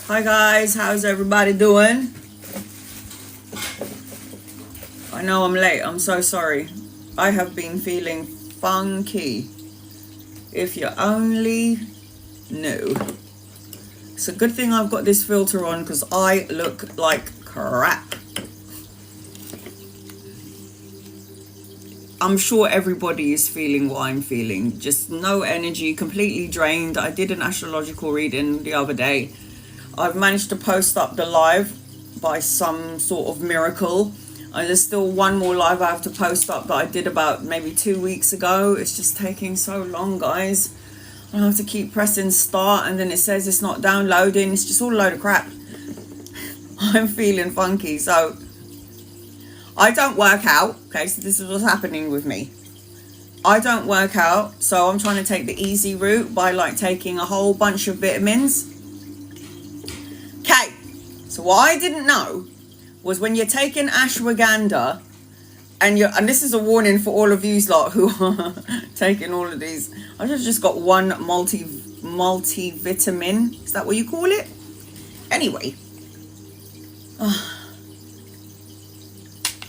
Hi guys, how's everybody doing? I know I'm late, I'm so sorry. I have been feeling funky. If you only knew. It's a good thing I've got this filter on because I look like crap. I'm sure everybody is feeling what I'm feeling. Just no energy, completely drained. I did an astrological reading the other day. I've managed to post up the live by some sort of miracle. There's still one more live I have to post up that I did about maybe 2 weeks ago. It's just taking so long, guys. I have to keep pressing start and then it says it's not downloading. It's just all a load of crap. I'm feeling funky. So I don't work out. Okay, so this is what's happening with me. I don't work out. So I'm trying to take the easy route by like taking a whole bunch of vitamins. Okay, so what I didn't know was when you're taking ashwagandha and this is a warning for all of you lot who are taking all of these. I just got one multivitamin. Is that what you call it? Anyway.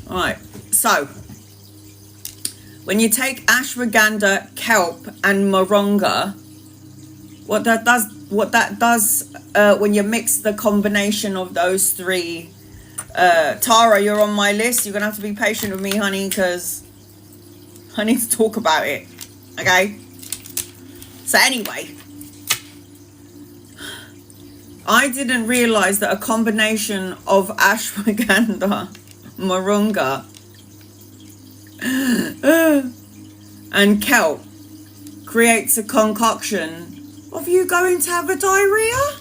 Alright, so when you take ashwagandha, kelp and moringa, what that does when you mix the combination of those three, Tara, you're on my list. You're gonna have to be patient with me, honey, because I need to talk about it. Okay? So anyway, I didn't realize that a combination of ashwagandha, moringa and kelp creates a concoction of you going to have a diarrhea.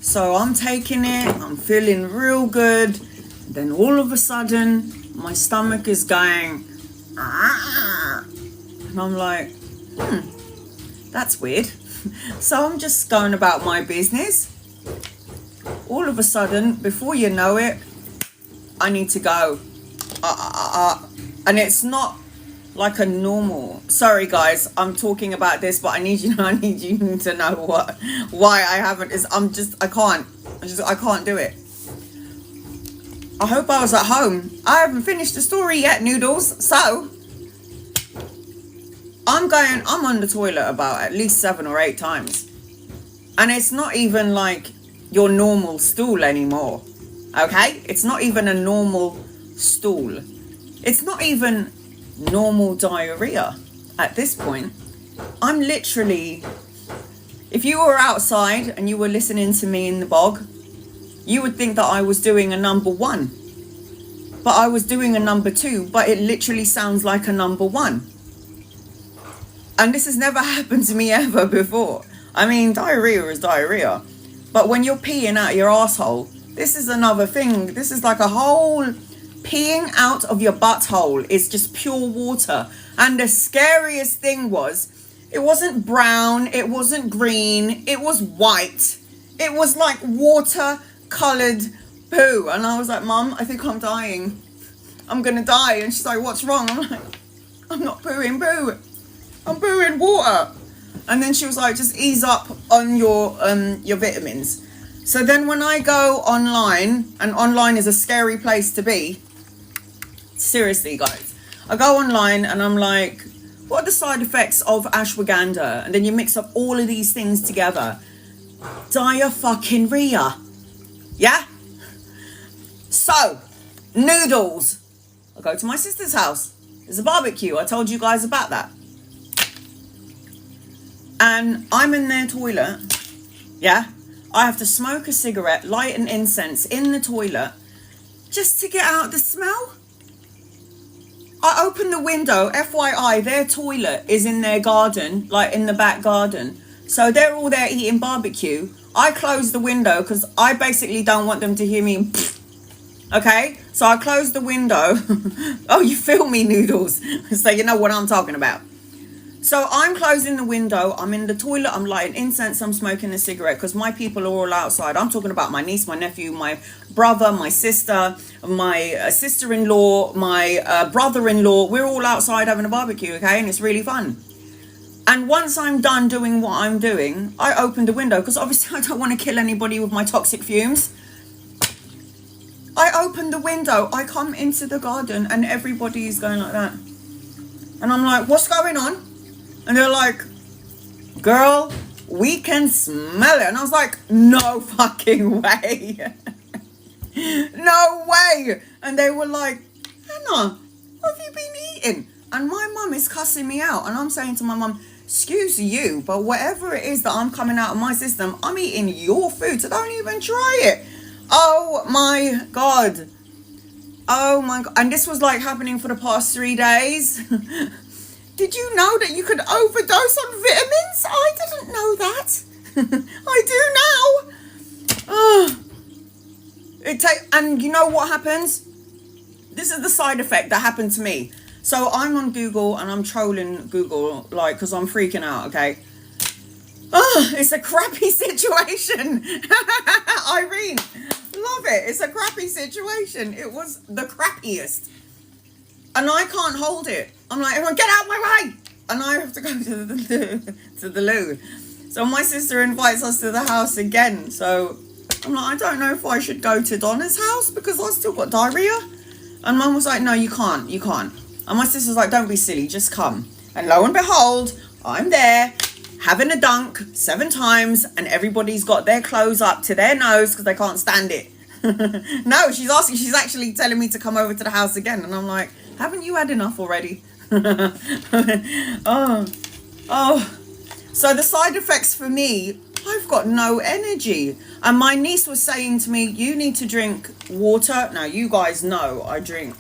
So I'm taking it, I'm feeling real good. Then all of a sudden my stomach is going and I'm like, that's weird. So I'm just going about my business. All of a sudden, before you know it, I need to go. And it's not like a normal. Sorry guys, I'm talking about this, but I need you to know why I haven't. I can't do it. I hope I was at home. I haven't finished the story yet, noodles. So I'm on the toilet about at least 7 or 8 times. And it's not even like your normal stool anymore. Okay? It's not even a normal stool. It's not even normal diarrhea at this point. I'm literally, if you were outside and you were listening to me in the bog, you would think that I was doing a number 1. But I was doing a number 2, but it literally sounds like a number 1. And this has never happened to me ever before. I mean, diarrhea is diarrhea. But when you're peeing out your asshole, this is another thing. This is like a whole peeing out of your butthole is just pure water. And the scariest thing was, it wasn't brown, it wasn't green, it was white. It was like water-coloured poo. And I was like, Mum, I think I'm dying. I'm gonna die. And she's like, what's wrong? I'm like, I'm not pooing poo. I'm pooing water. And then she was like, just ease up on your vitamins. So then when I go online, and online is a scary place to be, seriously guys, I go online and I'm like, what are the side effects of ashwagandha? And then you mix up all of these things together. Diarrhea. Yeah? So, noodles. I go to my sister's house. There's a barbecue. I told you guys about that. And I'm in their toilet. Yeah? I have to smoke a cigarette, light an incense in the toilet just to get out the smell. I open the window, FYI, their toilet is in their garden, like in the back garden. So they're all there eating barbecue. I close the window because I basically don't want them to hear me. Okay? So I close the window. Oh, you feel me, noodles? So you know what I'm talking about. So I'm closing the window, I'm in the toilet, I'm lighting incense, I'm smoking a cigarette because my people are all outside. I'm talking about my niece, my nephew, my brother, my sister, my sister-in-law, my brother-in-law. We're all outside having a barbecue, okay? And it's really fun. And once I'm done doing what I'm doing, I open the window because obviously I don't want to kill anybody with my toxic fumes. I open the window, I come into the garden and everybody is going like that. And I'm like, what's going on? And they're like, girl, we can smell it. And I was like, no fucking way. No way. And they were like, Hannah, what have you been eating? And my mum is cussing me out. And I'm saying to my mum, excuse you, but whatever it is that I'm coming out of my system, I'm eating your food, so don't even try it. Oh my God. Oh my God. And this was like happening for the past 3 days. Did you know that you could overdose on vitamins? I didn't know that. I do now. Oh. And you know what happens? This is the side effect that happened to me. So I'm on Google and I'm trolling Google, like, because I'm freaking out, okay? Oh, it's a crappy situation. Irene, love it. It's a crappy situation. It was the crappiest. And I can't hold it. I'm like, everyone, get out of my way. And I have to go to the loo. So my sister invites us to the house again. So I'm like, I don't know if I should go to Donna's house because I still got diarrhea. And Mum was like, no, you can't. And my sister's like, don't be silly, just come. And lo and behold, I'm there having a dunk 7 times and everybody's got their clothes up to their nose because they can't stand it. No, she's actually telling me to come over to the house again. And I'm like, haven't you had enough already? Oh. So the side effects for me, I've got no energy. And my niece was saying to me, you need to drink water. Now, you guys know I drink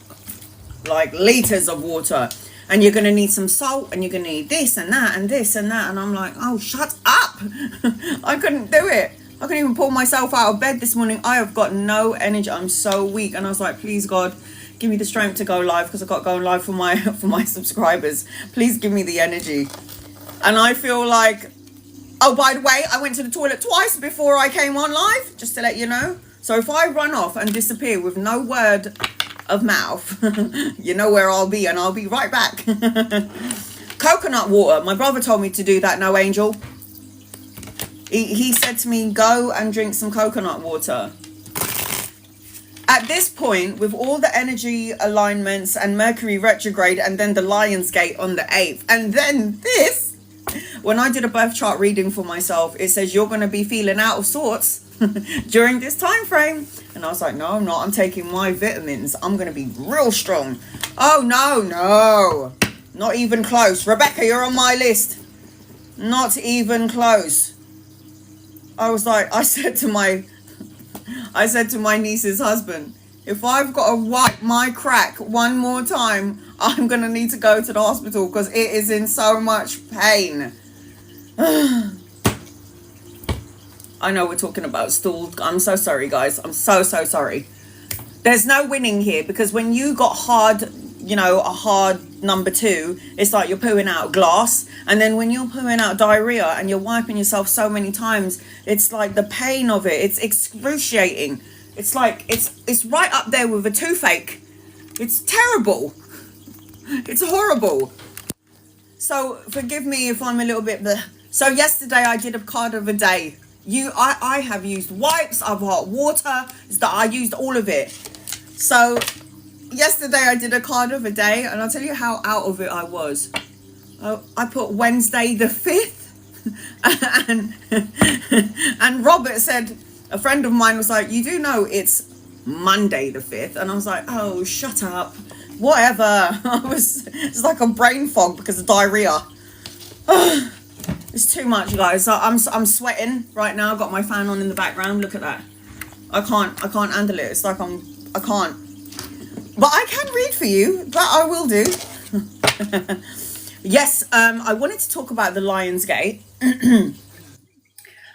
like liters of water. And you're going to need some salt and you're going to need this and that and this and that. And I'm like, oh, shut up. I couldn't do it. I couldn't even pull myself out of bed this morning. I have got no energy. I'm so weak. And I was like, please, God, give me the strength to go live because I've got to go live for my subscribers. Please give me the energy. And I feel like, oh, by the way, I went to the toilet twice before I came on live, just to let you know. So if I run off and disappear with no word of mouth, you know where I'll be, and I'll be right back. Coconut water. My brother told me to do that. No, Angel. He said to me, go and drink some coconut water. At this point, with all the energy alignments and Mercury retrograde and then the Lion's Gate on the 8th, and then this, when I did a birth chart reading for myself, it says you're going to be feeling out of sorts during this time frame. And I was like, no, I'm not. I'm taking my vitamins. I'm going to be real strong. Oh, no. Not even close. Rebecca, you're on my list. Not even close. I was like, I said to my niece's husband, if I've got to wipe my crack one more time, I'm going to need to go to the hospital because it is in so much pain. I know we're talking about stool. I'm so sorry, guys. I'm so sorry. There's no winning here because when you got hard, a hard number 2, it's like you're pooing out glass. And then when you're pooing out diarrhea and you're wiping yourself so many times, it's like the pain of it. It's excruciating. It's like, it's right up there with a toothache. It's terrible. It's horrible. So forgive me if I'm a little bit... So yesterday I did a card of a day. I have used wipes, I've hot water. I used all of it. So yesterday I did a card of a day, and I'll tell you how out of it I was. I put Wednesday the 5th, and Robert said, a friend of mine was like, you do know it's Monday the 5th, and I was like, oh, shut up, whatever. It's like a brain fog because of diarrhea. It's too much, guys. I'm sweating right now. I've got my fan on in the background. Look at that. I can't handle it. It's like I can't. But I can read for you. That I will do. Yes, I wanted to talk about the Lion's Gate. The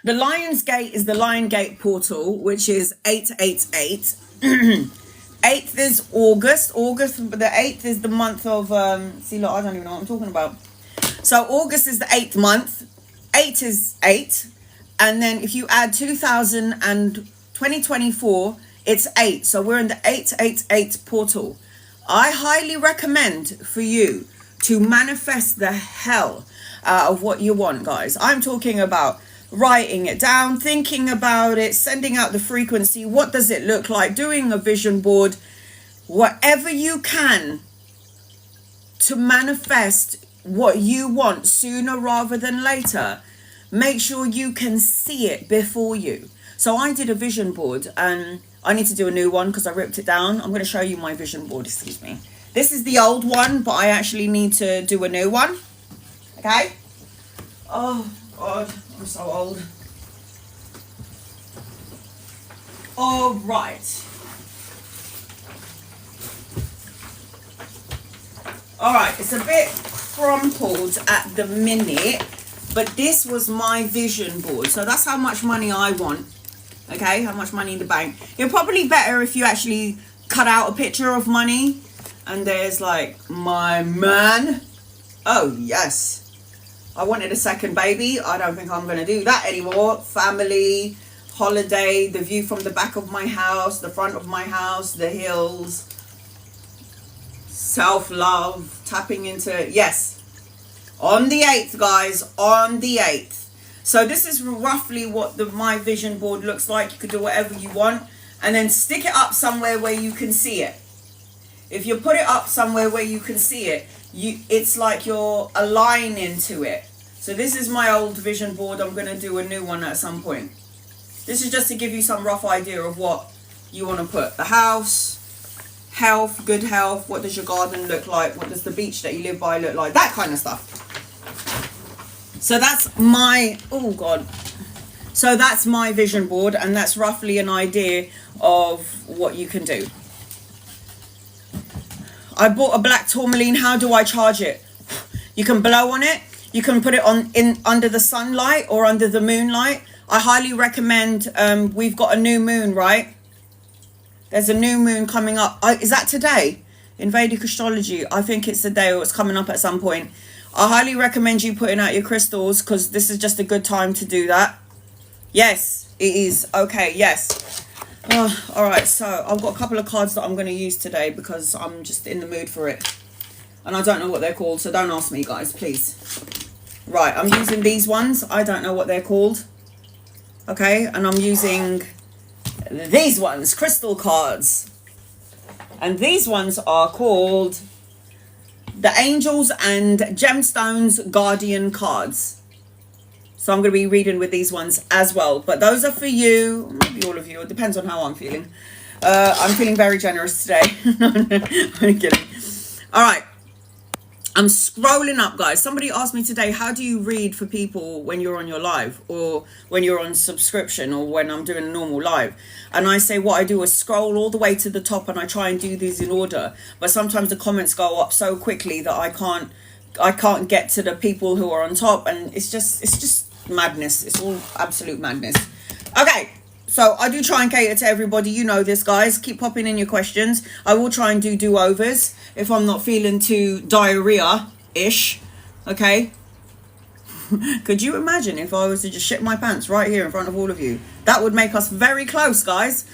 Lion's Gate is the Lion Gate portal, which is 888. 8th is August. The 8th is the month of... see, look, I don't even know what I'm talking about. So August is the 8th month. 8 is 8. And then if you add 2000 and 2024, it's 8. So we're in the 888 portal. I highly recommend for you to manifest the hell out of what you want, guys. I'm talking about writing it down, thinking about it, sending out the frequency. What does it look like? Doing a vision board, whatever you can to manifest what you want sooner rather than later. Make sure you can see it before you. So I did a vision board, and I need to do a new one because I ripped it down. I'm going to show you my vision board, excuse me. This is the old one, but I actually need to do a new one. Okay? Oh, God, I'm so old. All right. All right, it's a bit crumpled at the minute, but this was my vision board. So that's how much money I want. Okay, how much money in the bank. You're probably better if you actually cut out a picture of money and there's like, my man. Oh, yes. I wanted a second baby. I don't think I'm going to do that anymore. Family, holiday, the view from the back of my house, the front of my house, the hills. Self-love, tapping into, yes. On the 8th, guys, on the 8th. So this is roughly what my vision board looks like. You could do whatever you want and then stick it up somewhere where you can see it. If you put it up somewhere where you can see it, it's like you're aligning to it. So this is my old vision board. I'm going to do a new one at some point. This is just to give you some rough idea of what you want to put. The house, health, good health. What does your garden look like? What does the beach that you live by look like? That kind of stuff. So that's my, oh God. So that's my vision board, and that's roughly an idea of what you can do. I bought a black tourmaline. How do I charge it? You can blow on it. You can put it on under the sunlight or under the moonlight. I highly recommend, we've got a new moon, right? There's a new moon coming up. Is that today? In Vedic astrology, I think it's today, or it's coming up at some point. I highly recommend you putting out your crystals, because this is just a good time to do that. Yes, it is. Okay, yes. Oh, all right, so I've got a couple of cards that I'm going to use today because I'm just in the mood for it. And I don't know what they're called, so don't ask me, guys, please. Right, I'm using these ones. I don't know what they're called. Okay, and I'm using these ones, crystal cards. And these ones are called the Angels and Gemstones Guardian cards. So I'm going to be reading with these ones as well. But those are for you, maybe all of you. It depends on how I'm feeling. I'm feeling very generous today. I'm kidding. All right. I'm scrolling up, guys. Somebody asked me today, how do you read for people when you're on your live, or when you're on subscription, or when I'm doing a normal live? And I say what I do is scroll all the way to the top, and I try and do these in order. But sometimes the comments go up so quickly that I can't get to the people who are on top, and it's just madness. It's all absolute madness. Okay. So I do try and cater to everybody. You know this, guys. Keep popping in your questions. I will try and do do-overs if I'm not feeling too diarrhea-ish. Okay? Could you imagine if I was to just shit my pants right here in front of all of you? That would make us very close, guys.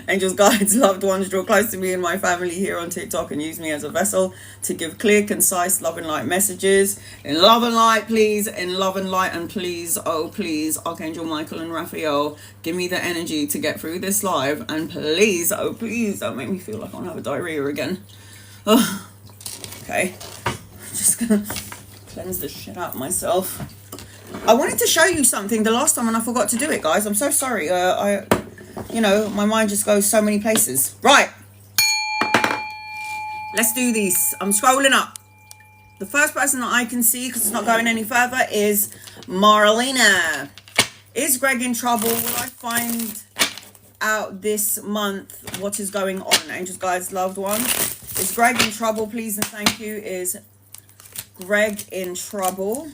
Angels, guides, loved ones, draw close to me and my family here on TikTok and use me as a vessel to give clear, concise, love and light messages. In love and light, please. In love and light, and please, oh please, Archangel Michael and Raphael, give me the energy to get through this live. And please, oh please, don't make me feel like I'll have a diarrhea again. Oh, okay. Just gonna cleanse the shit out myself. I wanted to show you something the last time and I forgot to do it, guys. I'm so sorry. My mind just goes so many places. Right. Let's do this. I'm scrolling up. The first person that I can see, because it's not going any further, is Marlena. Is Greg in trouble? Will I find out this month what is going on? Angels, guides, loved one. Is Greg in trouble? Please and thank you. Is Greg in trouble?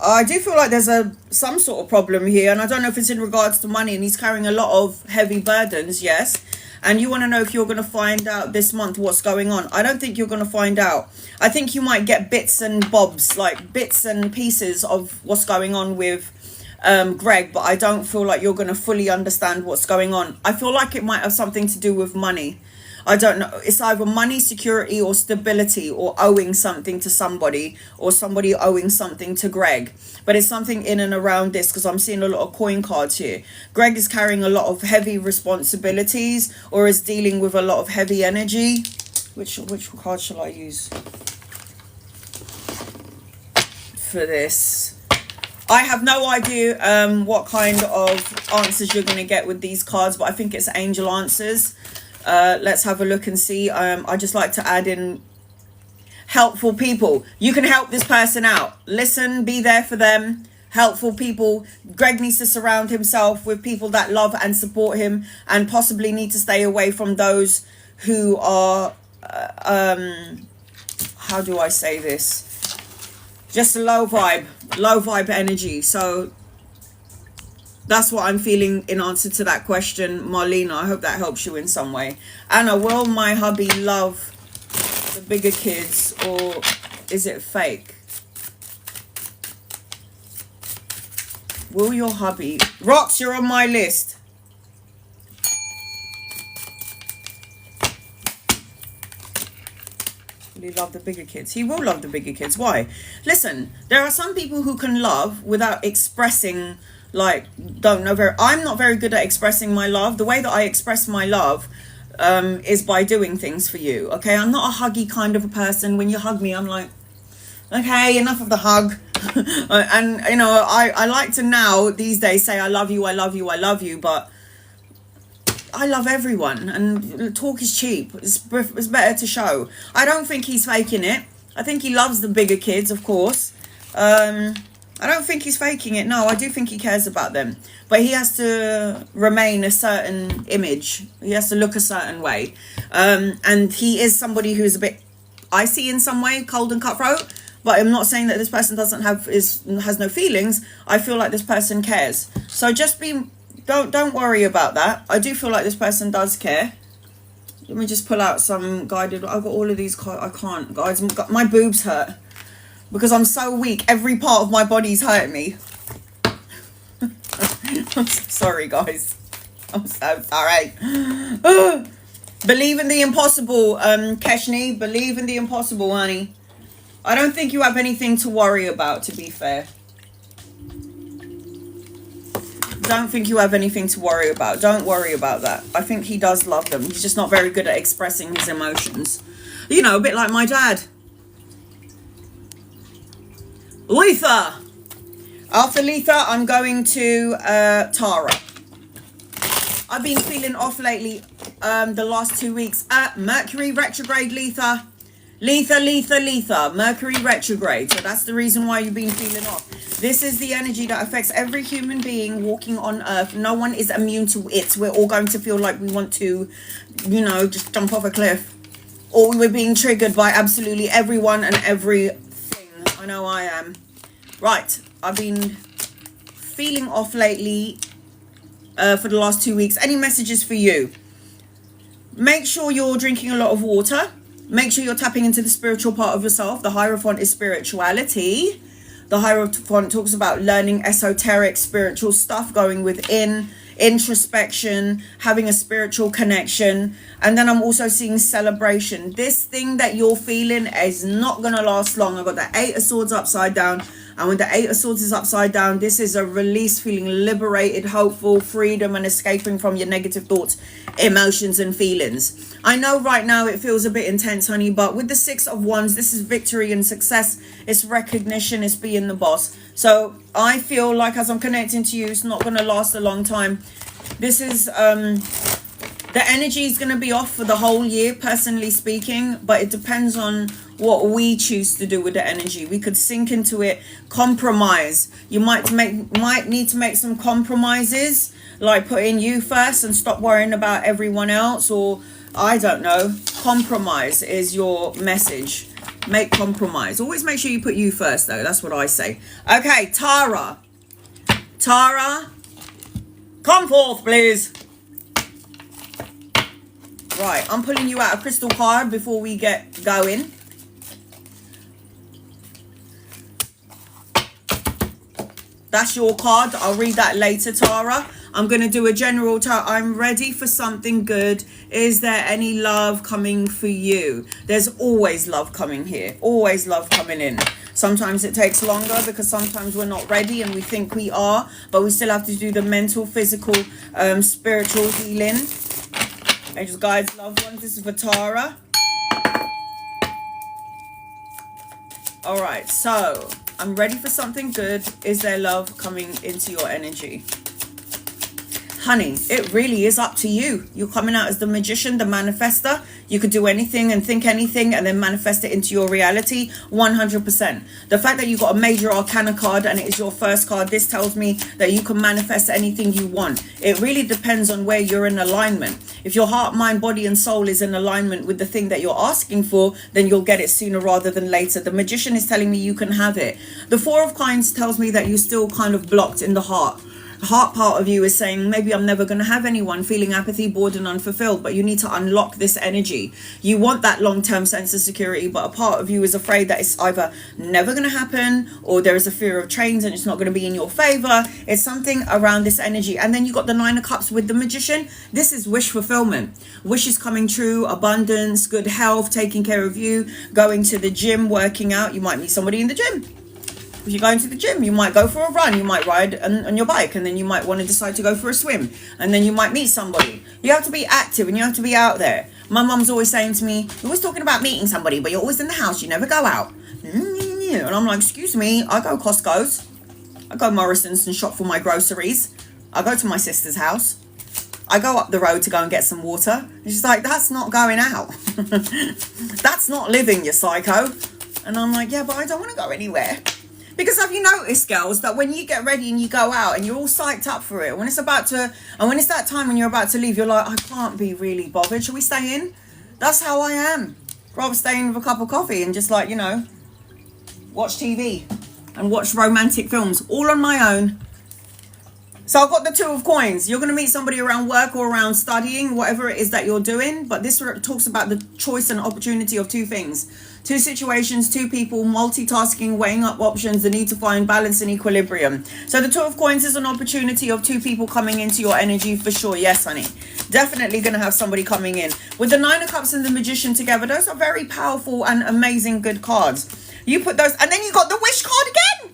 I do feel like there's some sort of problem here, and I don't know if it's in regards to money, and he's carrying a lot of heavy burdens, yes. And you want to know if you're going to find out this month what's going on. I don't think you're going to find out. I think you might get bits and bobs, like bits and pieces of what's going on with Greg, but I don't feel like you're going to fully understand what's going on. I feel like it might have something to do with money. I don't know. It's either money, security, or stability, or owing something to somebody, or somebody owing something to Greg. But it's something in and around this, because I'm seeing a lot of coin cards here. Greg is carrying a lot of heavy responsibilities, or is dealing with a lot of heavy energy. Which card shall I use for this? I have no idea what kind of answers you're going to get with these cards, but I think it's angel answers. Let's have a look and see. I just like to add in helpful people. You can help this person out. Listen, be there for them. Helpful people. Greg needs to surround himself with people that love and support him, and possibly need to stay away from those who are, how do I say this? Just a low vibe energy. So that's what I'm feeling in answer to that question, Marlena. I hope that helps you in some way. Anna, will my hubby love the bigger kids, or is it fake? Will your hubby... Rox, you're on my list. He love the bigger kids. He will love the bigger kids. Why? Listen, there are some people who can love without expressing, like, I'm not very good at expressing my love. The way that I express my love is by doing things for you. Okay, I'm not a huggy kind of a person. When you hug me, I'm like, okay, enough of the hug. And you know, I like to now these days say I love you, I love you, I love you, but I love everyone, and talk is cheap. It's better to show. I don't think he's faking it. I think he loves the bigger kids, of course. I don't think he's faking it. No, I do think he cares about them. But he has to remain a certain image. He has to look a certain way. And he is somebody who's a bit icy in some way, cold and cutthroat. But I'm not saying that this person has no feelings. I feel like this person cares. So just be... Don't worry about that. I do feel like this person does care. Let me just pull out some guided... I've got all of these... I can't, guys. My boobs hurt. Because I'm so weak. Every part of my body's hurting me. I'm so sorry, guys. I'm so sorry. Believe in the impossible, Keshni. Believe in the impossible, honey. I don't think you have anything to worry about, to be fair. Don't think you have anything to worry about. Don't worry about that. I think he does love them. He's just not very good at expressing his emotions. You know, a bit like my dad. Letha. After Letha, I'm going to Tara. I've been feeling off lately the last 2 weeks. Mercury retrograde, Letha. Letha. Mercury retrograde. So that's the reason why you've been feeling off. This is the energy that affects every human being walking on earth. No one is immune to it. We're all going to feel like we want to, you know, just jump off a cliff. Or we're being triggered by absolutely everyone and everything. I know I am. Right. I've been feeling off lately for the last 2 weeks. Any messages for you? Make sure you're drinking a lot of water. Make sure you're tapping into the spiritual part of yourself. The Hierophant is spirituality. The Hierophant talks about learning esoteric spiritual stuff, going within, introspection, having a spiritual connection. And then I'm also seeing celebration. This thing that you're feeling is not going to last long. I've got the 8 of Swords upside down. And when the 8 of Swords is upside down, this is a release, feeling liberated, hopeful, freedom, and escaping from your negative thoughts, emotions, and feelings. I know right now it feels a bit intense, honey, but with the 6 of Wands, this is victory and success. It's recognition. It's being the boss. So I feel like as I'm connecting to you, it's not going to last a long time. This is... the energy is going to be off for the whole year, personally speaking, but it depends on what we choose to do with the energy. We could sink into it, compromise. You might need to make some compromises, like putting you first and stop worrying about everyone else, or I don't know. Compromise is your message. Make compromise. Always make sure you put you first, though. That's what I say. Okay, Tara. Tara, come forth, please. Right, I'm pulling you out a crystal card before we get going. That's your card. I'll read that later, Tara. I'm going to do a general I'm ready for something good. Is there any love coming for you? There's always love coming here. Always love coming in. Sometimes it takes longer because sometimes we're not ready and we think we are, but we still have to do the mental, physical, spiritual healing. Angels, guides, loved ones. This is for Tara. All right, so I'm ready for something good. Is there love coming into your energy? Honey, it really is up to you. You're coming out as the magician, the manifester. You could do anything and think anything and then manifest it into your reality 100%. The fact that you got a major arcana card and it is your first card, this tells me that you can manifest anything you want. It really depends on where you're in alignment. If your heart, mind, body and soul is in alignment with the thing that you're asking for, then you'll get it sooner rather than later. The magician is telling me you can have it. The Four of Coins tells me that you're still kind of blocked in the heart. Heart part of you is saying, maybe I'm never going to have anyone, feeling apathy, bored and unfulfilled, but you need to unlock this energy. You want that long-term sense of security, but a part of you is afraid that it's either never going to happen or there is a fear of change and it's not going to be in your favor. It's something around this energy. And then you got the Nine of Cups with the magician. This is wish fulfillment. Wishes coming true, abundance, good health, taking care of you, going to the gym, working out. You might meet somebody in the gym. If you're going to the gym, you might go for a run, you might ride on your bike, and then you might want to decide to go for a swim, and then you might meet somebody. You have to be active and you have to be out there. My mum's always saying to me, you're always talking about meeting somebody, but you're always in the house, you never go out. And I'm like, excuse me, I go Costco's, I go Morrison's and shop for my groceries, I go to my sister's house, I go up the road to go and get some water. And she's like, that's not going out. That's not living, you psycho. And I'm like, yeah, but I don't want to go anywhere. Because have you noticed, girls, that when you get ready and you go out and you're all psyched up for it, when it's that time when you're about to leave, you're like, I can't be really bothered. Shall we stay in? That's how I am. Rather stay in with a cup of coffee and just like, watch TV and watch romantic films all on my own. So I've got the Two of Coins. You're going to meet somebody around work or around studying, whatever it is that you're doing. But this talks about the choice and opportunity of two things. Two situations, two people, multitasking, weighing up options, the need to find balance and equilibrium. So the Two of Coins is an opportunity of two people coming into your energy for sure. Yes, honey. Definitely going to have somebody coming in. With the Nine of Cups and the Magician together, those are very powerful and amazing good cards. You put those, and then you got the Wish card again.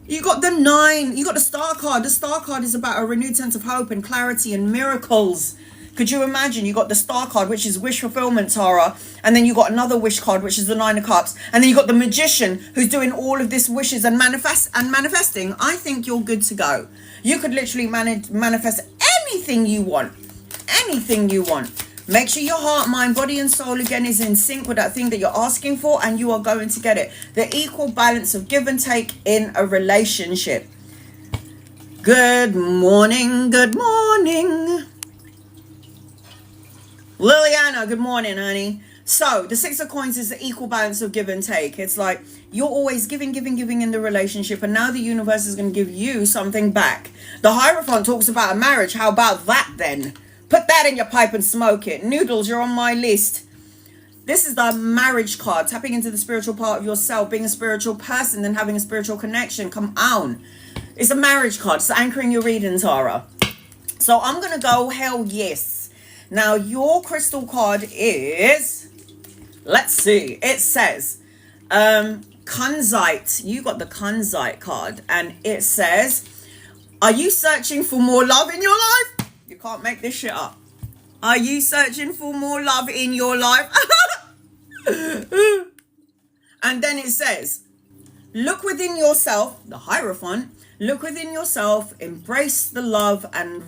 You got the 9, you got the Star card. The Star card is about a renewed sense of hope and clarity and miracles. Could you imagine? You got the Star card, which is wish fulfillment, Tara. And then you got another wish card, which is the Nine of Cups. And then you got the Magician, who's doing all of this wishes and manifesting. I think you're good to go. You could literally manifest anything you want. Anything you want. Make sure your heart, mind, body and soul again is in sync with that thing that you're asking for, and you are going to get it. The equal balance of give and take in a relationship. Good morning, good morning. Liliana, good morning, honey. So the Six of Coins is the equal balance of give and take. It's like you're always giving in the relationship, and now the universe is going to give you something back. The Hierophant talks about a marriage. How about that then? Put that in your pipe and smoke it. Noodles, you're on my list. This is the marriage card. Tapping into the spiritual part of yourself. Being a spiritual person and having a spiritual connection. Come on. It's a marriage card. It's anchoring your reading, Tara. So I'm going to go hell yes. Now your crystal card is... Let's see. It says... Kunzite. You got the Kunzite card. And it says... Are you searching for more love in your life? You can't make this shit up. Are you searching for more love in your life? And then it says, look within yourself, the Hierophant, look within yourself, embrace the love and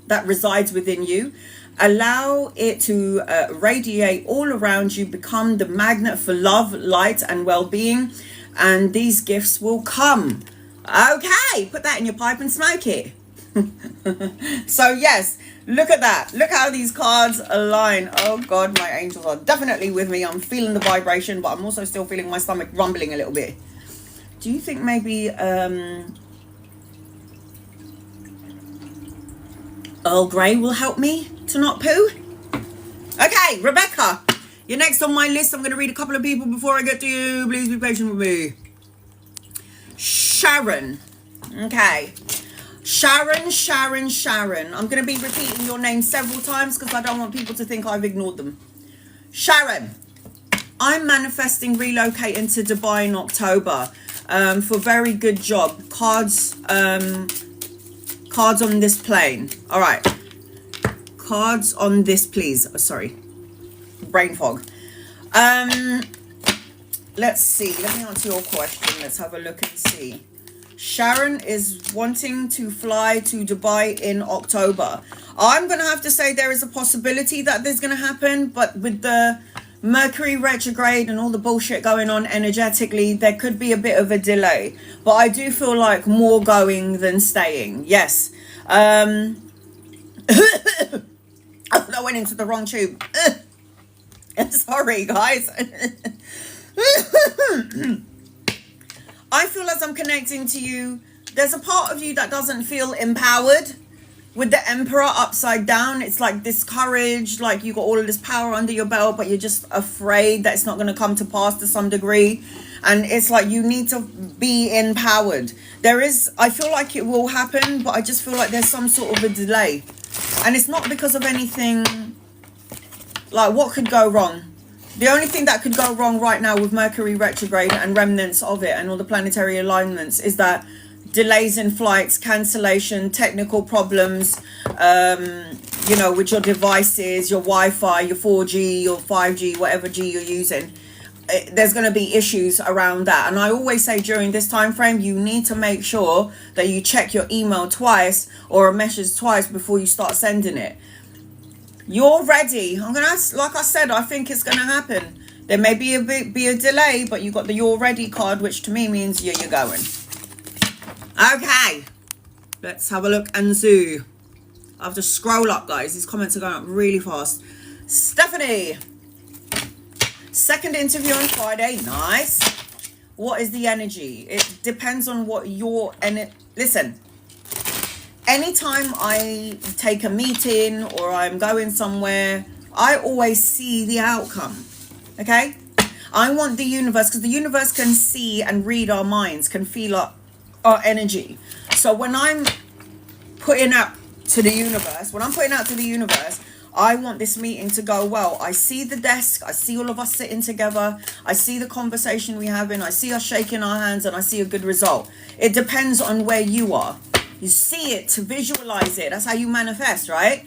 that resides within you. Allow it to radiate all around you, become the magnet for love, light and well-being, and these gifts will come. Okay, put that in your pipe and smoke it. So yes, look at that. Look how these cards align. Oh God, my angels are definitely with me. I'm feeling the vibration, but I'm also still feeling my stomach rumbling a little bit. Do you think maybe Earl Grey will help me to not poo? Okay, Rebecca, you're next on my list. I'm going to read a couple of people before I get to you. Please be patient with me. Sharon. Okay. Sharon, Sharon, Sharon. I'm going to be repeating your name several times because I don't want people to think I've ignored them. Sharon, I'm manifesting relocating to Dubai in October for very good job. Cards on this plane. All right. Cards on this, please. Oh, sorry. Brain fog. Let's see. Let me answer your question. Let's have a look and see. Sharon is wanting to fly to Dubai in October. I'm going to have to say there is a possibility that this is going to happen, but with the Mercury retrograde and all the bullshit going on energetically, there could be a bit of a delay. But I do feel like more going than staying. Yes. I went into the wrong tube. Sorry, guys. I feel as I'm connecting to you, there's a part of you that doesn't feel empowered with the Emperor upside down. It's like discouraged, like you got all of this power under your belt, but you're just afraid that it's not going to come to pass to some degree. And it's like you need to be empowered. I feel like it will happen, but I just feel like there's some sort of a delay. And it's not because of anything, like what could go wrong? The only thing that could go wrong right now with Mercury retrograde and remnants of it and all the planetary alignments is that delays in flights, cancellation, technical problems, you know, with your devices, your Wi-Fi, your 4G, your 5G, whatever G you're using. There's going to be issues around that. And I always say during this time frame, you need to make sure that you check your email twice or a message twice before you start sending it. You're ready. I'm gonna, like I said, I think it's gonna happen. There may be a delay, but you got the "you're ready" card, which to me means you're going. Okay, let's have a look and see. I have to scroll up, guys. These comments are going up really fast. Stephanie, second interview on Friday. Nice. What is the energy? It depends on what your listen. Anytime I take a meeting or I'm going somewhere, I always see the outcome. Okay? I want the universe, because the universe can see and read our minds, can feel our energy. So when I'm putting out to the universe, I want this meeting to go well. I see the desk, I see all of us sitting together, I see the conversation we're having, I see us shaking our hands, and I see a good result. It depends on where you are. You see it to visualize it. That's how you manifest, right?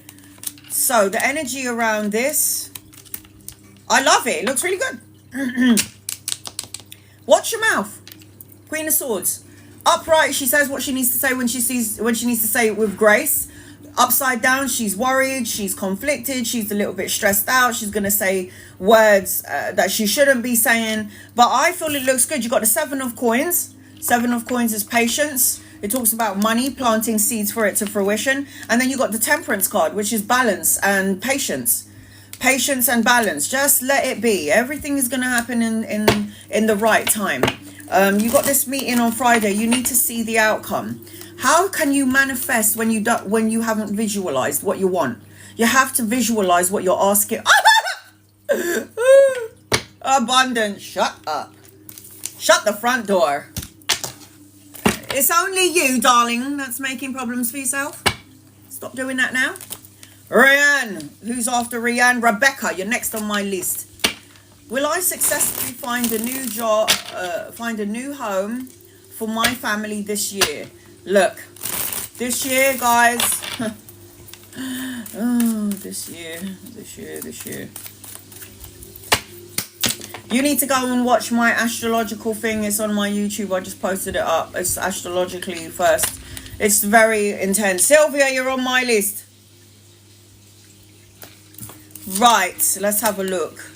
So the energy around this, I love it. It looks really good. Watch your mouth. Queen of Swords. Upright, she says what she needs to say when she needs to say it with grace. Upside down, she's worried, she's conflicted, she's a little bit stressed out. She's going to say words that she shouldn't be saying. But I feel it looks good. You got the Seven of Coins. Seven of Coins is patience. It talks about money, planting seeds for it to fruition. And then you got the Temperance card, which is balance and patience. Patience and balance. Just let it be. Everything is going to happen in the right time. You got this meeting on Friday. You need to see the outcome. How can you manifest when you haven't visualized what you want? You have to visualize what you're asking. Abundance. Shut up. Shut the front door. It's only you, darling, that's making problems for yourself. Stop doing that now. Rianne. Who's after Rianne? Rebecca, you're next on my list. Will I successfully find a new job, find a new home for my family this year? Look, this year, guys. Oh, this year. You need to go and watch my astrological thing. It's on my YouTube. I just posted it up. It's astrologically first. It's very intense. Sylvia, you're on my list. Right, let's have a look.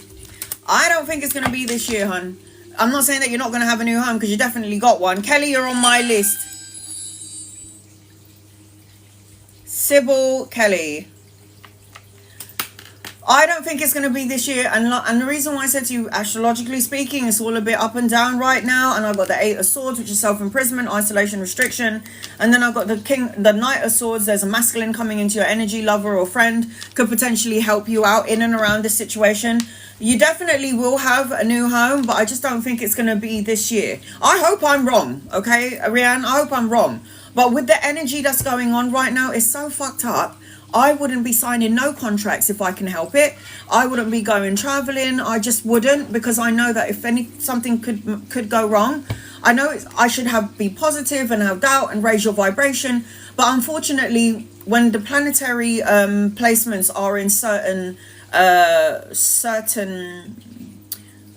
I don't think it's going to be this year, hun. I'm not saying that you're not going to have a new home, because you definitely got one. Kelly, you're on my list. Sybil, Kelly. I don't think it's going to be this year. And the reason why I said to you, astrologically speaking, it's all a bit up and down right now. And I've got the Eight of Swords, which is self-imprisonment, isolation, restriction. And then I've got the Knight of Swords. There's a masculine coming into your energy, lover or friend, could potentially help you out in and around this situation. You definitely will have a new home, but I just don't think it's going to be this year. I hope I'm wrong, okay, Rianne? I hope I'm wrong. But with the energy that's going on right now, it's so fucked up. I wouldn't be signing no contracts if I can help it. I wouldn't be going traveling. I just wouldn't, because I know that if something could go wrong, I know I should be positive and have doubt and raise your vibration. But unfortunately, when the planetary placements are in certain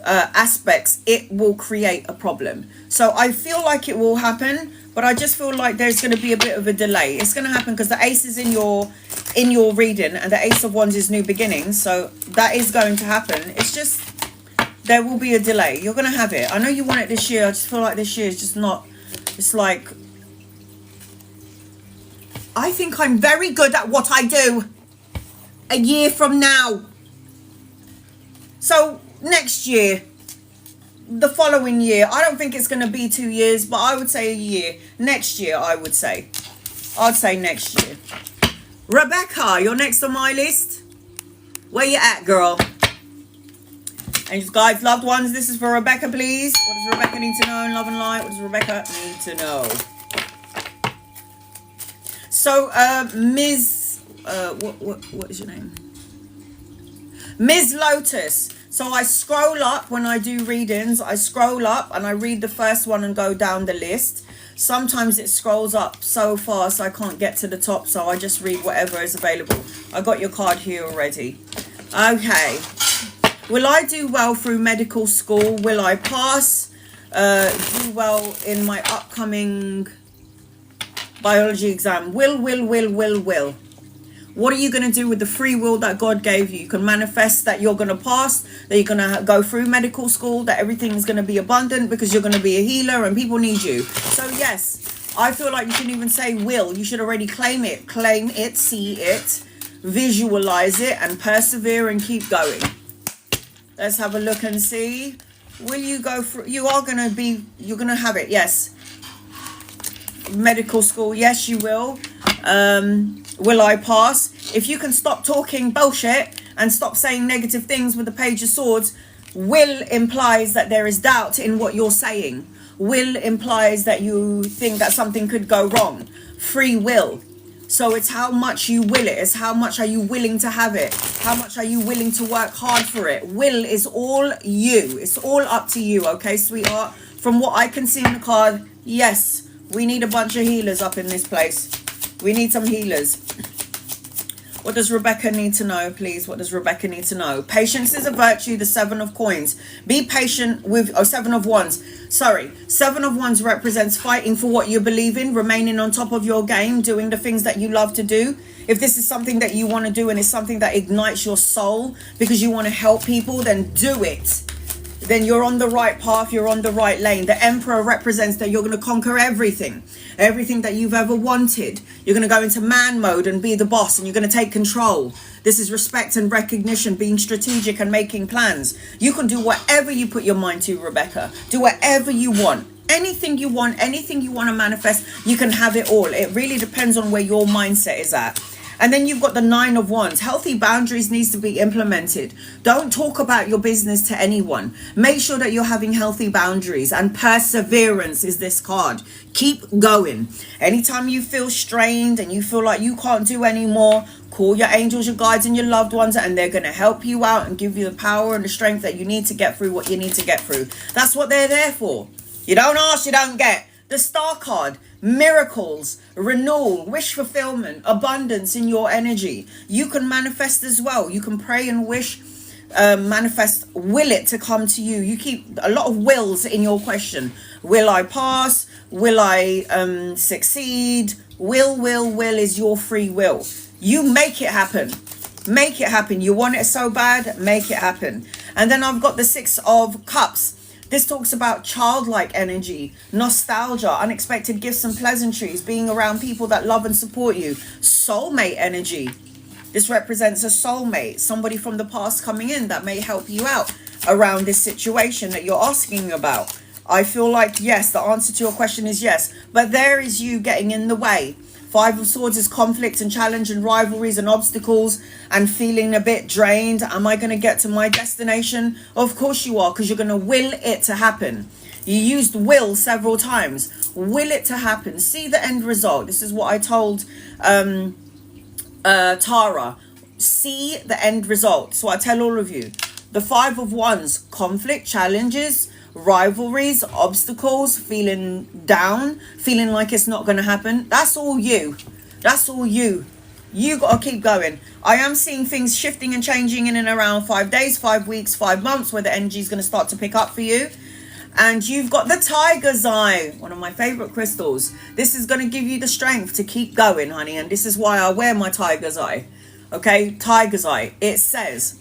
aspects, it will create a problem. So I feel like it will happen, but I just feel like there's going to be a bit of a delay. It's going to happen because the ace is in your reading, and the Ace of Wands is new beginnings, so that is going to happen. It's just there will be a delay. You're going to have it. I know you want it this year. I just feel like this year is just not. It's like, I think I'm very good at what I do a year from now. So next year, the following year, I don't think it's going to be 2 years, but I would say a year. Next year, I'd say next year. Rebecca, you're next on my list. Where you at, girl? And guys, loved ones, this is for Rebecca, please. What does Rebecca need to know in love and light? What does Rebecca need to know? So, Ms. What is your name? Ms. Lotus. So I scroll up when I do readings. I scroll up and I read the first one and go down the list. Sometimes it scrolls up so fast I can't get to the top, so I just read whatever is available. I got your card here already. Okay. Will I do well through medical school? Will I pass? Do well in my upcoming biology exam? Will. What are you going to do with the free will that God gave you? You can manifest that you're going to pass, that you're going to go through medical school, that everything's going to be abundant because you're going to be a healer and people need you. So yes, I feel like you shouldn't even say will. You should already claim it, see it, visualize it, and persevere and keep going. Let's have a look and see. Will you go through? You're going to have it. Yes. Medical school. Yes, you will. Will I pass? If you can stop talking bullshit and stop saying negative things with the Page of Swords, will implies that there is doubt in what you're saying. Will implies that you think that something could go wrong. Free will. So it's how much you will it. It's how much are you willing to have it. How much are you willing to work hard for it. Will is all you. It's all up to you, okay, sweetheart? From what I can see in the card, yes, we need a bunch of healers up in this place. We need some healers. What does Rebecca need to know, please? What does Rebecca need to know? Patience is a virtue, the 7 of coins. Be patient with, 7 of wands. Sorry, 7 of wands represents fighting for what you believe in, remaining on top of your game, doing the things that you love to do. If this is something that you want to do and it's something that ignites your soul because you want to help people, then do it. Then you're on the right path, you're on the right lane. The Emperor represents that you're going to conquer everything that you've ever wanted. You're going to go into man mode and be the boss, and you're going to take control. This is respect and recognition, being strategic and making plans. You can do whatever you put your mind to, Rebecca. Do whatever you want. Anything you want to manifest, you can have it all. It really depends on where your mindset is at. And then you've got the 9 of wands. Healthy boundaries needs to be implemented. Don't talk about your business to anyone. Make sure that you're having healthy boundaries, and perseverance is this card. Keep going. Anytime you feel strained and you feel like you can't do anymore, call your angels, your guides, and your loved ones, and they're going to help you out and give you the power and the strength that you need to get through what you need to get through. That's what they're there for. You don't ask, you don't get. The Star card, miracles, renewal, wish fulfillment, abundance in your energy. You can manifest as well. You can pray and wish, manifest, will it to come to you. You keep a lot of wills in your question. Will I pass? Will I succeed? Will is your free will. You make it happen. Make it happen. You want it so bad, make it happen. And then I've got the 6 of cups. This talks about childlike energy, nostalgia, unexpected gifts and pleasantries, being around people that love and support you. Soulmate energy. This represents a soulmate, somebody from the past coming in that may help you out around this situation that you're asking about. I feel like, yes, the answer to your question is yes, but there is you getting in the way. 5 of Swords is conflict and challenge and rivalries and obstacles and feeling a bit drained. Am I going to get to my destination? Of course you are, because you're going to will it to happen. You used will several times. Will it to happen. See the end result. This is what I told Tara. See the end result. So I tell all of you. The 5 of Wands, conflict, challenges, rivalries, obstacles, feeling down, feeling like it's not going to happen. That's all you. That's all you. You got to keep going. I am seeing things shifting and changing in and around 5 days, 5 weeks, 5 months, where the energy is going to start to pick up for you. And you've got the tiger's eye, one of my favorite crystals. This is going to give you the strength to keep going, honey. And this is why I wear my tiger's eye. Okay, tiger's eye. It says,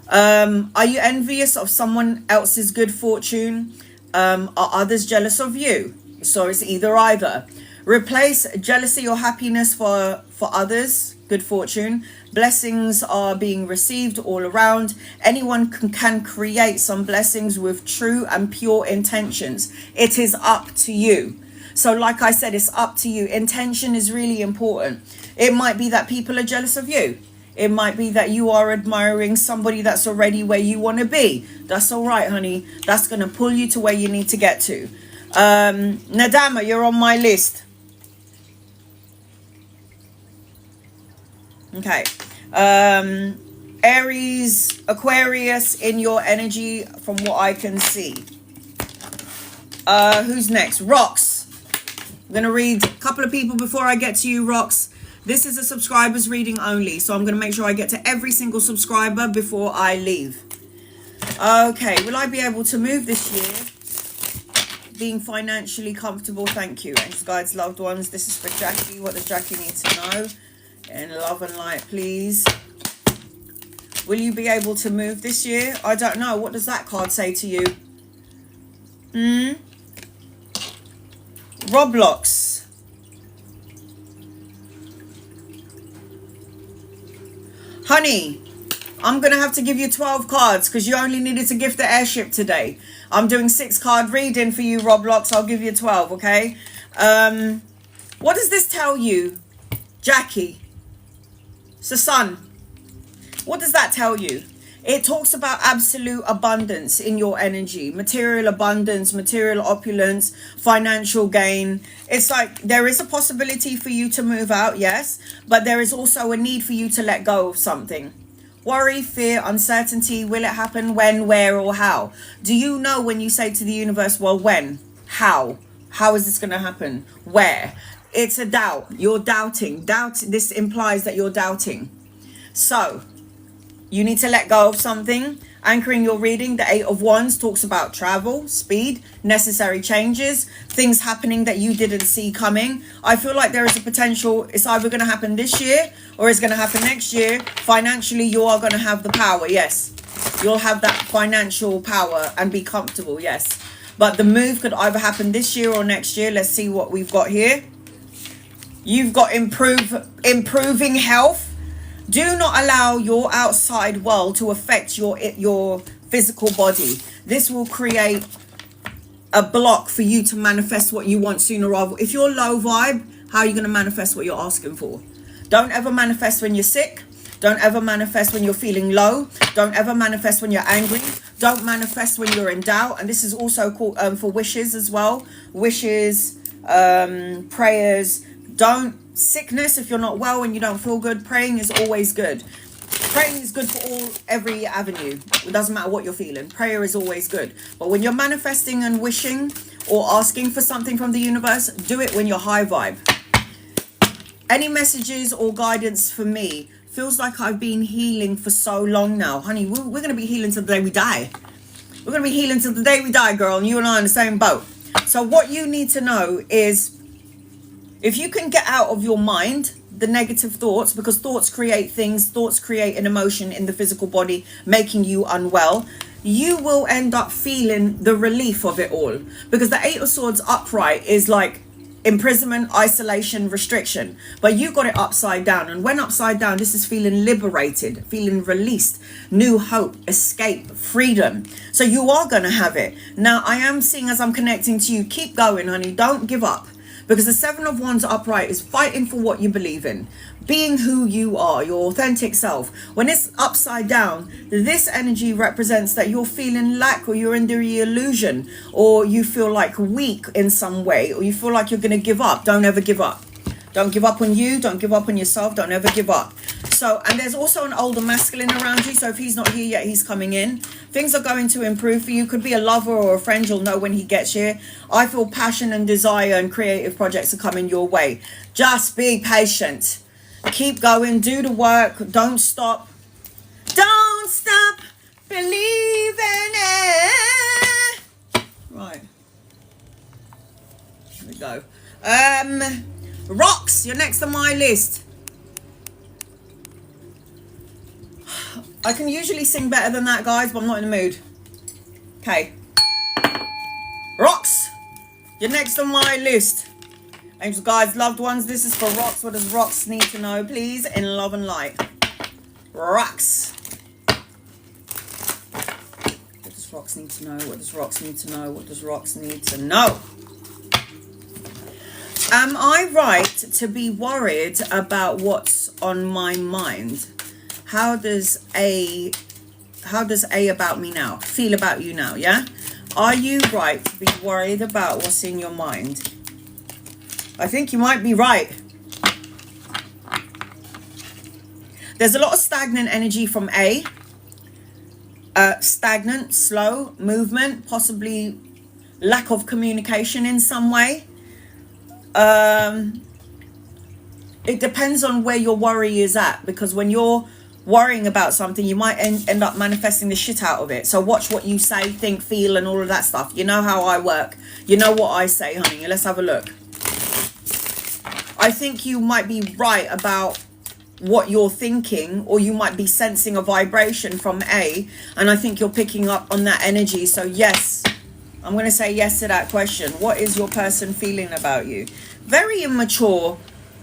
are you envious of someone else's good fortune? Are others jealous of you? So it's either. Replace jealousy or happiness for others, good fortune. Blessings are being received all around. Anyone can create some blessings with true and pure intentions. It is up to you. So like I said, it's up to you. Intention is really important. It might be that people are jealous of you. It might be that you are admiring somebody that's already where you want to be. That's all right, honey. That's going to pull you to where you need to get to. Nadama, you're on my list. Okay. Aries, Aquarius in your energy from what I can see. Who's next? Rox. I'm going to read a couple of people before I get to you, Rox. This is a subscribers reading only, so I'm going to make sure I get to every single subscriber before I leave. Okay, will I be able to move this year? Being financially comfortable, thank you. Angels, guides, loved ones. This is for Jackie. What does Jackie need to know? In love and light, please. Will you be able to move this year? I don't know. What does that card say to you? Roblox. Honey, I'm going to have to give you 12 cards because you only needed to gift the airship today. I'm doing 6 card reading for you, Roblox. I'll give you 12, okay? What does this tell you, Jackie? It's the sun. What does that tell you? It talks about absolute abundance in your energy. Material abundance, material opulence, financial gain. It's like there is a possibility for you to move out, yes. But there is also a need for you to let go of something. Worry, fear, uncertainty. Will it happen? When, where, or how? Do you know when you say to the universe, well, when? How? How is this going to happen? Where? It's a doubt. You're doubting. This implies that you're doubting. So you need to let go of something. Anchoring your reading, the 8 of Wands talks about travel, speed, necessary changes, things happening that you didn't see coming. I feel like there is a potential. It's either going to happen this year or it's going to happen next year. Financially, you are going to have the power. Yes, you'll have that financial power and be comfortable. Yes, but the move could either happen this year or next year. Let's see what we've got here. You've got improving health. Do not allow your outside world to affect your physical body. This will create a block for you to manifest what you want sooner rather. If you're low vibe, how are you going to manifest what you're asking for? Don't ever manifest when you're sick. Don't ever manifest when you're feeling low. Don't ever manifest when you're angry. Don't manifest when you're in doubt. And this is also called for wishes as well. Wishes, prayers. Sickness, if you're not well and you don't feel good, praying is always good. Praying is good for every avenue. It doesn't matter what you're feeling. Prayer is always good. But when you're manifesting and wishing or asking for something from the universe, do it when you're high vibe. Any messages or guidance for me? Feels like I've been healing for so long now. Honey, we're going to be healing till the day we die. We're going to be healing till the day we die, girl. And you and I are in the same boat. So what you need to know is, if you can get out of your mind the negative thoughts, because thoughts create things, thoughts create an emotion in the physical body, making you unwell, you will end up feeling the relief of it all. Because the 8 of Swords upright is like imprisonment, isolation, restriction. But you got it upside down. And when upside down, this is feeling liberated, feeling released, new hope, escape, freedom. So you are going to have it. Now, I am seeing as I'm connecting to you, keep going, honey. Don't give up. Because the Seven of Wands upright is fighting for what you believe in, being who you are, your authentic self. When it's upside down, this energy represents that you're feeling lack, or you're in the illusion, or you feel like weak in some way, or you feel like you're going to give up. Don't ever give up. Don't give up on you. Don't give up on yourself. Don't ever give up. So, and there's also an older masculine around you. So if he's not here yet, he's coming in. Things are going to improve for you. Could be a lover or a friend. You'll know when he gets here. I feel passion and desire and creative projects are coming your way. Just be patient. Keep going. Do the work. Don't stop. Don't stop believing it. Right. Here we go. Rocks, you're next on my list. I can usually sing better than that, guys, but I'm not in the mood. Okay. Rocks, you're next on my list. Angels, guides, loved ones, this is for rocks. What does rocks need to know, please, in love and light? Rocks. What does rocks need to know? What does rocks need to know? What does rocks need to know? Am I right to be worried about what's on my mind? How does A about me now feel about you now? Yeah, are you right to be worried about what's in your mind? I think you might be right. There's a lot of stagnant energy from A. Stagnant, slow movement, possibly lack of communication in some way. It depends on where your worry is at, because when you're worrying about something, you might end up manifesting the shit out of it. So watch what you say, think, feel, and all of that stuff. You know how I work. You know what I say, honey. Let's have a look. I think you might be right about what you're thinking, or you might be sensing a vibration from A, and I think you're picking up on that energy. So yes, I'm going to say yes to that question. What is your person feeling about you? Very immature,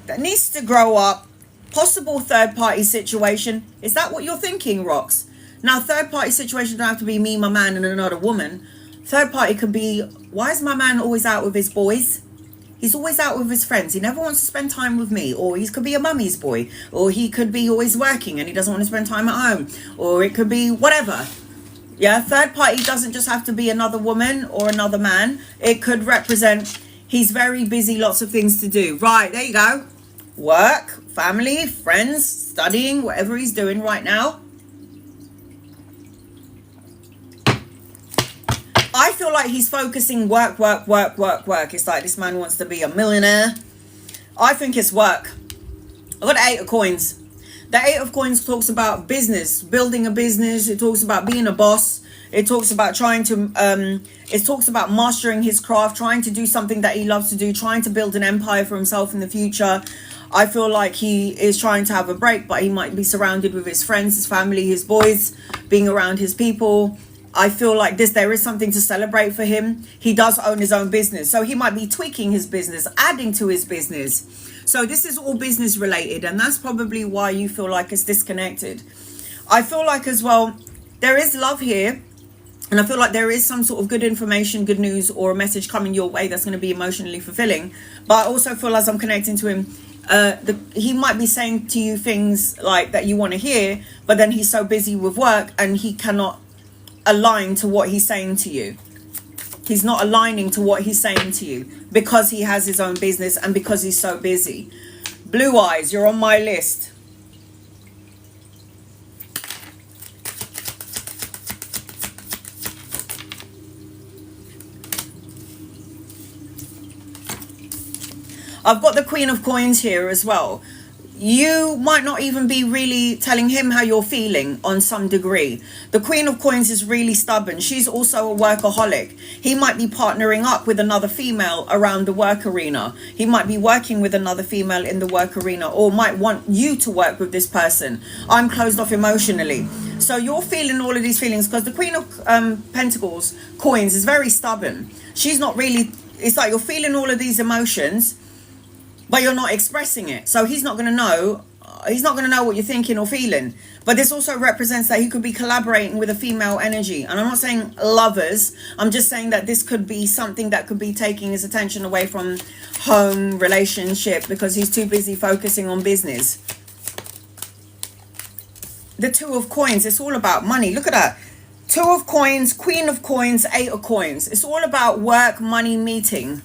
that needs to grow up, possible third-party situation. Is that what you're thinking, Rocks? Now, third-party situation don't have to be me, my man, and another woman. Third-party could be, why is my man always out with his boys? He's always out with his friends. He never wants to spend time with me. Or he could be a mummy's boy. Or he could be always working and he doesn't want to spend time at home. Or it could be whatever. Yeah, third party doesn't just have to be another woman or another man. It could represent he's very busy, lots of things to do. Right, there you go. Work, family, friends, studying, whatever he's doing right now. I feel like he's focusing work. It's like this man wants to be a millionaire. I think it's work. I've got the 8 of coins. The 8 of coins talks about business, building a business. It talks about being a boss. It talks about trying to, it talks about mastering his craft, trying to do something that he loves to do, trying to build an empire for himself in the future. I feel like he is trying to have a break, but he might be surrounded with his friends, his family, his boys, being around his people. I feel like there is something to celebrate for him. He does own his own business. So he might be tweaking his business, adding to his business. So this is all business related. And that's probably why you feel like it's disconnected. I feel like as well, there is love here. And I feel like there is some sort of good information, good news, or a message coming your way that's going to be emotionally fulfilling. But I also feel as I'm connecting to him, he might be saying to you things like that you want to hear. But then he's so busy with work and he cannot align to what he's saying to you. He's not aligning to what he's saying to you because he has his own business and because he's so busy. Blue eyes, you're on my list. I've got the Queen of Coins here as well. You might not even be really telling him how you're feeling on some degree. The Queen of Coins is really stubborn. She's also a workaholic. He might be partnering up with another female around the work arena. He might be working with another female in the work arena, or might want you to work with this person. I'm closed off emotionally. So you're feeling all of these feelings because the Queen of Pentacles, Coins, is very stubborn. She's not really, it's like you're feeling all of these emotions, but you're not expressing it. So he's not going to know. he's not going to know what you're thinking or feeling. But this also represents that he could be collaborating with a female energy. And I'm not saying lovers. I'm just saying that this could be something that could be taking his attention away from home, relationship, because he's too busy focusing on business. The Two of Coins, it's all about money. Look at that. Two of Coins, Queen of Coins, Eight of Coins. It's all about work, money, meeting.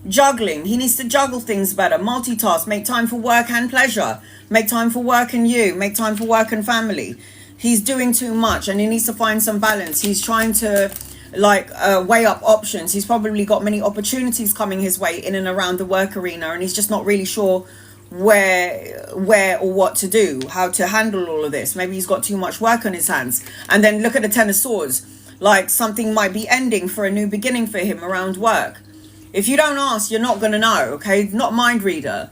Juggling. He needs to juggle things better. Multitask. Make time for work and pleasure. Make time for work and you. Make time for work and family. He's doing too much and he needs to find some balance. He's trying to weigh up options. He's probably got many opportunities coming his way in and around the work arena, and he's just not really sure where or what to do, how to handle all of this. Maybe he's got too much work on his hands. And then look at the Ten of Swords. Like something might be ending for a new beginning for him around work. If you don't ask, you're not going to know, okay? Not mind reader.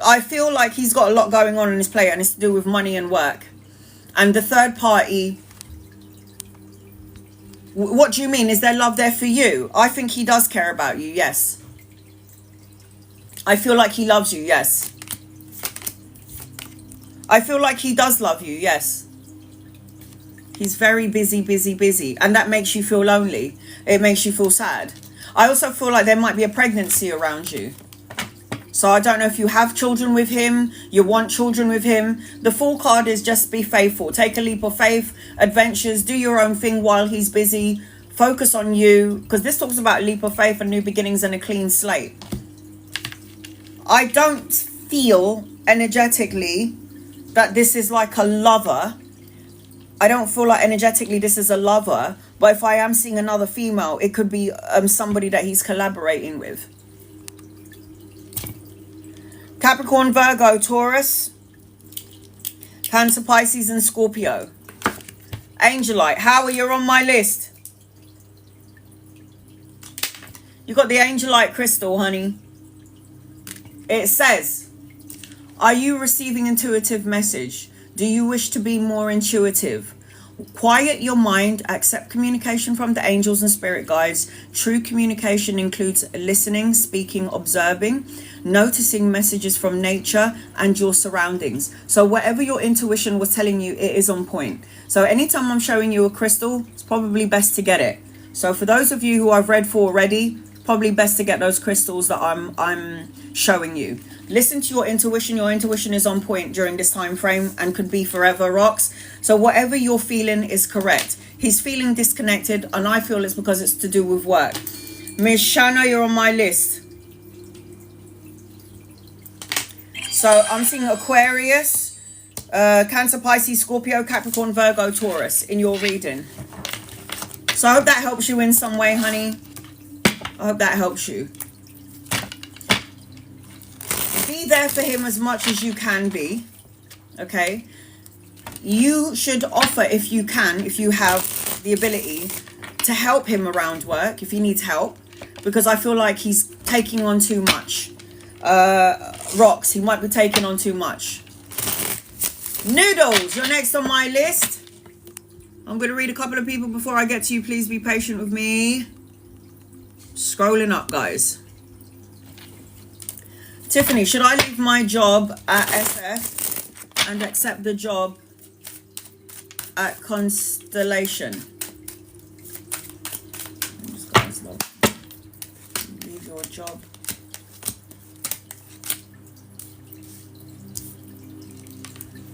I feel like he's got a lot going on in his plate, and it's to do with money and work. And the third party, what do you mean? Is there love there for you? I think he does care about you, yes. I feel like he loves you, yes. I feel like he does love you, yes. He's very busy, busy, busy. And that makes you feel lonely. It makes you feel sad. I also feel like there might be a pregnancy around you. So I don't know if you have children with him, you want children with him. The Fool card is just be faithful. Take a leap of faith, adventures, do your own thing while he's busy. Focus on you. Because this talks about a leap of faith and new beginnings and a clean slate. I don't feel energetically that this is like a lover. I don't feel like energetically this is a lover. But if I am seeing another female, it could be somebody that he's collaborating with. Capricorn, Virgo, Taurus, Cancer, Pisces, and Scorpio. Angelite, how are you on my list? You got the Angelite crystal, honey. It says, are you receiving intuitive message? Do you wish to be more intuitive? Quiet your mind, accept communication from the angels and spirit guides. True communication includes listening, speaking, observing, noticing messages from nature and your surroundings. So whatever your intuition was telling you, it is on point. So anytime I'm showing you a crystal, it's probably best to get it. So for those of you who I've read for already, probably best to get those crystals that I'm showing you. Listen to your intuition. Your intuition is on point during this time frame and could be forever, rocks. So whatever you're feeling is correct. He's feeling disconnected, and I feel it's because it's to do with work. Miss Shanna, you're on my list. So I'm seeing Aquarius, Cancer, Pisces, Scorpio, Capricorn, Virgo, Taurus in your reading. So I hope that helps you in some way, honey. I hope that helps you. Be there for him as much as you can be. Okay? You should offer, if you can, if you have the ability, to help him around work if he needs help. Because I feel like he's taking on too much. Rocks, he might be taking on too much. Noodles, you're next on my list. I'm going to read a couple of people before I get to you. Please be patient with me. Scrolling up, guys. Tiffany, should I leave my job at SF and accept the job at Constellation? Leave your job.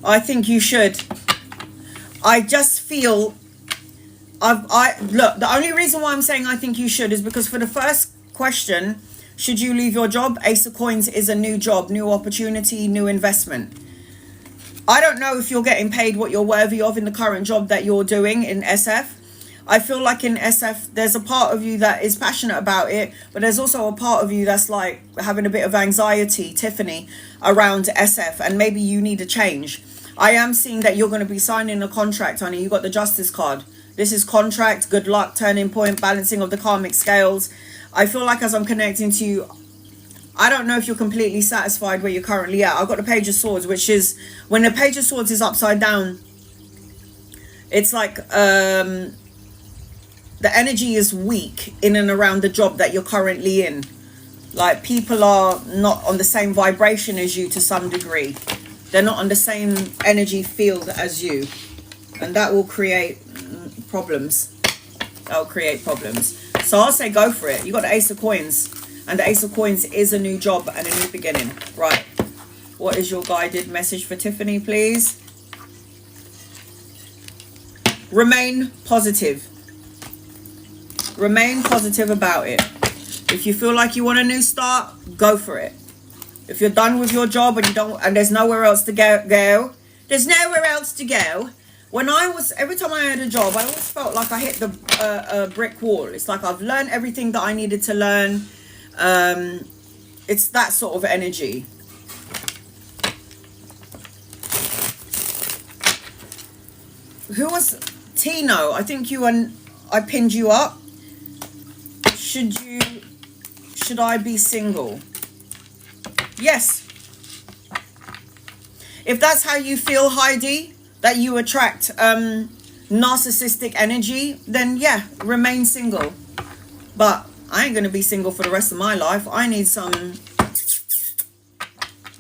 I think you should. I just feel look, the only reason why I'm saying I think you should is because for the first question, should you leave your job? Ace of Coins is a new job, new opportunity, new investment. I don't know if you're getting paid what you're worthy of in the current job that you're doing in SF. I feel like in SF, there's a part of you that is passionate about it, but there's also a part of you that's like having a bit of anxiety, Tiffany, around SF, and maybe you need a change. I am seeing that you're going to be signing a contract, honey. You got the Justice card. This is contract, good luck, turning point, balancing of the karmic scales. I feel like as I'm connecting to you, I don't know if you're completely satisfied where you're currently at. I've got the Page of Swords, which is, when the Page of Swords is upside down, it's like the energy is weak in and around the job that you're currently in. Like, people are not on the same vibration as you to some degree. They're not on the same energy field as you. And that will create problems. That will create problems. So I'll say go for it. You got the Ace of Coins. And the Ace of Coins is a new job and a new beginning. Right. What is your guided message for Tiffany, please? Remain positive. Remain positive about it. If you feel like you want a new start, go for it. If you're done with your job and you don't, and there's nowhere else to go, there's nowhere else to go. Every time I had a job, I always felt like I hit the brick wall. It's like I've learned everything that I needed to learn. It's that sort of energy. Who was Tino? I think you and I pinned you up. Should I be single? Yes. If that's how you feel, Heidi, that you attract narcissistic energy, then yeah, remain single. But I ain't gonna be single for the rest of my life. I need some.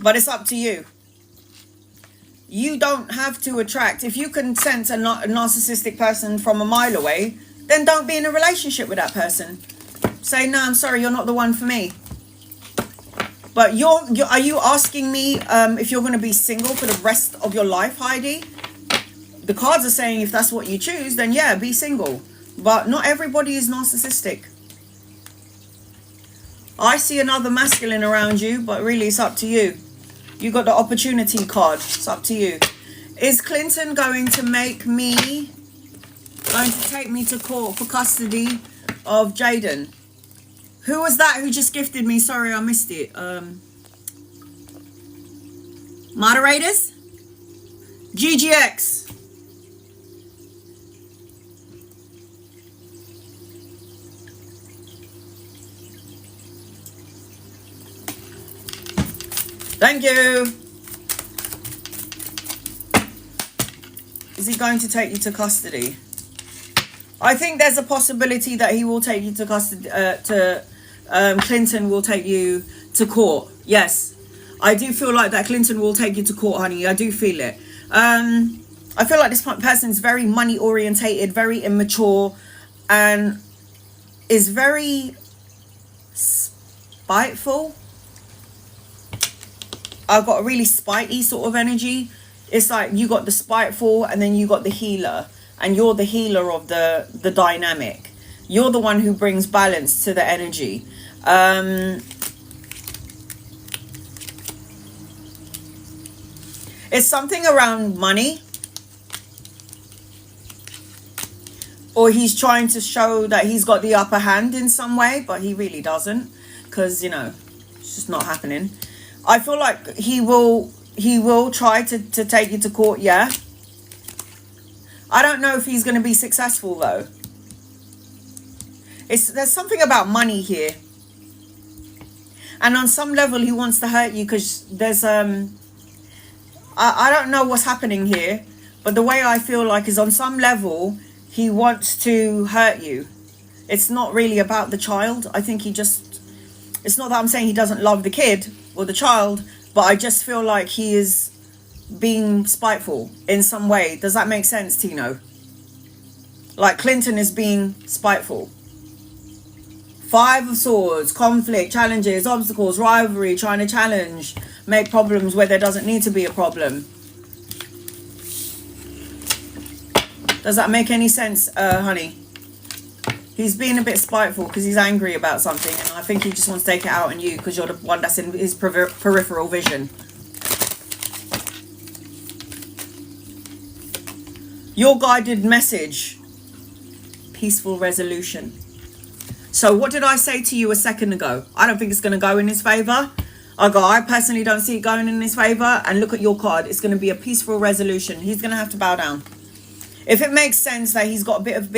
But it's up to you. You don't have to attract. If you can sense a narcissistic person from a mile away, then don't be in a relationship with that person. Say, no, I'm sorry, you're not the one for me. But are you asking me if you're going to be single for the rest of your life, Heidi? The cards are saying if that's what you choose, then yeah, be single. But not everybody is narcissistic. I see another masculine around you, but really it's up to you. You got the opportunity card. It's up to you. Is Clinton going to take me to court for custody of Jaden? Who was that who just gifted me? Sorry, I missed it. Moderators? GGX. Thank you. Is he going to take you to custody? I think there's a possibility that he will take you to custody. Clinton will take you to court. Yes, I do feel like that Clinton will take you to court, honey. I do feel it. I feel like this person is very money orientated, very immature, and is very spiteful. I've got a really spitey sort of energy. It's like you got the spiteful and then you got the healer. And you're the healer of the dynamic. You're the one who brings balance to the energy. It's something around money. Or he's trying to show that he's got the upper hand in some way, but he really doesn't. Because, you know, it's just not happening. I feel like he will try to take you to court, yeah. I don't know if he's going to be successful, though. There's something about money here. And on some level, he wants to hurt you because there's... I don't know what's happening here. But the way I feel like is on some level, he wants to hurt you. It's not really about the child. I think he just... It's not that I'm saying he doesn't love the kid or the child. But I just feel like he is... being spiteful in some way. Does that make sense, Tino? Like Clinton is being spiteful. 5 of Swords, conflict, challenges, obstacles, rivalry, trying to challenge, make problems where there doesn't need to be a problem. Does that make any sense, honey? He's being a bit spiteful because he's angry about something, and I think he just wants to take it out on you because you're the one that's in his peripheral vision. Your guided message. Peaceful resolution. So what did I say to you a second ago? I don't think it's going to go in his favour. I personally don't see it going in his favour. And look at your card. It's going to be a peaceful resolution. He's going to have to bow down. If it makes sense that he's got a bit of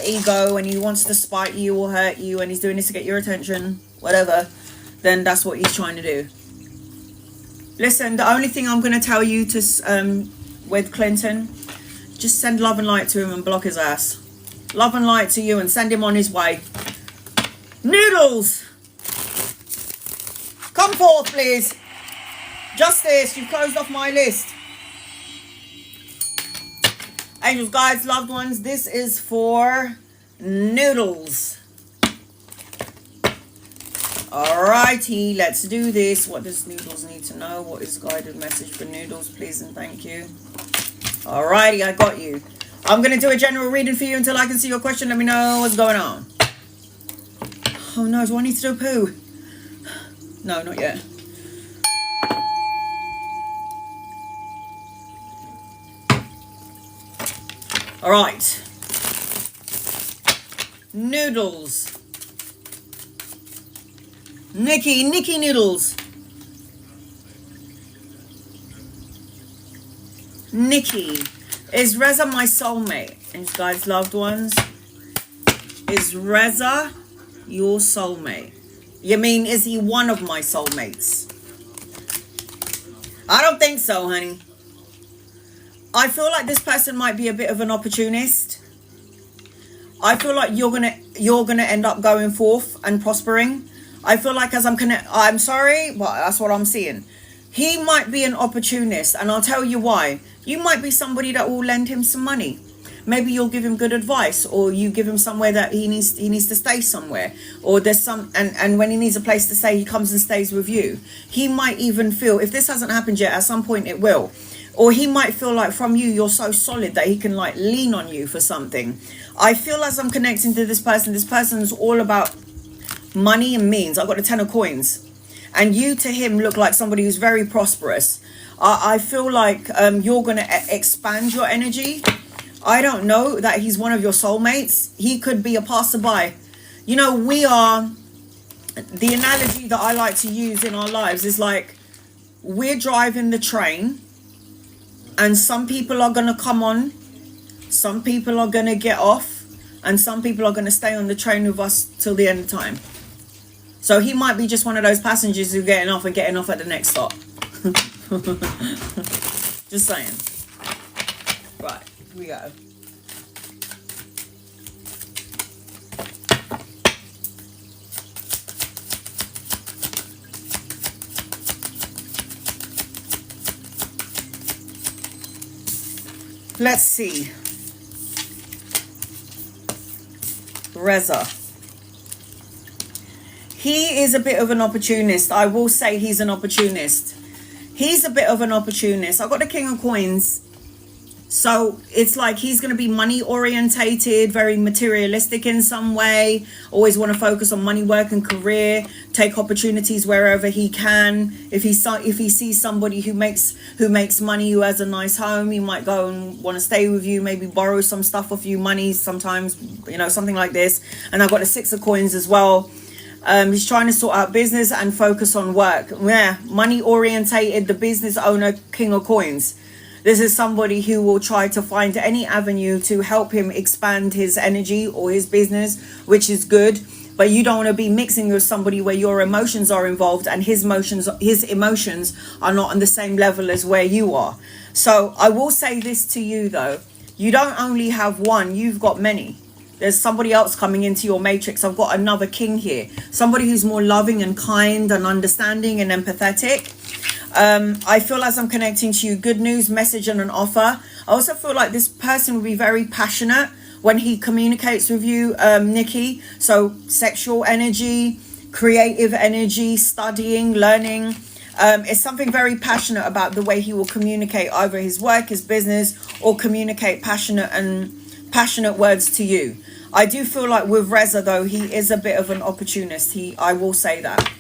ego and he wants to spite you or hurt you and he's doing this to get your attention, whatever, then that's what he's trying to do. Listen, the only thing I'm going to tell you to with Clinton, just send love and light to him and block his ass. Love and light to you and send him on his way. Noodles! Come forth, please. Justice, you've closed off my list. Angels, guides, loved ones, this is for Noodles. Alrighty, let's do this. What does Noodles need to know? What is guided message for Noodles, please and thank you. Alrighty, I got you. I'm going to do a general reading for you until I can see your question. Let me know what's going on. Oh no, do I need to do a poo? No, not yet. Alright. Noodles. Nikki Noodles. Nikki, is Reza my soulmate? And guys, loved ones, is Reza your soulmate? You mean, is he one of my soulmates? I don't think so, honey. I feel like this person might be a bit of an opportunist. I feel like you're gonna end up going forth and prospering. I feel like I'm sorry, but that's what I'm seeing. He might be an opportunist, and I'll tell you why. You might be somebody that will lend him some money. Maybe you'll give him good advice, or you give him somewhere that he needs to stay somewhere, or there's some, and when he needs a place to stay, he comes and stays with you. He might even feel, if this hasn't happened yet, at some point it will. Or he might feel like from you, you're so solid that he can like lean on you for something. I feel as I'm connecting to this person's all about money and means. I've got the 10 of coins. And you to him look like somebody who's very prosperous. I feel like you're going to expand your energy. I don't know that he's one of your soulmates. He could be a passerby. You know, we are, the analogy that I like to use in our lives is like, we're driving the train and some people are going to come on, some people are going to get off, and some people are going to stay on the train with us till the end of time. So he might be just one of those passengers who are getting off at the next stop. Just saying. Right, here we go. Let's see. Reza. He is a bit of an opportunist. I will say he's an opportunist. He's a bit of an opportunist. I've got the King of Coins. So it's like he's going to be money orientated, very materialistic in some way. Always want to focus on money, work and career. Take opportunities wherever he can. If he sees somebody who makes money, who has a nice home, he might go and want to stay with you. Maybe borrow some stuff off you, money sometimes, you know, something like this. And I've got the 6 of Coins as well. He's trying to sort out business and focus on work. Yeah, money orientated, the business owner, King of Coins. This is somebody who will try to find any avenue to help him expand his energy or his business, which is good. But you don't want to be mixing with somebody where your emotions are involved and his emotions are not on the same level as where you are. So I will say this to you though. You don't only have one, you've got many. There's somebody else coming into your matrix. I've got another king here. Somebody who's more loving and kind and understanding and empathetic. I feel as I'm connecting to you, good news, message and an offer. I also feel like this person will be very passionate when he communicates with you, Nikki. So sexual energy, creative energy, studying, learning. It's something very passionate about the way he will communicate either his work, his business, or communicate passionate words to you. I do feel like with Reza though, he is a bit of an opportunist. I will say that.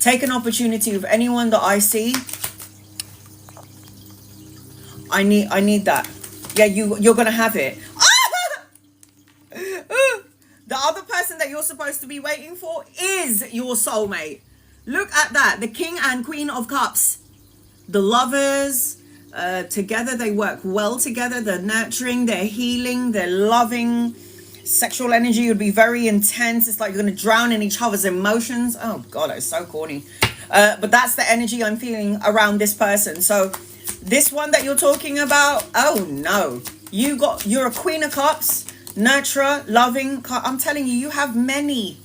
Take an opportunity with anyone that I see. I need that. Yeah, you're gonna have it. The other person that you're supposed to be waiting for is your soulmate. Look at that. The King and Queen of Cups. The lovers. Together they work well together. They're nurturing, they're healing, they're loving. Sexual energy would be very intense. It's like you're going to drown in each other's emotions. Oh God, that's so corny. But that's the energy I'm feeling around this person. So this one that you're talking about, oh no, you're a Queen of Cups, nurturer, loving. I'm telling you, you have many.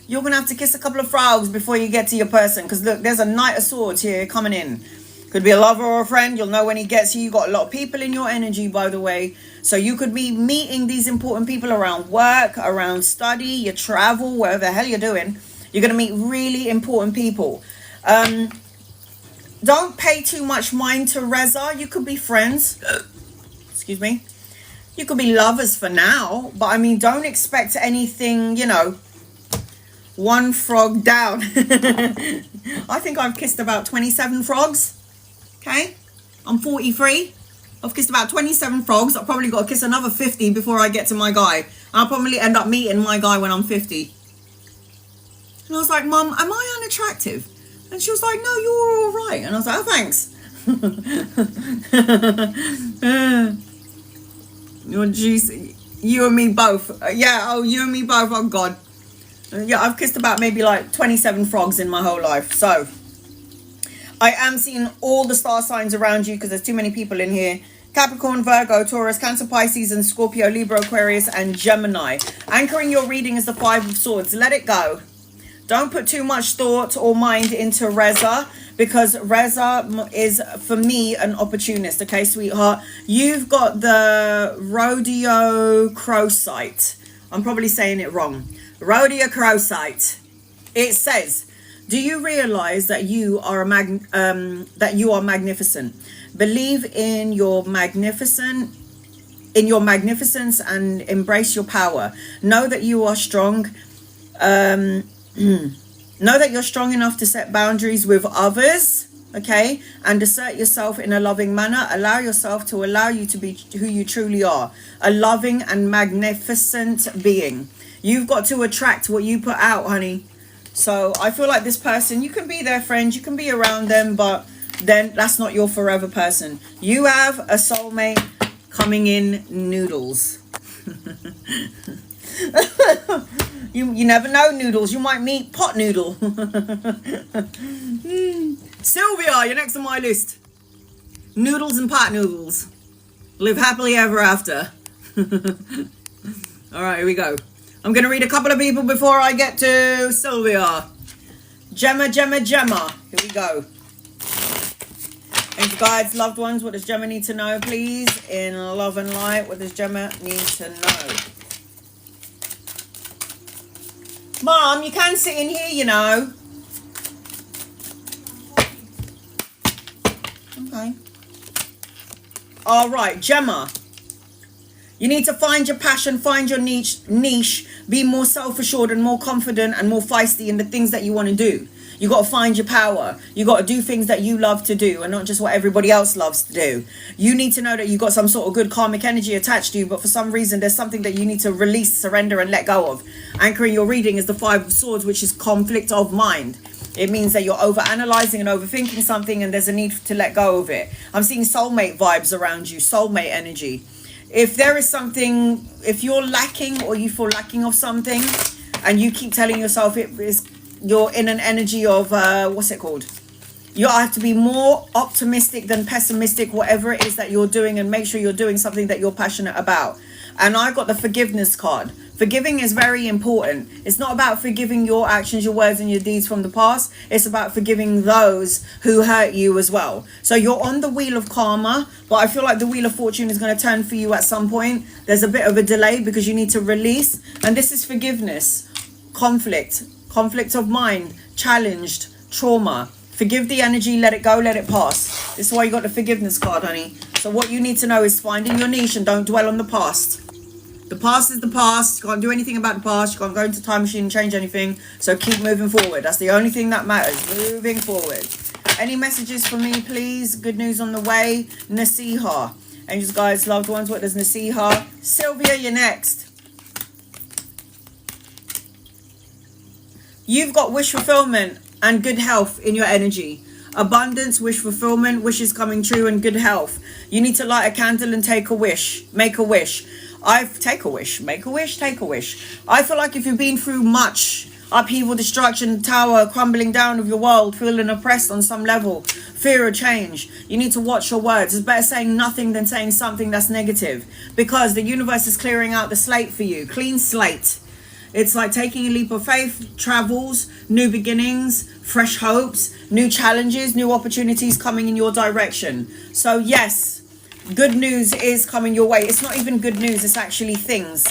You're going to have to kiss a couple of frogs before you get to your person. Because look, there's a Knight of Swords here coming in. Could be a lover or a friend. You'll know when he gets here. You got a lot of people in your energy, by the way. So you could be meeting these important people around work, around study, your travel, whatever the hell you're doing. You're going to meet really important people. Don't pay too much mind to Reza. You could be friends. Excuse me. You could be lovers for now. But I mean, don't expect anything, you know, one frog down. I think I've kissed about 27 frogs. Okay, I'm 43. I've kissed about 27 frogs. I've probably got to kiss another 50 before I get to my guy. I'll probably end up meeting my guy when I'm 50. And I was like, Mum, am I unattractive? And she was like, no, you're all right. And I was like, oh, thanks. You and me both. Yeah, oh, you and me both. Oh, God. Yeah, I've kissed about maybe like 27 frogs in my whole life. So I am seeing all the star signs around you because there's too many people in here. Capricorn, Virgo, Taurus, Cancer, Pisces, and Scorpio, Libra, Aquarius, and Gemini. Anchoring your reading is the Five of Swords. Let it go. Don't put too much thought or mind into Reza, because Reza is, for me, an opportunist. Okay, sweetheart? You've got the rhodochrosite. I'm probably saying it wrong. Rhodochrosite. It says, do you realize that you are magnificent? Believe in your magnificence and embrace your power. Know that you are strong. Know that you're strong enough to set boundaries with others, okay? And assert yourself in a loving manner. Allow yourself to allow you to be who you truly are. A loving and magnificent being. You've got to attract what you put out, honey. So I feel like this person, you can be their friend, you can be around them, but then that's not your forever person. You have a soulmate coming in noodles. You never know, noodles. You might meet pot noodle. Sylvia, you're next on my list. Noodles and pot noodles. Live happily ever after. All right, here we go. I'm going to read a couple of people before I get to Sylvia. Gemma. Here we go. Thanks, guides, loved ones. What does Gemma need to know, please? In love and light, what does Gemma need to know? Mom, you can sit in here, you know. Okay. All right, Gemma. You need to find your passion, find your niche, be more self-assured and more confident and more feisty in the things that you want to do. You got to find your power. You got to do things that you love to do and not just what everybody else loves to do. You need to know that you got some sort of good karmic energy attached to you, but for some reason there's something that you need to release, surrender, and let go of. Anchoring your reading is the Five of Swords, which is conflict of mind. It means that you're over-analyzing and overthinking something and there's a need to let go of it. I'm seeing soulmate vibes around you, soulmate energy. If there is something, if you're lacking or you feel lacking of something and you keep telling yourself you're in an energy of, what's it called? You have to be more optimistic than pessimistic, whatever it is that you're doing, and make sure you're doing something that you're passionate about. And I got the forgiveness card. Forgiving is very important. It's not about forgiving your actions, your words, and your deeds from the past. It's about forgiving those who hurt you as well. So you're on the wheel of karma, but I feel like the wheel of fortune is going to turn for you at some point. There's a bit of a delay because you need to release. And this is forgiveness, conflict of mind, challenged, trauma. Forgive the energy, let it go, let it pass. This is why you got the forgiveness card, honey. So what you need to know is finding your niche and don't dwell on the past. The past is the past. You can't do anything about the past. You can't go into time machine and change anything. So keep moving forward. That's the only thing that matters. Moving forward. Any messages for me, please? Good news on the way. Nasiha. Angels, guides, loved ones. What does Nasiha? Sylvia, you're next. You've got wish fulfillment and good health in your energy. Abundance, wish fulfillment, wishes coming true, and good health. You need to light a candle and take a wish. Make a wish. Take a wish. Make a wish, take a wish. I feel like if you've been through much upheaval, destruction, tower, crumbling down of your world, feeling oppressed on some level, fear of change, you need to watch your words. It's better saying nothing than saying something that's negative, because the universe is clearing out the slate for you. Clean slate. It's like taking a leap of faith, travels, new beginnings, fresh hopes, new challenges, new opportunities coming in your direction. So yes, good news is coming your way. It's not even good news, it's actually things.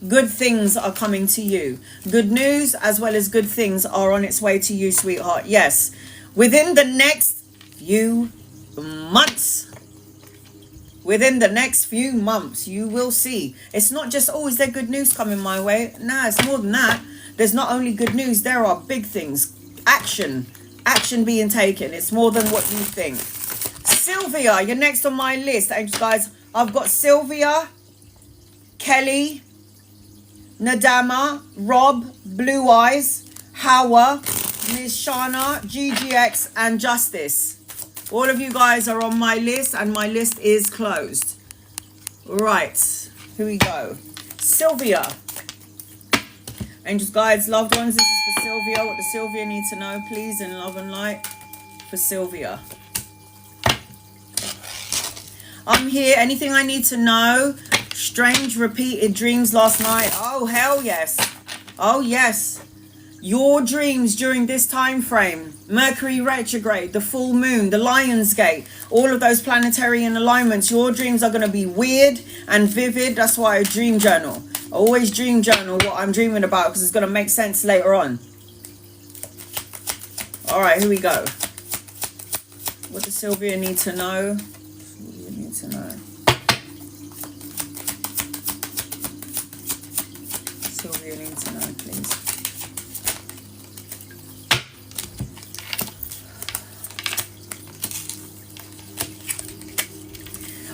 Good things are coming to you. Good news as well as good things are on its way to you, sweetheart. Yes, within the next few months. Within the next few months, you will see. It's not just, oh, is there good news coming my way? Nah, it's more than that. There's not only good news, there are big things. Action being taken. It's more than what you think. Sylvia, you're next on my list. Thanks, guys. I've got Sylvia, Kelly, Nadama, Rob, Blue Eyes, Hawa, Ms. Shana, GGX, and Justice. All of you guys are on my list, and my list is closed. Right, here we go. Sylvia. Angels, guides, loved ones, this is for Sylvia. What does Sylvia need to know, please, in love and light? For Sylvia. I'm here. Anything I need to know? Strange repeated dreams last night. Oh, hell yes. Oh, yes. Your dreams during this time frame, Mercury retrograde, the full moon, the Lion's Gate, all of those planetary alignments, your dreams are going to be weird and vivid. That's why I dream journal. I always dream journal what I'm dreaming about because it's going to make sense later on. All right, here we go. What does Sylvia need to know? Sylvia needs to know. Sylvia needs to know, please.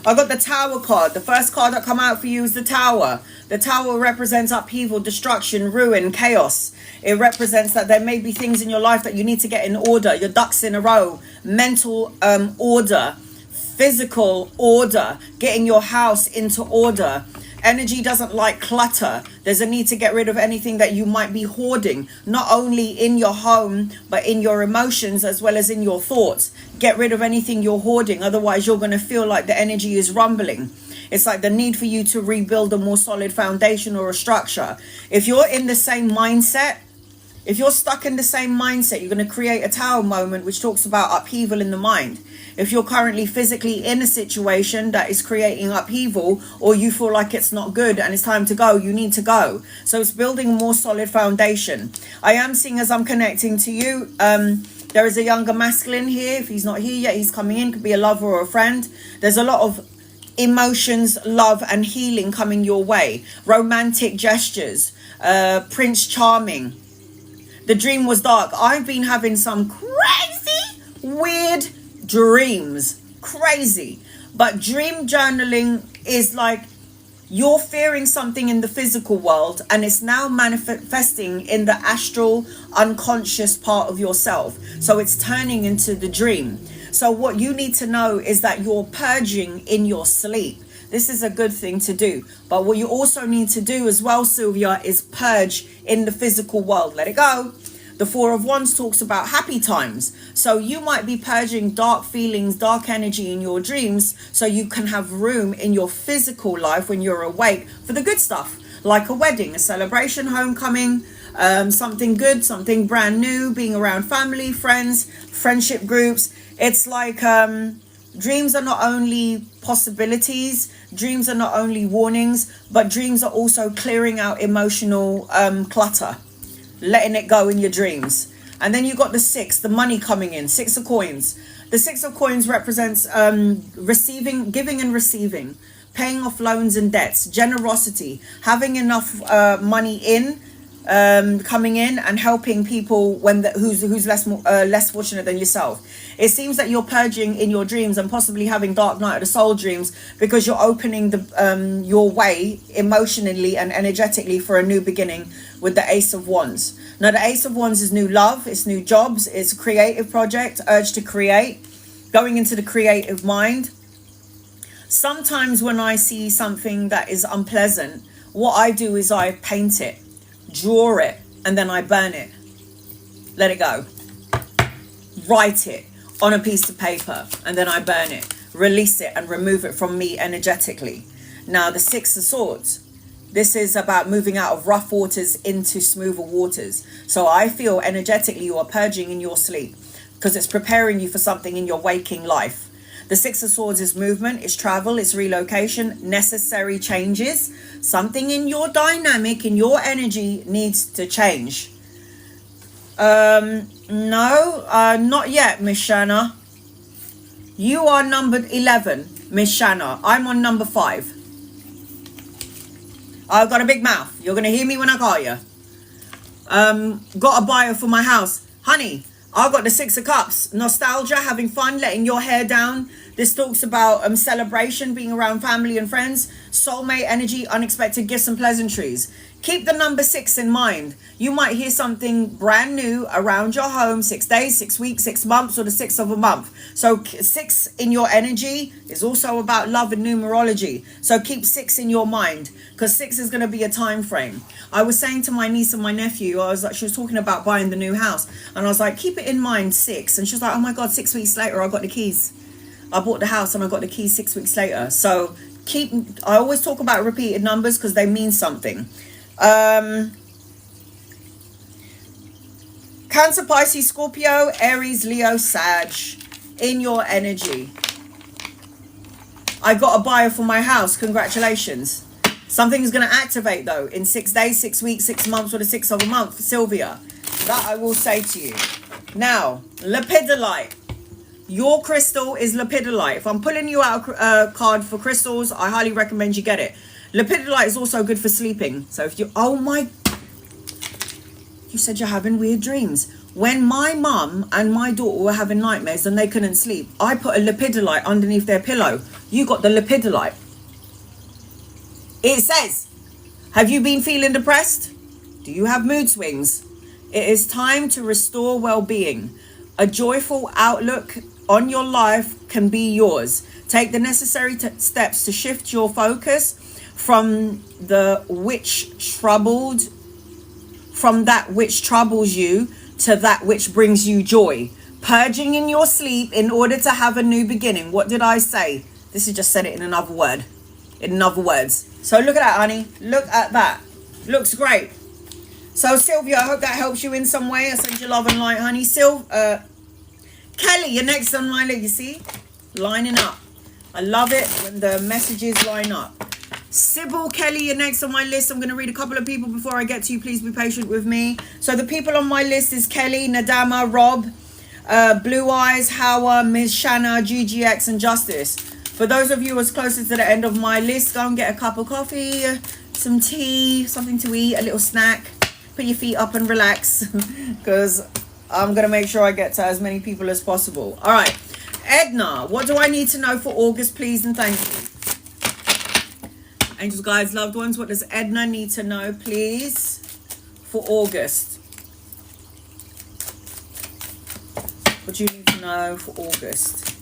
I got the Tower card. The first card that come out for you is the Tower. The Tower represents upheaval, destruction, ruin, chaos. It represents that there may be things in your life that you need to get in order. Your ducks in a row. Mental order. Physical order. Getting your house into order. Energy doesn't like clutter. There's a need to get rid of anything that you might be hoarding, not only in your home, but in your emotions as well as in your thoughts. Get rid of anything you're hoarding. Otherwise, you're going to feel like the energy is rumbling. It's like the need for you to rebuild a more solid foundation or a structure. If you're in the same mindset, if you're stuck in the same mindset, you're going to create a Tower moment, which talks about upheaval in the mind. If you're currently physically in a situation that is creating upheaval, or you feel like it's not good and it's time to go, you need to go. So it's building a more solid foundation. I am seeing, as I'm connecting to you, there is a younger masculine here. If he's not here yet, he's coming in. Could be a lover or a friend. There's a lot of emotions, love and healing coming your way. Romantic gestures. Prince Charming. The dream was dark. I've been having some crazy, weird dreams. Crazy. But dream journaling is like you're fearing something in the physical world and it's now manifesting in the astral, unconscious part of yourself. So it's turning into the dream. So what you need to know is that you're purging in your sleep. This is a good thing to do. But what you also need to do as well, Sylvia, is purge in the physical world. Let it go. The Four of Wands talks about happy times. So you might be purging dark feelings, dark energy in your dreams so you can have room in your physical life when you're awake for the good stuff. Like a wedding, a celebration, homecoming, something good, something brand new, being around family, friends, friendship groups. It's like dreams are not only possibilities, dreams are not only warnings, but dreams are also clearing out emotional clutter. Letting it go in your dreams. And then you got the six, the money coming in, Six of Coins. The Six of Coins represents receiving, giving and receiving, paying off loans and debts, generosity, having enough money in, coming in and helping people when who's less fortunate than yourself. It seems that you're purging in your dreams and possibly having dark night of the soul dreams because you're opening the your way emotionally and energetically for a new beginning with the Ace of Wands. Now the Ace of Wands is new love, it's new jobs, it's a creative project, urge to create, going into the creative mind. Sometimes when I see something that is unpleasant, what I do is I paint it, draw it, and then I burn it. Let it go. Write it on a piece of paper, and then I burn it. Release it and remove it from me energetically. Now the Six of Swords. This is about moving out of rough waters into smoother waters. So I feel energetically you are purging in your sleep because it's preparing you for something in your waking life. The Six of Swords is movement, it's travel, it's relocation, necessary changes. Something in your dynamic, in your energy needs to change. No, not yet, Miss Shanna. You are numbered 11, Miss Shanna. I'm on number 5. I've got a big mouth. You're going to hear me when I call you. Got a buyer for my house. Honey, I've got the 6 of Cups. Nostalgia, having fun, letting your hair down. This talks about celebration, being around family and friends. Soulmate energy, unexpected gifts and pleasantries. Keep the number 6 in mind. You might hear something brand new around your home. 6 days, 6 weeks, 6 months, or the 6th of a month. So 6 in your energy is also about love and numerology. So keep 6 in your mind, because 6 is going to be a time frame. I was saying to my niece and my nephew, she was talking about buying the new house, and I was like, keep it in mind, 6. And she was like, oh my God, 6 weeks later, I got the keys. I bought the house and I got the keys 6 weeks later. So I always talk about repeated numbers because they mean something. Cancer, Pisces, Scorpio, Aries, Leo, Sag, in your energy. I got a buyer for my house. Congratulations. Something is going to activate though in 6 days, 6 weeks, 6 months, or the 6th of a month. Sylvia, that I will say to you. Now, lepidolite. Your crystal is lepidolite. If I'm pulling you out a card for crystals, I highly recommend you get it. Lepidolite is also good for sleeping. So if you, oh my, you said you're having weird dreams. When my mum and my daughter were having nightmares and they couldn't sleep, I put a lepidolite underneath their pillow. You got the lepidolite. It says, have you been feeling depressed? Do you have mood swings? It is time to restore well-being. A joyful outlook on your life can be yours. Take the necessary steps to shift your focus from that which troubles you to that which brings you joy. Purging in your sleep in order to have a new beginning. What did I say? This is just said it in another word. In other words. So look at that, honey. Look at that. Looks great. So Sylvia, I hope that helps you in some way. I send you love and light, honey. Kelly, you're next on my list. You see? Lining up. I love it when the messages line up. Sybil, Kelly, you're next on my list. I'm going to read a couple of people before I get to you. Please be patient with me. So the people on my list is Kelly, Nadama, Rob, Blue Eyes, Howard, Ms. Shanna, GGX, and Justice. For those of you who are closest to the end of my list, go and get a cup of coffee, some tea, something to eat, a little snack. Put your feet up and relax, because I'm going to make sure I get to as many people as possible. All right. Edna, what do I need to know for August, please, and thank you. Angels, guides, loved ones, what does Edna need to know, please, for August? What do you need to know for August?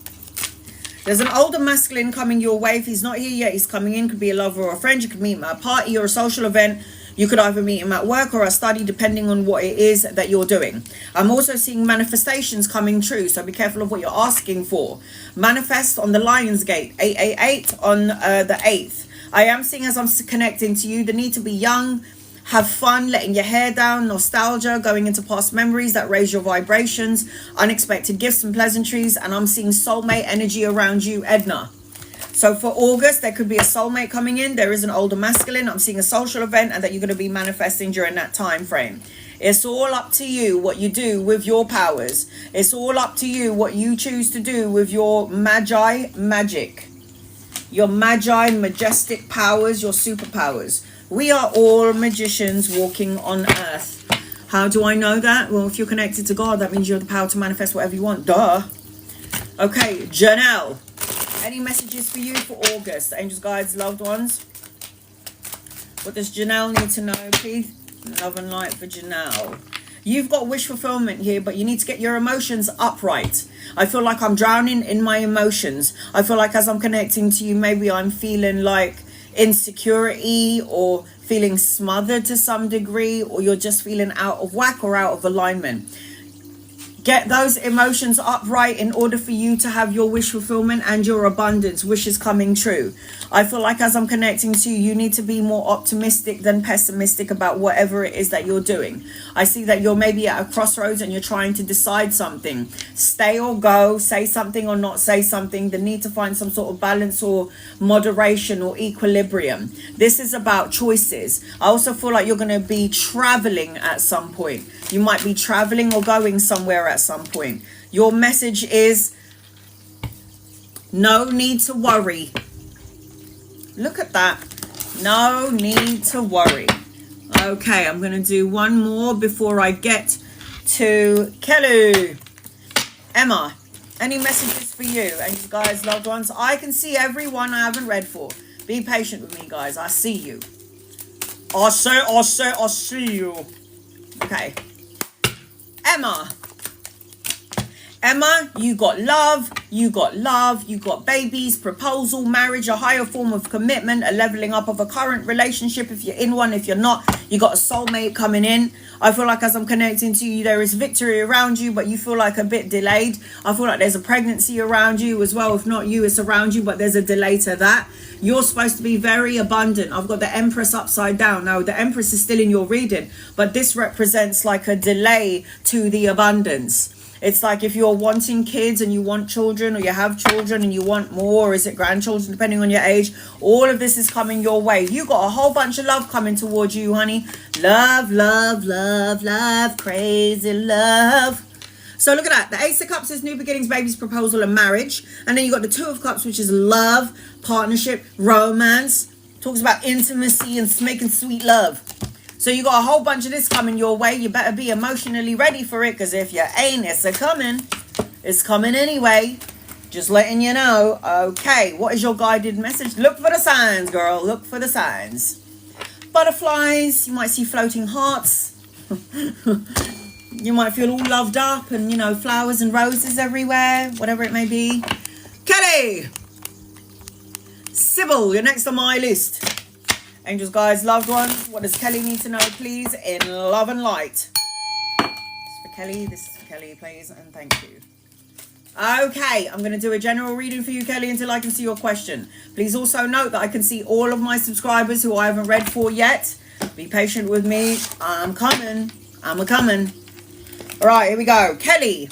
There's an older masculine coming your way. If he's not here yet, he's coming in. Could be a lover or a friend. You could meet him at a party or a social event. You could either meet him at work or a study, depending on what it is that you're doing. I'm also seeing manifestations coming true, so be careful of what you're asking for. Manifest on the Lion's Gate, 888 on the 8th. I am seeing, as I'm connecting to you, the need to be young, have fun, letting your hair down, nostalgia, going into past memories that raise your vibrations, unexpected gifts and pleasantries, and I'm seeing soulmate energy around you, Edna. So for August, there could be a soulmate coming in. There is an older masculine. I'm seeing a social event and that you're going to be manifesting during that time frame. It's all up to you what you do with your powers. It's all up to you what you choose to do with your magi magic. Your magi majestic powers, your superpowers. We are all magicians walking on earth. How do I know that? Well, if you're connected to God, that means you have the power to manifest whatever you want. Duh. Okay, Janelle. Any messages for you for August? Angels, guides, loved ones. What does Janelle need to know, please? Love and light for Janelle. You've got wish fulfillment here, but you need to get your emotions upright. I feel like I'm drowning in my emotions. I feel like as I'm connecting to you, maybe I'm feeling like insecurity or feeling smothered to some degree, or you're just feeling out of whack or out of alignment. Get those emotions upright in order for you to have your wish fulfillment and your abundance wishes coming true. I feel like as I'm connecting to you, you need to be more optimistic than pessimistic about whatever it is that you're doing. I see that you're maybe at a crossroads and you're trying to decide something. Stay or go, say something or not say something. The need to find some sort of balance or moderation or equilibrium. This is about choices. I also feel like you're going to be traveling at some point. You might be traveling or going somewhere at some point. Your message is no need to worry. Look at that. No need to worry. Okay, I'm going to do one more before I get to Kellee. Emma, any messages for you and you guys, loved ones? I can see everyone I haven't read for. Be patient with me, guys. I see you. I see you. Okay. Emma, you got love, you got babies, proposal, marriage, a higher form of commitment, a leveling up of a current relationship if you're in one. If you're not, you got a soulmate coming in. I feel like as I'm connecting to you, there is victory around you, but you feel like a bit delayed. I feel like there's a pregnancy around you as well. If not you, it's around you, but there's a delay to that. You're supposed to be very abundant. I've got the Empress upside down. Now, the Empress is still in your reading, but this represents like a delay to the abundance. It's like if you're wanting kids and you want children, or you have children and you want more, or is it grandchildren, depending on your age, all of this is coming your way. You got a whole bunch of love coming towards you, honey. Love, love, love, love, crazy love. So look at that. The Ace of Cups is new beginnings, babies, proposal, and marriage. And then you got the Two of Cups, which is love, partnership, romance. Talks about intimacy and making sweet love. So you got a whole bunch of this coming your way. You better be emotionally ready for it, because if you ain't, it's a-coming. It's coming anyway. Just letting you know. Okay, what is your guided message? Look for the signs, girl. Look for the signs. Butterflies. You might see floating hearts. You might feel all loved up and, you know, flowers and roses everywhere. Whatever it may be. Kellee. Sybil, you're next on my list. Angels, guys, loved ones, what does Kellee need to know, please, in love and light? This is for Kellee, this is for Kellee, please, and thank you. Okay, I'm going to do a general reading for you, Kellee, until I can see your question. Please also note that I can see all of my subscribers who I haven't read for yet. Be patient with me. I'm coming. I'm a-coming. All right, here we go. Kellee.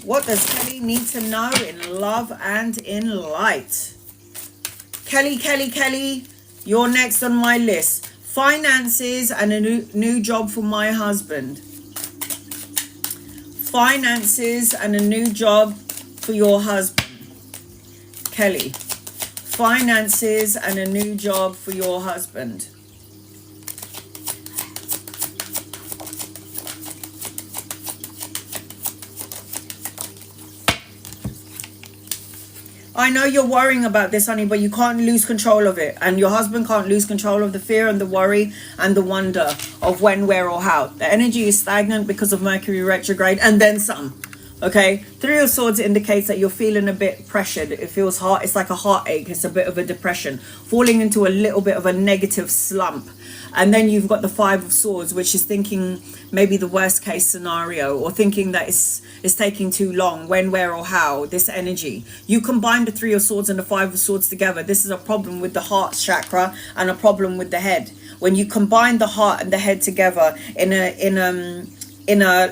What does Kellee need to know in love and in light? Kellee, Kellee, Kellee. You're next on my list. Finances and a new job for my husband. Finances and a new job for your husband. Kellee. Finances and a new job for your husband. I know you're worrying about this, honey, but you can't lose control of it. And your husband can't lose control of the fear and the worry and the wonder of when, where, or how. The energy is stagnant because of Mercury retrograde and then some. Okay? Three of Swords indicates that you're feeling a bit pressured. It feels hard. It's like a heartache. It's a bit of a depression. Falling into a little bit of a negative slump. And then you've got the Five of Swords, which is thinking maybe the worst case scenario, or thinking that it's taking too long, when, where, or how, this energy. You combine the Three of Swords and the Five of Swords together. This is a problem with the heart chakra and a problem with the head. When you combine the heart and the head together in a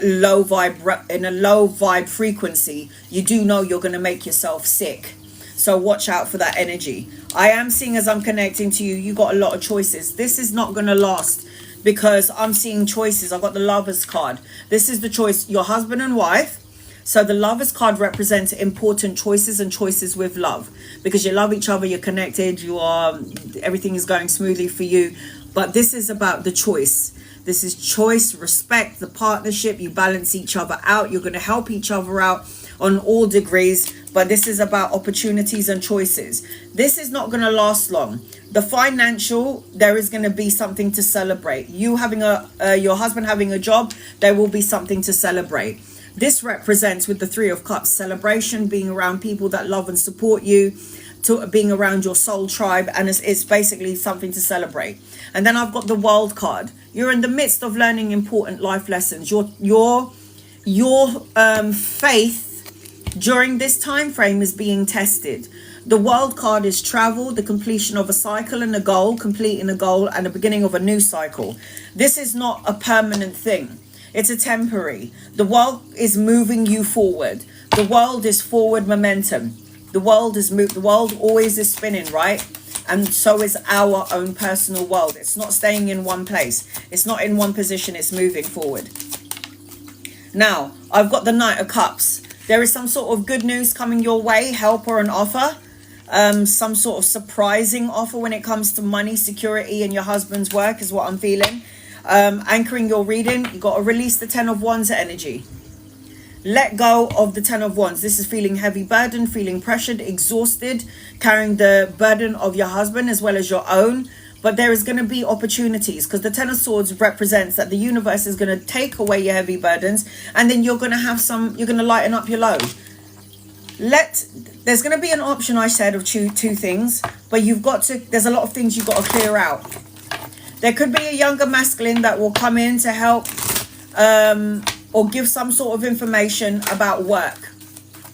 low vibe frequency, you do know you're going to make yourself sick. So watch out for that energy. I am seeing, as I'm connecting to you, you got a lot of choices. This is not going to last, because I'm seeing choices. I've got the Lovers card. This is the choice, your husband and wife. So the Lovers card represents important choices and choices with love, because you love each other, you're connected, everything is going smoothly for you. But this is about the choice. This is choice, respect, the partnership. You balance each other out. You're going to help each other out on all degrees. But this is about opportunities and choices. This is not going to last long. The financial, there is going to be something to celebrate. You having your husband having a job, there will be something to celebrate. This represents, with the Three of Cups, celebration, being around people that love and support you, to being around your soul tribe, and it's basically something to celebrate. And then I've got the World card. You're in the midst of learning important life lessons. You're your faith during this time frame is being tested. The world card is travel, the completion of a cycle and a goal, completing a goal and the beginning of a new cycle. This is not a permanent thing. It's a temporary. The world is moving you forward. The world is forward momentum. The world always is spinning, right? And so is our own personal world. It's not staying in one place. It's not in one position. It's moving forward. Now, I've got the Knight of Cups. There is some sort of good news coming your way, help or an offer. Some sort of surprising offer when it comes to money, security, and your husband's work is what I'm feeling. Anchoring your reading, you got to release the 10 of Wands energy. Let go of the 10 of Wands. This is feeling heavy burden, feeling pressured, exhausted, carrying the burden of your husband as well as your own. But there is going to be opportunities, because the 10 of Swords represents that the universe is going to take away your heavy burdens, and then you're going to have you're going to lighten up your load. There's going to be an option, I said, of two things, but there's a lot of things you've got to clear out. There could be a younger masculine that will come in to help or give some sort of information about work.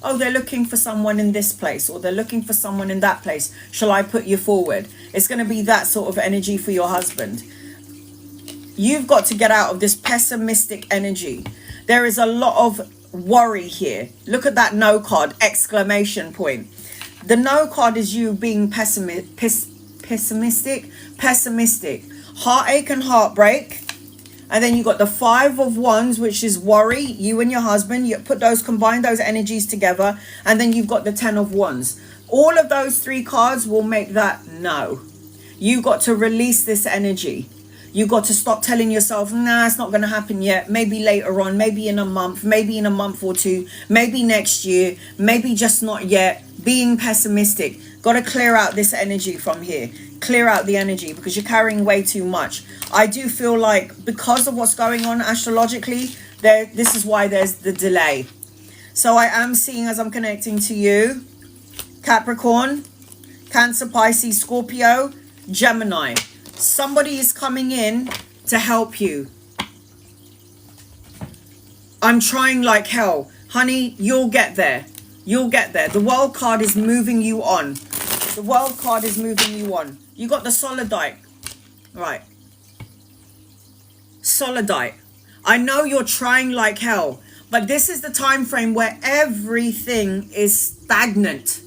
Oh, they're looking for someone in this place, or they're looking for someone in that place. Shall I put you forward? It's going to be that sort of energy for your husband. You've got to get out of this pessimistic energy. There is a lot of worry here. Look at that no card, exclamation point. The no card is you being pessimistic, heartache and heartbreak. And then you got the 5 of Wands, which is worry, you and your husband. You combine those energies together, and then you've got the 10 of Wands. All of those 3 cards will make that no. You got to release this energy. You got to stop telling yourself, nah, it's not going to happen yet. Maybe later on, maybe in a month or two, maybe next year, maybe just not yet. Being pessimistic. Got to clear out this energy from here. Clear out the energy, because you're carrying way too much. I do feel like because of what's going on astrologically, this is why there's the delay. So I am seeing, as I'm connecting to you, Capricorn, Cancer, Pisces, Scorpio, Gemini. Somebody is coming in to help you. I'm trying like hell. Honey, you'll get there. You'll get there. The World card is moving you on. The World card is moving you on. You got the Solidite. Right. Solidite. I know you're trying like hell, but this is the time frame where everything is stagnant.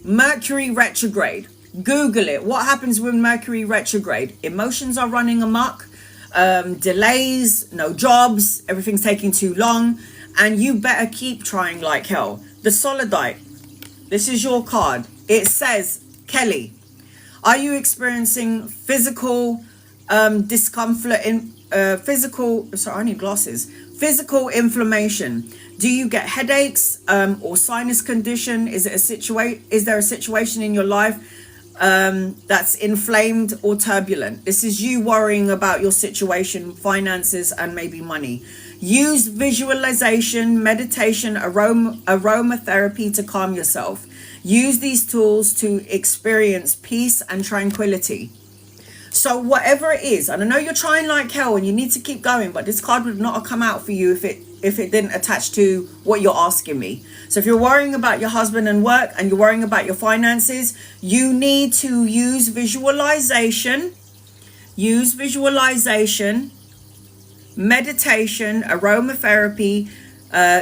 Mercury retrograde. Google it. What happens with Mercury retrograde? Emotions are running amok. Delays, no jobs, everything's taking too long, and you better keep trying like hell. The Solidite. This is your card. It says, Kelly, are you experiencing physical discomfort I need glasses. Physical inflammation? Do you get headaches or sinus condition? Is there a situation in your life that's inflamed or turbulent? This is you worrying about your situation, finances, and maybe money. Use visualization, meditation, aromatherapy to calm yourself. Use these tools to experience peace and tranquility. So whatever it is, and I know you're trying like hell and you need to keep going, but this card would not have come out for you if it didn't attach to what you're asking me. So if you're worrying about your husband and work, and you're worrying about your finances, you need to use visualization, meditation, aromatherapy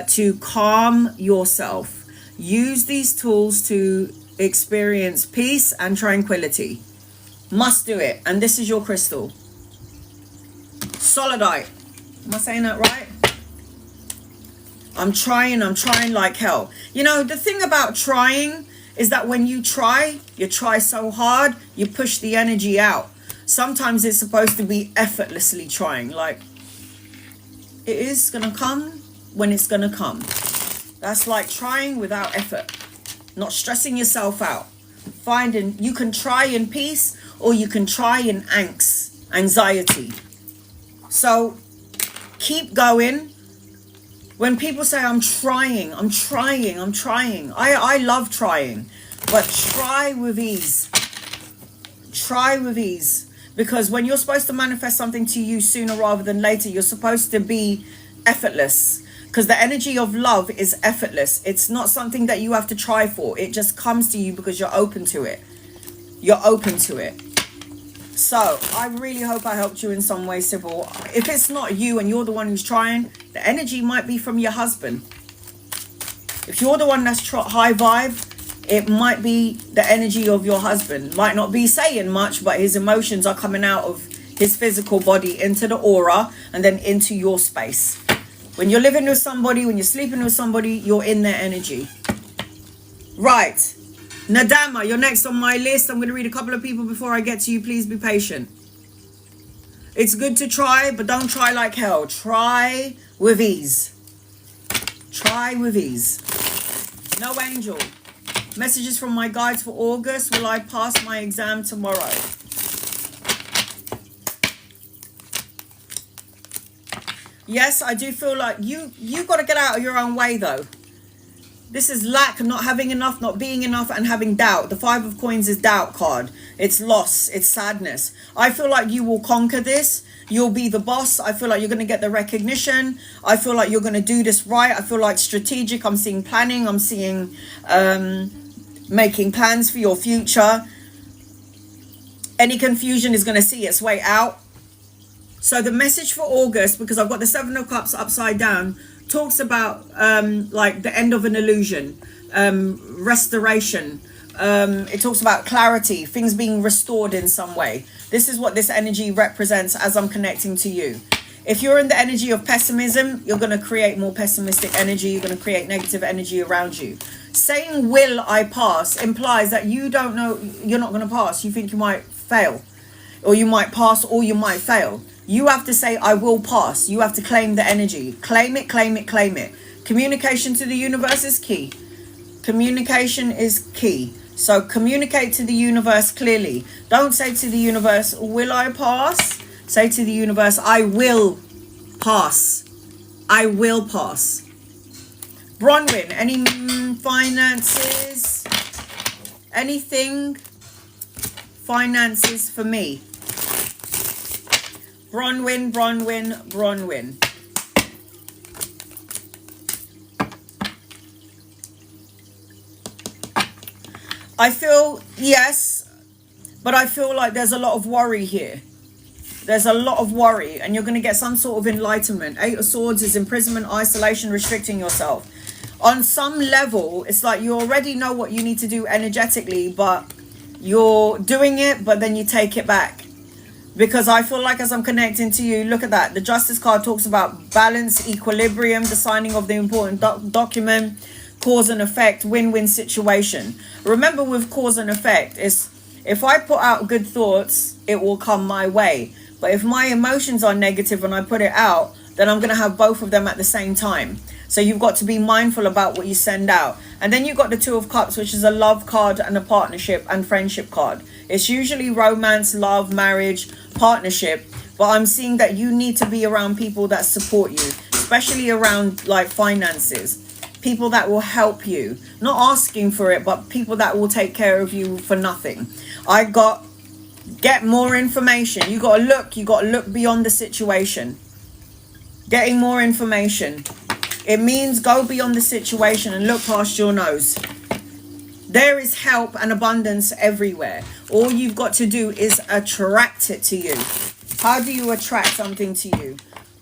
to calm yourself. Use these tools to experience peace and tranquility. Must do it. And this is your crystal. Solidite. Am I saying that right? I'm trying like hell. You know, the thing about trying is that when you try so hard, you push the energy out. Sometimes it's supposed to be effortlessly trying. Like, it is going to come when it's going to come. That's like trying without effort. Not stressing yourself out. You can try in peace, or you can try in anxiety. So keep going. When people say I'm trying, I love trying, but try with ease. Try with ease, because when you're supposed to manifest something to you sooner rather than later, you're supposed to be effortless. Because the energy of love is effortless. It's not something that you have to try for. It just comes to you because you're open to it. You're open to it. So I really hope I helped you in some way, Sybil. If it's not you and you're the one who's trying, the energy might be from your husband. If you're the one that's high vibe, it might be the energy of your husband. Might not be saying much, but his emotions are coming out of his physical body into the aura and then into your space. When you're living with somebody, when you're sleeping with somebody, you're in their energy. Right. Nadama, you're next on my list. I'm going to read a couple of people before I get to you. Please be patient. It's good to try, but don't try like hell. Try with ease. Try with ease. No angel. Messages from my guides for August. Will I pass my exam tomorrow? Yes, I do feel like you got to get out of your own way, though. This is lack, not having enough, not being enough, and having doubt. The Five of Coins is doubt card. It's loss. It's sadness. I feel like you will conquer this. You'll be the boss. I feel like you're going to get the recognition. I feel like you're going to do this right. I feel like strategic. I'm seeing planning. I'm seeing making plans for your future. Any confusion is going to see its way out. So the message for August, because I've got the Seven of Cups upside down, talks about like the end of an illusion, restoration. It talks about clarity, things being restored in some way. This is what this energy represents as I'm connecting to you. If you're in the energy of pessimism, you're going to create more pessimistic energy. You're going to create negative energy around you. Saying will I pass implies that you don't know, you're not going to pass. You think you might fail, or you might pass, or you might fail. You have to say, I will pass. You have to claim the energy. Claim it, claim it, claim it. Communication to the universe is key. Communication is key. So communicate to the universe clearly. Don't say to the universe, will I pass? Say to the universe, I will pass. I will pass. Bronwyn, any finances? Anything? Finances for me. Bronwyn, Bronwyn, Bronwyn. I feel, yes, but I feel like there's a lot of worry here. There's a lot of worry, and you're going to get some sort of enlightenment. Eight of Swords is imprisonment, isolation, restricting yourself. On some level, it's like you already know what you need to do energetically, but you're doing it, but then you take it back. Because I feel like as I'm connecting to you, look at that. The Justice card talks about balance, equilibrium, the signing of the important document, cause and effect, win-win situation. Remember with cause and effect, is if I put out good thoughts, it will come my way. But if my emotions are negative and I put it out, then I'm going to have both of them at the same time. So you've got to be mindful about what you send out. And then you've got the Two of Cups, which is a love card and a partnership and friendship card. It's usually romance, love, marriage, partnership. But I'm seeing that you need to be around people that support you, especially around like finances. People that will help you. Not asking for it, but people that will take care of you for nothing. I got get more information. You got to look beyond the situation. Getting more information. It means go beyond the situation and look past your nose. There is help and abundance everywhere. All you've got to do is attract it to you. How do you attract something to you?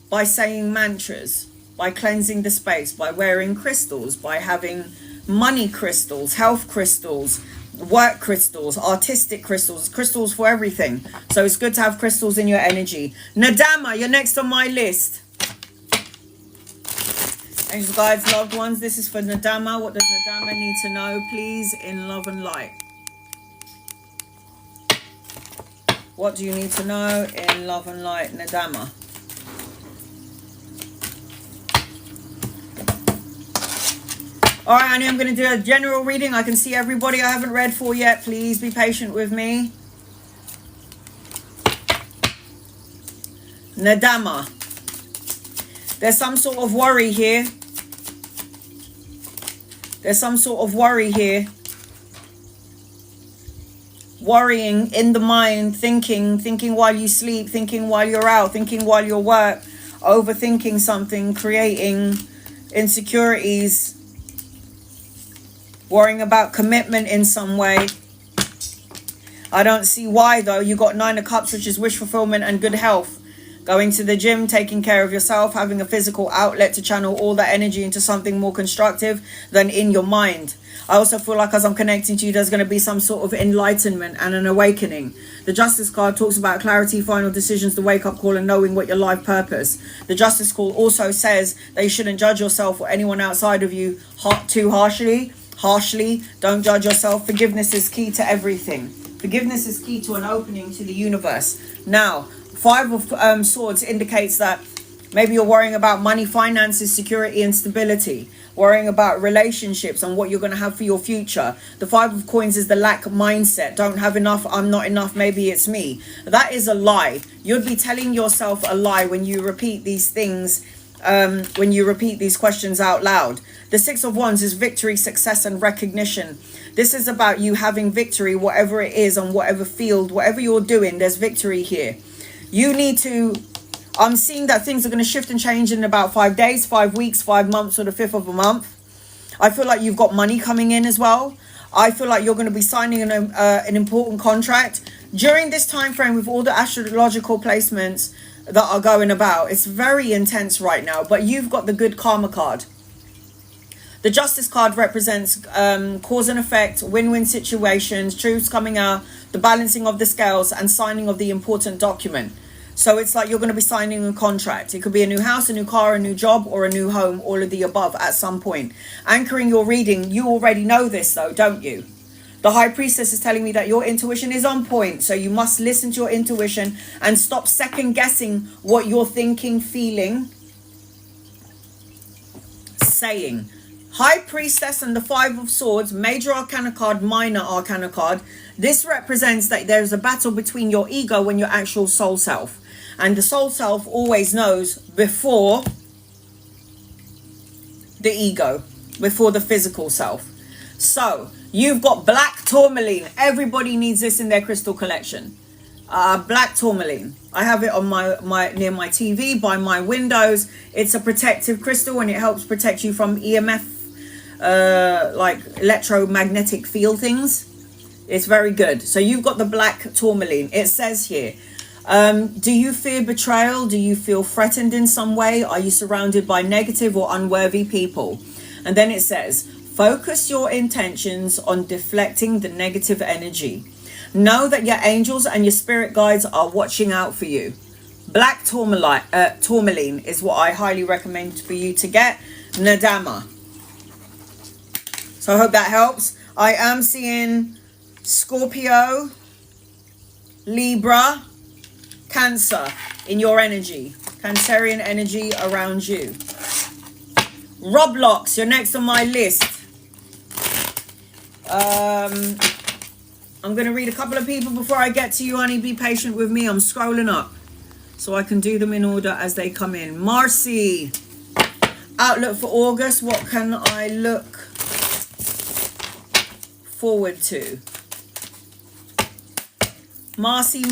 By saying mantras, by cleansing the space, by wearing crystals, by having money crystals, health crystals, work crystals, artistic crystals, crystals for everything. So it's good to have crystals in your energy. Nadama, you're next on my list. Angels, guides, loved ones, this is for Nadama. What does Nadama need to know, please, in love and light? What do you need to know in love and light, Nadama? All right, Annie, I'm going to do a general reading. I can see everybody I haven't read for yet. Please be patient with me. Nadama. There's some sort of worry here. There's some sort of worry here. Worrying in the mind, thinking while you sleep, thinking while you're out, thinking while you're work, overthinking something, creating insecurities, worrying about commitment in some way. I don't see why though. You got 9 of Cups, which is wish fulfillment and good health. Going to the gym, taking care of yourself, having a physical outlet to channel all that energy into something more constructive than in your mind. I also feel like as I'm connecting to you, there's going to be some sort of enlightenment and an awakening. The Justice card talks about clarity, final decisions, the wake-up call, and knowing what your life purpose. The Justice call also says that you shouldn't judge yourself or anyone outside of you too harshly. Don't judge yourself. Forgiveness is key to everything. Forgiveness is key to an opening to the universe. Now, 5 of Swords indicates that maybe you're worrying about money, finances, security, and stability. Worrying about relationships and what you're going to have for your future. The 5 of Coins is the lack mindset. Don't have enough, I'm not enough, maybe it's me. That is a lie. You'd be telling yourself a lie when you repeat these things, when you repeat these questions out loud. The 6 of Wands is victory, success, and recognition. This is about you having victory, whatever it is, on whatever field, whatever you're doing, there's victory here. You need to, I'm seeing that things are going to shift and change in about 5 days, 5 weeks, 5 months, or the 5th of a month. I feel like you've got money coming in as well. I feel like you're going to be signing an important contract. During this time frame with all the astrological placements that are going about, it's very intense right now, but you've got the good karma card. The Justice card represents cause and effect, win-win situations, truths coming out, the balancing of the scales, and signing of the important document. So it's like you're going to be signing a contract. It could be a new house, a new car, a new job, or a new home, all of the above at some point. Anchoring your reading, you already know this though, don't you? The High Priestess is telling me that your intuition is on point, so you must listen to your intuition and stop second guessing what you're thinking, feeling, saying. High Priestess and the 5 of Swords, Major Arcana card, Minor Arcana card. This represents that there's a battle between your ego and your actual soul self. And the soul self always knows before the ego, before the physical self. So, you've got black tourmaline. Everybody needs this in their crystal collection. Black tourmaline. I have it on my near my TV, by my windows. It's a protective crystal and it helps protect you from EMF, like electromagnetic field things. It's very good. So you've got the black tourmaline. It says here, do you fear betrayal? Do you feel threatened in some way? Are you surrounded by negative or unworthy people? And then it says, focus your intentions on deflecting the negative energy. Know that your angels and your spirit guides are watching out for you. Black tourmaline is what I highly recommend for you to get. Nadama. So I hope that helps. I am seeing Scorpio, Libra, Cancer in your energy. Cancerian energy around you. Roblox, you're next on my list. I'm going to read a couple of people before I get to you, honey. Be patient with me. I'm scrolling up so I can do them in order as they come in. Marcy, outlook for August. What can I look forward to? Marcy.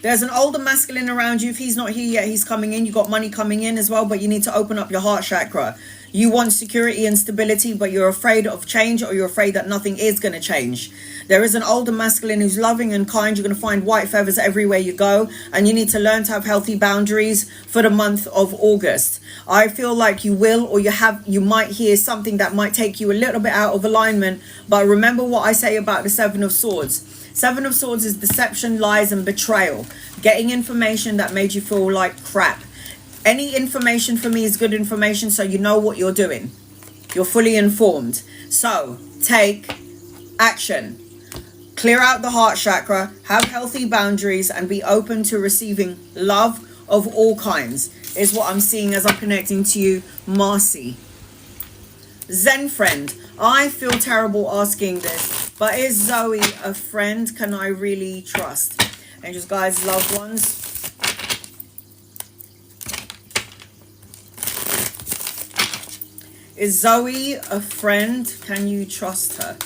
There's an older masculine around you. If he's not here yet, he's coming in. You got money coming in as well, but you need to open up your heart chakra. You want security and stability, but you're afraid of change, or you're afraid that nothing is going to change. There is an older masculine who's loving and kind. You're going to find white feathers everywhere you go, and you need to learn to have healthy boundaries for the month of August. I feel like you will, or you might hear something that might take you a little bit out of alignment, but remember what I say about the 7 of Swords. 7 of Swords is deception, lies, and betrayal. Getting information that made you feel like crap. Any information for me is good information, so you know what you're doing. You're fully informed. So, take action. Clear out the heart chakra, have healthy boundaries, and be open to receiving love of all kinds, is what I'm seeing as I'm connecting to you, Marcy. Zen friend, I feel terrible asking this, but is Zoe a friend? Can I really trust? Angels, guides, loved ones. Is Zoe a friend? Can you trust her?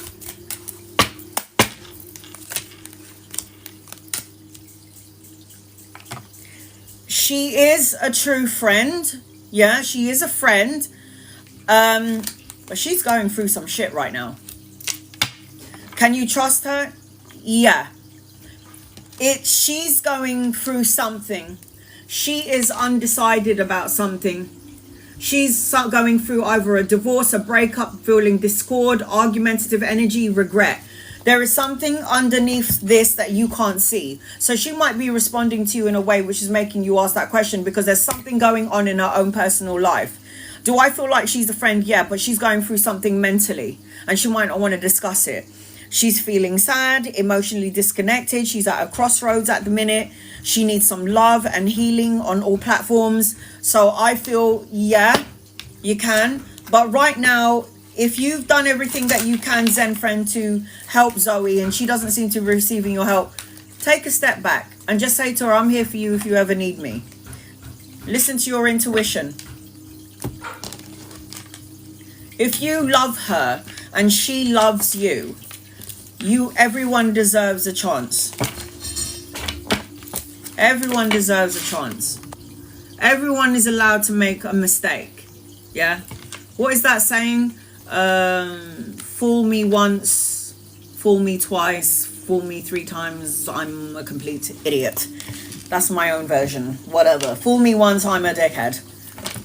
She is a true friend. Yeah, she is a friend. But she's going through some shit right now. Can you trust her? Yeah. She's going through something. She is undecided about something. She's going through either a divorce, a breakup, feeling discord, argumentative energy, regret. There is something underneath this that you can't see. So she might be responding to you in a way which is making you ask that question because there's something going on in her own personal life. Do I feel like she's a friend? Yeah, but she's going through something mentally and she might not want to discuss it. She's feeling sad, emotionally disconnected. She's at a crossroads at the minute. She needs some love and healing on all platforms. So I feel, yeah, you can. But right now, if you've done everything that you can, Zen friend, to help Zoe and she doesn't seem to be receiving your help, take a step back and just say to her, I'm here for you if you ever need me. Listen to your intuition. If you love her and she loves you, everyone deserves a chance. Everyone deserves a chance. Everyone is allowed to make a mistake. Yeah? What is that saying? Fool me once, fool me twice, fool me 3 times, I'm a complete idiot. That's my own version. Whatever. Fool me once, I'm a dickhead.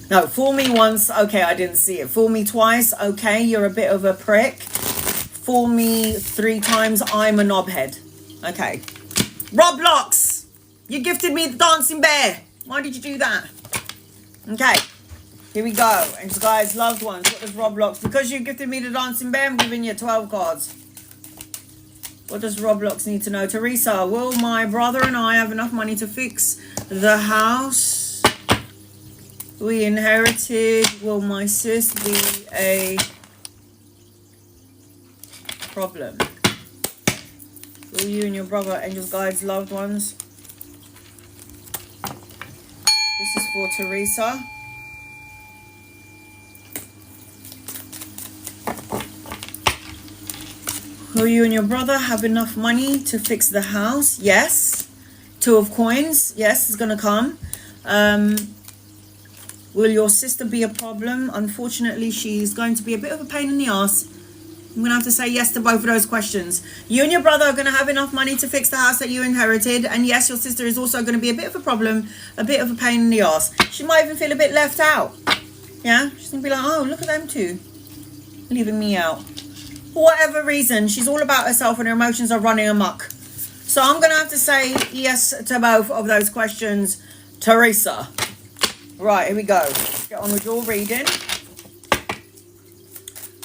No, fool me once, okay, I didn't see it. Fool me twice, okay, you're a bit of a prick. Fool me 3 times, I'm a knobhead. Okay. Roblox! You gifted me the dancing bear. Why did you do that? Okay. Here we go. And guys, loved ones, what does Roblox? Because you gifted me the dancing bear, I'm giving you 12 cards. What does Roblox need to know? Teresa, will my brother and I have enough money to fix the house we inherited? Will my sis be a problem? Will you and your brother, angels, guides, loved ones? This is for Teresa. Will you and your brother have enough money to fix the house? Yes. 2 of coins. Yes, it's going to come. Will your sister be a problem? Unfortunately, she's going to be a bit of a pain in the ass. I'm going to have to say yes to both of those questions. You and your brother are going to have enough money to fix the house that you inherited. And yes, your sister is also going to be a bit of a problem, a bit of a pain in the ass. She might even feel a bit left out. Yeah? She's going to be like, oh, look at them two, leaving me out. For whatever reason, she's all about herself and her emotions are running amok. So I'm going to have to say yes to both of those questions, Teresa. Right, here we go. Let's get on with your reading.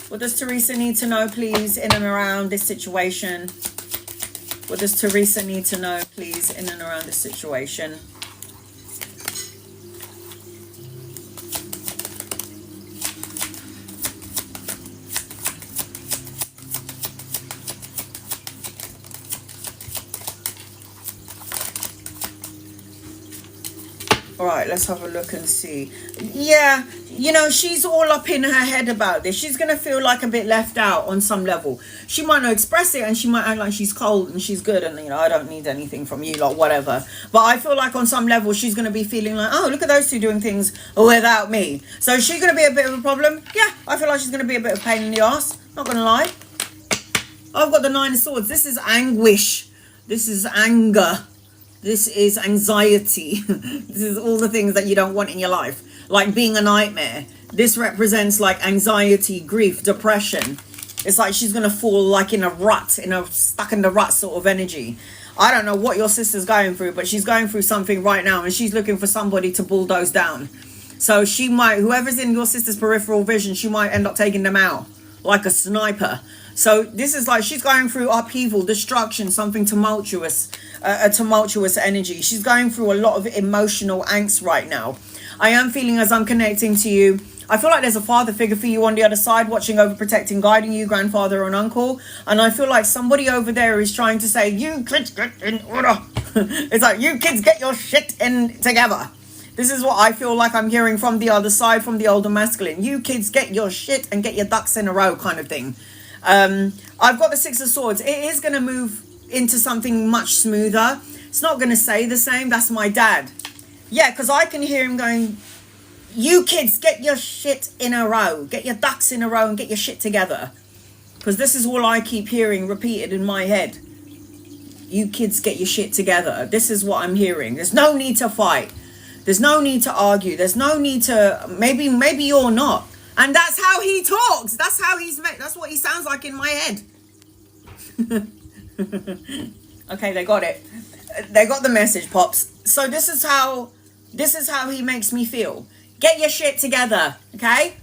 What does Teresa need to know, please, in and around this situation? What does Teresa need to know, please, in and around this situation? All right, let's have a look and see. Yeah, you know, she's all up in her head about this. She's going to feel like a bit left out on some level. She might not express it and she might act like she's cold and she's good and, you know, I don't need anything from you, like whatever. But I feel like on some level she's going to be feeling like, oh, look at those two doing things without me. So is she going to be a bit of a problem? Yeah, I feel like she's going to be a bit of a pain in the ass. Not going to lie. I've got the 9 of Swords. This is anguish. This is anger. This is anxiety. This is all the things that you don't want in your life. Like being a nightmare. This represents like anxiety, grief, depression. It's like she's going to fall like in a rut, stuck in the rut sort of energy. I don't know what your sister's going through, but she's going through something right now and she's looking for somebody to bulldoze down. So she might, whoever's in your sister's peripheral vision, she might end up taking them out like a sniper. So this is like she's going through upheaval, destruction, something tumultuous, a tumultuous energy. She's going through a lot of emotional angst right now. I am feeling as I'm connecting to you, I feel like there's a father figure for you on the other side, watching over, protecting, guiding you, grandfather or an uncle. And I feel like somebody over there is trying to say, you kids get in order. It's like, you kids get your shit in together. This is what I feel like I'm hearing from the other side, from the older masculine. You kids get your shit and get your ducks in a row kind of thing. I've got the 6 of Swords. It is going to move into something much smoother. It's not going to say the same. That's my dad. Yeah, because I can hear him going, You kids, get your shit in a row. Get your ducks in a row and get your shit together. Because this is all I keep hearing repeated in my head. You kids, get your shit together. This is what I'm hearing. There's no need to fight. There's no need to argue. There's no need to... Maybe you're not. And that's how he talks. That's how that's what he sounds like in my head. Okay, they got it. They got the message, Pops. So this is how he makes me feel. Get your shit together, okay?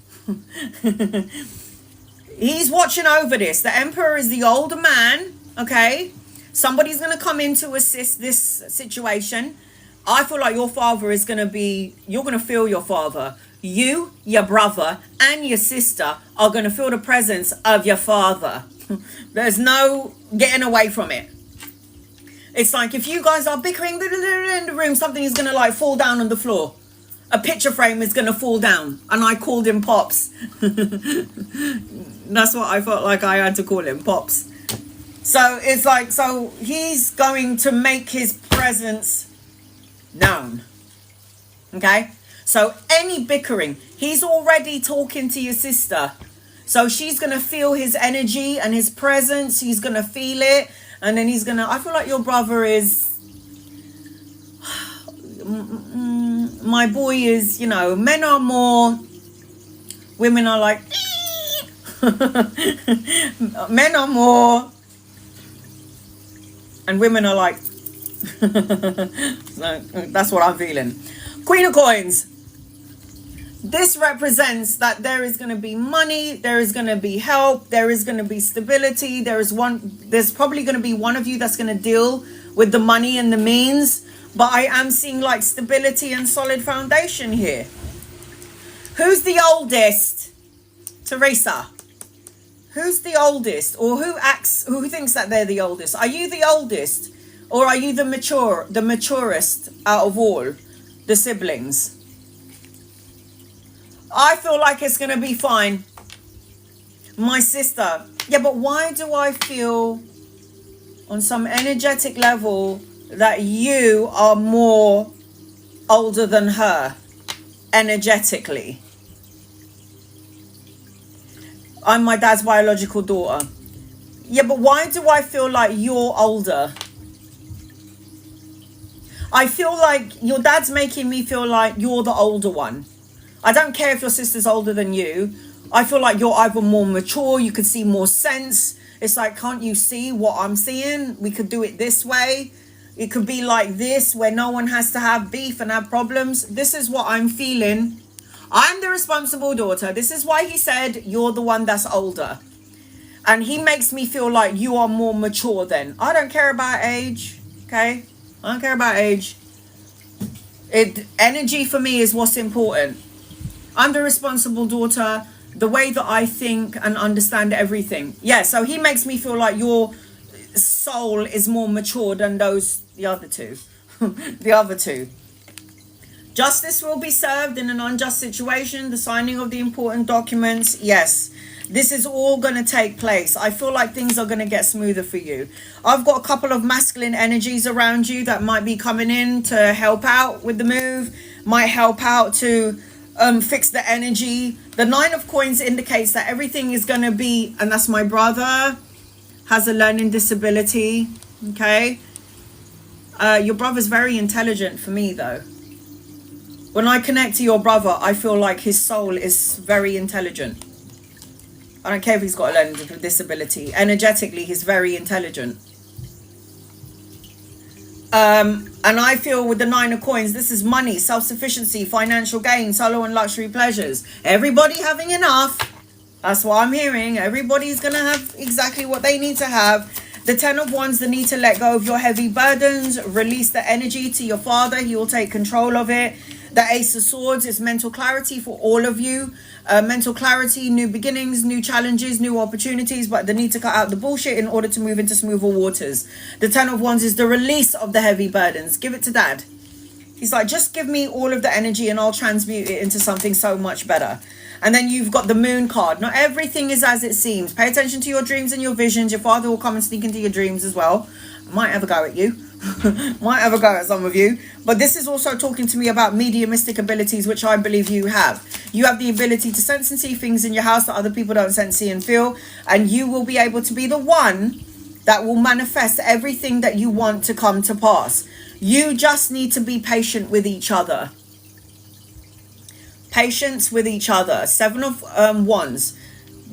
He's watching over this. The Emperor is the older man, okay? Somebody's going to come in to assist this situation. I feel like your father is going to be... You're going to feel your father. You, your brother, and your sister are going to feel the presence of your father. There's no getting away from it. It's like if you guys are bickering in the room, something is going to like fall down on the floor. A picture frame is going to fall down. And I called him Pops. That's what I felt like I had to call him, Pops. So it's like, so he's going to make his presence known. Okay? So any bickering, he's already talking to your sister. So she's going to feel his energy and his presence. He's going to feel it. And then he's going to... I feel like your brother is... My boy is, you know, men are more... Women are like... Men are more... And women are like... That's what I'm feeling. Queen of Coins. This represents that there is going to be money, there is going to be help, there is going to be stability. There's probably going to be one of you that's going to deal with the money and the means. But I am seeing like stability and solid foundation here. Who's the oldest? Teresa. Who's the oldest? Or who thinks that they're the oldest? Are you the oldest? Or are you the maturest out of all the siblings? I feel like it's going to be fine. My sister. Yeah, but why do I feel on some energetic level that you are more older than her energetically? I'm my dad's biological daughter. Yeah, but why do I feel like you're older? I feel like your dad's making me feel like you're the older one. I don't care if your sister's older than you. I feel like you're either more mature, you could see more sense. It's like, can't you see what I'm seeing? We could do it this way. It could be like this, where no one has to have beef and have problems. This is what I'm feeling. I'm the responsible daughter. This is why he said you're the one that's older. And he makes me feel like you are more mature then. I don't care about age, okay? I don't care about age. Energy for me is what's important. I'm the responsible daughter, the way that I think and understand everything. Yeah, so he makes me feel like your soul is more mature than the other two. The other two. Justice will be served in an unjust situation. The signing of the important documents. Yes, this is all going to take place. I feel like things are going to get smoother for you. I've got a couple of masculine energies around you that might be coming in to help out with the move. Might help out to... fix the energy. The 9 of Coins indicates that everything is going to be, and that's my brother, has a learning disability. Okay. Your brother's very intelligent for me though. When I connect to your brother, I feel like his soul is very intelligent. I don't care if he's got a learning disability. Energetically, he's very intelligent. And I feel with the 9 of Coins, this is money, self-sufficiency, financial gain, solo and luxury pleasures. Everybody having enough. That's what I'm hearing. Everybody's going to have exactly what they need to have. The 10 of Wands, the need to let go of your heavy burdens. Release the energy to your father. He will take control of it. The Ace of Swords is mental clarity for all of you. Mental clarity, new beginnings, new challenges, new opportunities, but the need to cut out the bullshit in order to move into smoother waters. The 10 of Wands is the release of the heavy burdens. Give it to dad. He's like, just give me all of the energy and I'll transmute it into something so much better. And then you've got the Moon card. Not everything is as it seems. Pay attention to your dreams and your visions. Your father will come and sneak into your dreams as well. I might have a go at you. Might have a go at some of you. But this is also talking to me about mediumistic abilities, which I believe you have. You have the ability to sense and see things in your house that other people don't sense, see, and feel. And you will be able to be the one that will manifest everything that you want to come to pass. You just need to be patient with each other. Patience with each other. 7 of Wands.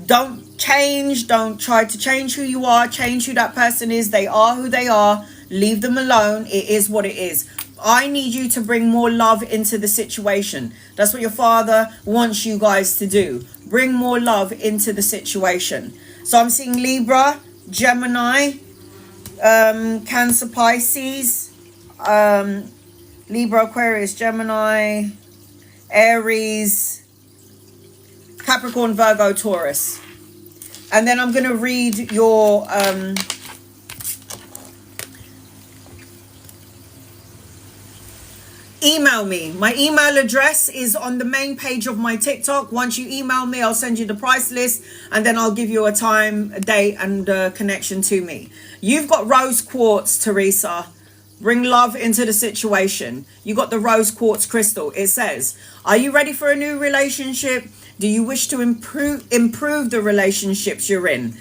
Don't change. Don't try to change who you are. Change who that person is. They are who they are. Leave them alone. It is what it is. I need you to bring more love into the situation. That's what your father wants you guys to do. Bring more love into the situation. So I'm seeing Libra, Gemini, Cancer, Pisces, Libra, Aquarius, Gemini, Aries, Capricorn, Virgo, Taurus. And then I'm going to read your email me. My email address is on the main page of my TikTok. Once you email me, I'll send you the price list, and then I'll give you a time, a date, and a connection to me. You've got rose quartz, Teresa. Bring love into the situation. You got the rose quartz crystal. It says, are you ready for a new relationship? Do you wish to improve the relationships you're in?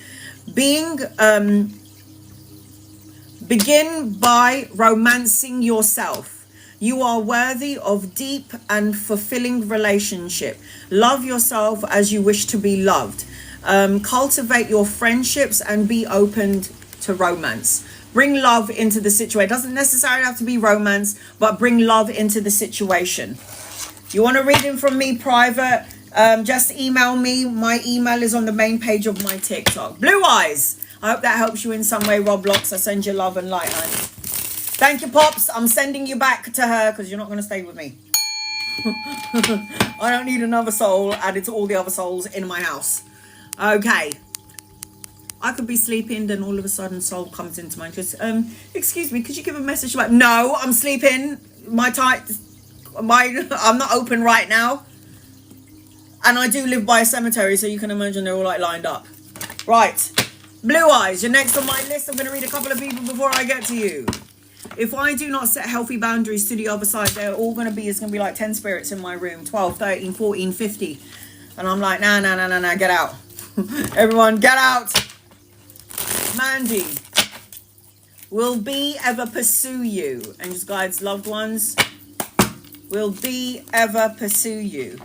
Begin by romancing yourself. You are worthy of deep and fulfilling relationship. Love yourself as you wish to be loved. Cultivate your friendships and be open to romance. Bring love into the situation. It doesn't necessarily have to be romance, but bring love into the situation. You want a reading from me private? Just email me. My email is on the main page of my TikTok. Blue Eyes. I hope that helps you in some way, Roblox. I send you love and light, honey. Thank you, Pops. I'm sending you back to her because you're not going to stay with me. I don't need another soul added to all the other souls in my house. Okay. I could be sleeping, then all of a sudden soul comes into my just excuse me, could you give a message like, no, I'm sleeping. I'm not open right now. And I do live by a cemetery, so you can imagine they're all like lined up. Right. Blue Eyes, you're next on my list. I'm going to read a couple of people before I get to you. If I do not set healthy boundaries to the other side, they're all going to be, it's going to be like 10 spirits in my room, 12, 13, 14, 50. And I'm like, nah, get out. Everyone, get out. Mandy, will be ever pursue you? Angels, guides, loved ones, will be ever pursue you?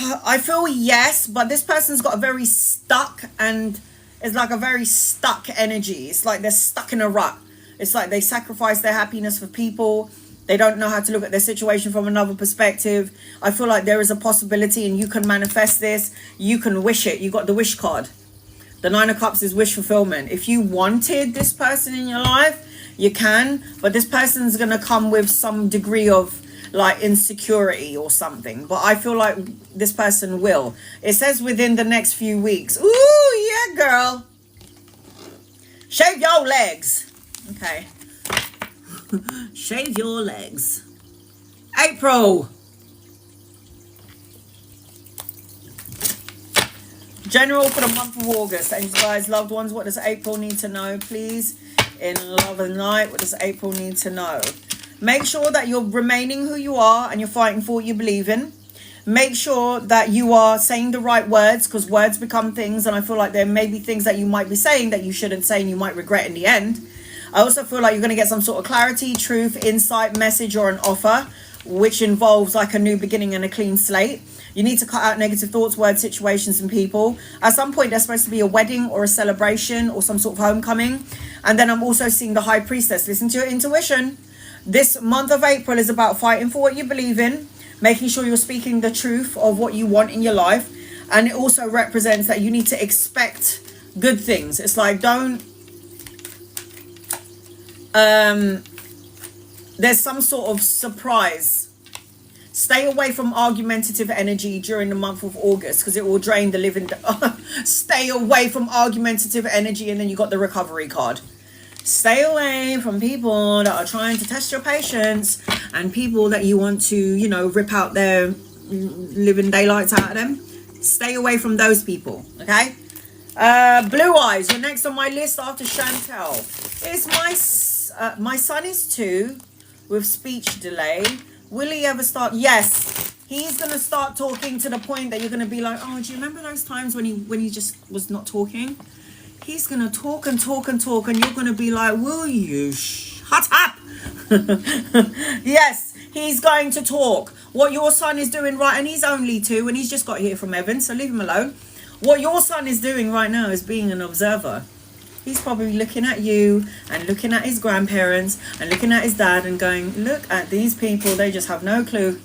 I feel yes, but this person's got a very stuck, and it's like a very stuck energy. It's like they're stuck in a rut. It's like they sacrifice their happiness for people. They don't know how to look at their situation from another perspective. I feel like there is a possibility, and you can manifest this. You can wish it. You got the wish card. The 9 of Cups is wish fulfillment. If you wanted this person in your life, you can. But this person's going to come with some degree of like insecurity or something. But I feel like this person will. It says within the next few weeks. Ooh, yeah, girl. Shave your legs. Okay. Shave your legs. April. General for the month of August. Angels, guys, loved ones, what does April need to know, please? In love and light, what does April need to know? Make sure that you're remaining who you are and you're fighting for what you believe in. Make sure that you are saying the right words, because words become things, and I feel like there may be things that you might be saying that you shouldn't say and you might regret in the end. I also feel like you're going to get some sort of clarity, truth, insight, message, or an offer, which involves like a new beginning and a clean slate. You need to cut out negative thoughts, words, situations, and people. At some point, there's supposed to be a wedding or a celebration or some sort of homecoming. And then I'm also seeing the High Priestess. Listen to your intuition. This month of April is about fighting for what you believe in, making sure you're speaking the truth of what you want in your life. And it also represents that you need to expect good things. It's like, don't... there's some sort of surprise. Stay away from argumentative energy during the month of August, because it will drain the living... Stay away from argumentative energy, and then you got the recovery card. Stay away from people that are trying to test your patience, and people that you want to, you know, rip out their living daylights out of them. Stay away from those people, okay? Blue Eyes, you're next on my list after Chantel. It's my Yes, my son is 2 with speech delay. Will he ever start? Yes, he's going to start talking to the point that you're going to be like, oh, do you remember those times when he just was not talking? He's going to talk and talk and talk, and you're going to be like, will you shut up? Yes, he's going to talk. What your son is doing right, and he's only 2, and he's just got here from Evan, so leave him alone. What your son is doing right now is being an observer. He's probably looking at you and looking at his grandparents and looking at his dad and going, look at these people, they just have no clue.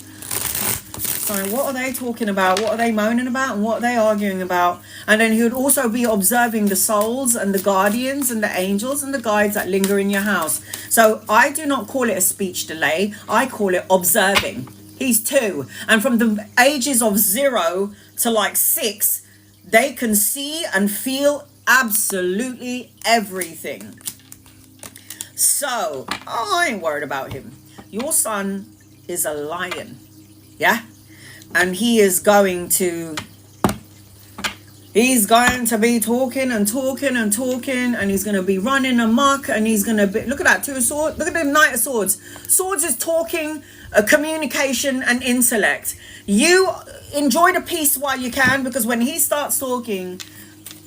So what are they talking about? What are they moaning about? And what are they arguing about? And then he would also be observing the souls and the guardians and the angels and the guides that linger in your house. So I do not call it a speech delay. I call it observing. He's 2. And from the ages of 0 to like 6, they can see and feel absolutely everything. So I ain't worried about him. Your son is a lion. Yeah? And he is going to be talking and talking and talking, and he's going to be running amok, and he's going to be, look at that, 2 swords, look at the Knight of Swords. Swords is talking, communication and intellect. You enjoy the peace while you can, because when he starts talking,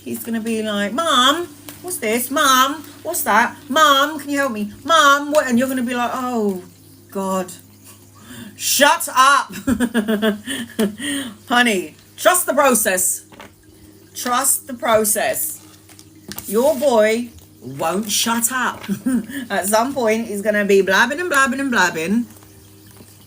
he's going to be like, Mom, what's this? Mom, what's that? Mom, can you help me? Mom, what? And you're going to be like, oh, God. Shut up. Honey, trust the process. Trust the process. Your boy won't shut up. At some point, he's going to be blabbing and blabbing and blabbing.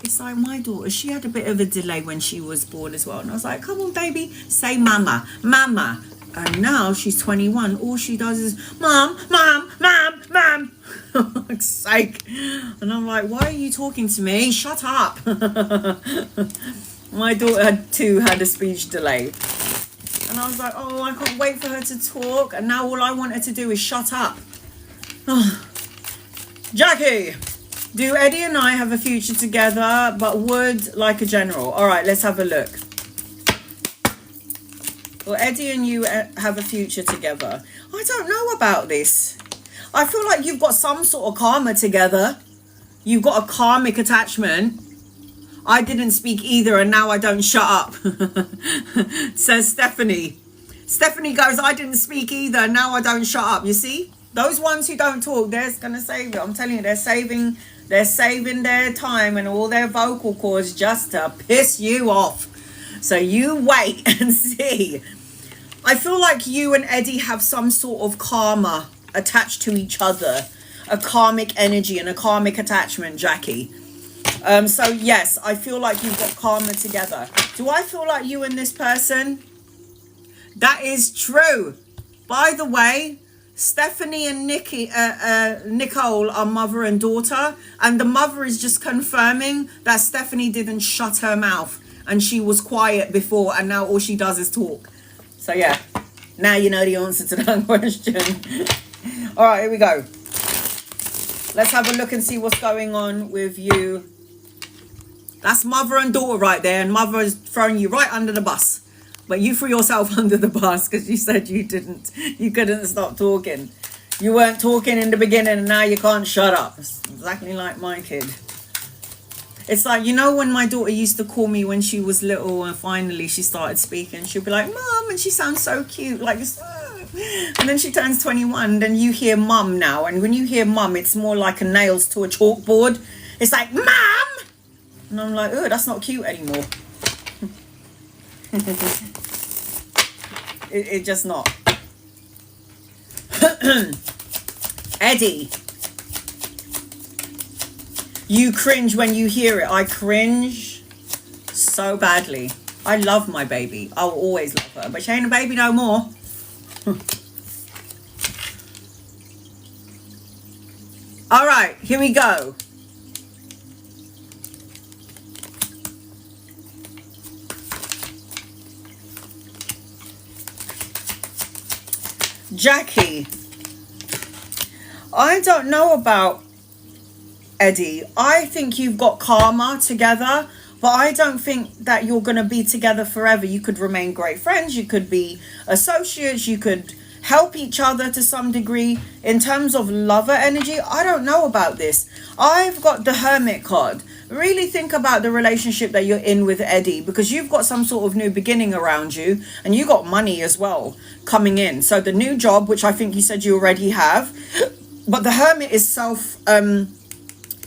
It's like my daughter, she had a bit of a delay when she was born as well. And I was like, come on, baby, say mama, mama. And now she's 21. All she does is, Mom, Mom, Mom, Mom. For fuck's sake. And I'm like, why are you talking to me? Shut up. My daughter had a speech delay. And I was like, oh, I can't wait for her to talk. And now all I want her to do is shut up. Jackie, do Eddie and I have a future together, but would like a general? All right, let's have a look. Well, Eddie and you have a future together. I don't know about this. I feel like you've got some sort of karma together. You've got a karmic attachment. I didn't speak either, and now I don't shut up. Says Stephanie. Stephanie goes, I didn't speak either, and now I don't shut up. You see? Those ones who don't talk, they're going to save it. I'm telling you, they're saving their time and all their vocal cords just to piss you off. So you wait and see. I feel like you and Eddie have some sort of karma attached to each other. A karmic energy and a karmic attachment, Jackie. So yes, I feel like you've got karma together. Do I feel like you and this person? That is true. By the way, Stephanie and Nicole are mother and daughter. And the mother is just confirming that Stephanie didn't shut her mouth. And she was quiet before, and now all she does is talk. So yeah, now you know the answer to that question. All right, here we go. Let's have a look and see what's going on with you. That's mother and daughter right there, and mother is throwing you right under the bus. But you threw yourself under the bus because you said you couldn't stop talking. You weren't talking in the beginning, and now you can't shut up. It's exactly like my kid. It's like, you know, when my daughter used to call me when she was little and finally she started speaking, she'd be like, Mom, and she sounds so cute. Like, and then she turns 21, then you hear Mum now. And when you hear Mum, it's more like a nails to a chalkboard. It's like, Mum! And I'm like, oh, that's not cute anymore. It just not. Eddie. You cringe when you hear it. I cringe so badly. I love my baby. I will always love her. But she ain't a baby no more. All right, here we go. Jackie. I don't know about Eddie. I think you've got karma together, but I don't think that you're going to be together forever. You could remain great friends. You could be associates. You could help each other to some degree. In terms of lover energy, I don't know about this. I've got the Hermit card. Really think about the relationship that you're in with Eddie, because you've got some sort of new beginning around you, and you got money as well coming in. So the new job, which I think you said you already have, but the Hermit is self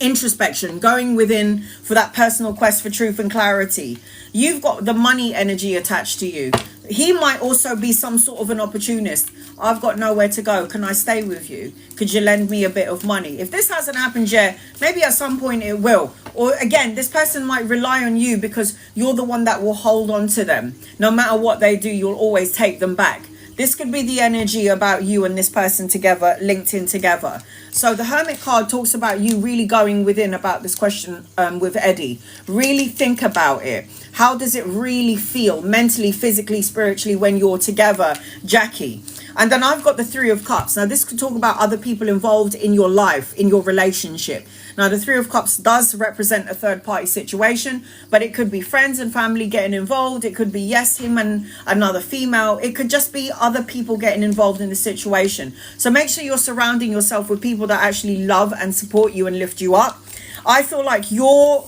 introspection, going within for that personal quest for truth and clarity. You've got the money energy attached to you. He might also be some sort of an opportunist. I've got nowhere to go. Can I stay with you? Could you lend me a bit of money? If this hasn't happened yet, maybe at some point it will. Or again, this person might rely on you because you're the one that will hold on to them. No matter what they do, you'll always take them back. This could be the energy about you and this person together, linked in together. So the Hermit card talks about you really going within about this question with Eddie. Really think about it. How does it really feel mentally, physically, spiritually when you're together, Jackie? And then I've got the Three of Cups. Now this could talk about other people involved in your life, in your relationship. Now the Three of Cups does represent a third party situation, but it could be friends and family getting involved. It could be, yes, him and another female. It could just be other people getting involved in the situation. So make sure you're surrounding yourself with people that actually love and support you and lift you up. I feel like you're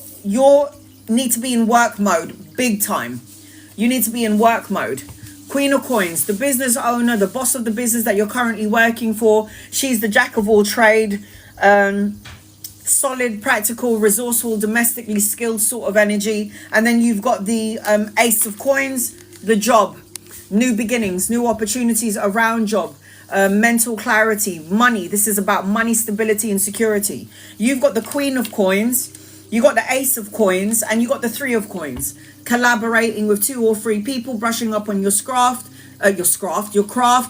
need to be in work mode, big time. You need to be in work mode. Queen of Coins, the business owner, the boss of the business that you're currently working for. She's the jack of all trade, solid, practical, resourceful, domestically skilled sort of energy. And then you've got the Ace of Coins, the job, new beginnings, new opportunities around job, mental clarity, money. This is about money, stability and security. You've got the Queen of Coins, you got the Ace of Coins, and you got the Three of Coins. Collaborating with 2 or 3 people, brushing up on your craft,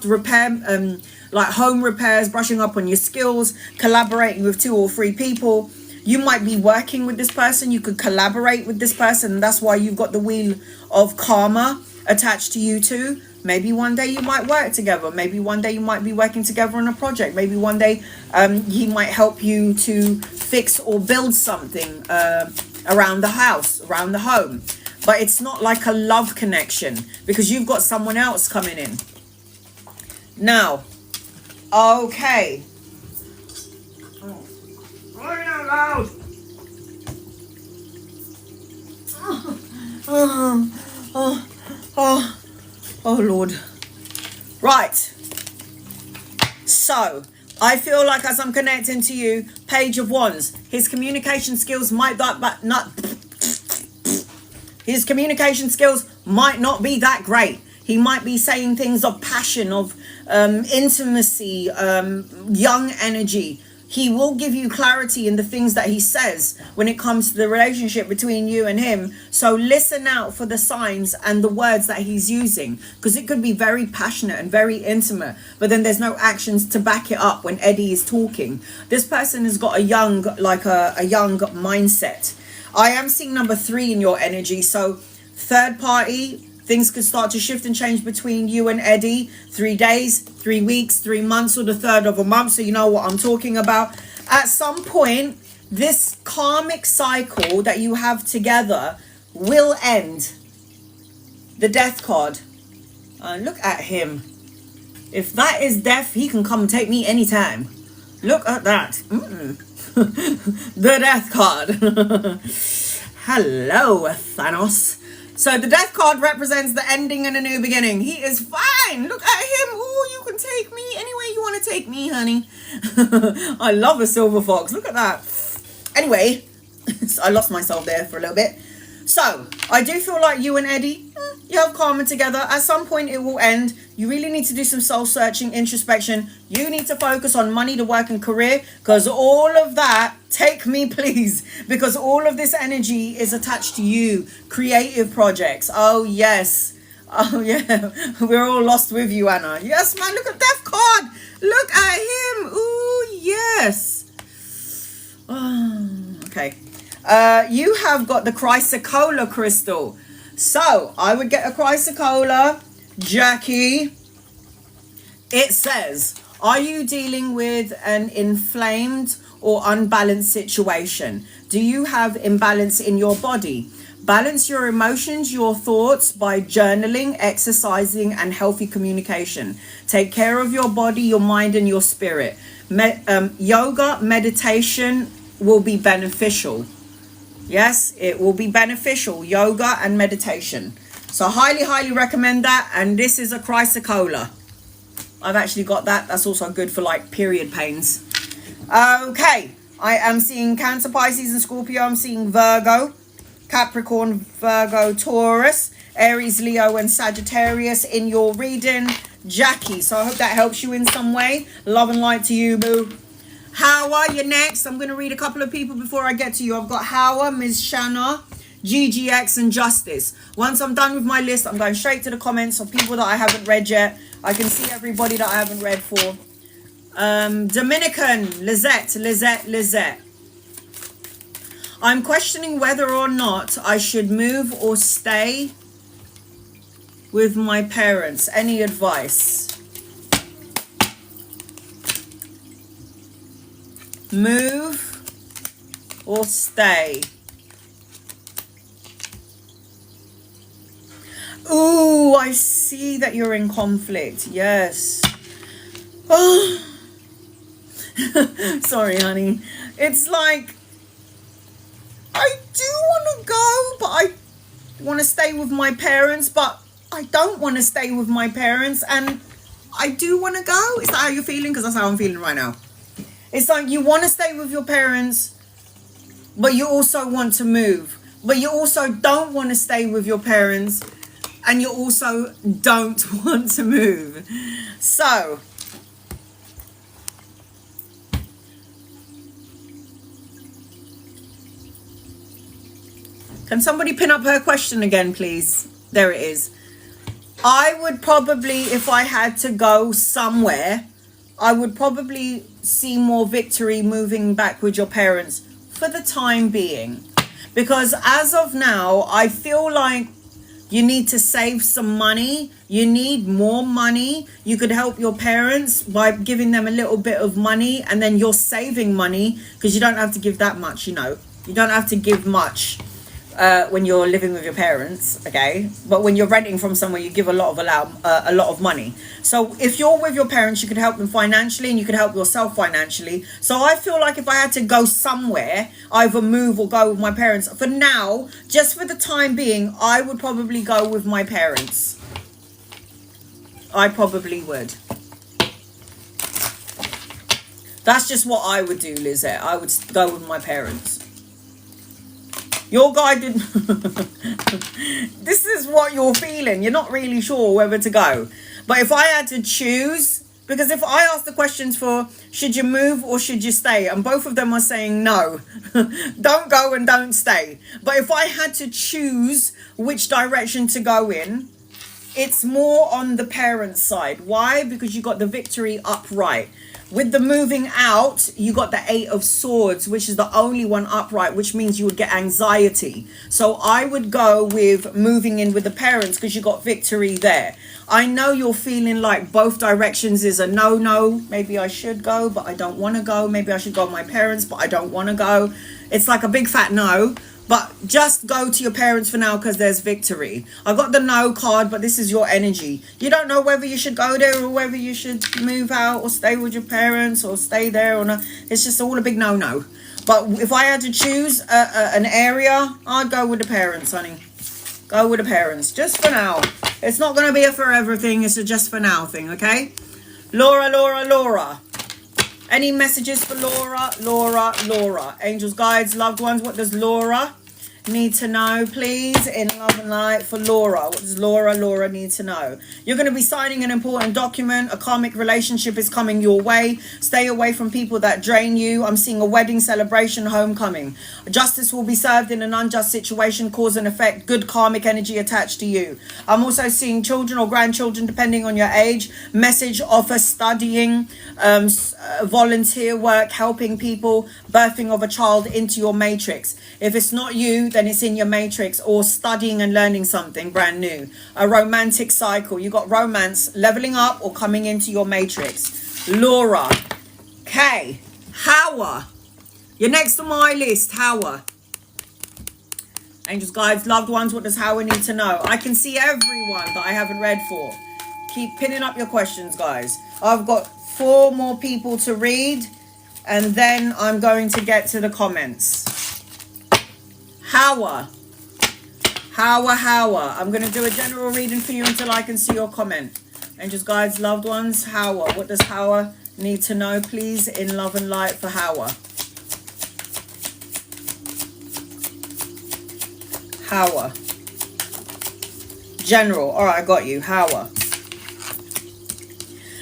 repair, like home repairs, brushing up on your skills, collaborating with 2 or 3 people. You might be working with this person. You could collaborate with this person. And that's why you've got the Wheel of Karma attached to you too. Maybe one day you might work together. Maybe one day you might be working together on a project. Maybe one day he might help you to fix or build something around the house, around the home. But it's not like a love connection because you've got someone else coming in. Now, okay. Oh, right out loud. Oh, Lord. Right. So, I feel like as I'm connecting to you, Page of Wands, his communication skills might not... His communication skills might not be that great. He might be saying things of passion, of intimacy, young energy. He will give you clarity in the things that he says when it comes to the relationship between you and him. So listen out for the signs and the words that he's using, because it could be very passionate and very intimate, but then there's no actions to back it up when Eddie is talking. This person has got a young mindset. I am seeing number 3 in your energy. So third party, things could start to shift and change between you and Eddie. 3 days, 3 weeks, 3 months, or the third of a month. So you know what I'm talking about. At some point, this karmic cycle that you have together will end. The Death card. Look at him. If that is death, he can come and take me anytime. Look at that. The Death card. Hello, Thanos. So the Death card represents the ending and a new beginning. He is fine. Look at him. Ooh, you can take me anywhere you want to take me, honey. I love a silver fox. Look at that. Anyway, I lost myself there for a little bit. So I do feel like you and Eddie, you have karma together. At some point it will end. You really need to do some soul searching, introspection. You need to focus on money, the work and career, because all of that, take me please, because all of this energy is attached to you. Creative projects. Oh yes. Oh yeah. We're all lost with you, Anna. Yes, man. Look at Death card. Look at him. Ooh, yes. Oh, okay. You have got the chrysocolla crystal. So I would get a chrysocolla, Jackie. It says, are you dealing with an inflamed or unbalanced situation? Do you have imbalance in your body? Balance your emotions, your thoughts by journaling, exercising, and healthy communication. Take care of your body, your mind, and your spirit. Yoga, meditation will be beneficial. Yes, it will be beneficial. Yoga and meditation. So highly, highly recommend that. And this is a chrysocolla. I've actually got that. That's also good for like period pains. Okay. I am seeing Cancer, Pisces, and Scorpio. I'm seeing Virgo, Capricorn, Virgo, Taurus, Aries, Leo, and Sagittarius in your reading. Jackie, so I hope that helps you in some way. Love and light to you, boo. How you're next. I'm going to read a couple of people before I get to you. I've got Howard, Ms. Shanna, GGX, and Justice. Once I'm done with my list, I'm going straight to the comments of people that I haven't read yet. I can see everybody that I haven't read for. Dominican, Lizette. I'm questioning whether or not I should move or stay with my parents. Any advice? Move or stay? Ooh, I see that you're in conflict. Yes. Oh. Sorry, honey. It's like, I do want to go, but I want to stay with my parents, but I don't want to stay with my parents, and I do want to go. Is that how you're feeling? Because that's how I'm feeling right now. It's like you want to stay with your parents, but you also want to move. But you also don't want to stay with your parents, and you also don't want to move. So, can somebody pin up her question again, please? There it is. I would probably, if I had to go somewhere, I would probably see more victory moving back with your parents for the time being. Because as of now, I feel like you need to save some money. You need more money. You could help your parents by giving them a little bit of money, and then you're saving money because you don't have to give that much, you know. You don't have to give much when you're living with your parents, okay? But when you're renting from somewhere, you give a lot of money. So if you're with your parents, you could help them financially, and you could help yourself financially. So I feel like if I had to go somewhere, either move or go with my parents, for now, just for the time being, I would probably go with my parents. I probably would. That's just what I would do, Lizette. I would go with my parents. Your guy didn't. This is what you're feeling. You're not really sure whether to go. But if I had to choose, because if I ask the questions for should you move or should you stay, and both of them are saying no, don't go and don't stay. But if I had to choose which direction to go in, it's more on the parents' side. Why? Because you got the victory upright. With the moving out, you got the 8 of Swords, which is the only one upright, which means you would get anxiety. So I would go with moving in with the parents because you got victory there. I know you're feeling like both directions is a no-no. Maybe I should go, but I don't want to go. Maybe I should go with my parents, but I don't want to go. It's like a big fat no. But just go to your parents for now because there's victory. I got the no card, but this is your energy. You don't know whether you should go there or whether you should move out or stay with your parents or stay there or not. It's just all a big no-no. But if I had to choose an area, I'd go with the parents, honey. Go with the parents. Just for now. It's not going to be a forever thing. It's a just for now thing, okay? Laura. Any messages for Laura? Angels, guides, loved ones. What does Laura need to know, please? In love and light for Laura. What does Laura need to know? You're going to be signing an important document. A karmic relationship is coming your way. Stay away from people that drain you. I'm seeing a wedding, celebration, homecoming. Justice will be served in an unjust situation, cause and effect. Good karmic energy attached to you. I'm also seeing children or grandchildren, depending on your age. Message, offer, studying, volunteer work, helping people, birthing of a child into your matrix. If it's not you, then it's in your matrix, or studying and learning something brand new. A romantic cycle. You got romance leveling up or coming into your matrix. Laura. Okay. Howard. You're next on my list. Howard. Angels, guides, loved ones, what does Howard need to know? I can see everyone that I haven't read for. Keep pinning up your questions, guys. I've got 4 more people to read, and then I'm going to get to the comments. Howard. I'm going to do a general reading for you until I can see your comment. Angels, guides, loved ones, Howard. What does Howard need to know, please, in love and light for Howard? Howard. General. All right, I got you. Howard.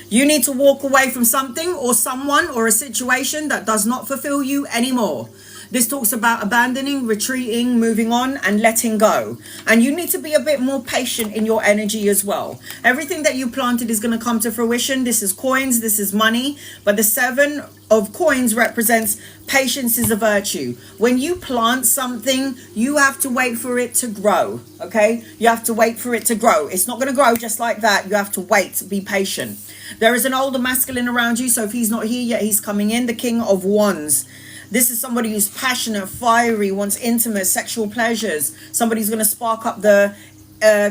You need to walk away from something or someone or a situation that does not fulfill you anymore. This talks about abandoning, retreating, moving on, and letting go. And you need to be a bit more patient in your energy as well. Everything that you planted is going to come to fruition. This is coins, this is money. But the 7 of coins represents patience is a virtue. When you plant something, you have to wait for it to grow. Okay? You have to wait for it to grow. It's not going to grow just like that. You have to wait. Be patient. There is an older masculine around you. So if he's not here yet, he's coming in. The King of Wands. This is somebody who's passionate, fiery, wants intimate sexual pleasures. Somebody's going to spark up the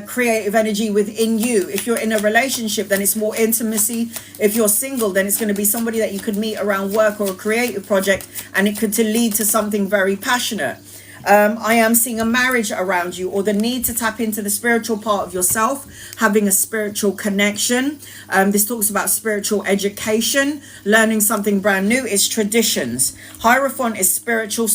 creative energy within you. If you're in a relationship, then it's more intimacy. If you're single, then it's going to be somebody that you could meet around work or a creative project, and it could lead to something very passionate. I am seeing a marriage around you, or the need to tap into the spiritual part of yourself, having a spiritual connection. This talks about spiritual education, learning something brand new. It's traditions. Hierophant is spiritual,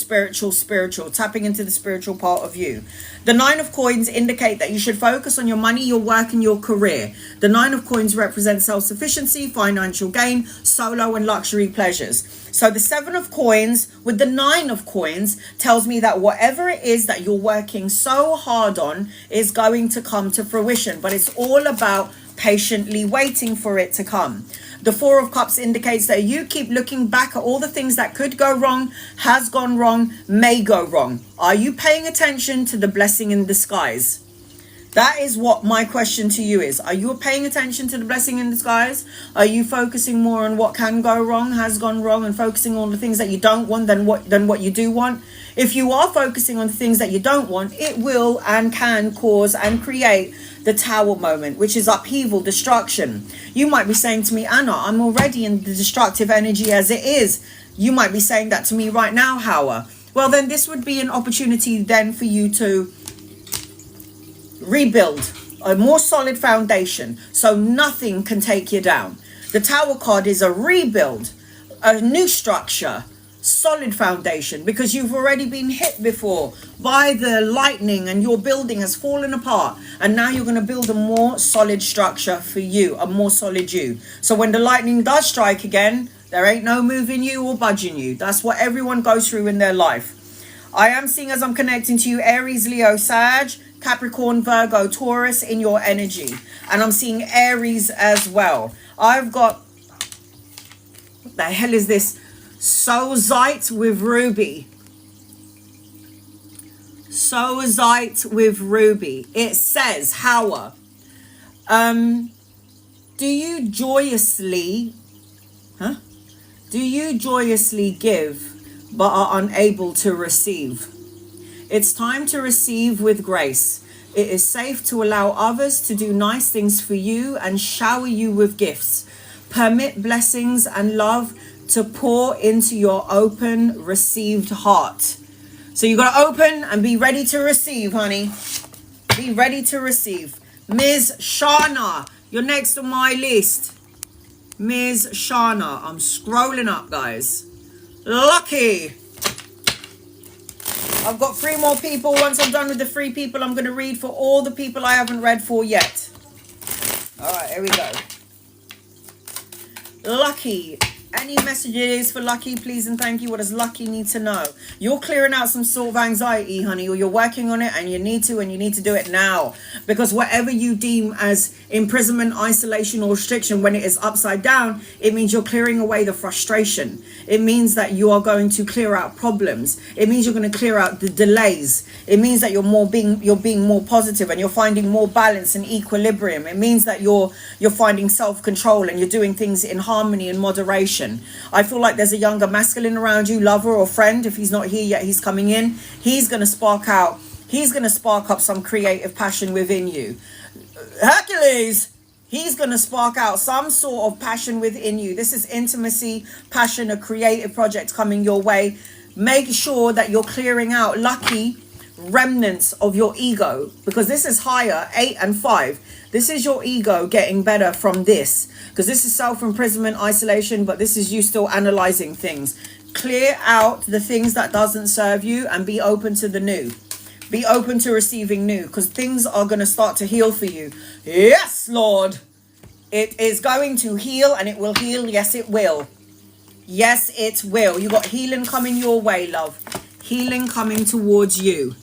tapping into the spiritual part of you. The 9 of coins indicate that you should focus on your money, your work, and your career. The 9 of coins represents self-sufficiency, financial gain, solo and luxury pleasures. So the 7 of coins with the 9 of coins tells me that whatever it is that you're working so hard on is going to come to fruition. But it's all about patiently waiting for it to come. The 4 of cups indicates that you keep looking back at all the things that could go wrong, has gone wrong, may go wrong. Are you paying attention to the blessing in disguise? That is what my question to you is. Are you paying attention to the blessing in disguise? Are you focusing more on what can go wrong, has gone wrong, and focusing on the things that you don't want than what you do want? If you are focusing on the things that you don't want, it will and can cause and create the Tower moment, which is upheaval, destruction. You might be saying to me, Anna, I'm already in the destructive energy as it is. You might be saying that to me right now, Howard. Well, then this would be an opportunity then for you to rebuild a more solid foundation so nothing can take you down. The Tower card is a rebuild, a new structure, solid foundation, because you've already been hit before by the lightning and your building has fallen apart, and now you're going to build a more solid structure for you, a more solid you. So when the lightning does strike again, there ain't no moving you or budging you. That's what everyone goes through in their life. I am seeing, as I'm connecting to you, Aries, Leo, Sag, Capricorn, Virgo, Taurus in your energy. And I'm seeing Aries as well. I've got, what the hell is this? Soulmate with Ruby. Soulmate with Ruby. It says, Howard, do you joyously give but are unable to receive? It's time to receive with grace. It is safe to allow others to do nice things for you and shower you with gifts. Permit blessings and love to pour into your open, received heart. So you got to open and be ready to receive, honey. Be ready to receive. Ms. Shana, you're next on my list. Ms. Shana, I'm scrolling up, guys. Lucky. I've got 3 more people. Once I'm done with the 3 people, I'm going to read for all the people I haven't read for yet. All right, here we go. Lucky. Any messages for Lucky, please and thank you? What does Lucky need to know? You're clearing out some sort of anxiety, honey, or you're working on it, and you need to do it now. Because whatever you deem as imprisonment, isolation, or restriction, when it is upside down, it means you're clearing away the frustration. It means that you are going to clear out problems. It means you're going to clear out the delays. It means that you're being more positive, and you're finding more balance and equilibrium. It means that you're finding self-control, and you're doing things in harmony and moderation. I feel like there's a younger masculine around you, lover or friend. If he's not here yet, he's coming in. He's going to spark out He's going to spark up some creative passion within you. Hercules, he's going to spark out some sort of passion within you. This is intimacy, passion, a creative project coming your way. Make sure that you're clearing out lucky remnants of your ego, because this is higher, 8 and 5. This is your ego getting better from this, because this is self-imprisonment, isolation, but this is you still analyzing things. Clear out the things that doesn't serve you and be open to the new. Be open to receiving new, because things are going to start to heal for you. Yes, Lord. It is going to heal, and it will heal. Yes, it will. Yes, it will. You got healing coming your way, love. Healing coming towards you.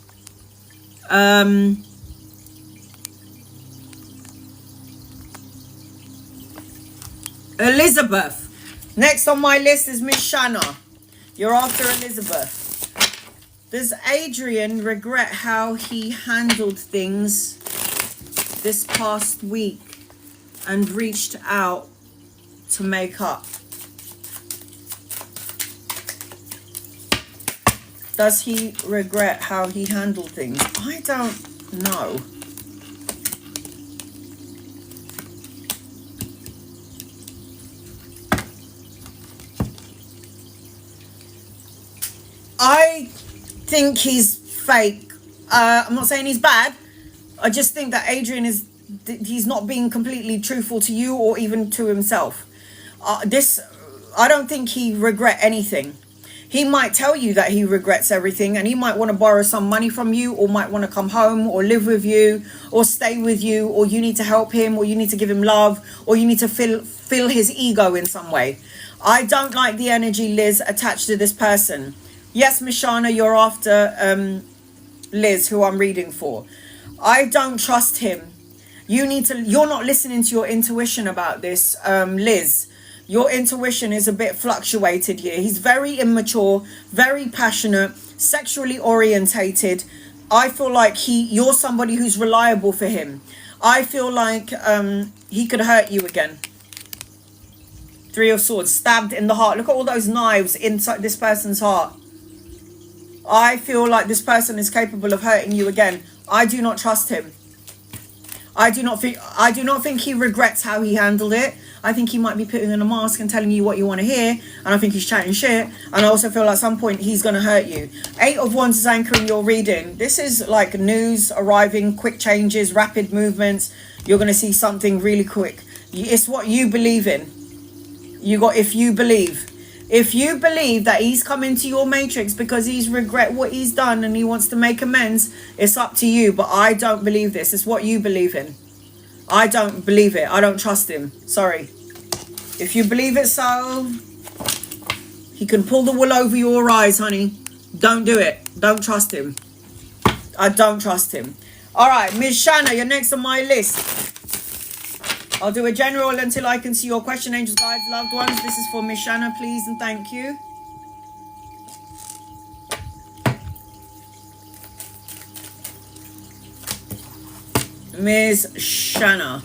Elizabeth. Next on my list is Miss Shanna. You're after Elizabeth. Does Adrian regret how he handled things this past week and reached out to make up? Does he regret how he handled things? I don't know. I think he's fake. I'm not saying he's bad. I just think that Adrian he's not being completely truthful to you or even to himself. I don't think he regret anything. He might tell you that he regrets everything, and he might want to borrow some money from you, or might want to come home or live with you or stay with you, or you need to help him, or you need to give him love, or you need to fill his ego in some way. I don't like the energy, Liz, attached to this person. Yes, Mishana, you're after Liz, who I'm reading for. I don't trust him. You're not listening to your intuition about this, Liz. Your intuition is a bit fluctuated here. He's very immature, very passionate, sexually orientated. I feel like you're somebody who's reliable for him. I feel like he could hurt you again. 3 of Swords, stabbed in the heart. Look at all those knives inside this person's heart. I feel like this person is capable of hurting you again. I do not trust him. I do not think he regrets how he handled it. I think he might be putting on a mask and telling you what you want to hear. And I think he's chatting shit. And I also feel like at some point he's going to hurt you. 8 of Wands is anchoring your reading. This is like news arriving, quick changes, rapid movements. You're going to see something really quick. It's what you believe in. You got if you believe. If you believe that he's come into your matrix because he's regret what he's done and he wants to make amends, it's up to you. But I don't believe this. It's what you believe in. I don't believe it. I don't trust him. Sorry. If you believe it so, he can pull the wool over your eyes, honey. Don't do it. Don't trust him. I don't trust him. All right, Ms. Shanna, you're next on my list. I'll do a general until I can see your question, angels, guides, loved ones. This is for Ms. Shanna, please, and thank you. Ms. Shanna.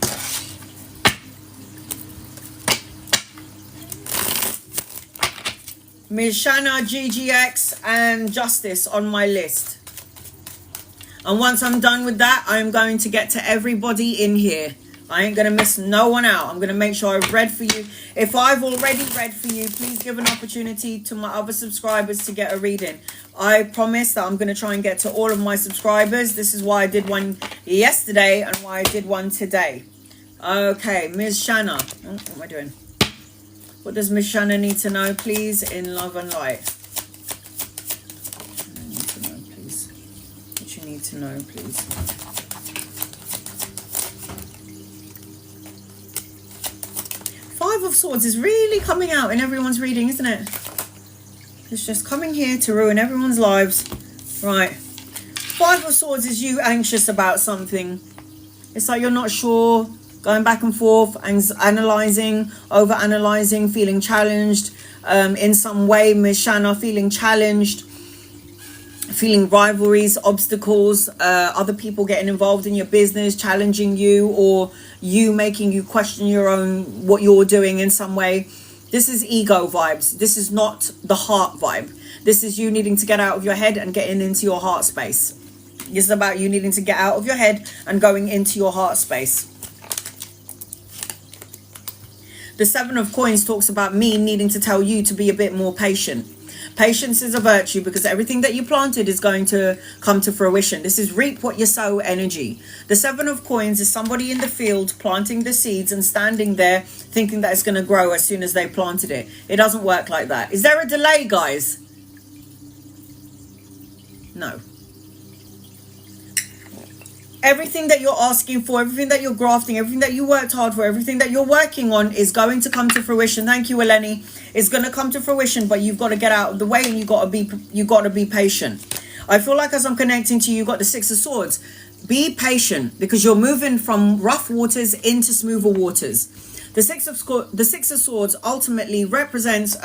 Ms. Shanna, GGX, and Justice on my list. And once I'm done with that, I'm going to get to everybody in here. I ain't going to miss no one out. I'm going to make sure I've read for you. If I've already read for you, please give an opportunity to my other subscribers to get a reading. I promise that I'm going to try and get to all of my subscribers. This is why I did one yesterday and why I did one today. Okay, Ms. Shanna. Oh, what am I doing? What does Ms. Shanna need to know, please, in love and light? What you need to know, please. What you need to know, please. Five of Swords is really coming out in everyone's reading, isn't it? It's just coming here to ruin everyone's lives. Right. Five of Swords is you anxious about something. It's like you're not sure, going back and forth, analysing, over-analysing, feeling challenged in some way. Ms. Shanna, feeling challenged, feeling rivalries, obstacles, other people getting involved in your business, challenging you, or you making you question your own, what you're doing in some way. This is ego vibes. This is not the heart vibe. This is you needing to get out of your head and getting into your heart space. This is about you needing to get out of your head and going into your heart space. The 7 of Coins talks about me needing to tell you to be a bit more patient. Patience is a virtue because everything that you planted is going to come to fruition. This is reap what you sow energy. The 7 of Coins is somebody in the field planting the seeds and standing there thinking that it's going to grow as soon as they planted it. It doesn't work like that. Is there a delay, guys? No. Everything that you're asking for, everything that you're grafting, everything that you worked hard for, everything that you're working on is going to come to fruition. Thank you, Eleni. It's going to come to fruition, but you've got to get out of the way and you got to be patient. I feel like as I'm connecting to you, you've got the 6 of Swords. Be patient because you're moving from rough waters into smoother waters. The 6 of Swords ultimately represents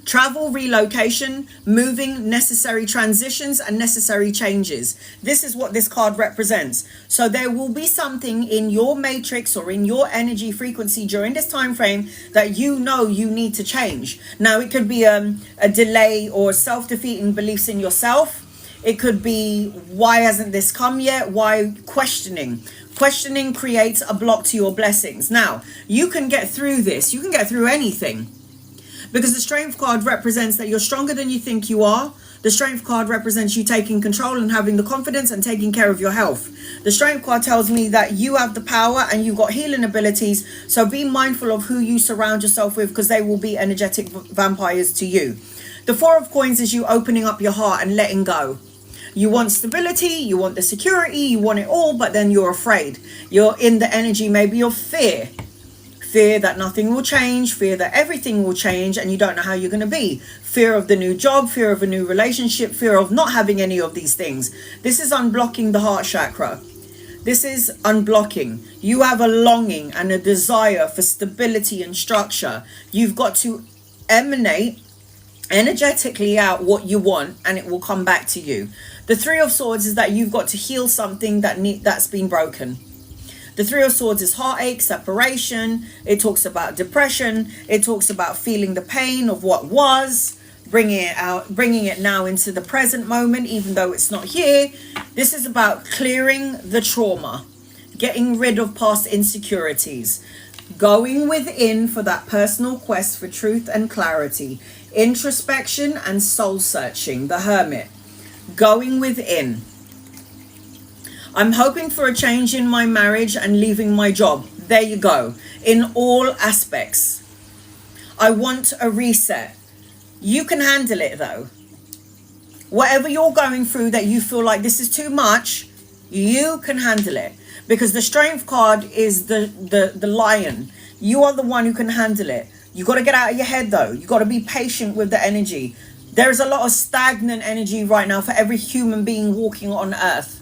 travel, relocation, moving, necessary transitions, and necessary changes. This is what this card represents. So there will be something in your matrix or in your energy frequency during this time frame that you know you need to change. Now, it could be a delay or self-defeating beliefs in yourself. It could be, why hasn't this come yet? Why? Questioning. Questioning creates a block to your blessings. Now, you can get through this. You can get through anything. Because the Strength card represents that you're stronger than you think you are. The Strength card represents you taking control and having the confidence and taking care of your health. The Strength card tells me that you have the power and you've got healing abilities. So be mindful of who you surround yourself with because they will be energetic vampires to you. The 4 of Coins is you opening up your heart and letting go. You want stability, you want the security, you want it all, but then you're afraid. You're in the energy maybe of fear. Fear that nothing will change, fear that everything will change and you don't know how you're going to be. Fear of the new job, fear of a new relationship, fear of not having any of these things. This is unblocking the heart chakra. This is unblocking. You have a longing and a desire for stability and structure. You've got to emanate energetically out what you want and it will come back to you. The 3 of Swords is that you've got to heal something that's been broken. The 3 of Swords is heartache, separation. It talks about depression. It talks about feeling the pain of what was, bringing it now into the present moment, even though it's not here. This is about clearing the trauma, getting rid of past insecurities, going within for that personal quest for truth and clarity, introspection and soul searching, the Hermit, going within. I'm hoping for a change in my marriage and leaving my job. There you go. In all aspects. I want a reset. You can handle it though. Whatever you're going through that you feel like this is too much, you can handle it. Because the Strength card is the lion. You are the one who can handle it. You got to get out of your head though. You got to be patient with the energy. There's a lot of stagnant energy right now for every human being walking on earth.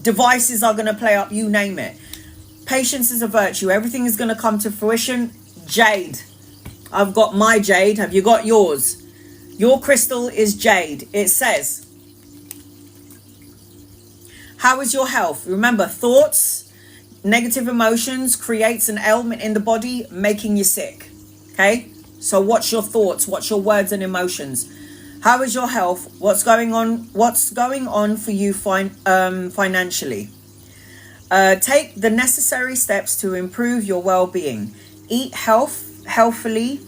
Devices are going to play up, you name it. Patience is a virtue. Everything is going to come to fruition. Jade. I've got my jade. Have you got yours? Your crystal is jade. It says, how is your health? Remember, thoughts, negative emotions creates an ailment in the body, making you sick. Okay? So watch your thoughts, watch your words and emotions. How is your health? What's going on? What's going on for you financially? Take the necessary steps to improve your well-being. Eat healthily,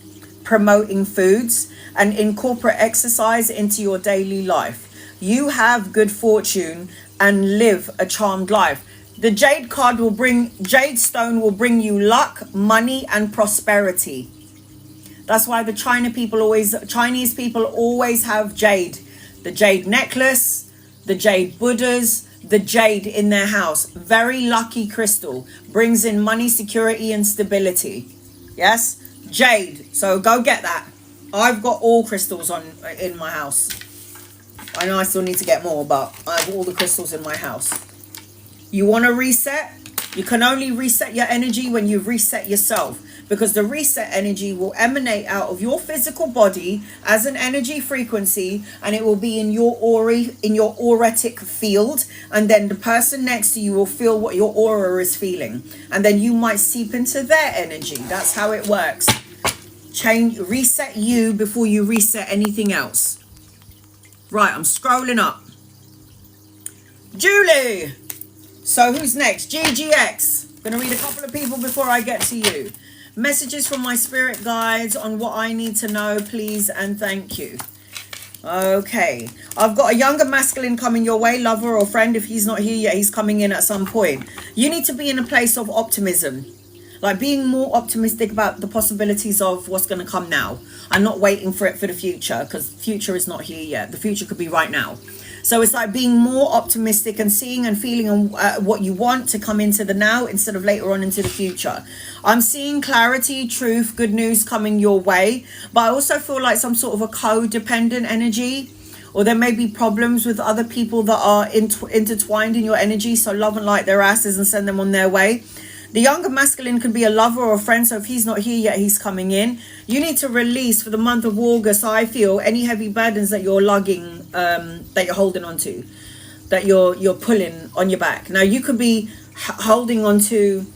promoting foods, and incorporate exercise into your daily life. You have good fortune and live a charmed life. The Jade card will bring, Jade Stone will bring you luck, money, and prosperity. That's why the Chinese people always have jade. The jade necklace, the jade Buddhas, the jade in their house. Very lucky crystal. Brings in money, security, and stability. Yes? Jade. So go get that. I've got all crystals in my house. I know I still need to get more, but I have all the crystals in my house. You want to reset? You can only reset your energy when you reset yourself. Because the reset energy will emanate out of your physical body as an energy frequency, and it will be in your auratic field, and then the person next to you will feel what your aura is feeling, and then you might seep into their energy. That's how it works. Reset you before you reset anything else. Right, I'm scrolling up. Julie. So who's next? GGX. Gonna read a couple of people before I get to you. Messages from my spirit guides on what I need to know, please and thank you. Okay, I've got a younger masculine coming your way, lover or friend. If he's not here yet, he's coming in at some point. You need to be in a place of optimism, like being more optimistic about the possibilities of what's going to come now and not waiting for it for the future, because future is not here yet. The future could be right now. So it's like being more optimistic and seeing and feeling what you want to come into the now instead of later on into the future. I'm seeing clarity, truth, good news coming your way. But I also feel like some sort of a codependent energy, or there may be problems with other people that are intertwined in your energy. So love and light their asses and send them on their way. The younger masculine can be a lover or a friend. So if he's not here yet, he's coming in. You need to release for the month of August, I feel, any heavy burdens that you're lugging, that you're holding on to, that you're pulling on your back. Now, you could be holding on to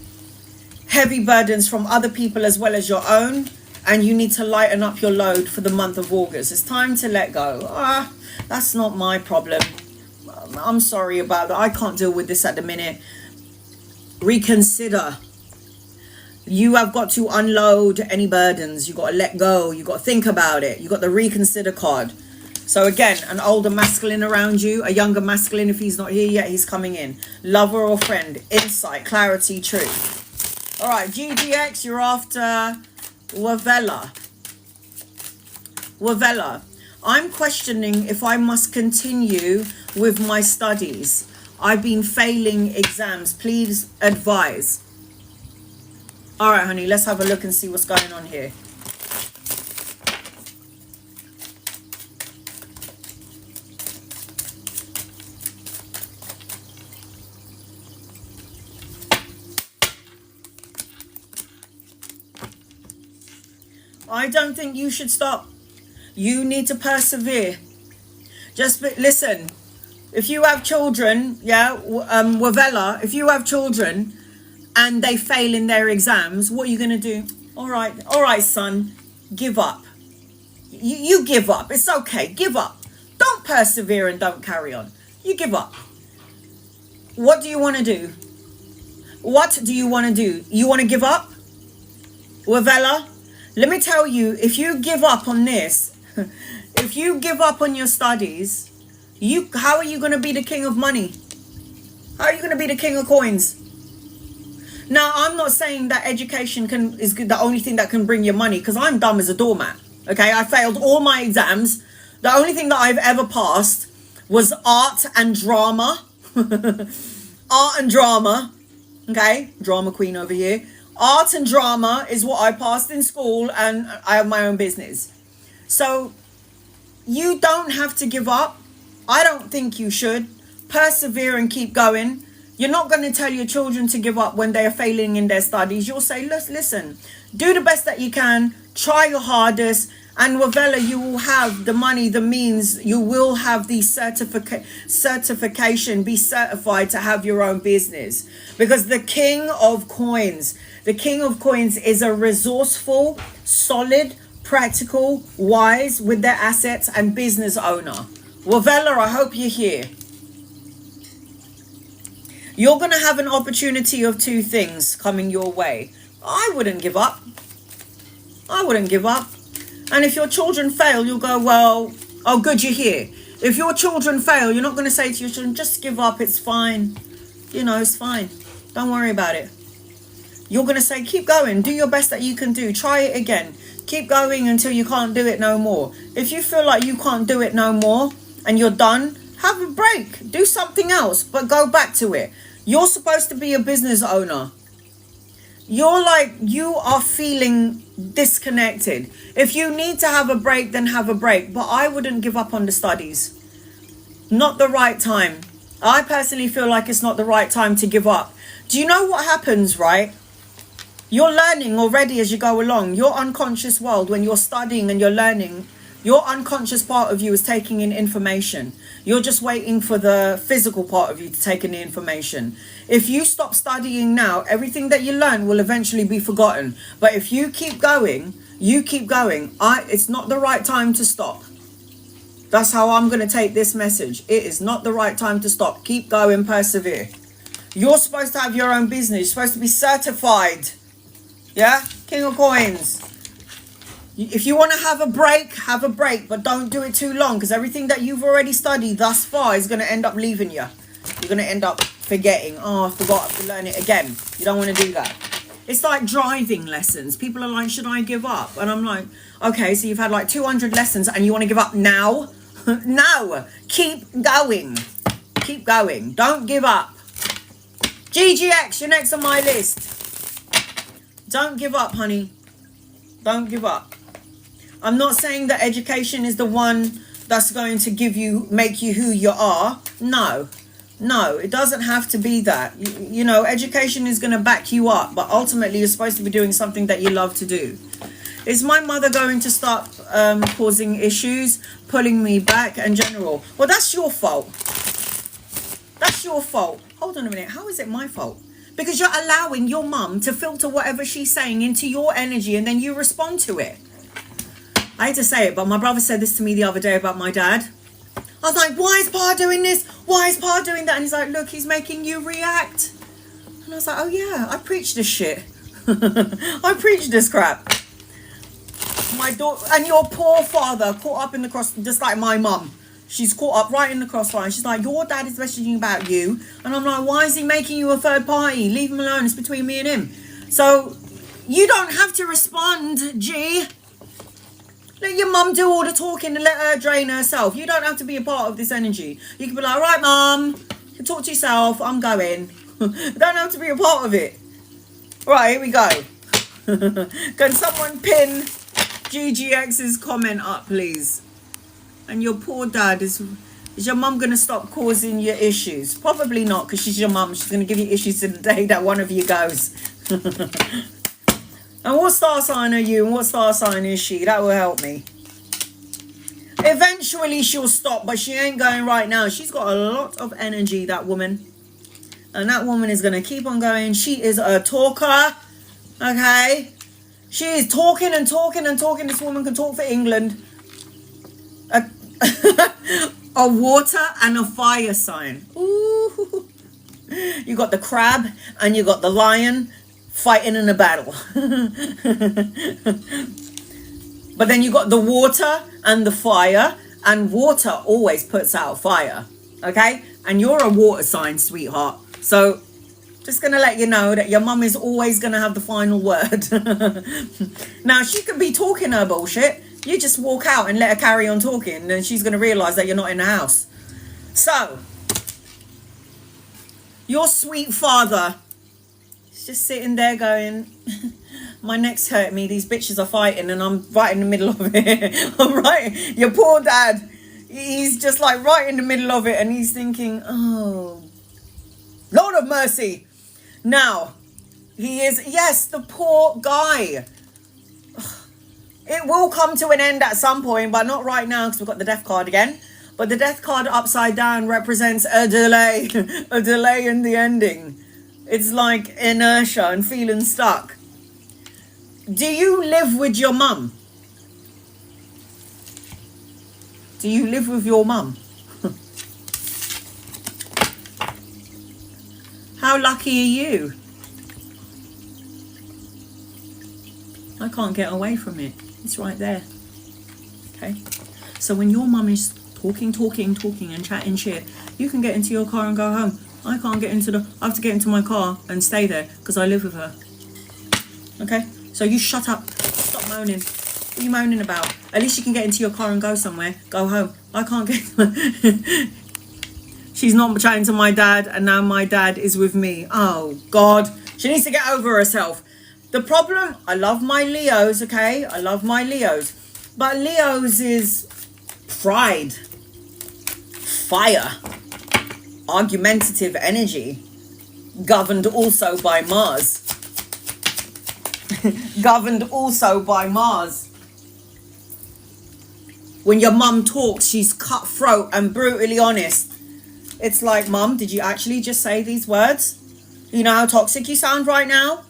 heavy burdens from other people as well as your own. And you need to lighten up your load for the month of August. It's time to let go. That's not my problem. I'm sorry about that. I can't deal with this at the minute. Reconsider. You have got to unload any burdens. You got to let go. You got to think about it. You got the reconsider card. So again, an older masculine around you, a younger masculine, if he's not here yet, he's coming in. Lover or friend, insight, clarity, truth. All right, GGX, you're after Wavella. Wavella, I'm questioning if I must continue with my studies. I've been failing exams. Please advise. All right, honey, let's have a look and see what's going on here. I don't think you should stop. You need to persevere. Just listen. If you have children, Wavella, if you have children and they fail in their exams, what are you going to do? All right, son, give up. You give up. It's okay. Give up. Don't persevere and don't carry on. You give up. What do you want to do? What do you want to do? You want to give up? Wavella, let me tell you, if you give up on this, if you give up on your studies, how are you going to be the king of money? How are you going to be the king of coins? Now, I'm not saying that education is the only thing that can bring you money, because I'm dumb as a doormat. Okay, I failed all my exams. The only thing that I've ever passed was art and drama. Art and drama. Okay, drama queen over here. Art and drama is what I passed in school, and I have my own business. So you don't have to give up. I don't think you should. Persevere and keep going. You're not going to tell your children to give up when they are failing in their studies. You'll say, listen, do the best that you can, try your hardest, and Wavella, you will have the money, the means, you will have the certification, be certified to have your own business. Because the king of coins is a resourceful, solid, practical, wise with their assets and business owner. Wavella, I hope you're here. You're going to have an opportunity of two things coming your way. I wouldn't give up. And if your children fail, you'll go, well, oh, good, you're here. If your children fail, you're not going to say to your children, just give up, it's fine. It's fine. Don't worry about it. You're going to say, keep going. Do your best that you can do. Try it again. Keep going until you can't do it no more. If you feel like you can't do it no more and you're done, have a break. Do something else, but go back to it. You're supposed to be a business owner. You are feeling disconnected. If you need to have a break, then have a break. But I wouldn't give up on the studies. Not the right time. I personally feel like it's not the right time to give up. Do you know what happens, right? You're learning already as you go along. Your unconscious world, when you're studying and you're learning, your unconscious part of you is taking in information. You're just waiting for the physical part of you to take in the information. If you stop studying now, everything that you learn will eventually be forgotten. But if you keep going, it's not the right time to stop. That's how I'm going to take this message. It is not the right time to stop. Keep going, persevere. You're supposed to have your own business. You're supposed to be certified. Yeah? King of Coins. If you want to have a break, but don't do it too long, because everything that you've already studied thus far is going to end up leaving you. You're going to end up forgetting. Oh, I forgot to learn it again. You don't want to do that. It's like driving lessons. People are like, should I give up? And I'm like, okay, so you've had like 200 lessons and you want to give up now? No. Keep going. Keep going. Don't give up. GGX, you're next on my list. Don't give up, honey. Don't give up. I'm not saying that education is the one that's going to make you who you are. No, it doesn't have to be that. You know, education is going to back you up, but ultimately you're supposed to be doing something that you love to do. Is my mother going to start causing issues, pulling me back in general? Well, that's your fault. That's your fault. Hold on a minute. How is it my fault? Because you're allowing your mum to filter whatever she's saying into your energy and then you respond to it. I hate to say it, but my brother said this to me the other day about my dad. I was like, why is Pa doing this? Why is Pa doing that? And he's like, look, he's making you react. And I was like, oh yeah, I preach this shit. I preach this crap. My daughter and your poor father caught up in the cross, just like my mum. She's caught up right in the crossfire. She's like, your dad is messaging about you. And I'm like, why is he making you a third party? Leave him alone. It's between me and him. So you don't have to respond, G. Let your mum do all the talking and let her drain herself. You don't have to be a part of this energy. You can be like, all right, mum, you can talk to yourself. I'm going. You don't have to be a part of it. Right, here we go. Can someone pin GGX's comment up, please? And your poor dad, is your mum going to stop causing you issues? Probably not, because she's your mum. She's going to give you issues to the day that one of you goes. And what star sign are you and what star sign is she? That will help me. Eventually she'll stop, but she ain't going right now. She's got a lot of energy, that woman. And that woman is going to keep on going. She is a talker. Okay? She is talking and talking and talking. This woman can talk for England. A water and a fire sign. Ooh. You got the crab and you got the lion fighting in a battle. But then you got the water and the fire, and water always puts out fire. Okay? And you're a water sign, sweetheart. So just gonna let you know that your mum is always gonna have the final word. Now she could be talking her bullshit. You just walk out and let her carry on talking, and then she's going to realise that you're not in the house. So, your sweet father is just sitting there going, my neck's hurt me, these bitches are fighting, and I'm right in the middle of it. I'm right. Your poor dad, he's just like right in the middle of it, and he's thinking, oh, Lord of mercy. Now, he is, yes, the poor guy. It will come to an end at some point, but not right now because we've got the death card again. But the death card upside down represents a delay. A delay in the ending. It's like inertia and feeling stuck. Do you live with your mum? Do you live with your mum? How lucky are you? I can't get away from it. It's right there. Okay? So when your mum is talking and chatting shit, you can get into your car and go home. I can't get I have to get into my car and stay there because I live with her. Okay? So you shut up. Stop moaning. What are you moaning about? At least you can get into your car and go somewhere. Go home. I can't get... She's not chatting to my dad, and now my dad is with me. Oh, God. She needs to get over herself. The problem, I love my Leos, okay? I love my Leos. But Leos is pride, fire, argumentative energy, governed also by Mars. Governed also by Mars. When your mum talks, she's cutthroat and brutally honest. It's like, Mum, did you actually just say these words? You know how toxic you sound right now?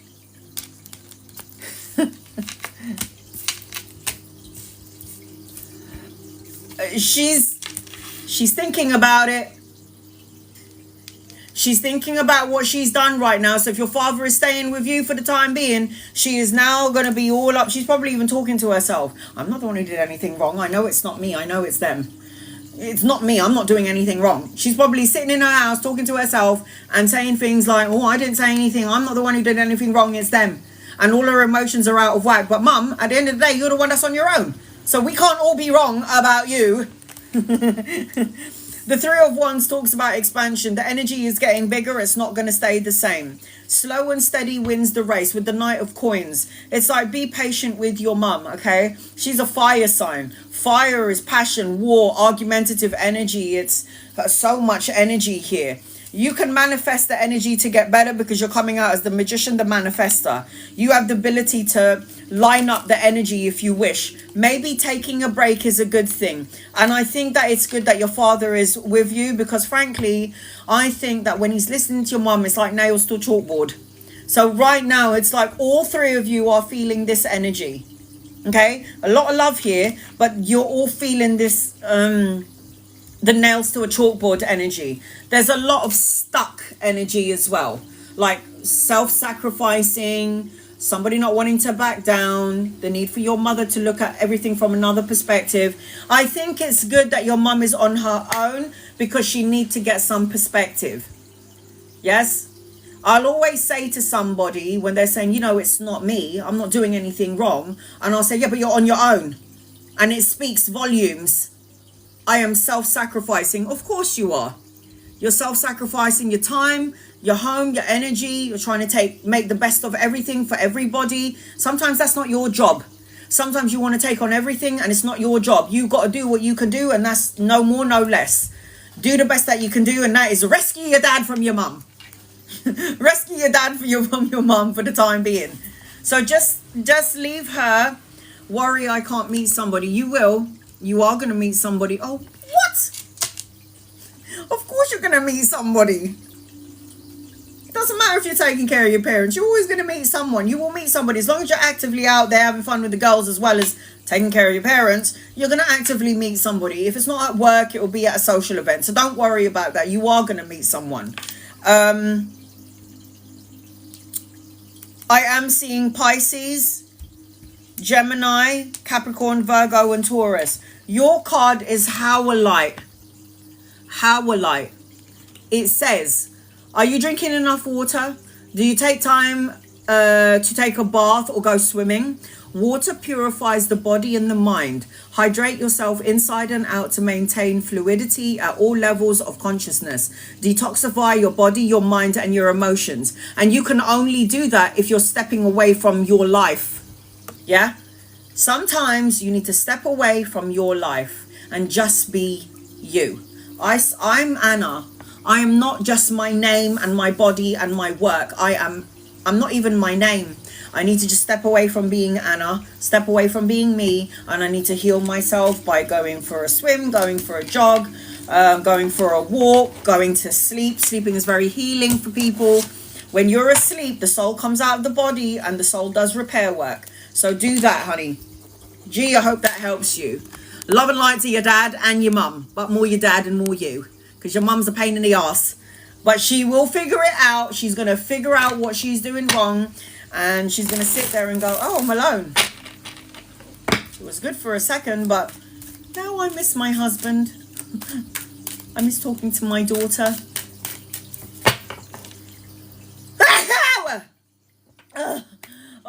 she's thinking about it. She's thinking about what she's done right now. So if your father is staying with you for the time being, she is now going to be all up. She's probably even talking to herself. I'm not the one who did anything wrong. I know it's not me. I know it's them. It's not me. I'm not doing anything wrong. She's probably sitting in her house talking to herself and saying things like, oh, I didn't say anything. I'm not the one who did anything wrong. It's them. And all her emotions are out of whack. But mum, at the end of the day, you're the one that's on your own. So we can't all be wrong about you. The Three of Wands talks about expansion. The energy is getting bigger. It's not going to stay the same. Slow and steady wins the race. With the Knight of Coins, it's like, be patient with your mum, okay? She's a fire sign. Fire is passion, war, argumentative energy. It's so much energy here. You can manifest the energy to get better because you're coming out as the magician, the manifester. You have the ability to line up the energy if you wish. Maybe taking a break is a good thing. And I think that it's good that your father is with you because frankly, I think that when he's listening to your mum, it's like nails to a chalkboard. So right now, it's like all three of you are feeling this energy. Okay? A lot of love here, but you're all feeling this... the nails to a chalkboard energy. There's a lot of stuck energy as well, like self-sacrificing, somebody not wanting to back down, the need for your mother to look at everything from another perspective. I think it's good that your mum is on her own because she needs to get some perspective. Yes? I'll always say to somebody when they're saying, you know, it's not me, I'm not doing anything wrong, and I'll say, yeah, but you're on your own. And it speaks volumes. I am self-sacrificing. Of course you are. You're self-sacrificing your time, your home, your energy. You're trying to make the best of everything for everybody. Sometimes that's not your job. Sometimes you want to take on everything and it's not your job. You've got to do what you can do, and that's no more, no less. Do the best that you can do, and that is rescue your dad from your mum. Rescue your dad from your mum for the time being. So just leave her. Worry I can't meet somebody. You will. You are going to meet somebody. Oh, what? Of course you're going to meet somebody. It doesn't matter if you're taking care of your parents. You're always going to meet someone. You will meet somebody. As long as you're actively out there having fun with the girls as well as taking care of your parents, you're going to actively meet somebody. If it's not at work, it will be at a social event. So don't worry about that. You are going to meet someone. I am seeing Pisces, Gemini, Capricorn, Virgo, and Taurus. Your card is Howlite. Howlite. It says, are you drinking enough water? Do you take time to take a bath or go swimming? Water purifies the body and the mind. Hydrate yourself inside and out to maintain fluidity at all levels of consciousness. Detoxify your body, your mind, and your emotions. And you can only do that if you're stepping away from your life. Yeah? Sometimes you need to step away from your life and just be you. I'm Anna. I am not just my name and my body and my work. I'm not even my name. I need to just step away from being Anna, step away from being me, and I need to heal myself by going for a swim, going for a jog, going for a walk, going to sleep. Sleeping is very healing for people. When you're asleep, the soul comes out of the body and the soul does repair work. So do that, honey. Gee, I hope that helps you. Love and light to your dad and your mum, but more your dad and more you, because your mum's a pain in the ass. But she will figure it out. She's going to figure out what she's doing wrong, and she's going to sit there and go, oh, I'm alone. It was good for a second, but now I miss my husband. I miss talking to my daughter.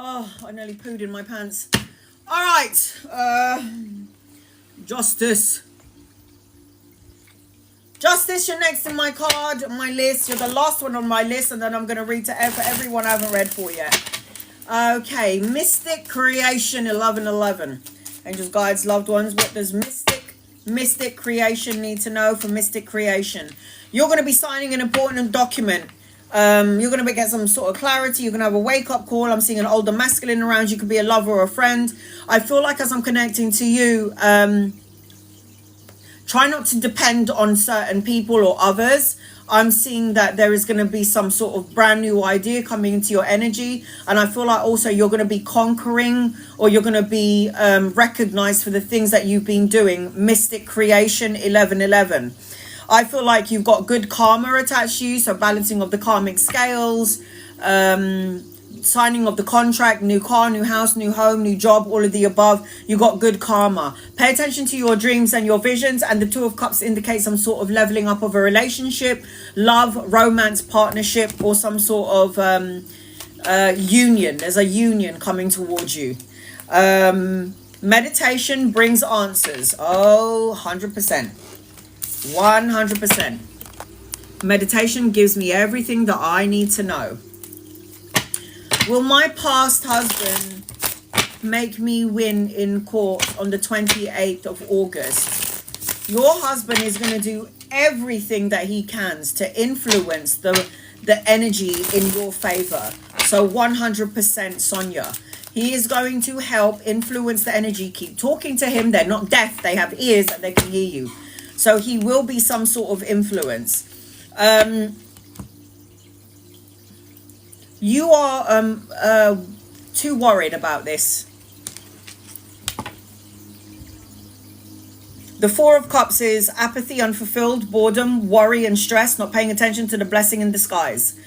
Oh, I nearly pooed in my pants. All right. Justice. Justice, you're next in my card, on my list. You're the last one on my list, and then I'm going to read to everyone I haven't read for yet. Okay, Mystic Creation 1111. Angels, guides, loved ones. What does Mystic Creation need to know for Mystic Creation? You're going to be signing an important document. You're going to get some sort of clarity. You're going to have a wake-up call. I'm seeing an older masculine around. You could be a lover or a friend. I feel like as I'm connecting to you, Try not to depend on certain people or others. I'm seeing that there is going to be some sort of brand new idea coming into your energy. And I feel like also you're going to be conquering, or you're going to be recognized for the things that you've been doing. Mystic creation 1111. I feel like you've got good karma attached to you. So balancing of the karmic scales, signing of the contract, new car, new house, new home, new job, all of the above. You got good karma. Pay attention to your dreams and your visions. And the Two of Cups indicates some sort of leveling up of a relationship, love, romance, partnership, or some sort of union. There's a union coming towards you. Meditation brings answers. Oh, 100%. 100%. Meditation gives me everything that I need to know. Will my past husband make me win in court on the 28th of August? Your husband is going to do everything that he can to influence the energy in your favor. So 100% Sonia. He is going to help influence the energy. Keep talking to him. They're not deaf. They have ears and they can hear you. So he will be some sort of influence. You are too worried about this. The Four of Cups is apathy, unfulfilled, boredom, worry and stress, not paying attention to the blessing in disguise.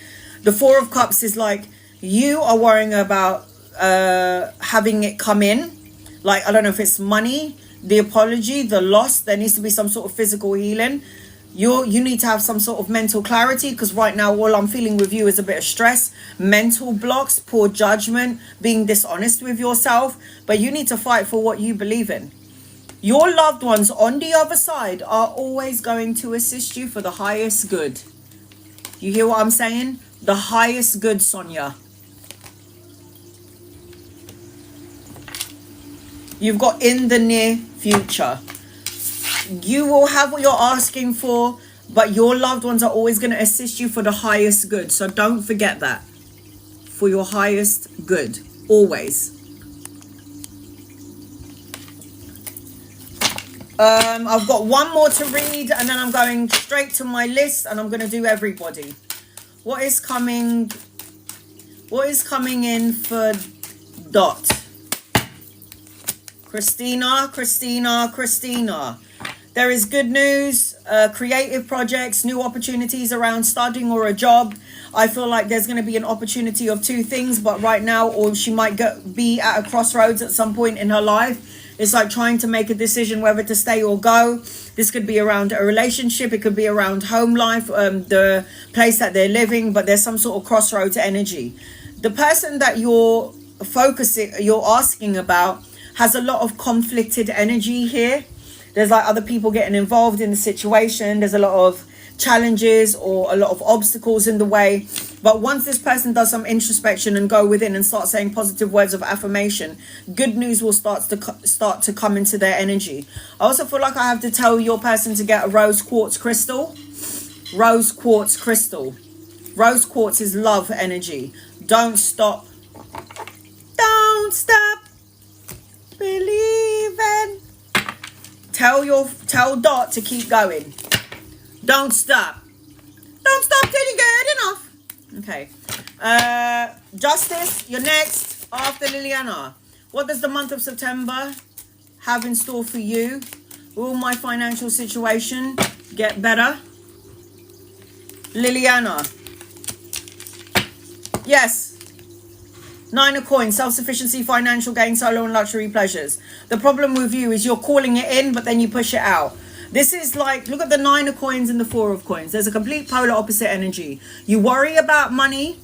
The Four of Cups is like you are worrying about having it come in. Like, I don't know if it's money, the apology, the loss. There needs to be some sort of physical healing. You need to have some sort of mental clarity, because right now all I'm feeling with you is a bit of stress, mental blocks, poor judgment, being dishonest with yourself. But you need to fight for what you believe in. Your loved ones on the other side are always going to assist you for the highest good. You hear what I'm saying? The highest good, Sonia. You've got in the near future. You will have what you're asking for, but your loved ones are always going to assist you for the highest good. So don't forget that. For your highest good. Always. I've got one more to read, and then I'm going straight to my list, and I'm going to do everybody. What is coming in for Dot? Christina. There is good news, creative projects, new opportunities around studying or a job. I feel like there's going to be an opportunity of two things, but right now, or she might be at a crossroads at some point in her life. It's like trying to make a decision whether to stay or go. This could be around a relationship. It could be around home life, the place that they're living, but there's some sort of crossroads energy. The person that you're asking about has a lot of conflicted energy here. There's like other people getting involved in the situation. There's a lot of challenges or a lot of obstacles in the way. But once this person does some introspection and go within and start saying positive words of affirmation, good news will start to come into their energy. I also feel like I have to tell your person to get a rose quartz crystal. Rose quartz crystal. Rose quartz is love energy. Don't stop. Don't stop believing. Tell Dot to keep going. Don't stop. Don't stop till you get enough. Okay. Justice, you're next after Liliana. What does the month of September have in store for you? Will my financial situation get better? Liliana. Yes. 9 of coins, self-sufficiency, financial gain, solo and luxury pleasures. The problem with you is you're calling it in, but then you push it out. This is like, look at the 9 of coins and the 4 of coins. There's a complete polar opposite energy. You worry about money,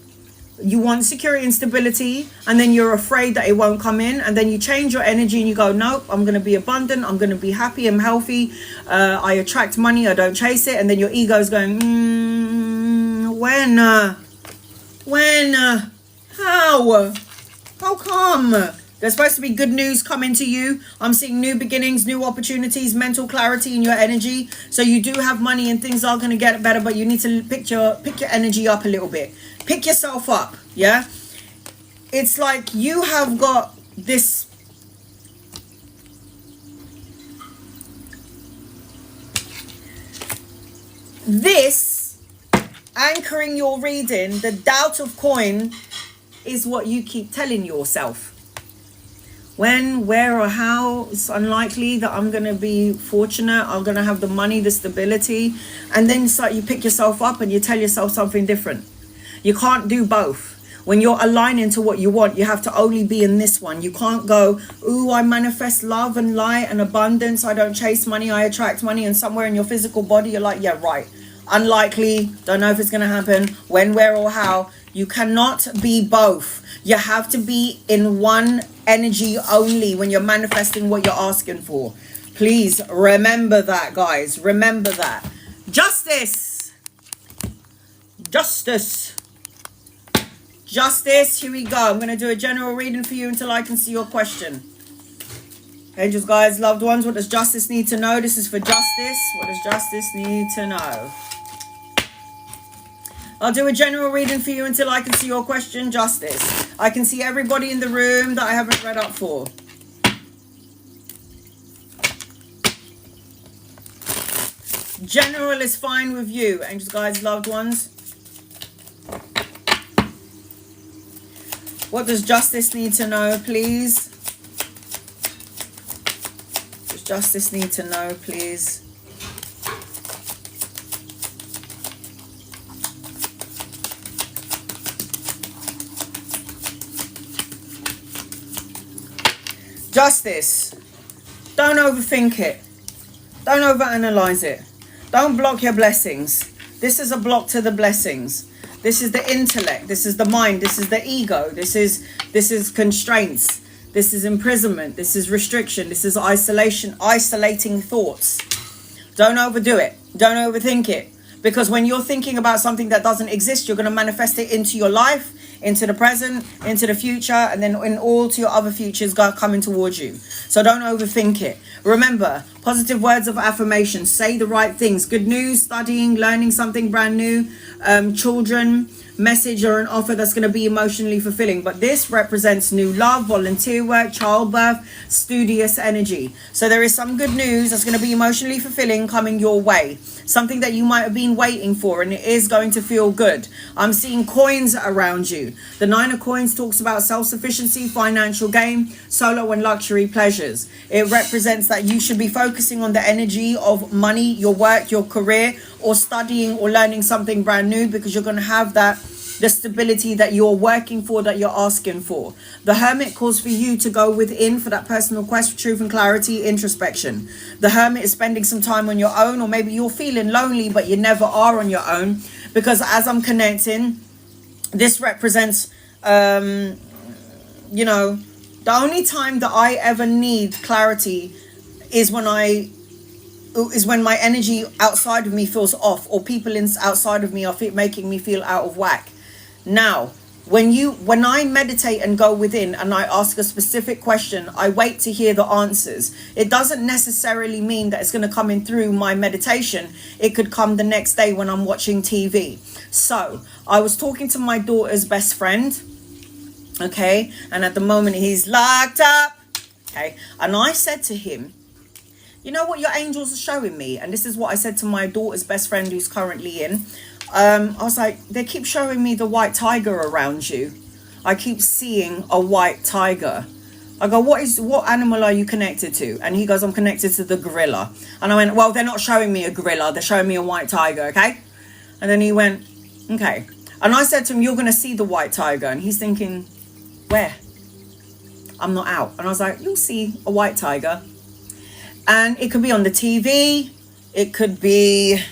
you want security and stability, and then you're afraid that it won't come in, and then you change your energy and you go, nope, I'm going to be abundant, I'm going to be happy, I'm healthy, I attract money, I don't chase it, and then your ego's going, when, how come? There's supposed to be good news coming to you. I'm seeing new beginnings, new opportunities, mental clarity in your energy. So you do have money and things are going to get better, but you need to pick your energy up a little bit. Pick yourself up, yeah? It's like you have got this This anchoring your reading, the doubt of coin, is what you keep telling yourself. When, where, or how, it's unlikely that I'm going to be fortunate. I'm going to have the money, the stability. And then you pick yourself up and you tell yourself something different. You can't do both. When you're aligning to what you want, you have to only be in this one. You can't go, ooh, I manifest love and light and abundance. I don't chase money, I attract money. And somewhere in your physical body, you're like, yeah, right. Unlikely. Don't know if it's going to happen. When, where, or how. You cannot be both. You have to be in one energy only when you're manifesting what you're asking for. Please remember that, guys. Remember that. Justice. Justice. Justice. Here we go. I'm going to do a general reading for you until I can see your question. Angels, guys, loved ones, what does justice need to know? This is for justice. What does justice need to know? I'll do a general reading for you until I can see your question, justice. I can see everybody in the room that I haven't read up for. General is fine with you, angels, guys, loved ones. What does justice need to know, please? Does justice need to know, please? Justice. Don't overthink it. Don't overanalyze it. Don't block your blessings. This is a block to the blessings. This is the intellect. This is the mind. This is the ego. This is constraints. This is imprisonment. This is restriction. This is isolation, isolating thoughts. Don't overdo it. Don't overthink it. Because when you're thinking about something that doesn't exist, you're going to manifest it into your life, into the present, into the future, and then in all to your other futures coming towards you. So don't overthink it. Remember, positive words of affirmation. Say the right things. Good news, studying, learning something brand new, children, message or an offer that's going to be emotionally fulfilling. But this represents new love, volunteer work, childbirth, studious energy. So there is some good news that's going to be emotionally fulfilling coming your way. Something that you might have been waiting for, and it is going to feel good. I'm seeing coins around you. The 9 of coins talks about self-sufficiency, financial gain, solo and luxury pleasures. It represents that you should be focusing on the energy of money, your work, your career, or studying or learning something brand new, because you're going to have the stability that you're working for, that you're asking for. The Hermit calls for you to go within for that personal quest for truth and clarity, introspection. The Hermit is spending some time on your own, or maybe you're feeling lonely, but you never are on your own, because as I'm connecting, this represents, the only time that I ever need clarity is when my energy outside of me feels off, or people outside of me are making me feel out of whack. Now, when I meditate and go within and I ask a specific question, I wait to hear the answers. It doesn't necessarily mean that it's going to come in through my meditation. It could come the next day when I'm watching TV. So I was talking to my daughter's best friend, okay, and at the moment he's locked up, okay, and I said to him, you know what your angels are showing me? And this is what I said to my daughter's best friend who's currently in. I was like, they keep showing me the white tiger around you. I keep seeing a white tiger. I go, what animal are you connected to? And he goes, I'm connected to the gorilla. And I went, well, they're not showing me a gorilla. They're showing me a white tiger, okay? And then he went, okay. And I said to him, you're going to see the white tiger. And he's thinking, where? I'm not out. And I was like, you'll see a white tiger. And it could be on the TV. It could be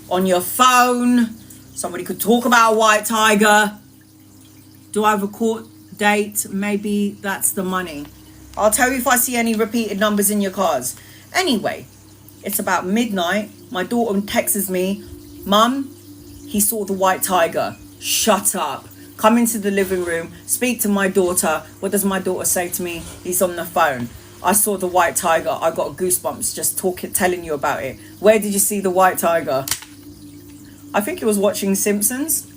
on your phone. Somebody could talk about a white tiger. Do I have a court date? Maybe that's the money. I'll tell you if I see any repeated numbers in your cards. Anyway, it's about midnight. My daughter texts me, Mum, he saw the white tiger. Shut up. Come into the living room. Speak to my daughter. What does my daughter say to me? He's on the phone. I saw the white tiger. I got goosebumps just telling you about it. Where did you see the white tiger? I think he was watching Simpsons.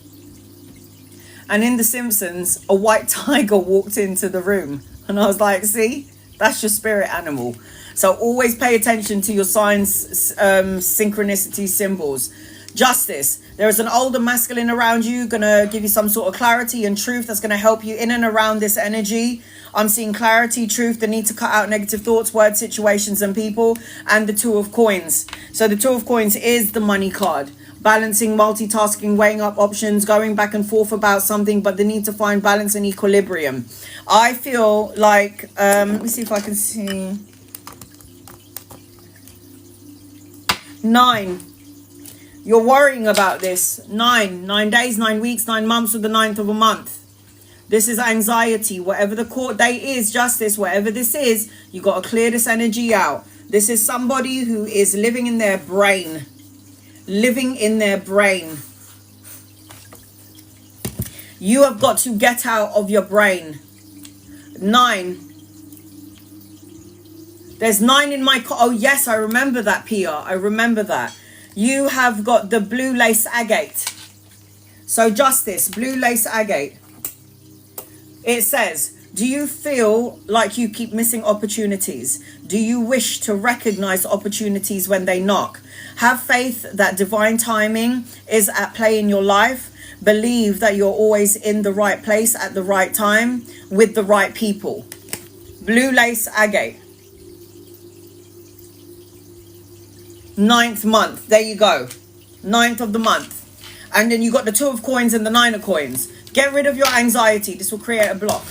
And in The Simpsons, a white tiger walked into the room. And I was like, see, That's your spirit animal. So always pay attention to your signs, synchronicity symbols. Justice. There is an older masculine around you, gonna give you some sort of clarity and truth that's gonna help you in and around this energy. I'm seeing clarity, truth, the need to cut out negative thoughts, words, situations, and people, and the Two of Coins. So the Two of Coins is the money card. Balancing, multitasking, weighing up options, going back and forth about something, but the need to find balance and equilibrium. I feel like, let me see if I can see. 9. You're worrying about this. 9 days, 9 weeks, 9 months, or the 9th of a month. This is anxiety. Whatever the court date is, justice, whatever this is, you got to clear this energy out. This is somebody who is living in their brain. Living in their brain. You have got to get out of your brain. 9. There's 9 in my... Oh, yes, I remember that, PR. I remember that. You have got the blue lace agate. So justice, blue lace agate. It says, do you feel like you keep missing opportunities? Do you wish to recognize opportunities when they knock? Have faith that divine timing is at play in your life. Believe that you're always in the right place at the right time with the right people. Blue lace agate. 9th month. There you go. 9th of the month. And then you got the Two of Coins and the 9 of Coins. Get rid of your anxiety. This will create a block.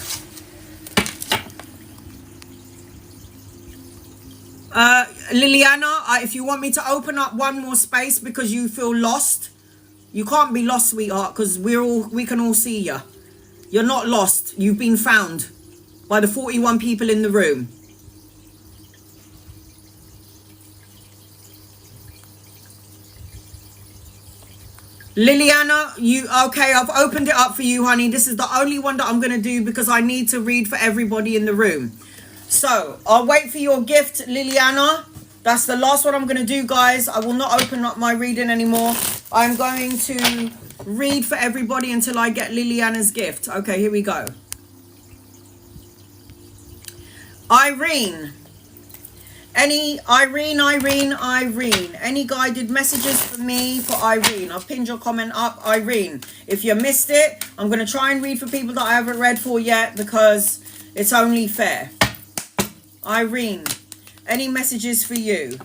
Liliana, if you want me to open up one more space because you feel lost, you can't be lost, sweetheart, because we can all see you. You're not lost. You've been found by the 41 people in the room. Liliana, okay, I've opened it up for you, honey. This is the only one that I'm going to do because I need to read for everybody in the room. So, I'll wait for your gift, Liliana. That's the last one I'm going to do, guys. I will not open up my reading anymore. I'm going to read for everybody until I get Liliana's gift. Okay, here we go. Irene. Any guided messages for me for Irene? I've pinned your comment up, Irene. If you missed it, I'm going to try and read for people that I haven't read for yet because it's only fair. Irene, any messages for you?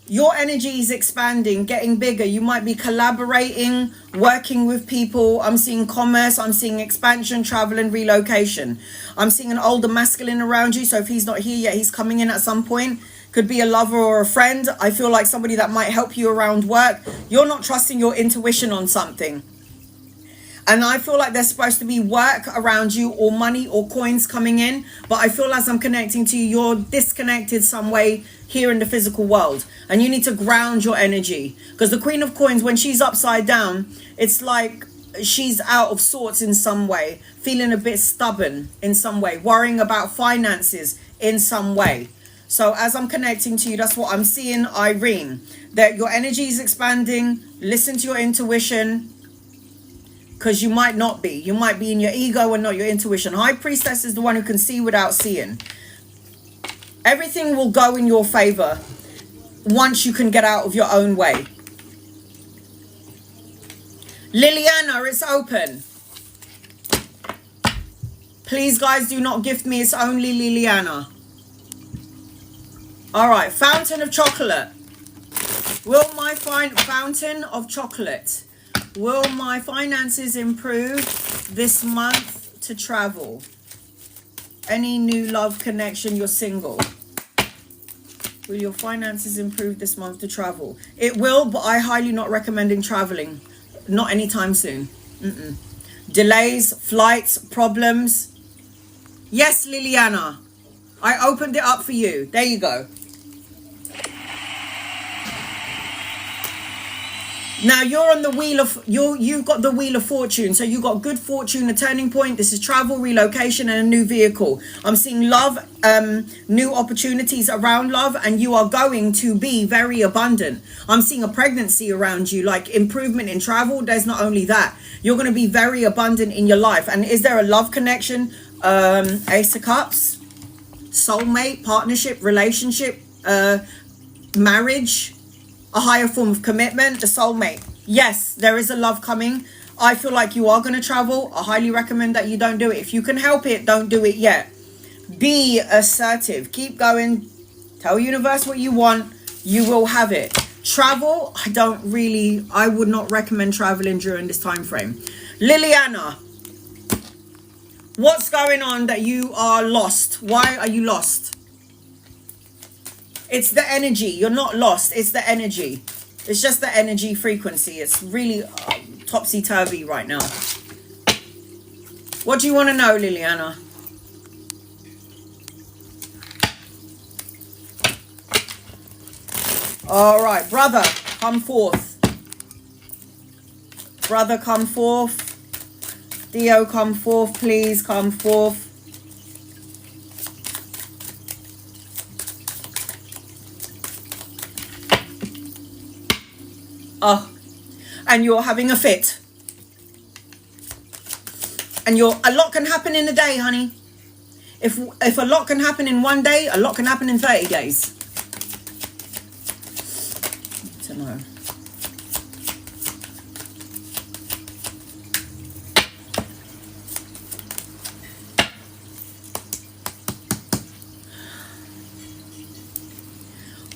Your energy is expanding, getting bigger. You might be collaborating, working with people. I'm seeing commerce. I'm seeing expansion, travel, and relocation. I'm seeing an older masculine around you. So if he's not here yet, he's coming in at some point. Could be a lover or a friend. I feel like somebody that might help you around work. You're not trusting your intuition on something. And I feel like there's supposed to be work around you or money or coins coming in. But I feel as I'm connecting to you, you're disconnected some way here in the physical world. And you need to ground your energy. Because the Queen of Coins, when she's upside down, it's like she's out of sorts in some way. Feeling a bit stubborn in some way. Worrying about finances in some way. So as I'm connecting to you, that's what I'm seeing, Irene. That your energy is expanding. Listen to your intuition. Because you might not be. You might be in your ego and not your intuition. High Priestess is the one who can see without seeing. Everything will go in your favor once you can get out of your own way. Liliana, it's open. Please, guys, do not gift me. It's only Liliana. All right. Fountain of chocolate. Will my fountain of chocolate... Will my finances improve this month to travel? Any new love connection? You're single. Will your finances improve this month to travel? It will, but I highly not recommending traveling. Not anytime soon. Delays, flights, problems. Yes, Liliana. I opened it up for you. There you go. Now you're on the wheel of you've got the wheel of fortune, so you got good fortune, a turning point. This is travel, relocation, and a new vehicle. I'm seeing love, new opportunities around love, and you are going to be very abundant. I'm seeing a pregnancy around you, like improvement in travel. There's not only that, you're going to be very abundant in your life. And is there a love connection? Ace of Cups. soulmate, partnership, relationship, marriage, a higher form of commitment, the soulmate. Yes, there is a love coming. I feel like you are going to travel. I highly recommend that you don't do it. If you can help it, don't do it yet. Be assertive. Keep going. Tell universe what you want. You will have it. Travel, I would not recommend traveling during this time frame. Liliana, what's going on that you are lost? Why are you lost? It's the energy. You're not lost. It's the energy. It's just the energy frequency. It's really topsy-turvy right now. What do you want to know, Liliana? All right, brother, come forth. Brother, come forth. Dio, come forth, please. Come forth. Oh, and you're having a fit. And a lot can happen in a day, honey. If a lot can happen in one day, a lot can happen in 30 days. I don't know.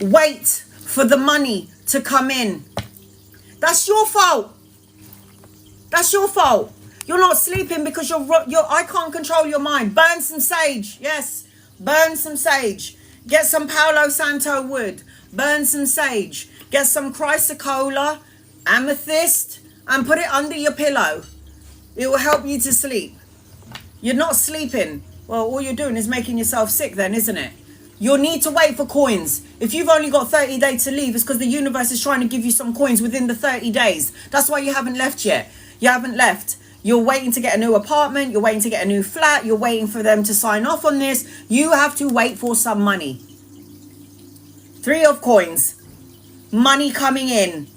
Wait for the money to come in. That's your fault. That's your fault. You're not sleeping because I can't control your mind. Burn some sage. Yes. Burn some sage. Get some Palo Santo wood. Burn some sage. Get some chrysocolla, amethyst, and put it under your pillow. It will help you to sleep. You're not sleeping. Well, all you're doing is making yourself sick then, isn't it? You'll need to wait for coins. If you've only got 30 days to leave, it's because the universe is trying to give you some coins within the 30 days. That's why you haven't left yet. You haven't left. You're waiting to get a new apartment. You're waiting to get a new flat. You're waiting for them to sign off on this. You have to wait for some money. 3 of coins. Money coming in.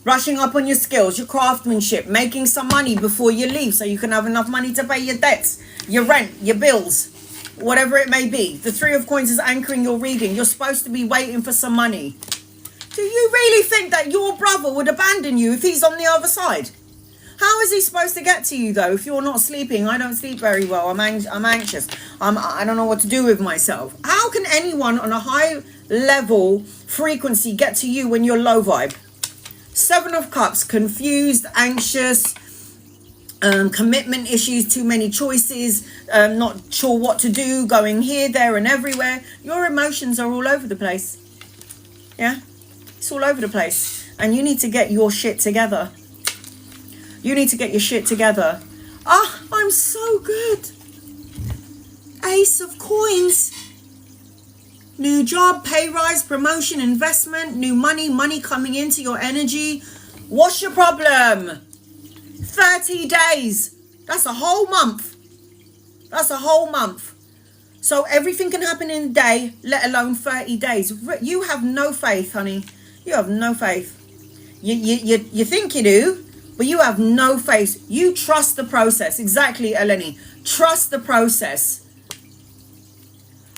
Rushing up on your skills, your craftsmanship, making some money before you leave so you can have enough money to pay your debts, your rent, your bills. Whatever it may be. The 3 of coins is anchoring your reading. You're supposed to be waiting for some money. Do you really think that your brother would abandon you if he's on the other side? How is he supposed to get to you though if you're not sleeping? I don't sleep very well. I'm anxious. I don't know what to do with myself. How can anyone on a high level frequency get to you when you're low vibe? 7 of Cups, confused, anxious, commitment issues, too many choices, not sure what to do, going here, there, and everywhere. Your emotions are all over the place. Yeah, it's all over the place. And you need to get your shit together. You need to get your shit together. Ah, I'm so good. Ace of Coins. New job, pay rise, promotion, investment, new money coming into your energy. What's your problem? 30 days. That's a whole month. That's a whole month. So everything can happen in a day, let alone 30 days. You have no faith, honey. You have no faith. You think you do, but you have no faith. You trust the process. Exactly, Eleni. Trust the process.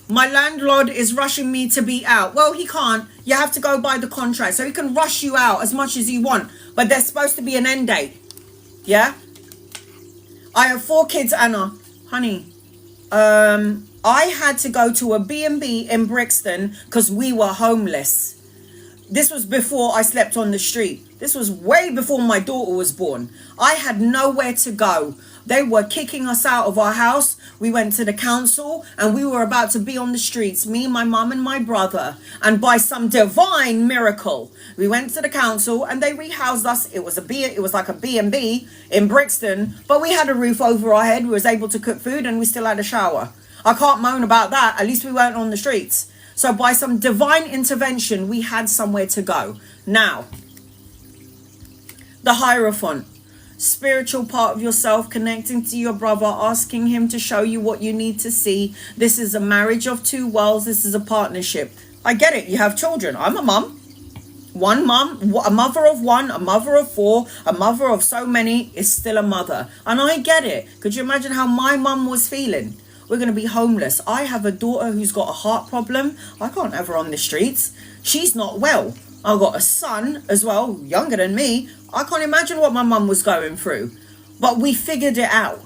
My landlord is rushing me to be out. Well, he can't. You have to go by the contract. So he can rush you out as much as you want. But there's supposed to be an end date. Yeah? I have 4 kids, Anna. Honey, I had to go to a B&B in Brixton because we were homeless. This was before I slept on the street. This was way before my daughter was born. I had nowhere to go. They were kicking us out of our house. We went to the council and we were about to be on the streets, me, my mum and my brother. And by some divine miracle, we went to the council and they rehoused us. It was like a B&B in Brixton, but we had a roof over our head. We was able to cook food and we still had a shower. I can't moan about that. At least we weren't on the streets. So by some divine intervention, we had somewhere to go. Now, the Hierophant. Spiritual part of yourself connecting to your brother, asking him to show you what you need to see. This is a marriage of 2 worlds. This is a partnership. I get it. You have children. I'm a mum. One mum, a mother of 1, a mother of 4, a mother of so many is still a mother. And I get it. Could you imagine how my mum was feeling? We're going to be homeless. I have a daughter who's got a heart problem. I can't have her on the streets. She's not well. I've got a son as well, younger than me. I can't imagine what my mum was going through. But we figured it out.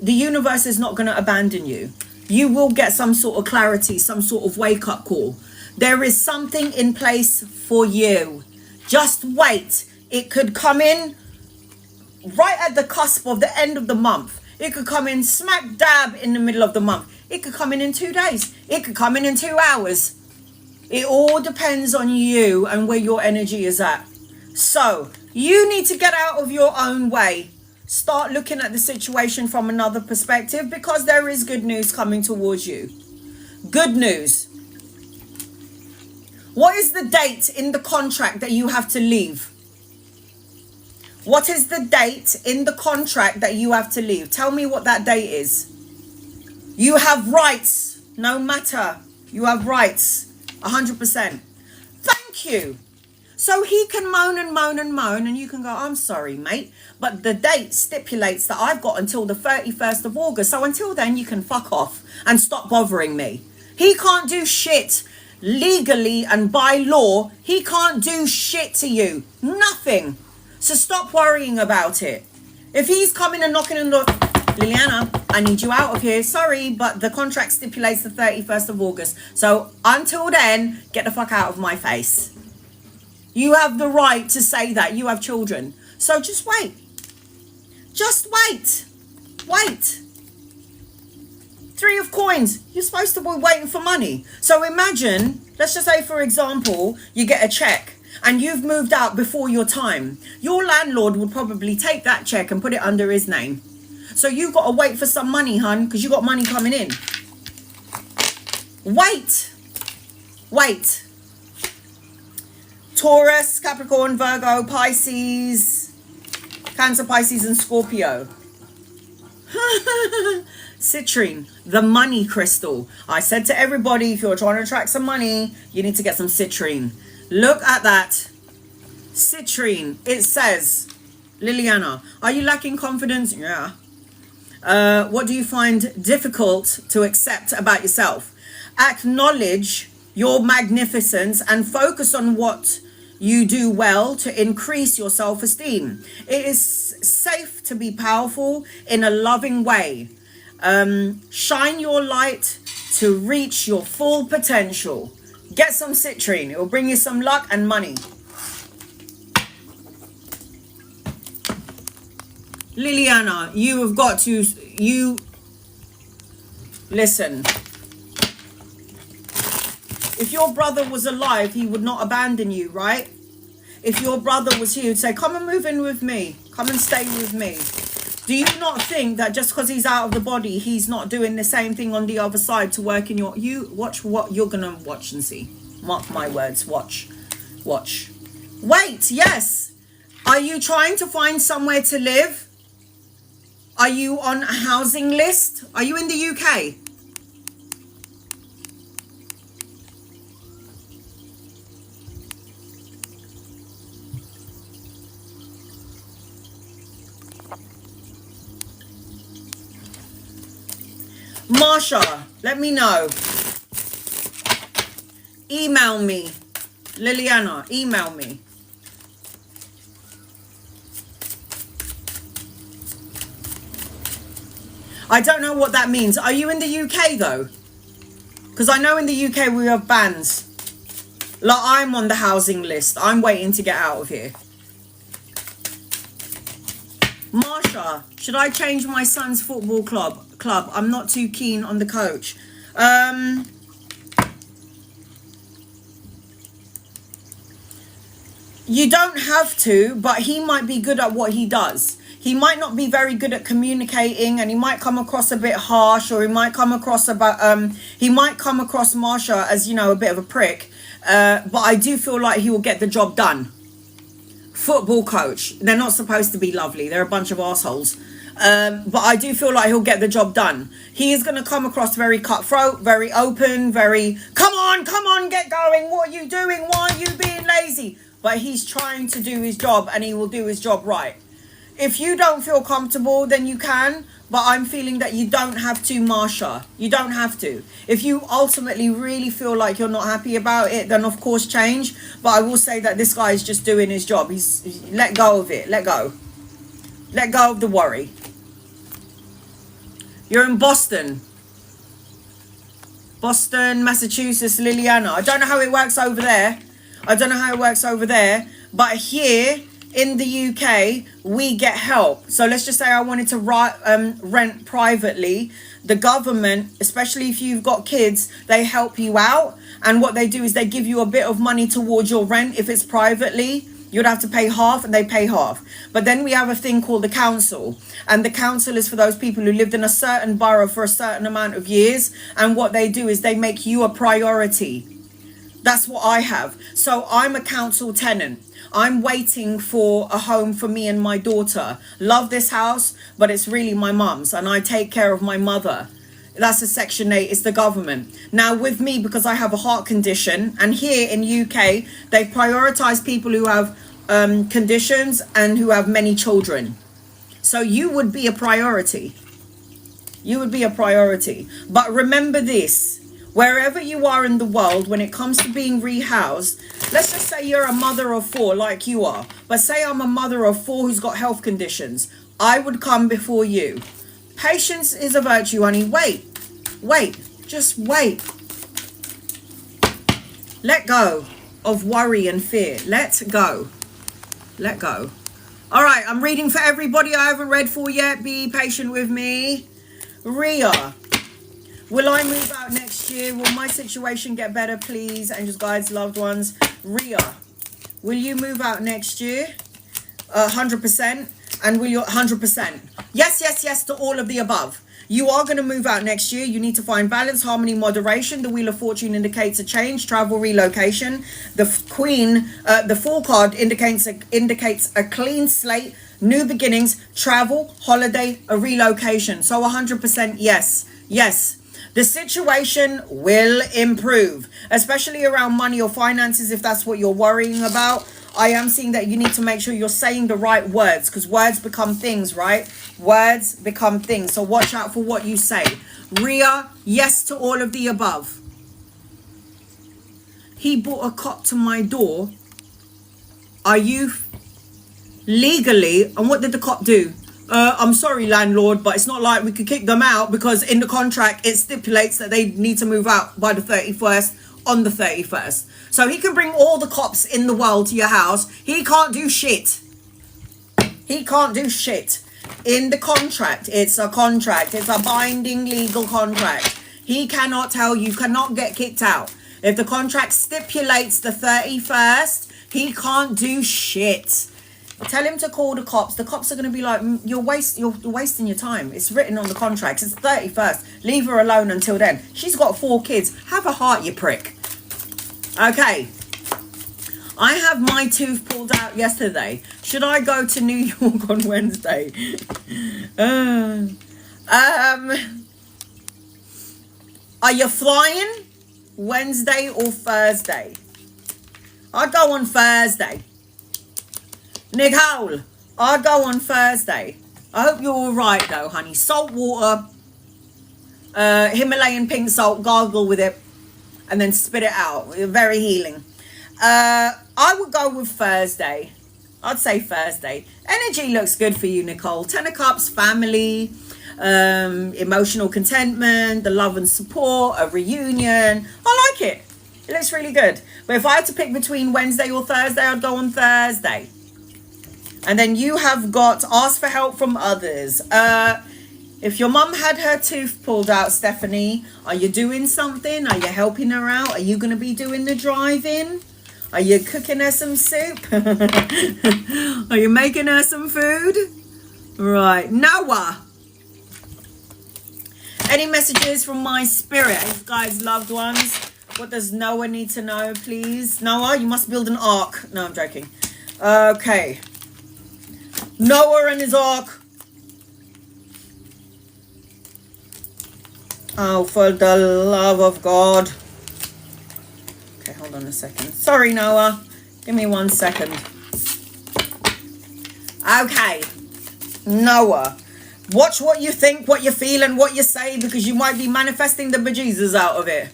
The universe is not going to abandon you. You will get some sort of clarity, some sort of wake-up call. There is something in place for you. Just wait. It could come in right at the cusp of the end of the month. It could come in smack dab in the middle of the month. It could come in 2 days. It could come in 2 hours. It all depends on you and where your energy is at. So you need to get out of your own way. Start looking at the situation from another perspective, because there is good news coming towards you. Good news. What is the date in the contract that you have to leave? What is the date in the contract that you have to leave? Tell me what that date is. You have rights, no matter. You have rights, 100%. Thank you. So he can moan and moan and moan, and you can go, I'm sorry, mate, but the date stipulates that I've got until the 31st of August. So until then, you can fuck off and stop bothering me. He can't do shit legally, and by law, he can't do shit to you. Nothing. So stop worrying about it. If he's coming and knocking on the door, Liliana, I need you out of here. Sorry, but the contract stipulates the 31st of August. So until then, get the fuck out of my face. You have the right to say that. You have children. So just wait. Just wait. Wait. 3 of coins. You're supposed to be waiting for money. So imagine, let's just say, for example, you get a check and you've moved out before your time. Your landlord would probably take that check and put it under his name. So you've got to wait for some money, hun, because you got money coming in. Wait. Wait. Taurus, Capricorn, Virgo, Pisces, Cancer, Pisces, and Scorpio. Citrine, the money crystal. I said to everybody, if you're trying to attract some money, you need to get some citrine. Look at that. Citrine. It says, Liliana, are you lacking confidence? Yeah. What do you find difficult to accept about yourself? Acknowledge your magnificence and focus on what you do well to increase your self-esteem. It is safe to be powerful in a loving way. Shine your light to reach your full potential. Get some citrine. It will bring you some luck and money. Liliana, you have got to, listen. If your brother was alive, he would not abandon you, right? If your brother was here, he'd say, come and move in with me. Come and stay with me. Do you not think that just because he's out of the body, he's not doing the same thing on the other side to work in your... You watch what you're going to watch and see. Mark my words. Watch. Watch. Wait, yes. Are you trying to find somewhere to live? Are you on a housing list? Are you in the UK? Marsha, let me know. Email me. Liliana, email me. I don't know what that means. Are you in the UK though? Because I know in the UK we have bans. Like, I'm on the housing list. I'm waiting to get out of here. Marsha, should I change my son's football club? I'm not too keen on the coach. You don't have to, but he might be good at what he does. He might not be very good at communicating, and he might come across a bit harsh, or he might come across Marsha as, you know, a bit of a prick. But I do feel like he will get the job done. Football coach. They're not supposed to be lovely. They're a bunch of assholes. But I do feel like he'll get the job done. He is going to come across very cutthroat, very open, very, come on, get going. What are you doing? Why are you being lazy? But he's trying to do his job, and he will do his job right. If you don't feel comfortable, then you can. But I'm feeling that you don't have to, Marsha. You don't have to. If you ultimately really feel like you're not happy about it, then of course change. But I will say that this guy is just doing his job. He's let go of it. Let go. Let go of the worry. You're in Boston. Boston, Massachusetts, Liliana. I don't know how it works over there. But here in the UK, we get help. So let's just say I wanted to rent privately. The government, especially if you've got kids, they help you out. And what they do is they give you a bit of money towards your rent. If it's privately, you'd have to pay half, and they pay half. But then we have a thing called the council. And the council is for those people who lived in a certain borough for a certain amount of years. And what they do is they make you a priority. That's what I have. So I'm a council tenant. I'm waiting for a home for me and my daughter. Love this house, but it's really my mum's, and I take care of my mother. That's a Section 8. It's the government. Now with me, because I have a heart condition, and here in UK, they prioritize people who have conditions and who have many children. So you would be a priority. You would be a priority. But remember this. Wherever you are in the world, when it comes to being rehoused, let's just say you're a mother of 4 like you are. But say I'm a mother of 4 who's got health conditions. I would come before you. Patience is a virtue, honey. Wait. Just wait. Let go of worry and fear. Let go. All right, I'm reading for everybody I haven't read for yet. Be patient with me. Rhea. Will I move out next year? Will my situation get better, please? Angels, guides, loved ones. Rhea, will you move out next year? 100%. And will you 100%? Yes to all of the above. You are going to move out next year. You need to find balance, harmony, moderation. The Wheel of Fortune indicates a change, travel, relocation. The Queen, the Fool card indicates a clean slate, new beginnings, travel, holiday, a relocation. So 100% yes. The situation will improve, especially around money or finances, if that's what you're worrying about. I am seeing that you need to make sure you're saying the right words, because words become things, right? Words become things. So watch out for what you say. Rhea, yes to all of the above. He brought a cop to my door. Are you legally? And what did the cop do? I'm sorry, landlord, but it's not like we could kick them out, because in the contract it stipulates that they need to move out by the 31st on the 31st. So he can bring all the cops in the world to your house. He can't do shit. In the contract, it's a contract. It's a binding legal contract. He cannot tell you, cannot get kicked out. If the contract stipulates the 31st, he can't do shit. Tell him to call the cops. The cops are going to be like, you're wasting your time. It's written on the contract. It's 31st. Leave her alone until then. She's got 4 kids. Have a heart, you prick. Okay. I have my tooth pulled out yesterday. Should I go to New York on Wednesday? Are you flying Wednesday or Thursday? I'll go on Thursday. Nicole, I'll go on Thursday. I hope you're all right though, honey. Salt water, Himalayan pink salt, gargle with it, and then spit it out. Very healing. I would go with Thursday. I'd say Thursday. Energy looks good for you, Nicole. 10 of Cups, family, emotional contentment, the love and support, a reunion. I like it. It looks really good. But if I had to pick between Wednesday or Thursday, I'd go on Thursday. And then you have got ask for help from others. If your mum had her tooth pulled out, Stephanie, are you doing something? Are you helping her out? Are you going to be doing the driving? Are you cooking her some soup? Are you making her some food? Right. Noah. Any messages from my spirit, guys, loved ones? What does Noah need to know, please? Noah, you must build an ark. No, I'm joking. Okay. Noah and his ark. Oh, for the love of God. Okay, hold on a second. Sorry, Noah. Give me 1 second. Okay. Noah. Watch what you think, what you feel, and what you say, because you might be manifesting the bejesus out of it.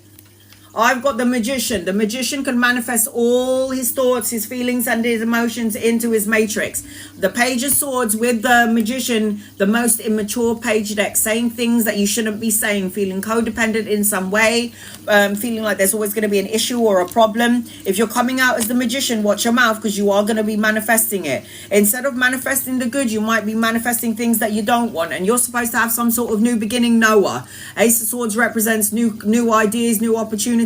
I've got the magician. The magician can manifest all his thoughts, his feelings, and his emotions into his matrix. The page of swords with the magician, the most immature page deck, saying things that you shouldn't be saying, feeling codependent in some way, feeling like there's always going to be an issue or a problem. If you're coming out as the magician, watch your mouth, because you are going to be manifesting it. Instead of manifesting the good, you might be manifesting things that you don't want, and you're supposed to have some sort of new beginning. Noah. Ace of Swords represents new ideas, new opportunities,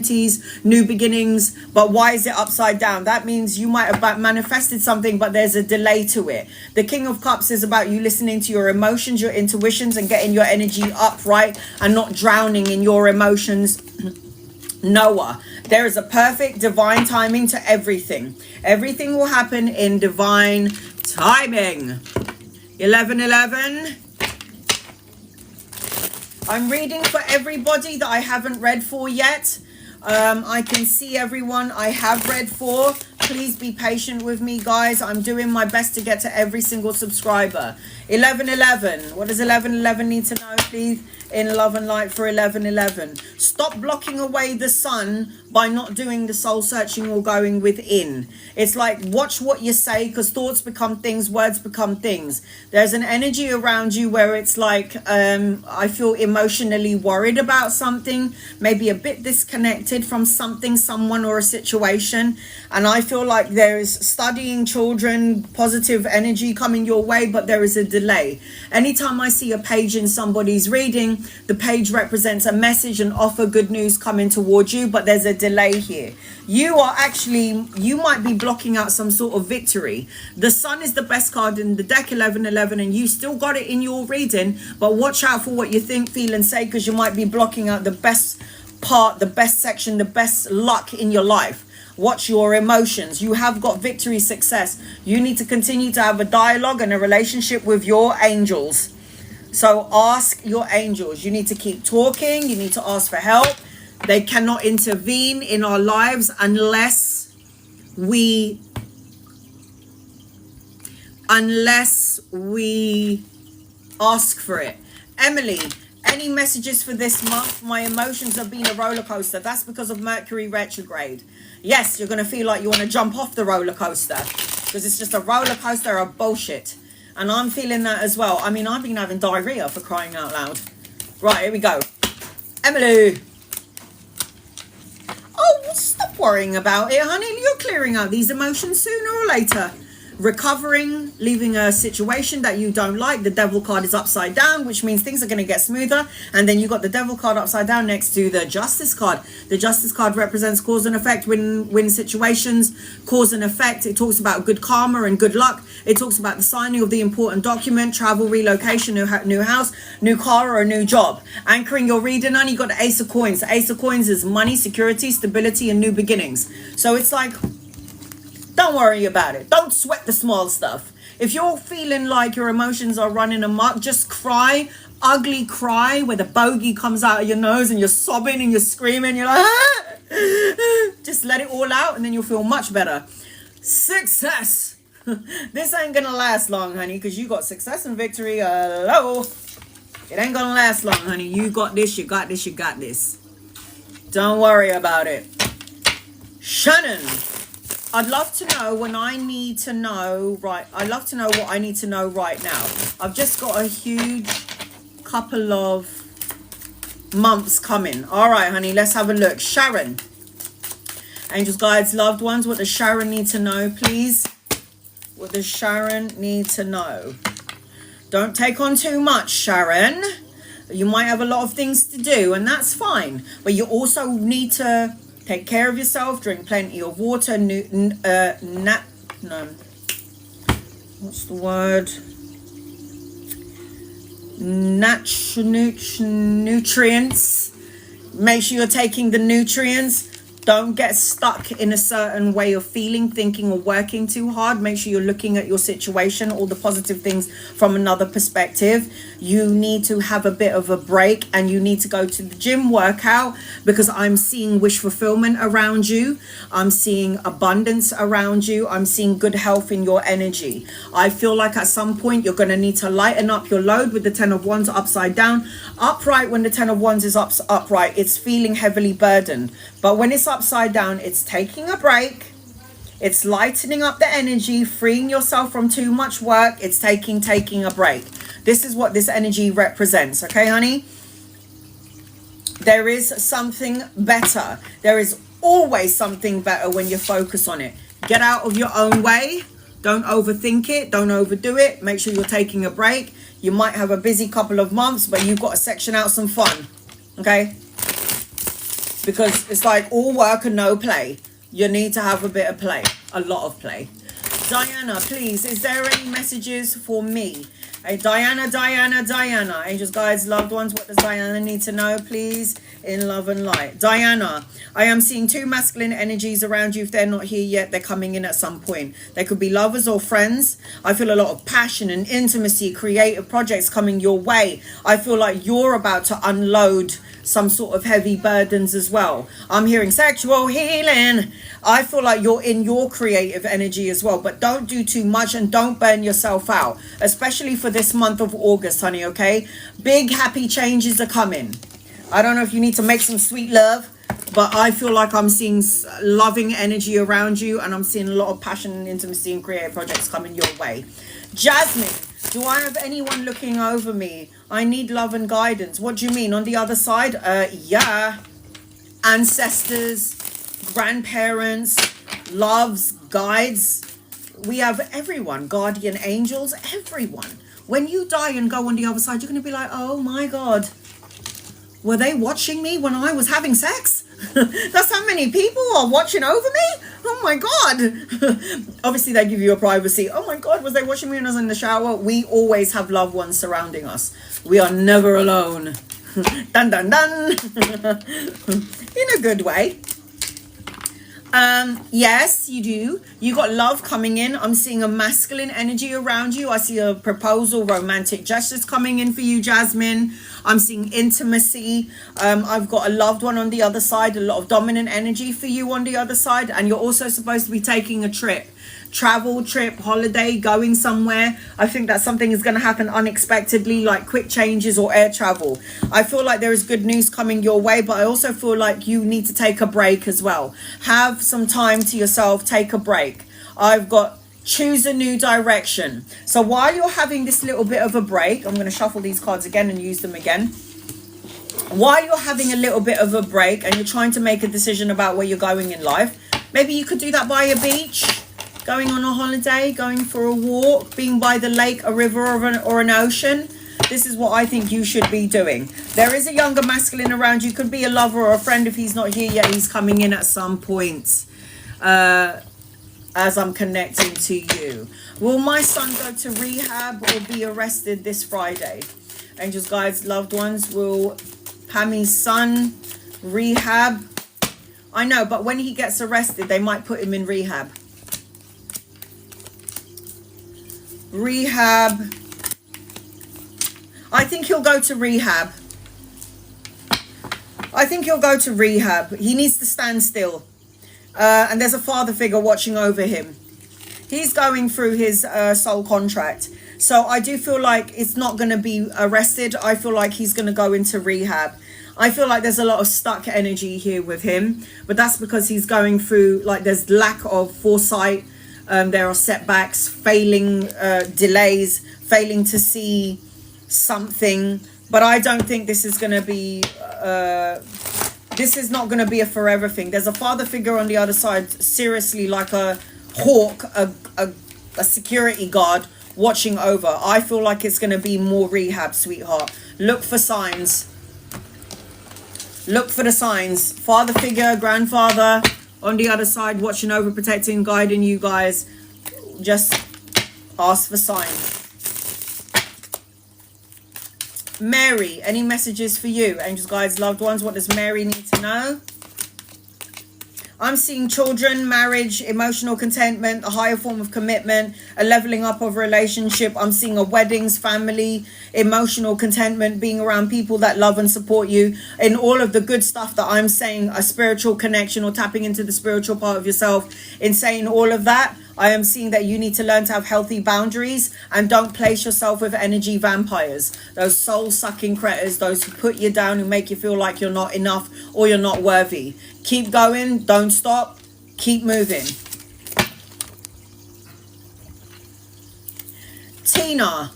new beginnings. But why is it upside down? That means you might have manifested something, but there's a delay to it. The King of Cups is about you listening to your emotions, your intuitions, and getting your energy upright and not drowning in your emotions. Noah, there is a perfect divine timing to everything. Everything will happen in divine timing. 1111. I'm reading for everybody that I haven't read for yet. I can see everyone I have read for. Please be patient with me, guys. I'm doing my best to get to every single subscriber. 1111. What does 1111 need to know, please? In love and light for 1111. Stop blocking away the sun by not doing the soul searching or going within. It's like, watch what you say, because thoughts become things, words become things. There's an energy around you where it's like, I feel emotionally worried about something, maybe a bit disconnected from something, someone, or a situation. And I feel like there is studying children, positive energy coming your way, but there is a delay. Anytime I see a page in somebody's reading, the page represents a message and offer, good news coming towards you, but there's a delay here. You might be blocking out some sort of victory. The sun is the best card in the deck, 1111, and you still got it in your reading, but watch out for what you think, feel, and say, because you might be blocking out the best part, the best section, the best luck in your life. Watch your emotions. You have got victory, success. You need to continue to have a dialogue and a relationship with your angels. So ask your angels. You need to keep talking. You need to ask for help. They cannot intervene in our lives unless we ask for it. Emily, any messages for this month? My emotions have been a roller coaster. That's because of Mercury retrograde. Yes, you're going to feel like you want to jump off the roller coaster, because it's just a roller coaster of bullshit. And I'm feeling that as well. I mean, I've been having diarrhea, for crying out loud. Right, here we go. Emily. Oh, stop worrying about it, honey. You're clearing out these emotions sooner or later. Recovering, leaving a situation that you don't like. The Devil card is upside down, which means things are going to get smoother. And then you got the Devil card upside down next to the Justice card. The Justice card represents cause and effect, win situations, cause and effect. It talks about good karma and good luck. It talks about the signing of the important document, travel, relocation, new house, new car, or a new job. Anchoring your reading on, you got the Ace of Coins. The Ace of Coins is money, security, stability, and new beginnings. So it's like, don't worry about it. Don't sweat the small stuff. If you're feeling like your emotions are running amok, just cry, ugly cry, where the bogey comes out of your nose and you're sobbing and you're screaming. You're like, ah! Just let it all out, and then you'll feel much better. Success. This ain't gonna last long, honey, because you got success and victory. Hello. It ain't gonna last long, honey. You got this, you got this, you got this. Don't worry about it. Shannon. I'd love to know when I need to know, right? I'd love to know what I need to know right now. I've just got a huge couple of months coming. All right, honey, let's have a look. Sharon. Angels, guides, loved ones, what does Sharon need to know, please? What does Sharon need to know? Don't take on too much, Sharon. You might have a lot of things to do, and that's fine. But you also need to take care of yourself, drink plenty of water, what's the word? Nutrients. Make sure you're taking the nutrients. Don't get stuck in a certain way of feeling, thinking, or working too hard. Make sure you're looking at your situation, all the positive things from another perspective. You need to have a bit of a break, and you need to go to the gym, workout, because I'm seeing wish fulfillment around you. I'm seeing abundance around you. I'm seeing good health in your energy. I feel like at some point you're going to need to lighten up your load with the 10 of Wands upside down. Upright, when the 10 of Wands is upright, it's feeling heavily burdened. But when it's upside down, it's taking a break. It's lightening up the energy, freeing yourself from too much work. It's taking a break. This is what this energy represents. Okay, honey? There is something better. There is always something better when you focus on it. Get out of your own way. Don't overthink it. Don't overdo it. Make sure you're taking a break. You might have a busy couple of months, but you've got to section out some fun. Okay? Because it's like all work and no play. You need to have a bit of play. A lot of play. Diana, please, is there any messages for me? Hey, Diana. Angels, guides, loved ones, what does Diana need to know, please? In love and light. Diana, I am seeing two masculine energies around you. If they're not here yet, they're coming in at some point. They could be lovers or friends. I feel a lot of passion and intimacy, creative projects coming your way. I feel like you're about to unload some sort of heavy burdens as well. I'm hearing sexual healing. I feel like you're in your creative energy as well, but don't do too much and don't burn yourself out, especially for this month of August, honey. Okay, big happy changes are coming. I don't know if you need to make some sweet love, but I feel like I'm seeing loving energy around you, and I'm seeing a lot of passion and intimacy and creative projects coming your way. Jasmine, do I have anyone looking over me? I need love and guidance. What do you mean? On the other side? Yeah. Ancestors, grandparents, loves, guides. We have everyone. Guardian angels, everyone. When you die and go on the other side, you're going to be like, oh my God. Were they watching me when I was having sex? That's how many people are watching over me? Oh my God. Obviously, they give you a privacy. Oh my God, was they watching me when I was in the shower? We always have loved ones surrounding us. We are never alone. Dun, dun, dun. In a good way. Yes, you do. You got love coming in. I'm seeing a masculine energy around you. I see a proposal, romantic gestures coming in for you, Jasmine. I'm seeing intimacy. I've got a loved one on the other side, a lot of dominant energy for you on the other side. And you're also supposed to be taking a trip. Travel, trip, holiday, going somewhere. I think that something is going to happen unexpectedly, like quick changes or air travel. I feel like there is good news coming your way, but I also feel like you need to take a break as well. Have some time to yourself, take a break. I've got choose a new direction. So while you're having this little bit of a break, I'm going to shuffle these cards again and use them again. While you're having a little bit of a break and you're trying to make a decision about where you're going in life, maybe you could do that by a beach. Going on a holiday, going for a walk, being by the lake, a river, or an ocean. This is what I think you should be doing. There is a younger masculine around you. Could be a lover or a friend. If he's not here yet, he's coming in at some point as I'm connecting to you. Will my son go to rehab or be arrested this Friday? Angels, guides, loved ones. Will Pammy's son rehab? I know, but when he gets arrested, they might put him in rehab. Rehab. I think he'll go to rehab. I think he'll go to rehab. He needs to stand still. And there's a father figure watching over him. He's going through his soul contract. So I do feel like it's not going to be arrested. I feel like he's going to go into rehab. I feel like there's a lot of stuck energy here with him. But that's because he's going through, like, there's lack of foresight. There are setbacks, failing, delays, failing to see something. But I don't think this is going to be, this is not going to be a forever thing. There's a father figure on the other side, seriously like a hawk, a security guard watching over. I feel like it's going to be more rehab, sweetheart. Look for signs. Look for the signs. Father figure, grandfather on the other side, watching over, protecting, guiding you guys. Just ask for signs. Mary, any messages for you? Angels, guides, loved ones, what does Mary need to know? I'm seeing children, marriage, emotional contentment, a higher form of commitment, a leveling up of relationship. I'm seeing a weddings, family, emotional contentment, being around people that love and support you. In all of the good stuff that I'm saying, a spiritual connection or tapping into the spiritual part of yourself. In saying all of that, I am seeing that you need to learn to have healthy boundaries and don't place yourself with energy vampires. Those soul-sucking cretters, those who put you down, who make you feel like you're not enough or you're not worthy. Keep going. Don't stop. Keep moving. Tina,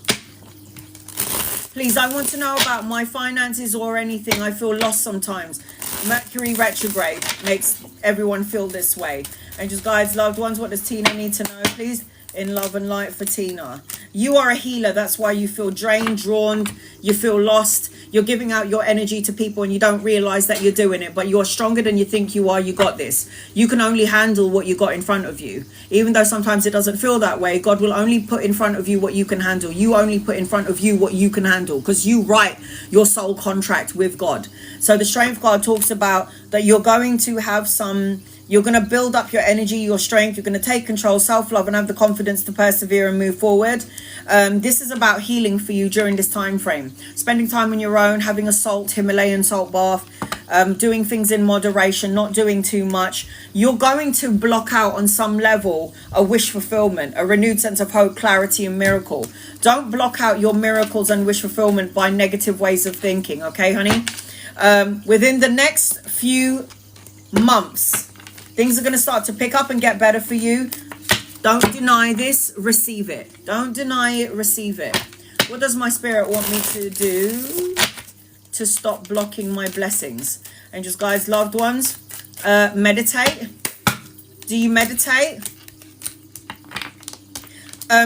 please, I want to know about my finances or anything. I feel lost sometimes. Mercury retrograde makes everyone feel this way. Angels, guides, loved ones, what does Tina need to know, please? In love and light for Tina. You are a healer. That's why you feel drained, drawn. You feel lost. You're giving out your energy to people and you don't realize that you're doing it. But you're stronger than you think you are. You got this. You can only handle what you got in front of you. Even though sometimes it doesn't feel that way, God will only put in front of you what you can handle. You only put in front of you what you can handle, because you write your soul contract with God. So the Strength card talks about that you're going to have some... You're going to build up your energy, your strength. You're going to take control, self-love, and have the confidence to persevere and move forward. This is about healing for you during this time frame. Spending time on your own, having a Himalayan salt bath, doing things in moderation, not doing too much. You're going to block out on some level a wish fulfillment, a renewed sense of hope, clarity, and miracle. Don't block out your miracles and wish fulfillment by negative ways of thinking, okay, honey? Within the next few months, things are going to start to pick up and get better for you. Don't deny this, receive it. Don't deny it, receive it. What does my spirit want me to do to stop blocking my blessings? Angels, guides, loved ones, meditate. Do you meditate?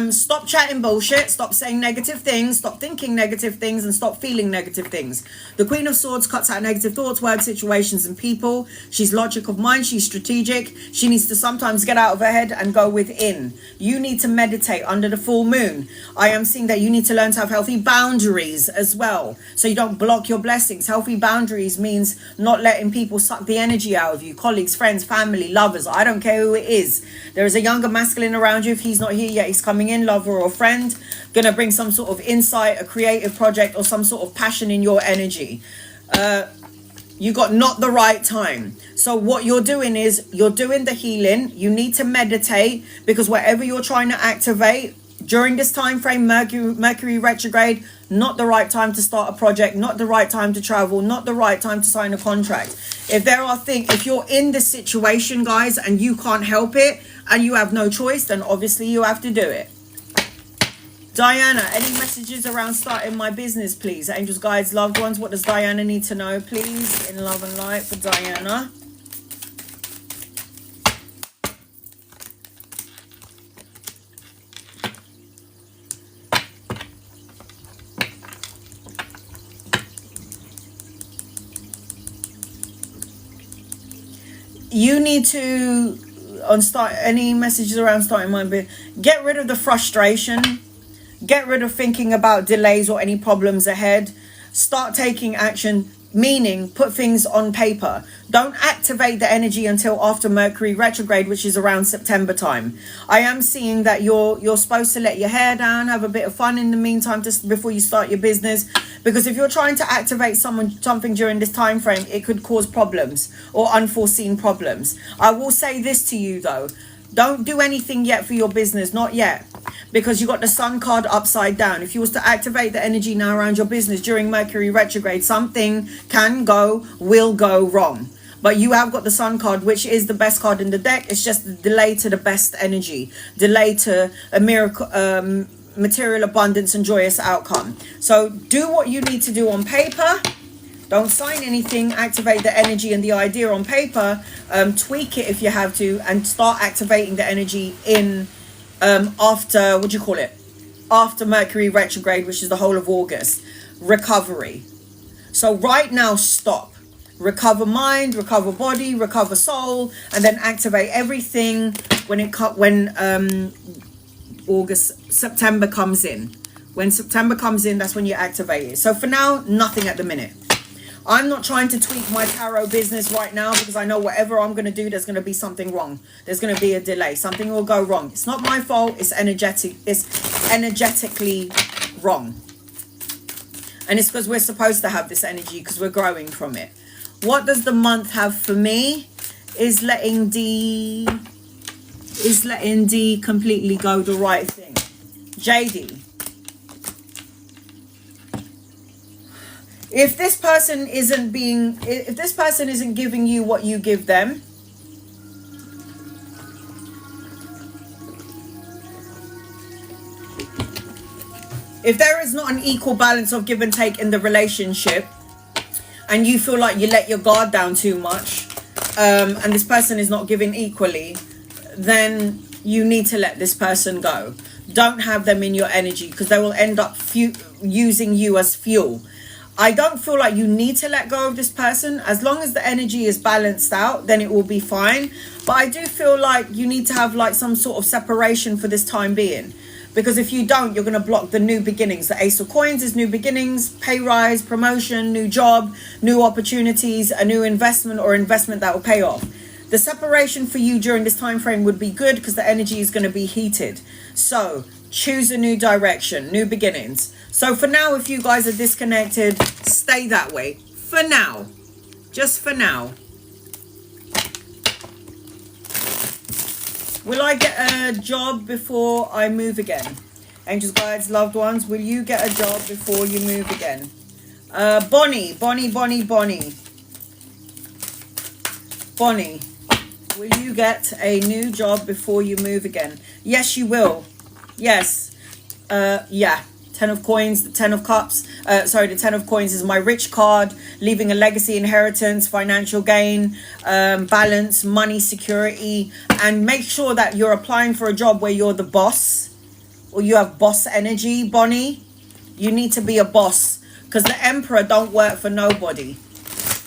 Stop chatting bullshit, stop saying negative things, stop thinking negative things, and stop feeling negative things. The Queen of Swords cuts out negative thoughts, words, situations, and people. She's logic of mind, she's strategic. She needs to sometimes get out of her head and go within. You need to meditate under the full moon. I am seeing that you need to learn to have healthy boundaries as well, so you don't block your blessings. Healthy boundaries means not letting people suck the energy out of you. Colleagues, friends, family, lovers, I don't care who it is. There is a younger masculine around you. If he's not here yet, he's coming in, lover or friend, gonna bring some sort of insight, a creative project, or some sort of passion in your energy. You got not the right time. So what you're doing is you're doing the healing. You need to meditate, because whatever you're trying to activate during this time frame, Mercury retrograde, not the right time to start a project, not the right time to travel, not the right time to sign a contract. If there are things, if you're in this situation, guys, and you can't help it and you have no choice, then obviously you have to do it. Diana, any messages around starting my business, please? Angels, guides, loved ones, what does Diana need to know, please? In love and light for Diana. You need to any messages around starting my business. Get rid of the frustration. Get rid of thinking about delays or any problems ahead. Start taking action, meaning put things on paper. Don't activate the energy until after Mercury retrograde, which is around September time. I am seeing that you're supposed to let your hair down, have a bit of fun in the meantime, just before you start your business. Because if you're trying to activate something during this time frame, it could cause problems or unforeseen problems. I will say this to you though. Don't do anything yet for your business, not yet, because you got the Sun card upside down. If you was to activate the energy now around your business during Mercury retrograde, something will go wrong. But you have got the Sun card, which is the best card in the deck. It's just the delay to the best energy, delay to a miracle, material abundance and joyous outcome. So do what you need to do on paper. Don't sign anything. Activate the energy and the idea on paper. Tweak it if you have to, and start activating the energy in after, after Mercury retrograde, which is the whole of August. Recovery. So right now, stop. Recover mind, recover body, recover soul, and then activate everything when September comes in. When September comes in, that's when you activate it. So for now, nothing at the minute. I'm not trying to tweak my tarot business right now because I know whatever I'm going to do, there's going to be something wrong. There's going to be a delay. Something will go wrong. It's not my fault. It's energetic. It's energetically wrong. And it's because we're supposed to have this energy because we're growing from it. What does the month have for me? Is letting D completely go the right thing. JD. If this person isn't giving you what you give them, if there is not an equal balance of give and take in the relationship, and you feel like you let your guard down too much, and this person is not giving equally, then you need to let this person go. Don't have them in your energy because they will end up using you as fuel. I don't feel like you need to let go of this person. As long as the energy is balanced out, then it will be fine. But I do feel like you need to have like some sort of separation for this time being. Because if you don't, you're going to block the new beginnings. The Ace of Coins is new beginnings, pay rise, promotion, new job, new opportunities, a new investment or investment that will pay off. The separation for you during this time frame would be good because the energy is going to be heated. So choose a new direction, new beginnings. So for now, if you guys are disconnected, stay that way. For now. Just for now. Will I get a job before I move again? Angels, guides, loved ones, will you get a job before you move again? Bonnie. Bonnie, will you get a new job before you move again? Yes, you will. Yes. Yeah. 10 of coins, the 10 of cups. The 10 of coins is my rich card, leaving a legacy, inheritance, financial gain, balance, money, security. And make sure that you're applying for a job where you're the boss or you have boss energy, Bonnie. You need to be a boss because the emperor don't work for nobody.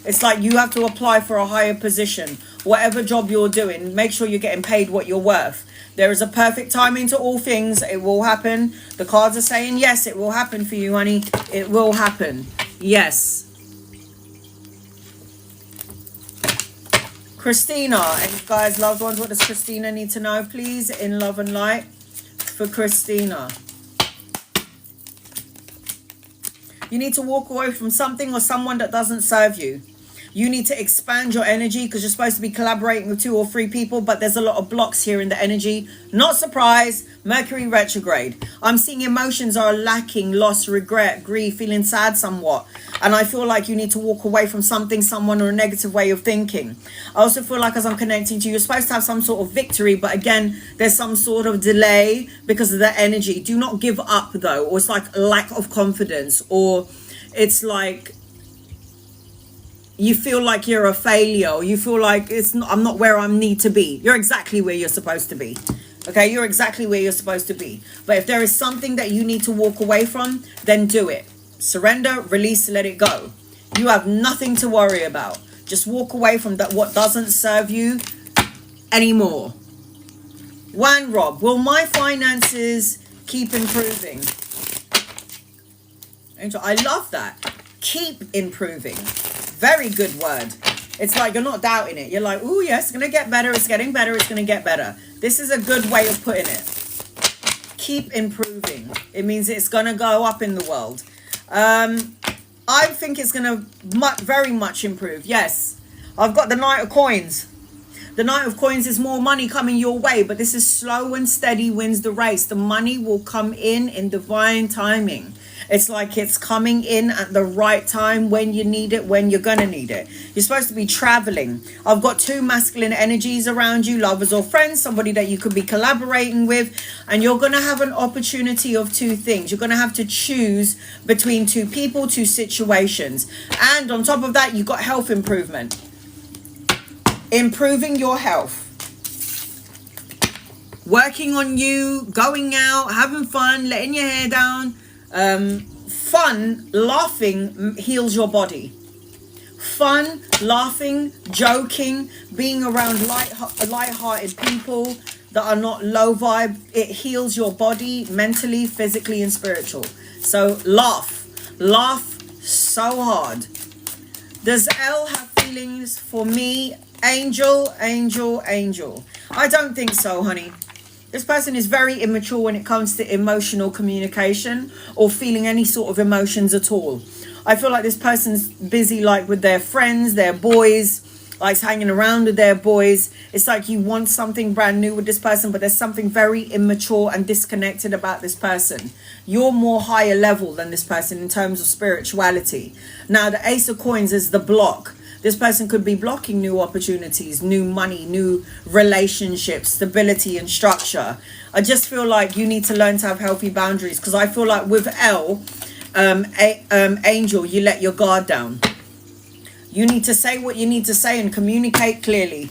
It's like you have to apply for a higher position. Whatever job you're doing, make sure you're getting paid what you're worth. There is a perfect timing to all things. It will happen. The cards are saying yes, it will happen for you, honey. It will happen. Yes. Christina, and guys, loved ones, what does Christina need to know, please? In love and light for Christina. You need to walk away from something or someone that doesn't serve you. You need to expand your energy because you're supposed to be collaborating with 2 or 3 people, but there's a lot of blocks here in the energy. Not surprised. Mercury retrograde. I'm seeing emotions are lacking, loss, regret, grief, feeling sad somewhat. And I feel like you need to walk away from something, someone, or a negative way of thinking. I also feel like as I'm connecting to you, you're supposed to have some sort of victory, but again, there's some sort of delay because of the energy. Do not give up though, or it's like lack of confidence, or it's like you feel like you're a failure. You feel like I'm not where I need to be. You're exactly where you're supposed to be. Okay, you're exactly where you're supposed to be. But if there is something that you need to walk away from, then do it. Surrender, release, let it go. You have nothing to worry about. Just walk away from that what doesn't serve you anymore. Juan Rob, will my finances keep improving? Angel, I love that. Keep improving. Very good word. It's like you're not doubting it. You're like, oh yes, it's going to get better. It's getting better. It's going to get better. This is a good way of putting it. Keep improving. It means it's going to go up in the world. I think it's going to very much improve. Yes. I've got the Knight of Coins. The Knight of Coins is more money coming your way, but this is slow and steady wins the race. The money will come in divine timing. It's like it's coming in at the right time when you need it, when you're going to need it. You're supposed to be traveling. I've got 2 masculine energies around you, lovers or friends, somebody that you could be collaborating with. And you're going to have an opportunity of 2 things. You're going to have to choose between 2 people, 2 situations. And on top of that, you've got health improvement. Improving your health. Working on you, going out, having fun, letting your hair down. Fun, laughing heals your body. Fun, laughing, joking, being around light-hearted people that are not low vibe, it heals your body mentally, physically, and spiritual. So laugh so hard. Does L have feelings for me? Angel, angel, angel. I don't think so, honey. This person is very immature when it comes to emotional communication or feeling any sort of emotions at all. I feel like this person's busy like with their friends, their boys, likes hanging around with their boys. It's like you want something brand new with this person, but there's something very immature and disconnected about this person. You're more higher level than this person in terms of spirituality. Now, the Ace of Coins is the block. This person could be blocking new opportunities, new money, new relationships, stability and structure. I just feel like you need to learn to have healthy boundaries, because I feel like with L, angel, you let your guard down. You need to say what you need to say and communicate clearly.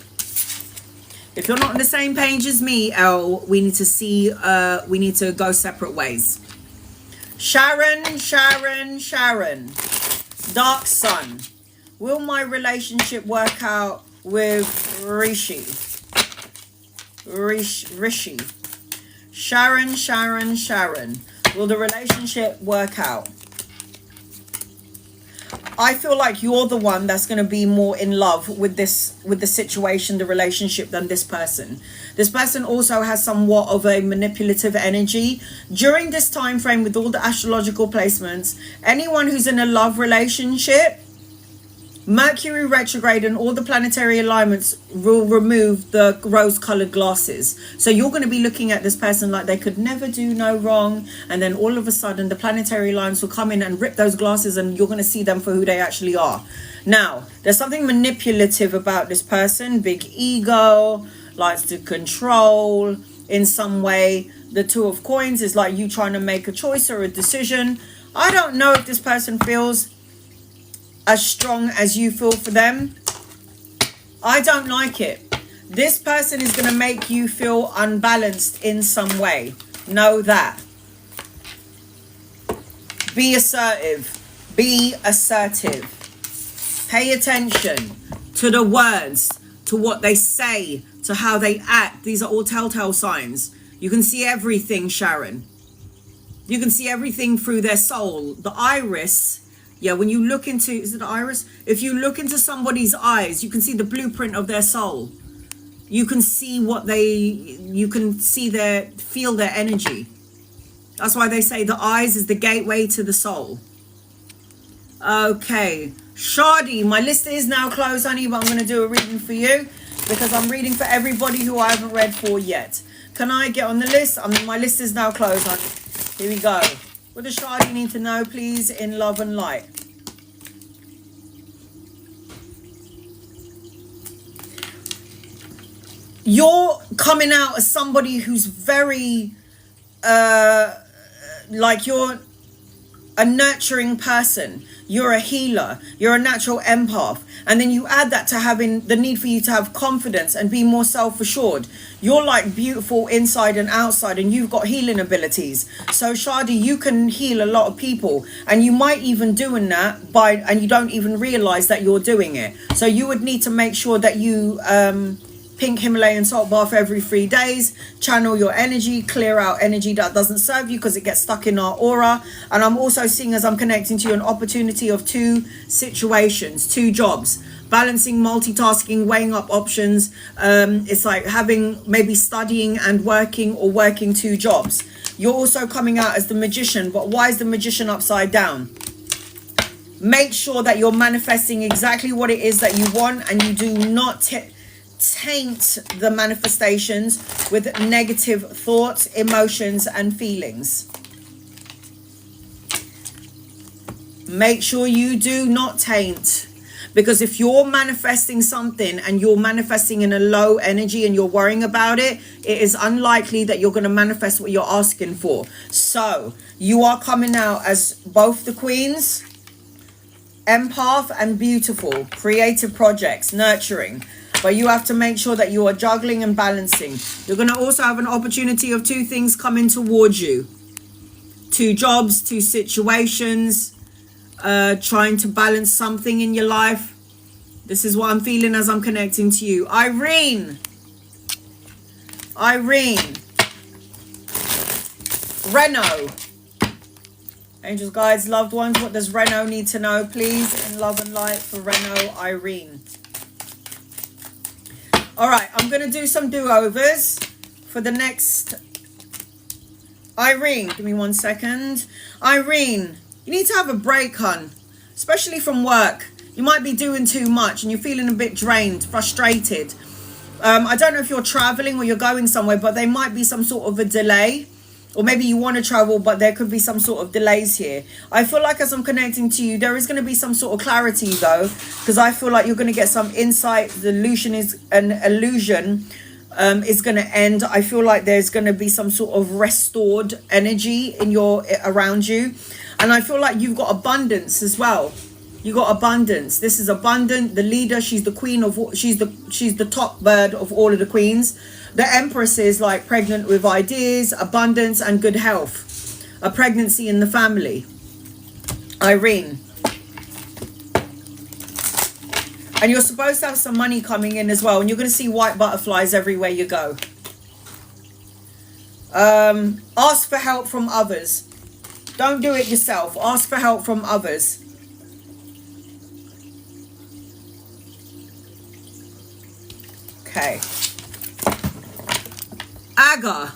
If you're not on the same page as me, L, we need to go separate ways. Sharon, Sharon, Sharon. Dark Sun. Will my relationship work out with Rishi? Rishi. Sharon, Sharon, Sharon. Will the relationship work out? I feel like you're the one that's going to be more in love with the situation, the relationship, than this person. This person also has somewhat of a manipulative energy. During this time frame, with all the astrological placements, anyone who's in a love relationship, Mercury retrograde and all the planetary alignments will remove the rose-colored glasses. So you're going to be looking at this person like they could never do no wrong. And then all of a sudden, the planetary lines will come in and rip those glasses, and you're going to see them for who they actually are. Now, there's something manipulative about this person. Big ego, likes to control in some way. The Two of Coins is like you trying to make a choice or a decision. I don't know if this person feels as strong as you feel for them. I don't like it. This person is going to make you feel unbalanced in some way. Know that. Be assertive. Be assertive. Pay attention to the words, to what they say, to how they act. These are all telltale signs. You can see everything, Sharon. You can see everything through their soul. The iris. Yeah, when you look into, is it the iris? If you look into somebody's eyes, you can see the blueprint of their soul. You can see feel their energy. That's why they say the eyes is the gateway to the soul. Okay, Shadi, my list is now closed, honey, but I'm going to do a reading for you because I'm reading for everybody who I haven't read for yet. Can I get on the list? My list is now closed, honey. Here we go. What does Shadi need to know, please, in love and light? You're coming out as somebody who's very, like you're a nurturing person. You're a healer. You're a natural empath. And then you add that to having the need for you to have confidence and be more self-assured. You're like beautiful inside and outside, and you've got healing abilities. So Shadi, you can heal a lot of people, and you might even doing that and you don't even realize that you're doing it. So you would need to make sure that you pink Himalayan salt bath every 3 days, channel your energy, clear out energy that doesn't serve you because it gets stuck in our aura. And I'm also seeing, as I'm connecting to you, an opportunity of 2 situations, 2 jobs, balancing, multitasking, weighing up options. It's like having maybe studying and working, or working 2 jobs. You're also coming out as the Magician, but why is the Magician upside down? Make sure that you're manifesting exactly what it is that you want, and you do not taint the manifestations with negative thoughts, emotions, and feelings. Make sure you do not taint, because if you're manifesting something and you're manifesting in a low energy and you're worrying about it, it is unlikely that you're going to manifest what you're asking for. So you are coming out as both the Queens, empath, and beautiful, creative projects, nurturing. But you have to make sure that you are juggling and balancing. You're going to also have an opportunity of 2 things coming towards you. 2 jobs, 2 situations, trying to balance something in your life. This is what I'm feeling as I'm connecting to you. Irene. Renault. Angels, guides, loved ones, what does Reno need to know, please? In love and light for Reno, Irene. All right, I'm going to do some do-overs for the next... Irene, give me 1 second. Irene, you need to have a break, hun. Especially from work. You might be doing too much and you're feeling a bit drained, frustrated. I don't know if you're traveling or you're going somewhere, but there might be some sort of a delay. Or maybe you want to travel, but there could be some sort of delays here. I feel like as I'm connecting to you, there is going to be some sort of clarity, though. Because I feel like you're going to get some insight. The illusion is going to end. I feel like there's going to be some sort of restored energy in around you. And I feel like you've got abundance as well. You got abundance. This is abundant. The leader, she's the queen of, she's the top bird of all of the queens. The Empress is like pregnant with ideas, abundance, and good health. A pregnancy in the family. Irene. And you're supposed to have some money coming in as well. And you're going to see white butterflies everywhere you go. Ask for help from others. Don't do it yourself. Ask for help from others. Okay. Aga.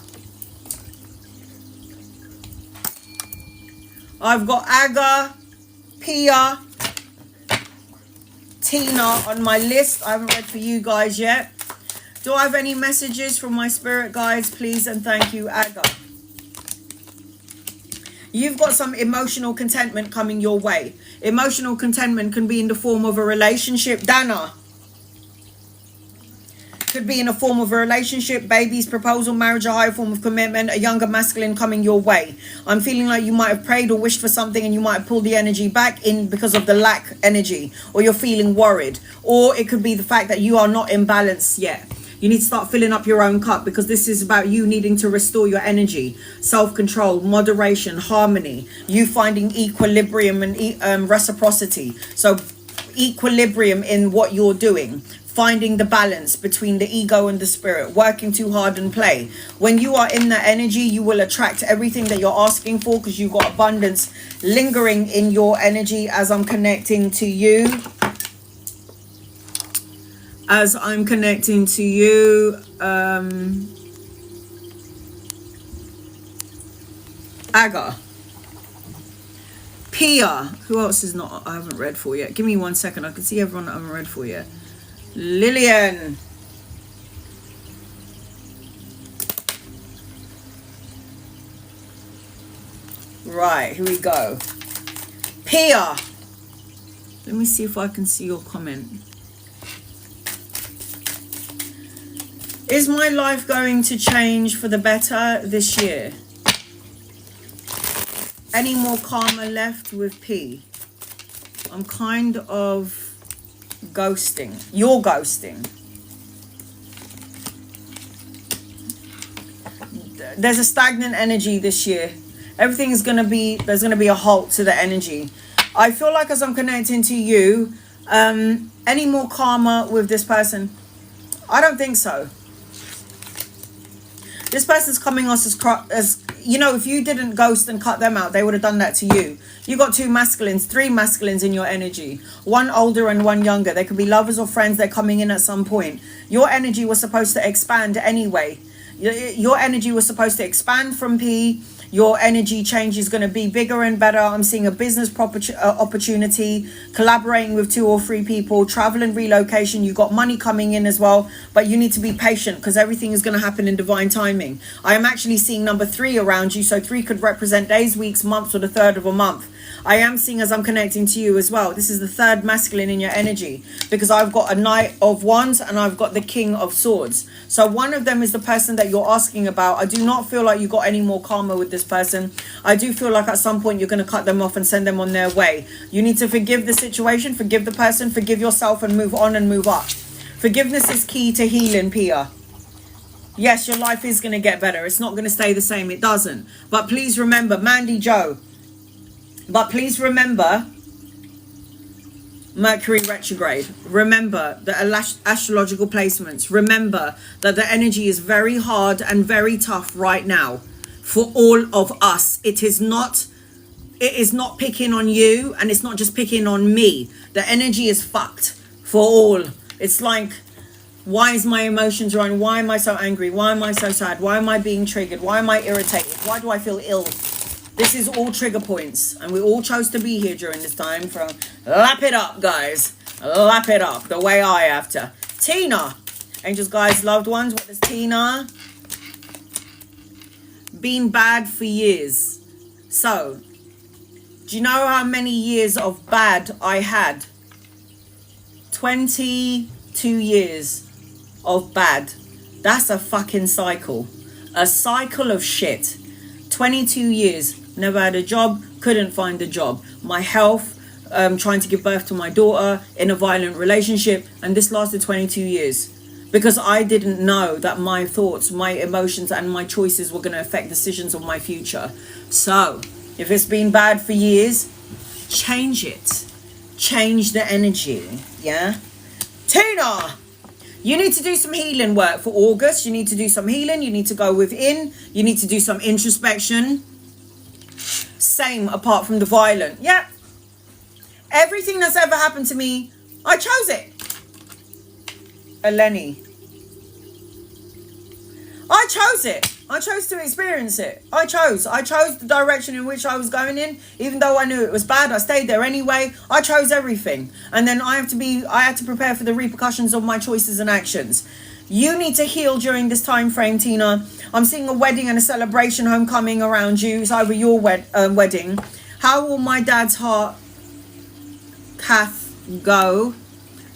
I've got Aga, Pia, Tina on my list. I haven't read for you guys yet. Do I have any messages from my spirit guides, please and thank you, Aga? You've got some emotional contentment coming your way. Emotional contentment can be in the form of a relationship. Dana. Could be in a form of a relationship, babies, proposal, marriage, a higher form of commitment, a younger masculine coming your way. I'm feeling like you might have prayed or wished for something and you might have pulled the energy back in because of the lack energy, or you're feeling worried. Or it could be the fact that you are not in balance yet. You need to start filling up your own cup because this is about you needing to restore your energy, self-control, moderation, harmony, you finding equilibrium and reciprocity. So equilibrium in what you're doing. Finding the balance between the ego and the spirit, working too hard and play. When you are in that energy, you will attract everything that you're asking for because you've got abundance lingering in your energy as I'm connecting to you. As I'm connecting to you, Aga. Pia. Who else is not, I haven't read for yet? Give me 1 second. I can see everyone that I haven't read for yet. Lillian. Right, here we go. Pia. Let me see if I can see your comment. Is my life going to change for the better this year? Any more karma left with P? I'm kind of ghosting. You're ghosting. There's a stagnant energy this year. Everything is going to be, there's going to be a halt to the energy. I feel like as I'm connecting to you, any more karma with this person? I don't think so. This person's coming off as you know, if you didn't ghost and cut them out, they would have done that to you. You got two masculines, three masculines in your energy. One older and one younger. They could be lovers or friends. They're coming in at some point. Your energy was supposed to expand anyway. Your energy was supposed to expand from P. Your energy change is going to be bigger and better. I'm seeing a business opportunity, collaborating with 2 or 3 people, travel and relocation. You got money coming in as well, but you need to be patient because everything is going to happen in divine timing. I am actually seeing number 3 around you. So 3 could represent days, weeks, months, or the third of a month. I am seeing as I'm connecting to you as well. This is the third masculine in your energy because I've got a Knight of Wands and I've got the King of Swords. So one of them is the person that you're asking about. I do not feel like you got any more karma with this person. I do feel like at some point you're going to cut them off and send them on their way. You need to forgive the situation, forgive the person, forgive yourself and move on and move up. Forgiveness is key to healing, Pia. Yes, your life is going to get better. It's not going to stay the same. It doesn't. But please remember, Mandy Joe. But please remember, Mercury retrograde. Remember the astrological placements. Remember that the energy is very hard and very tough right now for all of us. It is not it is not picking on you, and it's not just picking on me. The energy is fucked for all. It's like, why is my emotions running? Why am I so angry? Why am I so sad? Why am I being triggered? Why am I irritated? Why do I feel ill? This is all trigger points, and we all chose to be here during this time. From lap it up, guys. Lap it up the way I have to. Tina, angels, guides, loved ones. What does Tina? Been bad for years. So, do you know how many years of bad I had? 22 years of bad. That's a fucking cycle. A cycle of shit. 22 years. Never had a job. Couldn't find a job. My health. Trying to give birth to my daughter. In a violent relationship. And this lasted 22 years. Because I didn't know that my thoughts, my emotions, and my choices were going to affect decisions of my future. So, if it's been bad for years, change it. Change the energy. Yeah? Tina! You need to do some healing work for August. You need to do some healing. You need to go within. You need to do some introspection. Same apart from the violent. Yeah. Everything that's ever happened to me, I chose it. Eleni. I chose it. I chose to experience it. I chose the direction in which I was going in. Even though I knew it was bad, I stayed there anyway. I chose everything. And then I had to prepare for the repercussions of my choices and actions. You need to heal during this time frame, Tina. I'm seeing a wedding and a celebration homecoming around you. It's over your wedding. How will my dad's heart, Kath, go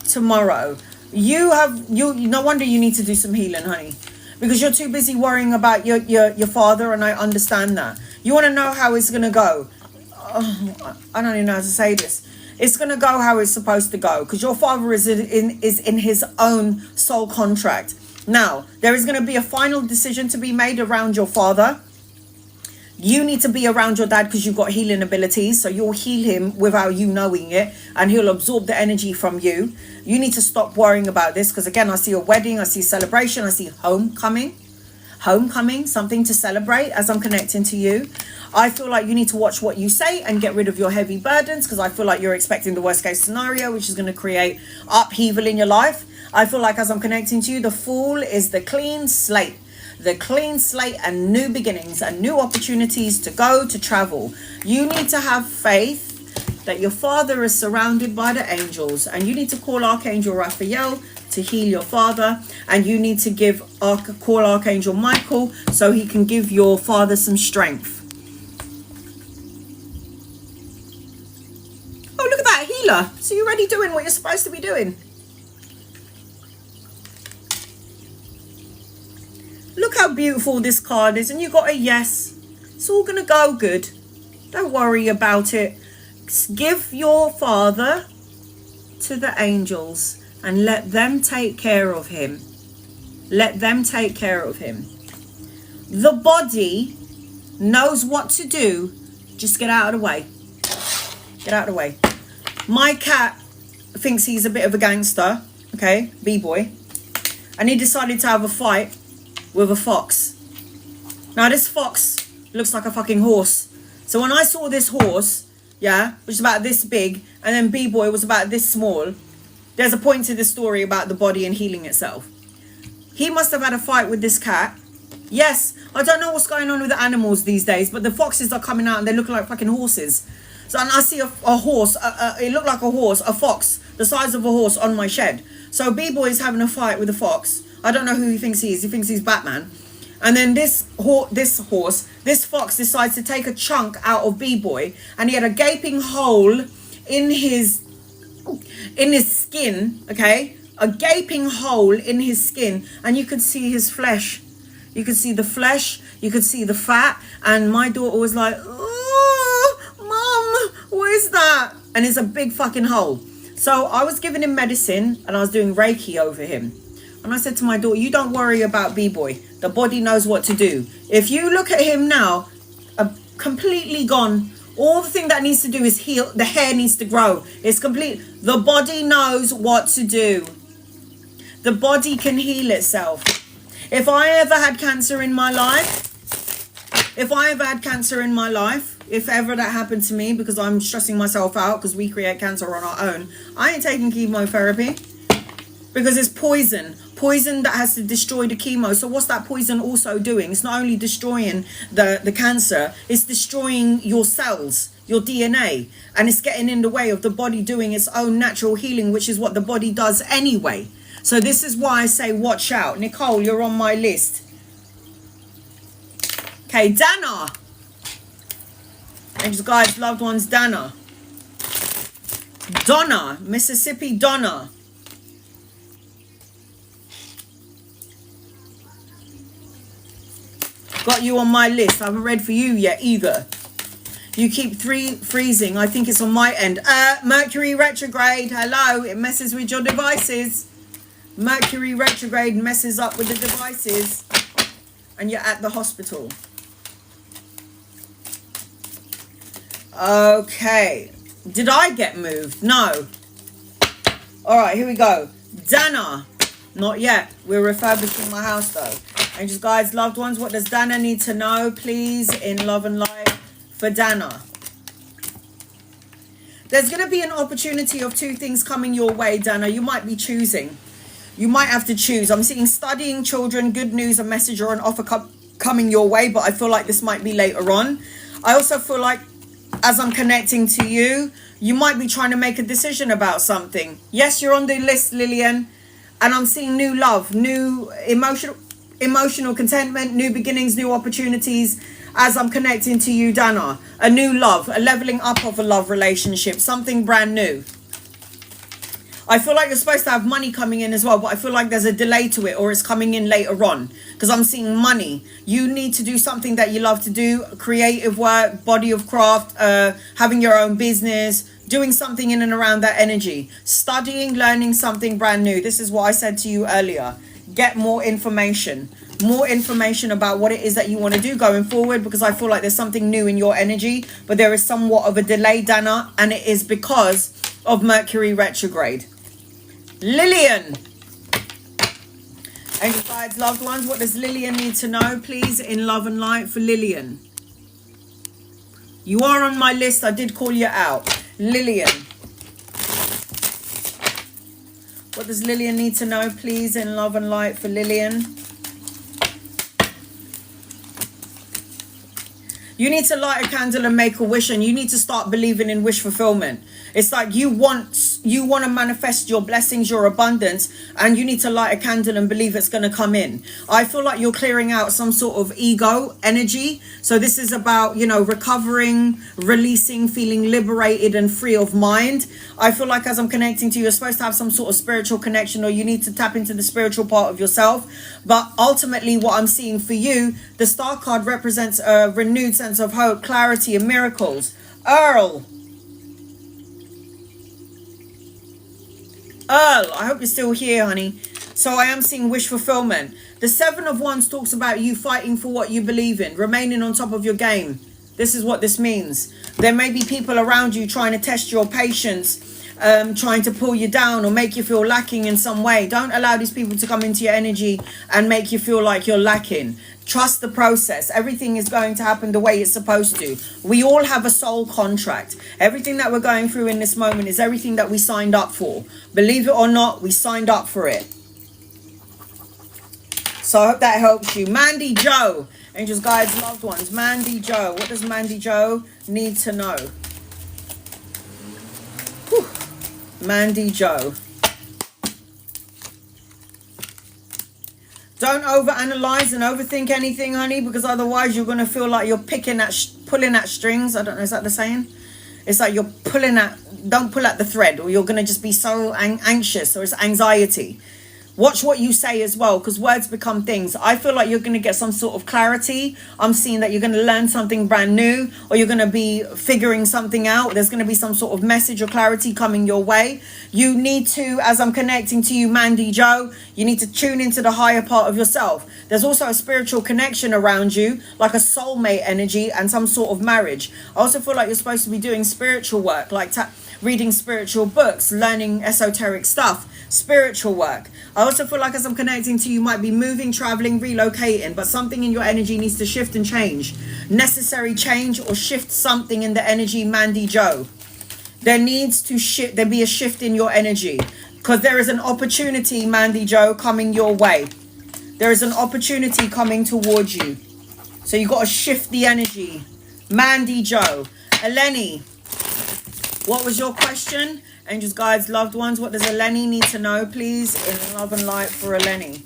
tomorrow? No wonder you need to do some healing, honey. Because you're too busy worrying about your father, and I understand that. You want to know how it's going to go. I don't even know how to say this. It's going to go how it's supposed to go. Because your father is in his own soul contract. Now, there is going to be a final decision to be made around your father. You need to be around your dad because you've got healing abilities. So you'll heal him without you knowing it. And he'll absorb the energy from you. You need to stop worrying about this. Because again, I see a wedding. I see celebration. I see homecoming. Homecoming. Something to celebrate as I'm connecting to you. I feel like you need to watch what you say and get rid of your heavy burdens. Because I feel like you're expecting the worst case scenario. Which is going to create upheaval in your life. I feel like as I'm connecting to you, the Fool is the clean slate. The clean slate and new beginnings and new opportunities to go, to travel. You need to have faith that your father is surrounded by the angels, and you need to call Archangel Raphael to heal your father, and you need to call Archangel Michael so he can give your father some strength. Oh, look at that, healer. So you're already doing what you're supposed to be doing. Look how beautiful this card is. And you got a yes. It's all going to go good. Don't worry about it. Give your father to the angels and let them take care of him. Let them take care of him. The body knows what to do. Just get out of the way. Get out of the way. My cat thinks he's a bit of a gangster. Okay, B-boy. And he decided to have a fight with a fox. Now this fox looks like a fucking horse. So when I saw this horse, yeah, which is about this big, and then B-boy was about this small, there's a point to this story about the body and healing itself. He must have had a fight with this cat. Yes, I don't know what's going on with the animals these days, but the foxes are coming out and they look like fucking horses. So and I see a horse, it looked like a horse, a fox, the size of a horse on my shed. So B-boy is having a fight with a fox. I don't know who he thinks he is. He thinks he's Batman. And then this fox decides to take a chunk out of B-boy, and he had a gaping hole in his skin, okay? A gaping hole in his skin, and you could see his flesh. You could see the flesh, you could see the fat, and my daughter was like, "Oh, Mom, what is that?" And it's a big fucking hole. So I was giving him medicine, and I was doing Reiki over him. And I said to my daughter, you don't worry about B-boy. The body knows what to do. If you look at him now, completely gone. All the thing that needs to do is heal. The hair needs to grow. It's complete. The body knows what to do. The body can heal itself. If I ever had cancer in my life, If I ever had cancer in my life, if ever that happened to me, because I'm stressing myself out because we create cancer on our own, I ain't taking chemotherapy, because it's poison that has to destroy the chemo. So what's that poison also doing? It's not only destroying the cancer, it's destroying your cells, your DNA, and it's getting in the way of the body doing its own natural healing, which is what the body does anyway. So this is why I say watch out. Nicole, you're on my list. Okay, Dana. Thanks, guys, loved ones, Dana. Donna, Mississippi Donna. Got you on my list. I haven't read for you yet either. You keep freezing. I think it's on my end. Mercury retrograde. Hello. It messes with your devices. Mercury retrograde messes up with the devices. And you're at the hospital. Okay. Did I get moved? No. All right, here we go. Dana. Not yet. We're refurbishing my house though. And just guys, loved ones, what does Dana need to know, please, in love and light for Dana? There's going to be an opportunity of two things coming your way, Dana. You might be choosing. You might have to choose. I'm seeing studying, children, good news, a message or an offer coming your way, but I feel like this might be later on. I also feel like as I'm connecting to you, you might be trying to make a decision about something. Yes, you're on the list, Lillian, and I'm seeing new love, new emotional contentment, new beginnings, new opportunities as I'm connecting to you, Dana. A new love, a leveling up of a love relationship, something brand new. I feel like you're supposed to have money coming in as well, but I feel like there's a delay to it, or it's coming in later on, because I'm seeing money. You need to do something that you love to do, creative work, body of craft, having your own business, doing something in and around that energy, studying, learning something brand new. This is what I said to you earlier. Get more information about what it is that you want to do going forward, because I feel like there's something new in your energy, but there is somewhat of a delay, Dana, and it is because of Mercury retrograde. Lillian. Angel guides, loved ones, what does Lillian need to know, please, in love and light for Lillian? You are on my list. I did call you out. Lillian. What does Lillian need to know, please, in love and light for Lillian? You need to light a candle and make a wish, and you need to start believing in wish fulfillment. It's like you want to manifest your blessings, your abundance, and you need to light a candle and believe it's going to come in. I feel like you're clearing out some sort of ego energy. So this is about, you know, recovering, releasing, feeling liberated and free of mind. I feel like as I'm connecting to you, you're supposed to have some sort of spiritual connection, or you need to tap into the spiritual part of yourself. But ultimately what I'm seeing for you, the star card represents a renewed sense of hope, clarity, and miracles. Earl, I hope you're still here, honey. So I am seeing wish fulfillment. The Seven of Wands talks about you fighting for what you believe in, remaining on top of your game. This is what this means. There may be people around you trying to test your patience, trying to pull you down or make you feel lacking in some way. Don't allow these people to come into your energy and make you feel like you're lacking. Trust the process. Everything is going to happen the way it's supposed to. We all have a soul contract. Everything that we're going through in this moment is everything that we signed up for. Believe it or not, we signed up for it. So I hope that helps you. Mandy Joe, angels, guides, loved ones. Mandy Joe. What does Mandy Joe need to know? Whew. Mandy Joe. Don't overanalyze and overthink anything, honey, because otherwise you're going to feel like you're pulling at strings. I don't know, is that the saying? It's like you're don't pull at the thread, or you're going to just be so anxious, or it's anxiety. Watch what you say as well, because words become things. I feel like you're going to get some sort of clarity. I'm seeing that you're going to learn something brand new, or you're going to be figuring something out. There's going to be some sort of message or clarity coming your way. You need to, as I'm connecting to you, Mandy Joe, you need to tune into the higher part of yourself. There's also a spiritual connection around you, like a soulmate energy and some sort of marriage. I also feel like you're supposed to be doing spiritual work, like reading spiritual books, learning esoteric stuff. spiritual work. I also feel like as I'm connecting to you, you might be moving, traveling, relocating, but something in your energy needs to shift and change. Necessary change or shift something in the energy, Mandy Joe. There needs to there be a shift in your energy, because there is an opportunity, Mandy Joe, coming your way. There is an opportunity coming towards you. So you got to shift the energy. Mandy Joe. Eleni, what was your question? Angels, guides, loved ones, what does Eleni need to know, please, in love and light for Eleni?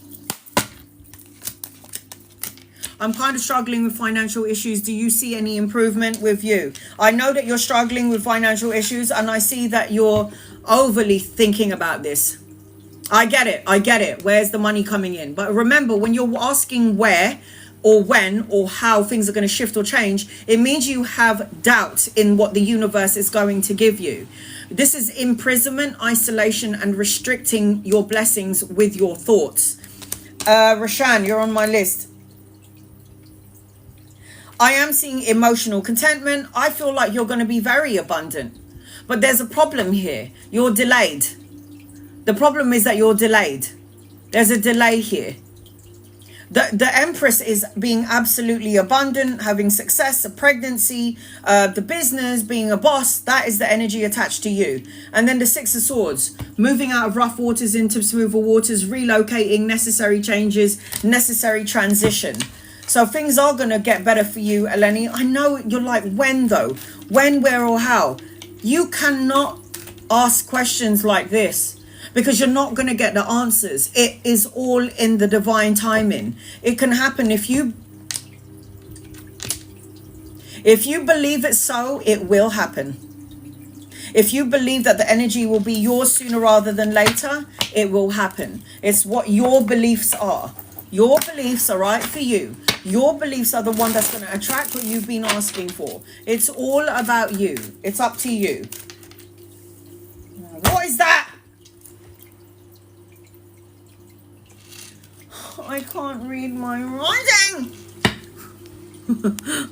I'm kind of struggling with financial issues. Do you see any improvement with you? I know that you're struggling with financial issues, and I see that you're overly thinking about this. I get it. I get it. Where's the money coming in? But remember, when you're asking where or when or how things are going to shift or change, it means you have doubt in what the universe is going to give you. This is imprisonment, isolation, and restricting your blessings with your thoughts. Rashan, you're on my list. I am seeing emotional contentment. I feel like you're going to be very abundant. But there's a problem here. You're delayed. The problem is that you're delayed. There's a delay here. The Empress is being absolutely abundant, having success, a pregnancy, the business, being a boss. That is the energy attached to you. And then the Six of Swords, moving out of rough waters into smoother waters, relocating, necessary changes, necessary transition. So things are going to get better for you, Eleni. I know you're like, when though? When, where, or how? You cannot ask questions like this, because you're not going to get the answers. It is all in the divine timing. It can happen if you believe it so, it will happen. If you believe that the energy will be yours sooner rather than later, it will happen. It's what your beliefs are. Your beliefs are right for you. Your beliefs are the one that's going to attract what you've been asking for. It's all about you. It's up to you. What is that? I can't read my writing.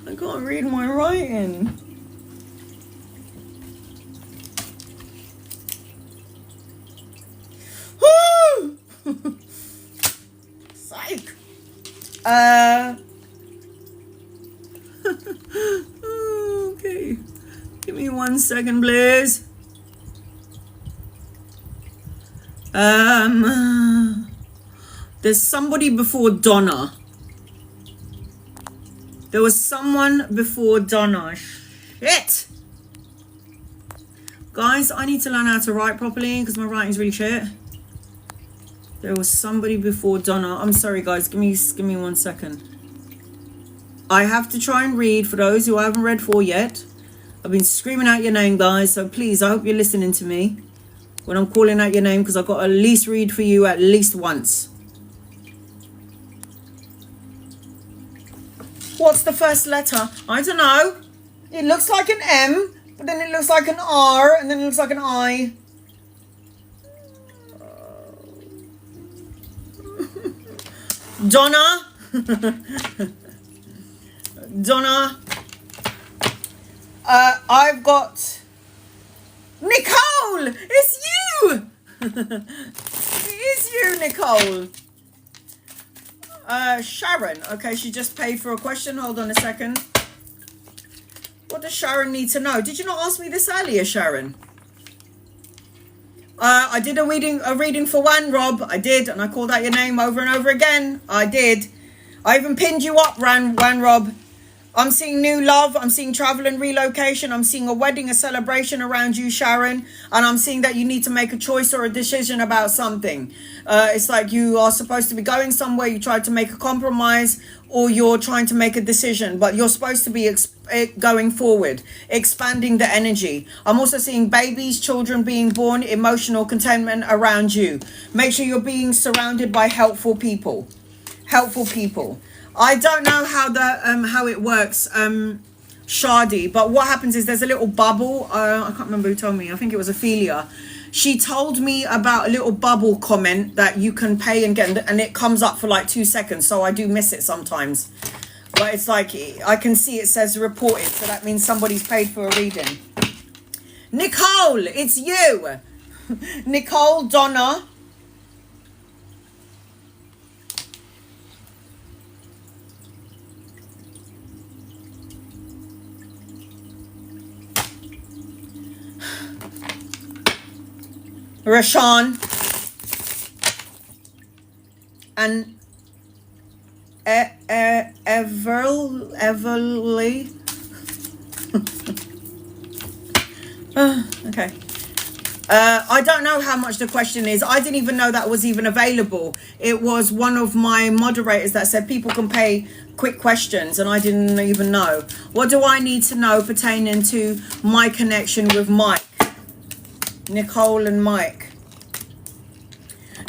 I can't read my writing. Woo! Psych. Okay. Give me 1 second, please. There's somebody before Donna. There was someone before Donna. Shit. Guys, I need to learn how to write properly because my writing's really shit. There was somebody before Donna. I'm sorry, guys. Give me 1 second. I have to try and read for those who I haven't read for yet. I've been screaming out your name, guys. So please, I hope you're listening to me when I'm calling out your name, because I've got to at least read for you at least once. What's the first letter? I don't know. It looks like an M, but then it looks like an R, and then it looks like an I. Donna. Donna. I've got Nicole. It's you. It is you, Nicole. Sharon. Okay, she just paid for a question. Hold on a second. What does Sharon need to know? Did you not ask me this earlier, Sharon? I did a reading for one, Rob. I did, and I called out your name over and over again. I did. I even pinned you up, Wan Rob. I'm seeing new love. I'm seeing travel and relocation. I'm seeing a wedding, a celebration around you, Sharon. And I'm seeing that you need to make a choice or a decision about something. It's like you are supposed to be going somewhere. You tried to make a compromise, or you're trying to make a decision. But you're supposed to be going forward, expanding the energy. I'm also seeing babies, children being born, emotional contentment around you. Make sure you're being surrounded by helpful people. Helpful people. I don't know how it works, Shadi, but what happens is there's a little bubble. I can't remember who told me. I think it was Ophelia. She told me about a little bubble comment that you can pay and get, and it comes up for like 2 seconds. So I do miss it sometimes. But it's like, I can see it says reported. So that means somebody's paid for a reading. Nicole, it's you. Nicole, Donna. Rashawn, and Everly. Okay. I don't know how much the question is. I didn't even know that was even available. It was one of my moderators that said people can pay quick questions, and I didn't even know. What do I need to know pertaining to my connection with Mike? Nicole and Mike.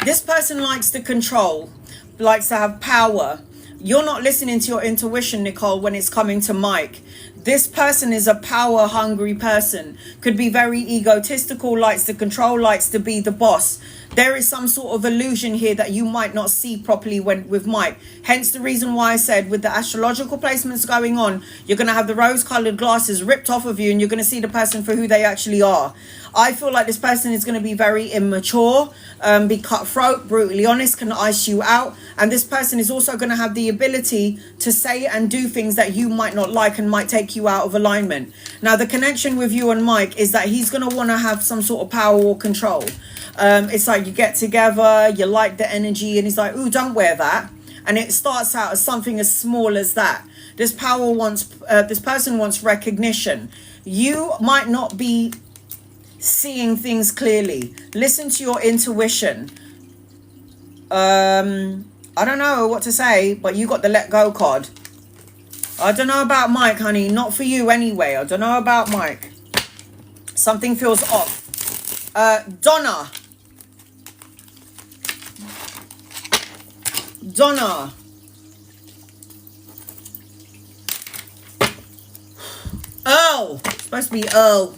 This person likes to control, likes to have power. You're not listening to your intuition, Nicole, when it's coming to Mike. This person is a power hungry person, could be very egotistical, likes to control, likes to be the boss. There is some sort of illusion here that you might not see properly with Mike. Hence the reason why I said with the astrological placements going on, you're going to have the rose-colored glasses ripped off of you and you're going to see the person for who they actually are. I feel like this person is going to be very immature, be cutthroat, brutally honest, can ice you out. And this person is also going to have the ability to say and do things that you might not like and might take you out of alignment. Now, the connection with you and Mike is that he's going to want to have some sort of power or control. It's like you get together, you like the energy, and he's like, ooh, don't wear that. And it starts out as something as small as that. This person wants recognition. You might not be seeing things clearly. Listen to your intuition. I don't know what to say, but you got the let go card. I don't know about Mike, honey. Not for you anyway. I don't know about Mike. Something feels off. Donna. Earl. It's supposed to be Earl.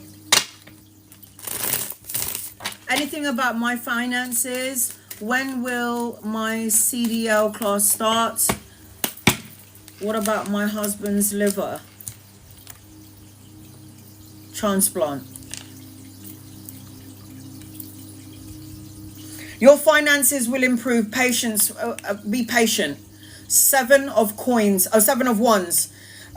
Anything about my finances? When will my CDL class start? What about my husband's liver transplant? Your finances will improve. Patience. Be patient. 7 of coins. Oh, 7 of wands.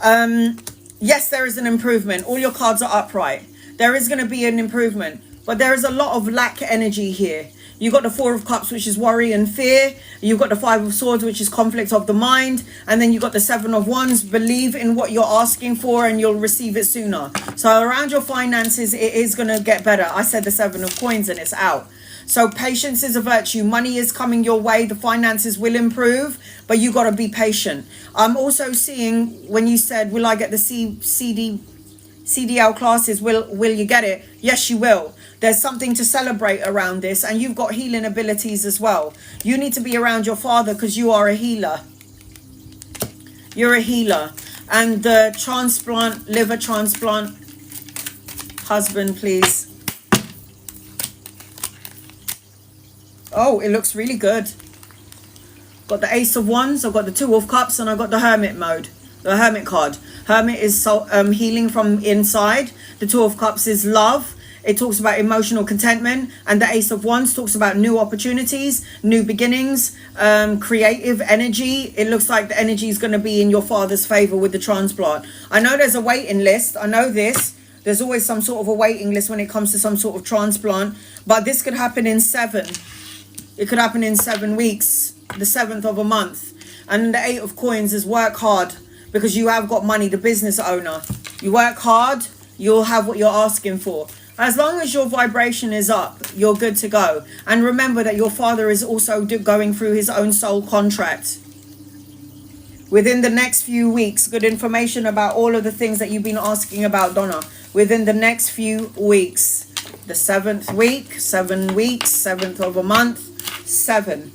Yes, there is an improvement. All your cards are upright. There is going to be an improvement. But there is a lot of lack energy here. You've got the 4 of cups, which is worry and fear. You've got the 5 of swords, which is conflict of the mind. And then you've got the 7 of wands. Believe in what you're asking for and you'll receive it sooner. So around your finances, it is going to get better. I said the 7 of coins and it's out. So patience is a virtue. Money is coming your way. The finances will improve, but you got to be patient. I'm also seeing when you said, will I get the CDL classes? Will you get it? Yes, you will. There's something to celebrate around this, and you've got healing abilities as well. You need to be around your father because you are a healer. You're a healer. And the transplant, liver transplant, husband, please. Oh, it looks really good. Got the Ace of Wands, I've got the 2 of Cups, and I've got the Hermit mode. The Hermit card. Hermit is healing from inside. The 2 of Cups is love. It talks about emotional contentment. And the Ace of Wands talks about new opportunities, new beginnings, creative energy. It looks like the energy is going to be in your father's favor with the transplant. I know there's a waiting list. I know this. There's always some sort of a waiting list when it comes to some sort of transplant. But this could happen in 7. It could happen in 7 weeks, the 7th of a month. And the 8 of coins is work hard because you have got money, the business owner. You work hard, you'll have what you're asking for. As long as your vibration is up, you're good to go. And remember that your father is also going through his own soul contract. Within the next few weeks, good information about all of the things that you've been asking about, Donna. Within the next few weeks. The 7th week, 7 weeks, 7th of a month. 7.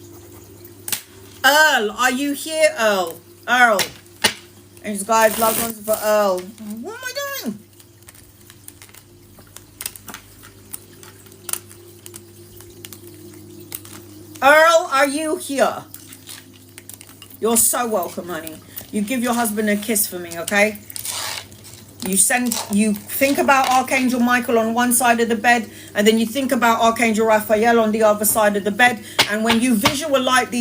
Earl, are you here, Earl? Earl. And guys, loved ones for Earl. What am I doing? Earl, are you here? You're so welcome, honey. You give your husband a kiss for me, okay? You think about Archangel Michael on one side of the bed, and then you think about Archangel Raphael on the other side of the bed. And when you visualize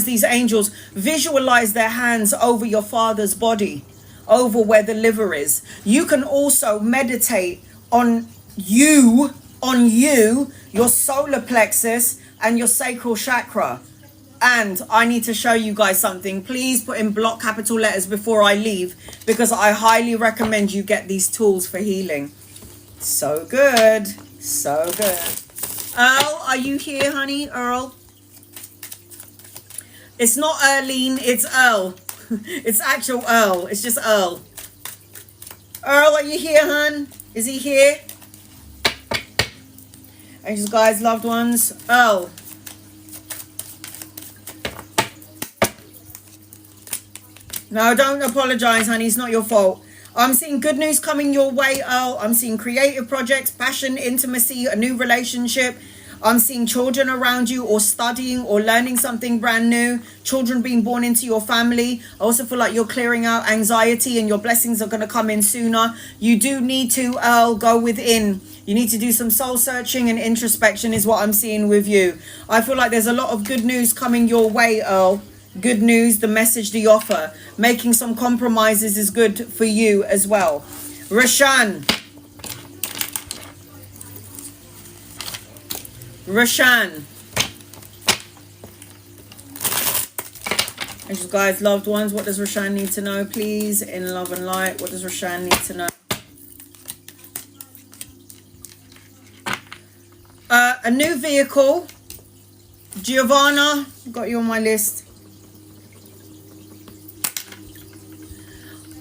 these angels, visualize their hands over your father's body, over where the liver is. You can also meditate on you on you, your solar plexus, and your sacral chakra. And I need to show you guys something. Please put in block capital letters before I leave, because I highly recommend you get these tools for healing. So good. So good. Earl, are you here, honey? Earl? It's not Earlene, it's Earl. It's actual Earl. It's just Earl. Earl, are you here, hun? Is he here? Angels, guys, loved ones. Earl. No, don't apologize, honey. It's not your fault. I'm seeing good news coming your way, Earl. I'm seeing creative projects, passion, intimacy, a new relationship. I'm seeing children around you, or studying or learning something brand new. Children being born into your family. I also feel like you're clearing out anxiety and your blessings are going to come in sooner. You do need to, Earl, go within. You need to do some soul searching and introspection is what I'm seeing with you. I feel like there's a lot of good news coming your way, Earl. Good news, the message, the offer. Making some compromises is good for you as well. Rashan. Rashan. Angels, guys, loved ones, what does Rashan need to know, please? In love and light, what does Rashan need to know? A new vehicle. Giovanna, got you on my list.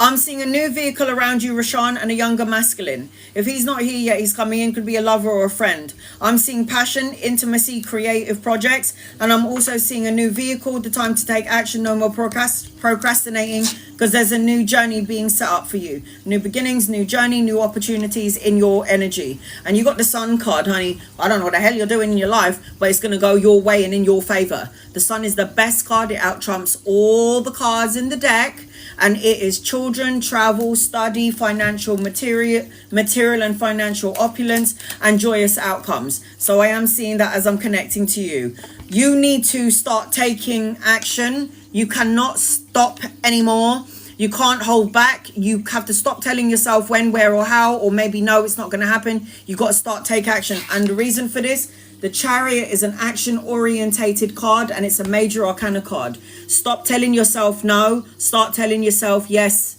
I'm seeing a new vehicle around you, Rashan, and a younger masculine. If he's not here yet, he's coming in. Could be a lover or a friend. I'm seeing passion, intimacy, creative projects. And I'm also seeing a new vehicle, the time to take action, no more procrastinating, because there's a new journey being set up for you. New beginnings, new journey, new opportunities in your energy. And you got the Sun card, honey. I don't know what the hell you're doing in your life, but it's going to go your way and in your favor. The Sun is the best card. It out-trumps all the cards in the deck. And it is children, travel, study, financial material and financial opulence, and joyous outcomes. So I am seeing that as I'm connecting to you. You need to start taking action. You cannot stop anymore. You can't hold back. You have to stop telling yourself when, where, or how, or maybe no, it's not going to happen. You got to start take action. And the reason for this, the Chariot is an action-orientated card, and it's a major arcana card. Stop telling yourself no. Start telling yourself yes.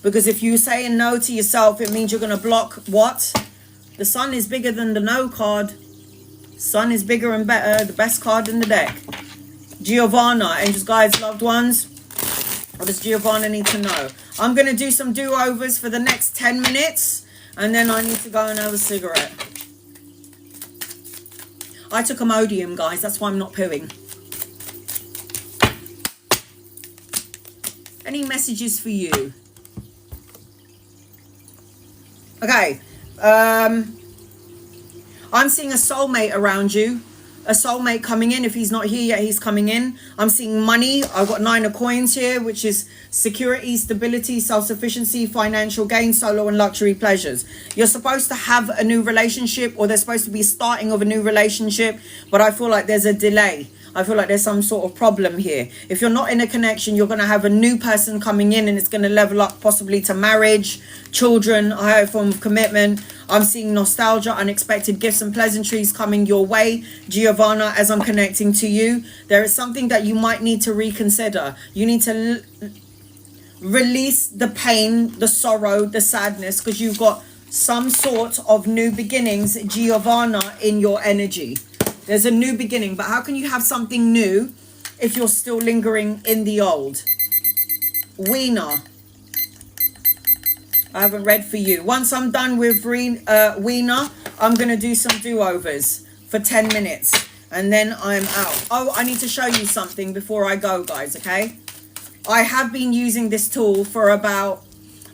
Because if you're saying no to yourself, it means you're going to block what? The Sun is bigger than the no card. Sun is bigger and better. The best card in the deck. Giovanna, angels, guides, loved ones. What does Giovanna need to know? I'm going to do some do-overs for the next 10 minutes. And then I need to go and have a cigarette. I took Imodium, guys. That's why I'm not pooing. Any messages for you? Okay. I'm seeing a soulmate around you. A soulmate coming in. If he's not here yet, he's coming in. I'm seeing money. I've got 9 of coins here, which is security, stability, self-sufficiency, financial gain, solo and luxury pleasures. You're supposed to have a new relationship, or there's supposed to be starting of a new relationship, but I feel like there's a delay. I feel like there's some sort of problem here. If you're not in a connection, you're going to have a new person coming in, and it's going to level up possibly to marriage, children, a higher form of commitment. I'm seeing nostalgia, unexpected gifts and pleasantries coming your way, Giovanna, as I'm connecting to you. There is something that you might need to reconsider. You need to release the pain, the sorrow, the sadness, because you've got some sort of new beginnings, Giovanna, in your energy. There's a new beginning, but how can you have something new if you're still lingering in the old? Weena. I haven't read for you. Once I'm done with Weena, I'm going to do some do-overs for 10 minutes. And then I'm out. Oh, I need to show you something before I go, guys, okay? I have been using this tool for about,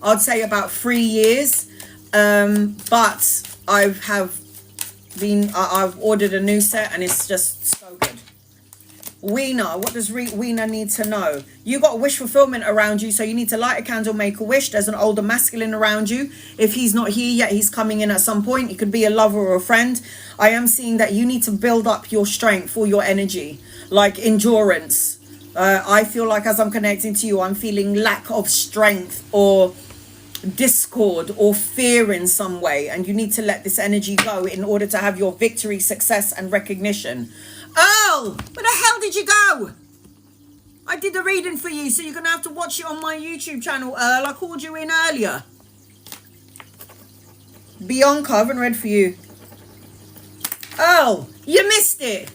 I'd say about 3 years. But I've ordered a new set, and it's just so good. Weena, what does Weena need to know? You got wish fulfillment around you, so you need to light a candle, make a wish. There's an older masculine around you. If he's not here yet, he's coming in at some point. It could be a lover or a friend. I am seeing that you need to build up your strength for your energy, like endurance. I feel like as I'm connecting to you, I'm feeling lack of strength, or discord or fear in some way, and you need to let this energy go in order to have your victory, success, and recognition. Earl, where the hell did you go? I did the reading for you, so you're gonna have to watch it on my YouTube channel, Earl. I called you in earlier. Bianca, I haven't read for you. Earl, you missed it.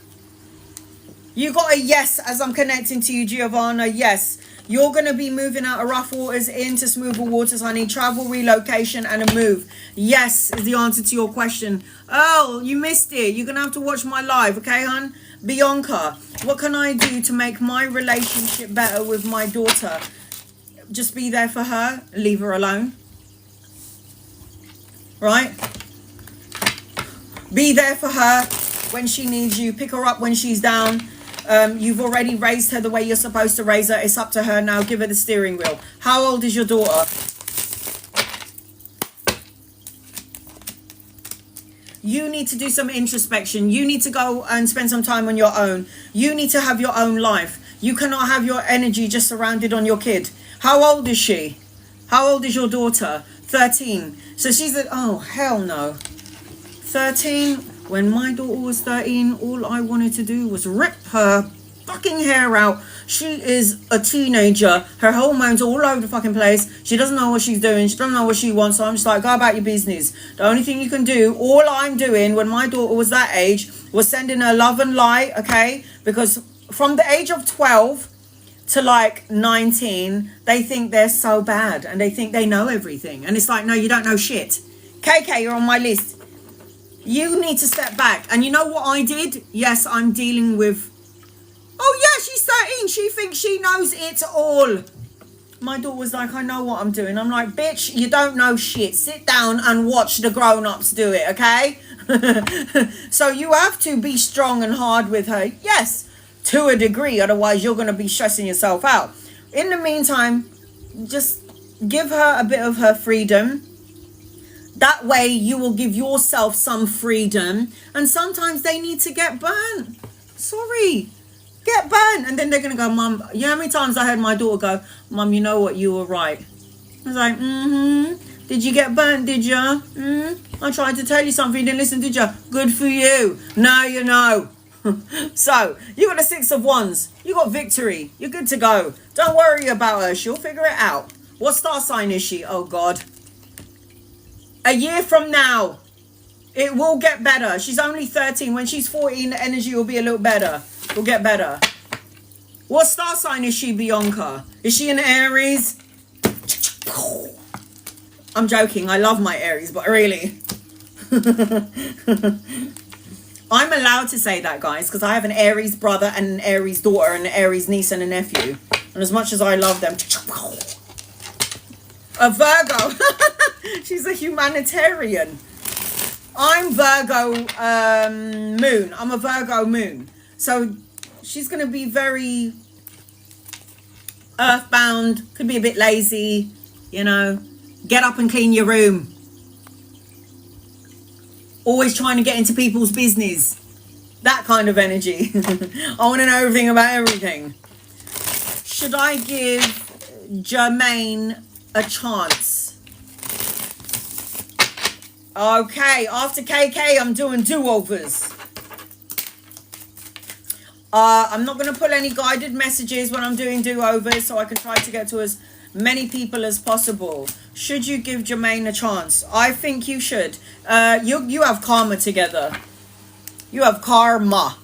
You got a yes as I'm connecting to you, Giovanna. Yes. You're going to be moving out of rough waters into smoother waters, honey. Travel, relocation, and a move. Yes is the answer to your question. Oh, you missed it. You're going to have to watch my live, okay, hon? Bianca, what can I do to make my relationship better with my daughter? Just be there for her. Leave her alone. Right? Be there for her when she needs you. Pick her up when she's down. You've already raised her the way you're supposed to raise her. It's up to her now. Give her the steering wheel. How old is your daughter? You need to do some introspection. You need to go and spend some time on your own. You need to have your own life. You cannot have your energy just surrounded on your kid. How old is she? How old is your daughter? 13. So she's at, oh, hell no. 13. When my daughter was 13, all I wanted to do was rip her fucking hair out. She is a teenager. Her hormones are all over the fucking place. She doesn't know what she's doing. She doesn't know what she wants. So I'm just like, go about your business. The only thing you can do, all I'm doing when my daughter was that age, was sending her love and light, okay? Because from the age of 12 to like 19, they think they're so bad. And they think they know everything. And it's like, no, you don't know shit. KK, you're on my list. You need to step back. And you know what I did? Yes, I'm dealing with... Oh, yeah, she's 13. She thinks she knows it all. My daughter was like, I know what I'm doing. I'm like, bitch, you don't know shit. Sit down and watch the grown-ups do it, okay? So you have to be strong and hard with her. Yes, to a degree. Otherwise, you're going to be stressing yourself out. In the meantime, just give her a bit of her freedom. That way you will give yourself some freedom. And sometimes they need to get burnt. Sorry. Get burnt. And then they're going to go, Mum, you know how many times I heard my daughter go, Mum, you know what? You were right. I was like, Did you get burnt, did you? I tried to tell you something. You didn't listen, did you? Good for you. Now you know. So, you got the 6 of Wands. You got victory. You're good to go. Don't worry about her. She'll figure it out. What star sign is she? Oh, God. A year from now, it will get better. She's only 13. When she's 14, the energy will be a little better. Will get better. What star sign is she, Bianca? Is she an Aries? I'm joking. I love my Aries, but really. I'm allowed to say that, guys, because I have an Aries brother and an Aries daughter and an Aries niece and a nephew. And as much as I love them... A Virgo. She's a humanitarian. I'm Virgo moon. I'm a Virgo moon. So she's going to be very earthbound. Could be a bit lazy. You know. Get up and clean your room. Always trying to get into people's business. That kind of energy. I want to know everything about everything. Should I give Jermaine a chance? Okay, after KK, I'm doing do-overs. I'm not going to pull any guided messages when I'm doing do-overs, so I can try to get to as many people as possible. Should you give Jermaine a chance? I think you should. You have karma together. You have karma.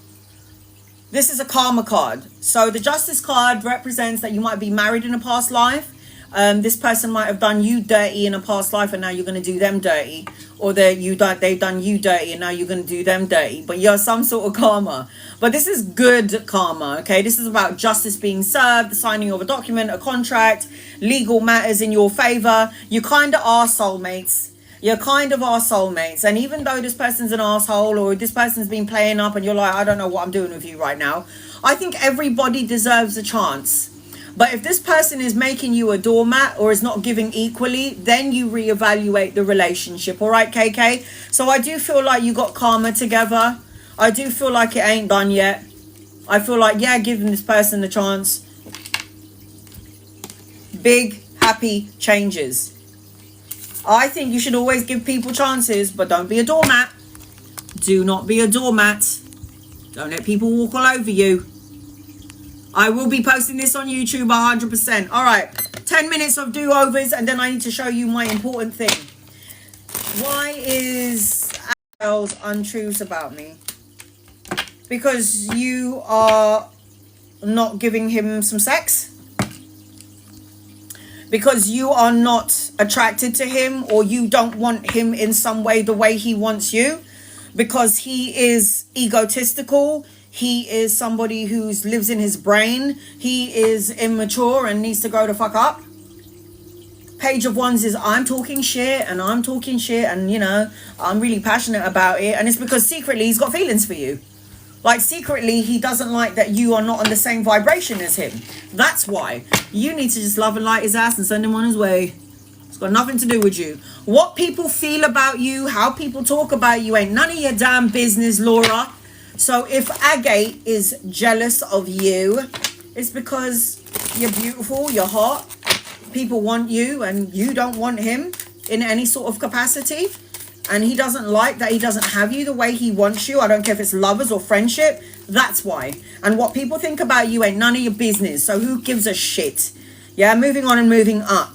This is a karma card. So the Justice card represents that you might be married in a past life. This person might have done you dirty in a past life and now you're going to do them dirty. Or they've done you dirty and now you're going to do them dirty. But you have some sort of karma. But this is good karma, okay? This is about justice being served, the signing of a document, a contract, legal matters in your favor. You kind of are soulmates. You kind of are soulmates. And even though this person's an asshole or this person's been playing up and you're like, I don't know what I'm doing with you right now. I think everybody deserves a chance. But if this person is making you a doormat or is not giving equally, then you reevaluate the relationship. All right, KK? So I do feel like you got karma together. I do feel like it ain't done yet. I feel like, yeah, giving this person a chance. Big, happy changes. I think you should always give people chances, but don't be a doormat. Do not be a doormat. Don't let people walk all over you. I will be posting this on YouTube 100%. All right, 10 minutes of do-overs, and then I need to show you my important thing. Why is girls untruths about me? Because you are not giving him some sex? Because you are not attracted to him, or you don't want him in some way the way he wants you? Because he is egotistical, he is somebody who lives in his brain, he is immature and needs to grow the fuck up? Page of Wands is I'm talking shit and you know, I'm really passionate about it, and it's because secretly he's got feelings for you. Like, secretly he doesn't like that you are not on the same vibration as him. That's why. You need to just love and light his ass and send him on his way. It's got nothing to do with you. What people feel about you, how people talk about you, ain't none of your damn business, Laura. So if Agate is jealous of you, it's because you're beautiful, you're hot, people want you and you don't want him in any sort of capacity, and he doesn't like that he doesn't have you the way he wants you. I don't care if it's lovers or friendship. That's why. And what people think about you ain't none of your business. So who gives a shit? Yeah, moving on and moving up.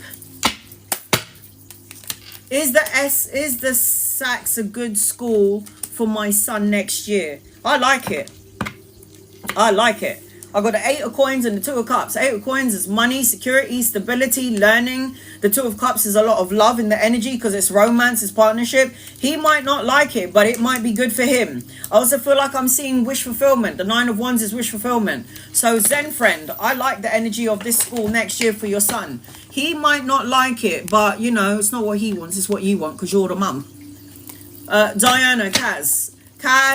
Is the Saks a good school for my son next year? I like it. I like it. I got the 8 of coins and the 2 of cups. 8 of coins is money, security, stability, learning. The 2 of cups is a lot of love in the energy because it's romance, it's partnership. He might not like it, but it might be good for him. I also feel like I'm seeing wish fulfillment. The 9 of wands is wish fulfillment. So Zen friend, I like the energy of this school next year for your son. He might not like it, but you know, it's not what he wants, it's what you want because you're the mum. Diana, Kaz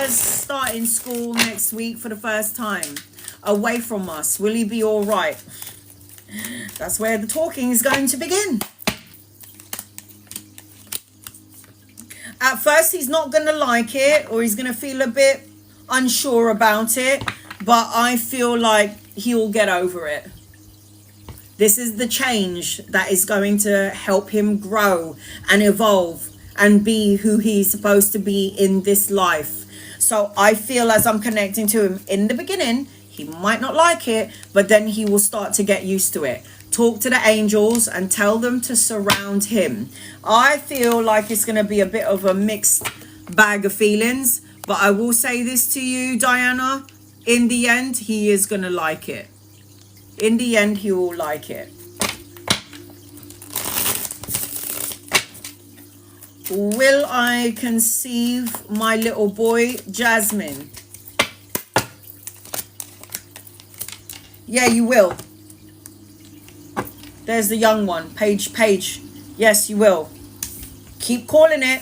starting school next week for the first time. Away from us. Will he be all right? That's where the talking is going to begin. At first, he's not going to like it, or he's going to feel a bit unsure about it, but I feel like he'll get over it. This is the change that is going to help him grow and evolve and be who he's supposed to be in this life. So I feel as I'm connecting to him in the beginning, he might not like it, but then he will start to get used to it. Talk to the angels and tell them to surround him. I feel like it's going to be a bit of a mixed bag of feelings, but I will say this to you, Diana. In the end, he is going to like it. In the end, he will like it. Will I conceive my little boy, Jasmine? Yeah, you will. There's the young one. Paige. Yes, you will. Keep calling it.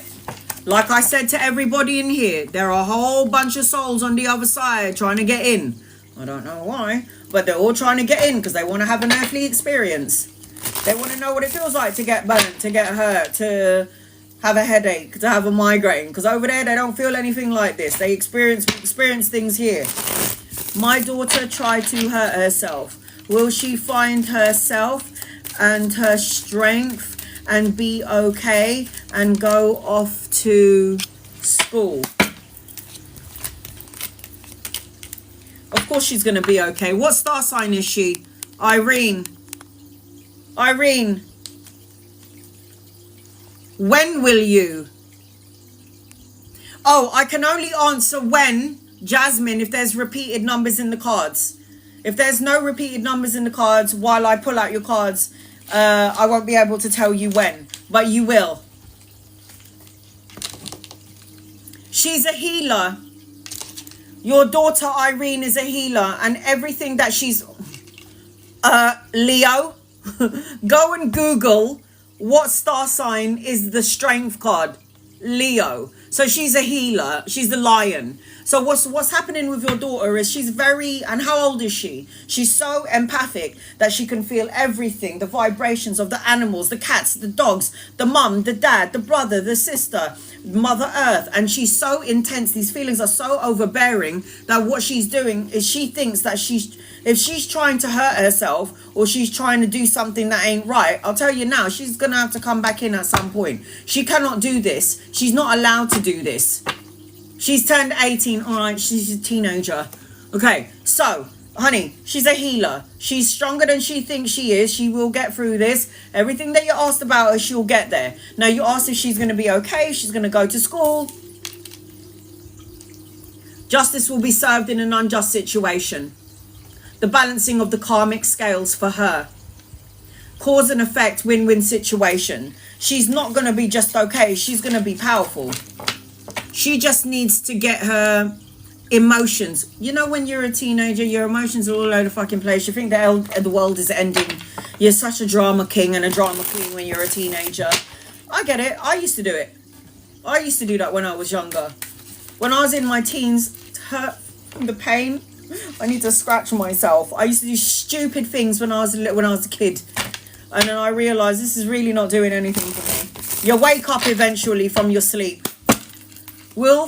Like I said to everybody in here, there are a whole bunch of souls on the other side trying to get in. I don't know why, but they're all trying to get in because they want to have an earthly experience. They want to know what it feels like to get burnt, to get hurt, to have a headache, to have a migraine. Because over there, they don't feel anything like this. They experience things here. My daughter tried to hurt herself. Will she find herself and her strength and be okay and go off to school? Of course she's going to be okay. What star sign is she? Irene. When will you? Oh, I can only answer when, Jasmine, if there's repeated numbers in the cards. If there's no repeated numbers in the cards while I pull out your cards, I won't be able to tell you when, but you will. She's a healer. Your daughter Irene is a healer, and everything that she's Leo, go and Google what star sign is the strength card. Leo. So she's a healer. She's the lion. So what's happening with your daughter is she's very, and how old is she? She's so empathic that she can feel everything, the vibrations of the animals, the cats, the dogs, the mum, the dad, the brother, the sister, Mother Earth. And she's so intense. These feelings are so overbearing that what she's doing is she thinks that If she's trying to hurt herself or she's trying to do something that ain't right, I'll tell you now, she's going to have to come back in at some point. She cannot do this. She's not allowed to do this. She's turned 18. All right, she's a teenager. Okay, so, honey, she's a healer. She's stronger than she thinks she is. She will get through this. Everything that you asked about her, she'll get there. Now, you asked if she's going to be okay. She's going to go to school. Justice will be served in an unjust situation. The balancing of the karmic scales for her. Cause and effect, win-win situation. She's not going to be just okay. She's going to be powerful. She just needs to get her emotions. You know, when you're a teenager, your emotions are all over the fucking place. You think the world is ending. You're such a drama king and a drama queen when you're a teenager. I get it. I used to do it. I used to do that when I was younger. When I was in my teens, hurt from the pain, I need to scratch myself. I used to do stupid things when I was a kid. And then I realised this is really not doing anything for me. You wake up eventually from your sleep. Will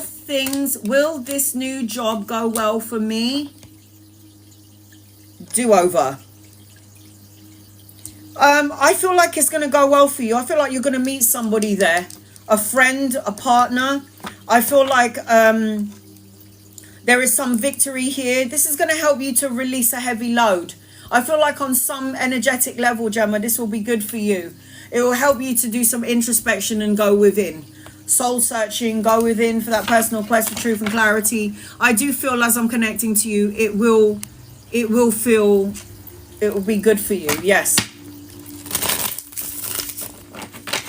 this new job go well for me? Do over. I feel like it's going to go well for you. I feel like you're going to meet somebody there. A friend, a partner. I feel like there is some victory here. This is going to help you to release a heavy load. I feel like on some energetic level, Gemma, this will be good for you. It will help you to do some introspection and go within. Soul searching, go within for that personal quest for truth and clarity. I do feel as I'm connecting to you, it will be good for you. Yes.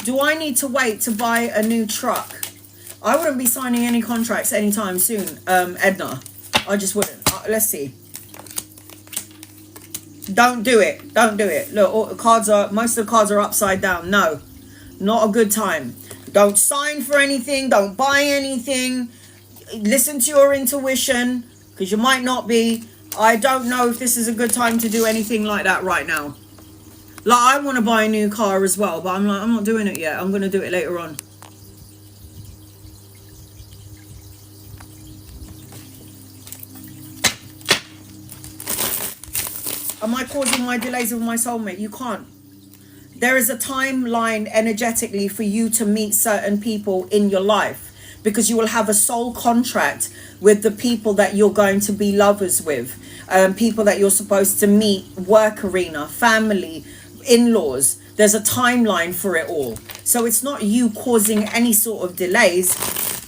Do I need to wait to buy a new truck? I wouldn't be signing any contracts anytime soon, Edna. I just wouldn't. Let's see. Don't do it. Don't do it. Look, most of the cards are upside down. No, not a good time. Don't sign for anything. Don't buy anything. Listen to your intuition, because you might not be. I don't know if this is a good time to do anything like that right now. Like, I want to buy a new car as well, but I'm not doing it yet. I'm going to do it later on. Am I causing my delays with my soulmate? You can't. There is a timeline energetically for you to meet certain people in your life, because you will have a soul contract with the people that you're going to be lovers with, people that you're supposed to meet, work arena, family, in-laws. There's a timeline for it all. So it's not you causing any sort of delays,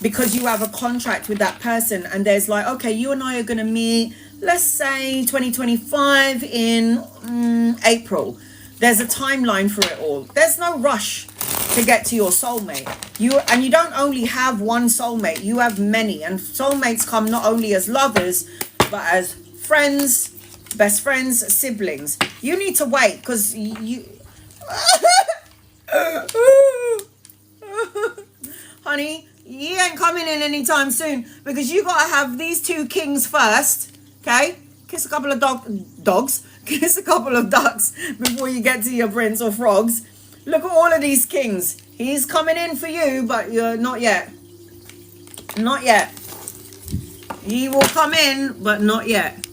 because you have a contract with that person, and there's like, okay, you and I are going to meet, let's say 2025 in April. There's a timeline for it all. There's no rush to get to your soulmate. You don't only have one soulmate, you have many. And soulmates come not only as lovers, but as friends, best friends, siblings. You need to wait, because you honey, you ain't coming in anytime soon, because you gotta have these two kings first. Okay, kiss a couple of dogs, kiss a couple of ducks before you get to your prince or frogs. Look at all of these kings. He's coming in for you, but you're not yet. Not yet. He will come in, but not yet.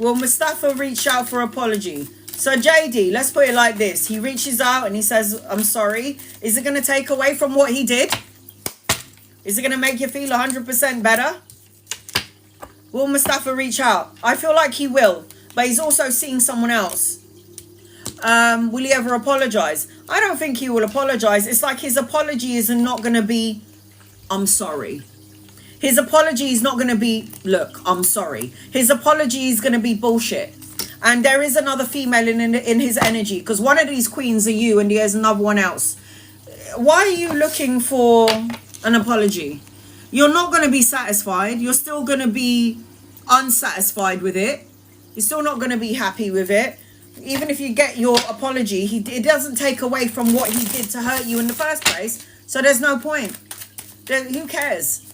Will Mustafa reach out for apology? So JD, let's put it like this. He reaches out and he says, I'm sorry. Is it going to take away from what he did? Is it going to make you feel 100% better? Will Mustafa reach out? I feel like he will, but he's also seeing someone else. Will he ever apologize? I don't think he will apologize. It's like his apology is not going to be, I'm sorry. His apology is not going to be, look, I'm sorry. His apology is going to be bullshit. And there is another female in his energy, because one of these queens are you and there's another one else. Why are you looking for an apology? You're not going to be satisfied. You're still going to be unsatisfied with it. You're still not going to be happy with it. Even if you get your apology, it doesn't take away from what he did to hurt you in the first place. So there's no point. Who cares?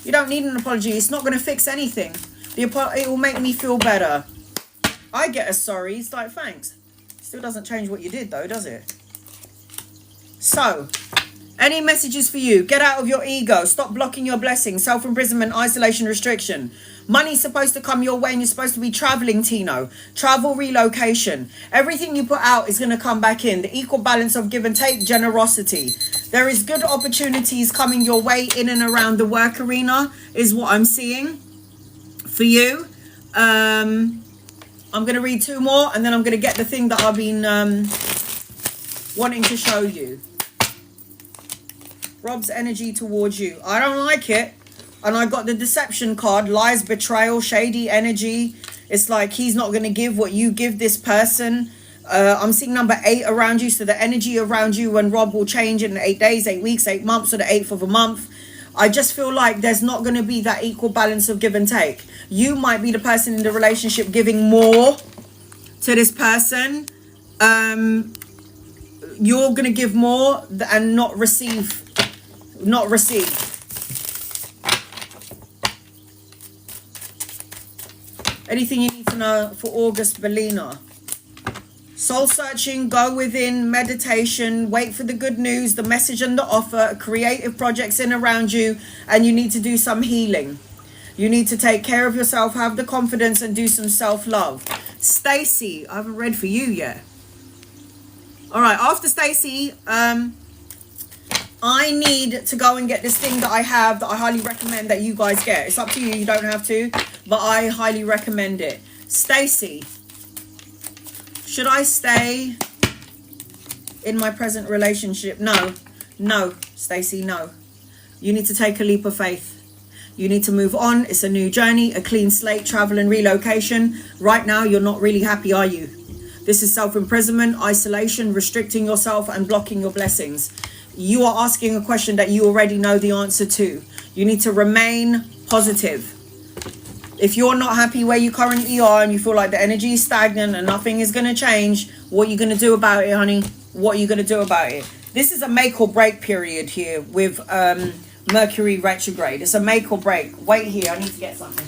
You don't need an apology. It's not going to fix anything. It will make me feel better. I get a sorry. It's like, thanks. Still doesn't change what you did though, does it? So, Any messages for you? Get out of your ego. Stop blocking your blessings. Self-imprisonment, isolation, restriction. Money's supposed to come your way and you're supposed to be traveling, Tino. Travel, relocation. Everything you put out is going to come back in. The equal balance of give and take, generosity. There is good opportunities coming your way in and around the work arena is what I'm seeing for you. I'm going to read 2 more and then I'm going to get the thing that I've been wanting to show you. Rob's energy towards you. I don't like it. And I got the deception card. Lies, betrayal, shady energy. It's like he's not going to give what you give this person. I'm seeing number 8 around you. So the energy around you and Rob will change in 8 days, 8 weeks, 8 months, or the 8th of a month. I just feel like there's not going to be that equal balance of give and take. You might be the person in the relationship giving more to this person. You're going to give more and not receive. Not receive. Anything you need to know for August, Belina? Soul searching, go within, meditation, wait for the good news, the message and the offer, creative projects in around you, and you need to do some healing. You need to take care of yourself, have the confidence, and do some self-love. Stacy, I haven't read for you yet. All right, after Stacy, I need to go and get this thing that I have that I highly recommend that you guys get. It's up to you, you don't have to, but I highly recommend it. Stacy, should I stay in my present relationship? No, Stacy, no. You need to take a leap of faith. You need to move on. It's a new journey, a clean slate, travel and relocation. Right now, you're not really happy, are you? This is self-imprisonment, isolation, restricting yourself and blocking your blessings. You are asking a question that you already know the answer to. You need to remain positive. If you're not happy where you currently are and you feel like the energy is stagnant and nothing is going to change, what are you going to do about it, honey? What are you going to do about it? This is a make or break period here with Mercury retrograde. It's a make or break. Wait here, I need to get something.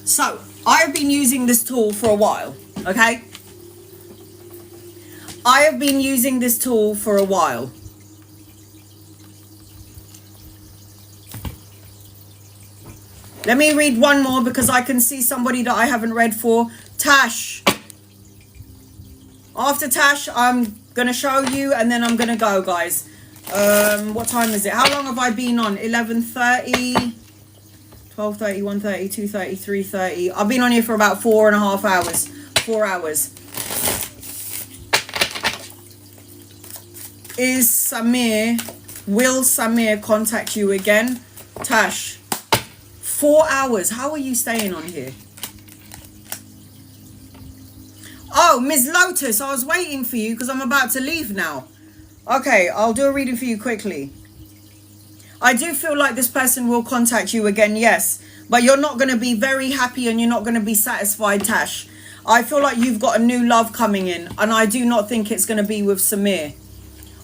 So, I've been using this tool for a while, okay? I have been using this tool for a while. Let me read one more because I can see somebody that I haven't read for. Tash. After Tash, I'm going to show you and then I'm going to go, guys. What time is it? How long have I been on? 11:30... 12:30, 1:30, 2:30, 3:30. I've been on here for about 4.5 hours. 4 hours. Will Samir contact you again? Tash. 4 hours. How are you staying on here? Oh, Ms. Lotus, I was waiting for you because I'm about to leave now. Okay, I'll do a reading for you quickly. I do feel like this person will contact you again, yes. But you're not going to be very happy and you're not going to be satisfied, Tash. I feel like you've got a new love coming in. And I do not think it's going to be with Samir.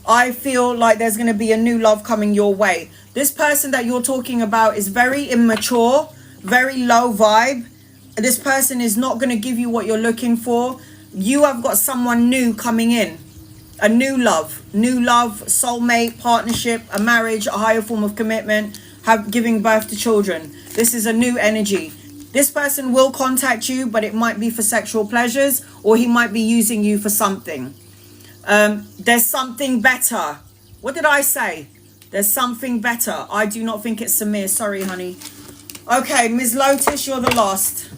I feel like there's going to be a new love coming your way. This person that you're talking about is very immature, very low vibe. This person is not going to give you what you're looking for. You have got someone new coming in. A new love, soulmate, partnership, a marriage, a higher form of commitment, giving birth to children. This is a new energy. This person will contact you, but it might be for sexual pleasures or he might be using you for something. There's something better. What did I say? There's something better. I do not think it's Samir. Sorry, honey. Okay, Ms. Lotus, you're the last.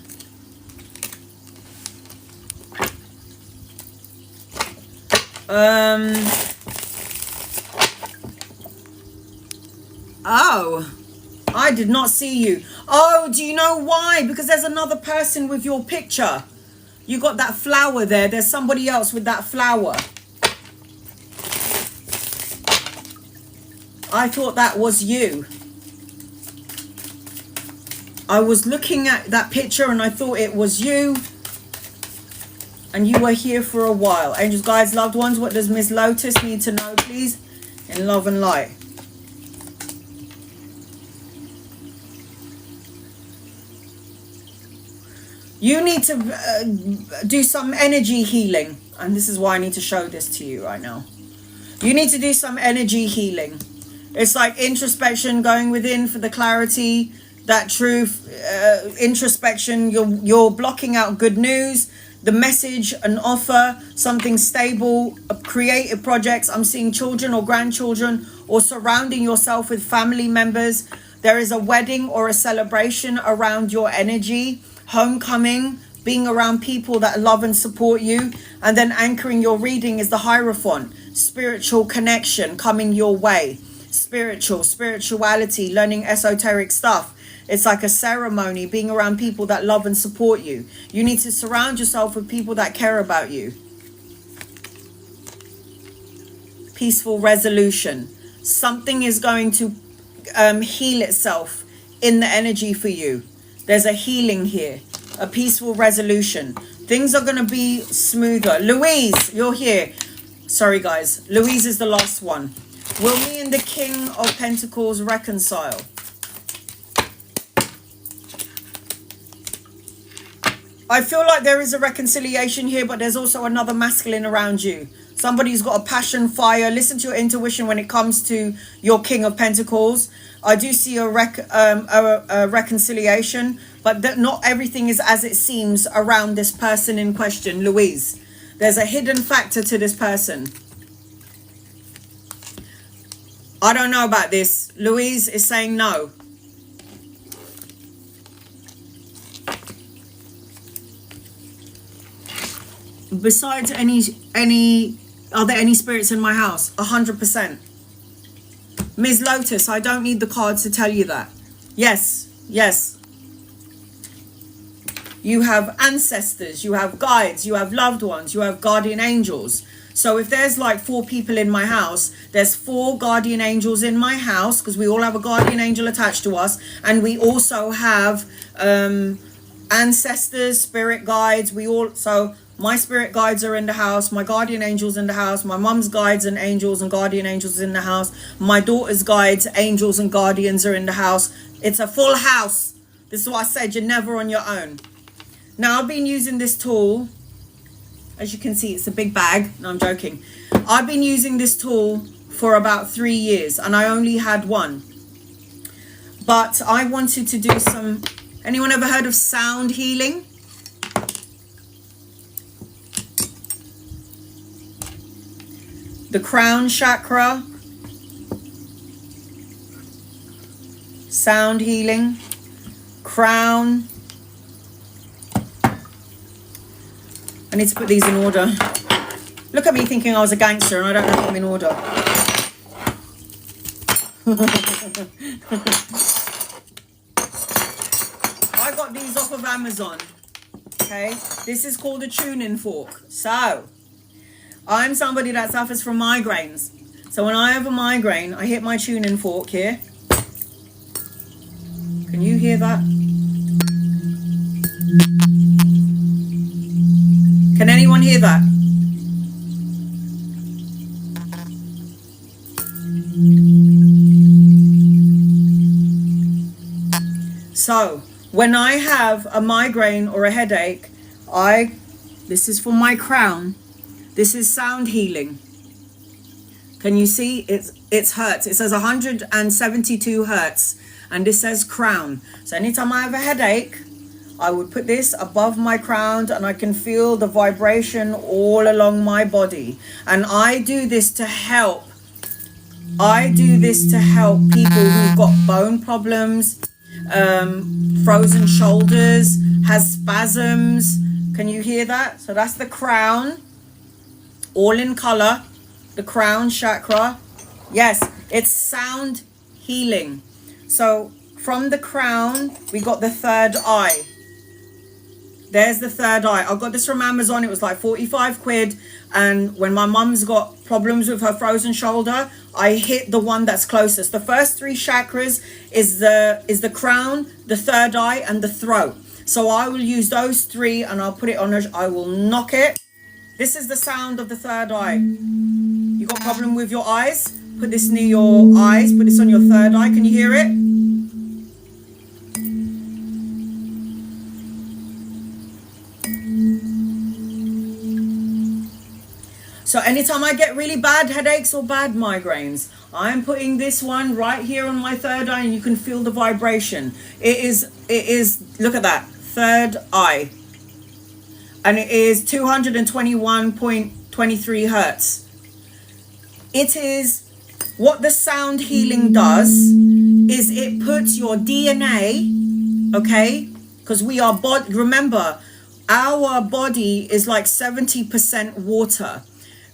Oh, I did not see you. Oh, do you know why? Because there's another person with your picture. You got that flower there. There's somebody else with that flower. I thought that was you. I was looking at that picture and I thought it was you. And you were here for a while. Angels, guides, loved ones, what does Miss Lotus need to know, please? In love and light. You need to do some energy healing. And this is why I need to show this to you right now. You need to do some energy healing. It's like introspection, going within for the clarity, that truth, introspection. You're blocking out good news, the message, an offer, something stable, creative projects. I'm seeing children or grandchildren, or surrounding yourself with family members. There is a wedding or a celebration around your energy, homecoming, being around people that love and support you. And then anchoring your reading is the Hierophant, spiritual connection coming your way. Spirituality, learning esoteric stuff. It's like a ceremony, being around people that love and support you. You need to surround yourself with people that care about you. Peaceful resolution. Something is going to heal itself in the energy for you. There's a healing here. A peaceful resolution. Things are going to be smoother. Louise, you're here. Sorry, guys. Louise is the last one. Will me and the King of Pentacles reconcile? I feel like there is a reconciliation here, but there's also another masculine around you. Somebody's got a passion, fire. Listen to your intuition when it comes to your King of Pentacles. I do see a reconciliation, but that not everything is as it seems around this person in question, Louise. There's a hidden factor to this person. I don't know about this. Louise is saying no. Besides are there any spirits in my house? 100%. Ms. Lotus, I don't need the cards to tell you that. Yes. You have ancestors, you have guides, you have loved ones, you have guardian angels. So if there's like 4 people in my house, there's 4 guardian angels in my house, because we all have a guardian angel attached to us. And we also have ancestors, spirit guides. So my spirit guides are in the house, my guardian angels in the house, my mum's guides and angels and guardian angels in the house, my daughter's guides, angels and guardians are in the house. It's a full house. This is what I said, you're never on your own. Now, I've been using this tool. As you can see, it's a big bag. No, I'm joking. I've been using this tool for about 3 years, and I only had one. But I wanted to do some... Anyone ever heard of sound healing? The crown chakra. Sound healing. Crown. I need to put these in order. Look at me thinking I was a gangster and I don't know if I'm in order. I got these off of Amazon. Okay, this is called a tuning fork. So I'm somebody that suffers from migraines. So when I have a migraine, I hit my tuning fork here. Can you hear that? Can anyone hear that? So when I have a migraine or a headache, this is for my crown. This is sound healing. Can you see? It's hertz. It says 172 hertz. And this says crown. So anytime I have a headache, I would put this above my crown and I can feel the vibration all along my body. And I do this to help. People who've got bone problems, frozen shoulders, has spasms. Can you hear that? So that's the crown. All in color. The crown chakra. Yes, it's sound healing. So from the crown, we got the third eye. There's the third eye. I got this from Amazon. It was like 45 quid. And when my mum's got problems with her frozen shoulder, I hit the one that's closest. The first 3 chakras is the crown, the third eye, and the throat. So I will use those 3 and I'll put it on. I will knock it. This is the sound of the third eye. You got a problem with your eyes? Put this near your eyes. Put this on your third eye. Can you hear it? So anytime I get really bad headaches or bad migraines, I'm putting this one right here on my third eye, and you can feel the vibration. It is, look at that, third eye. And it is 221.23 hertz. It is, what the sound healing does is it puts your DNA, okay? Because we are, remember, our body is like 70% water.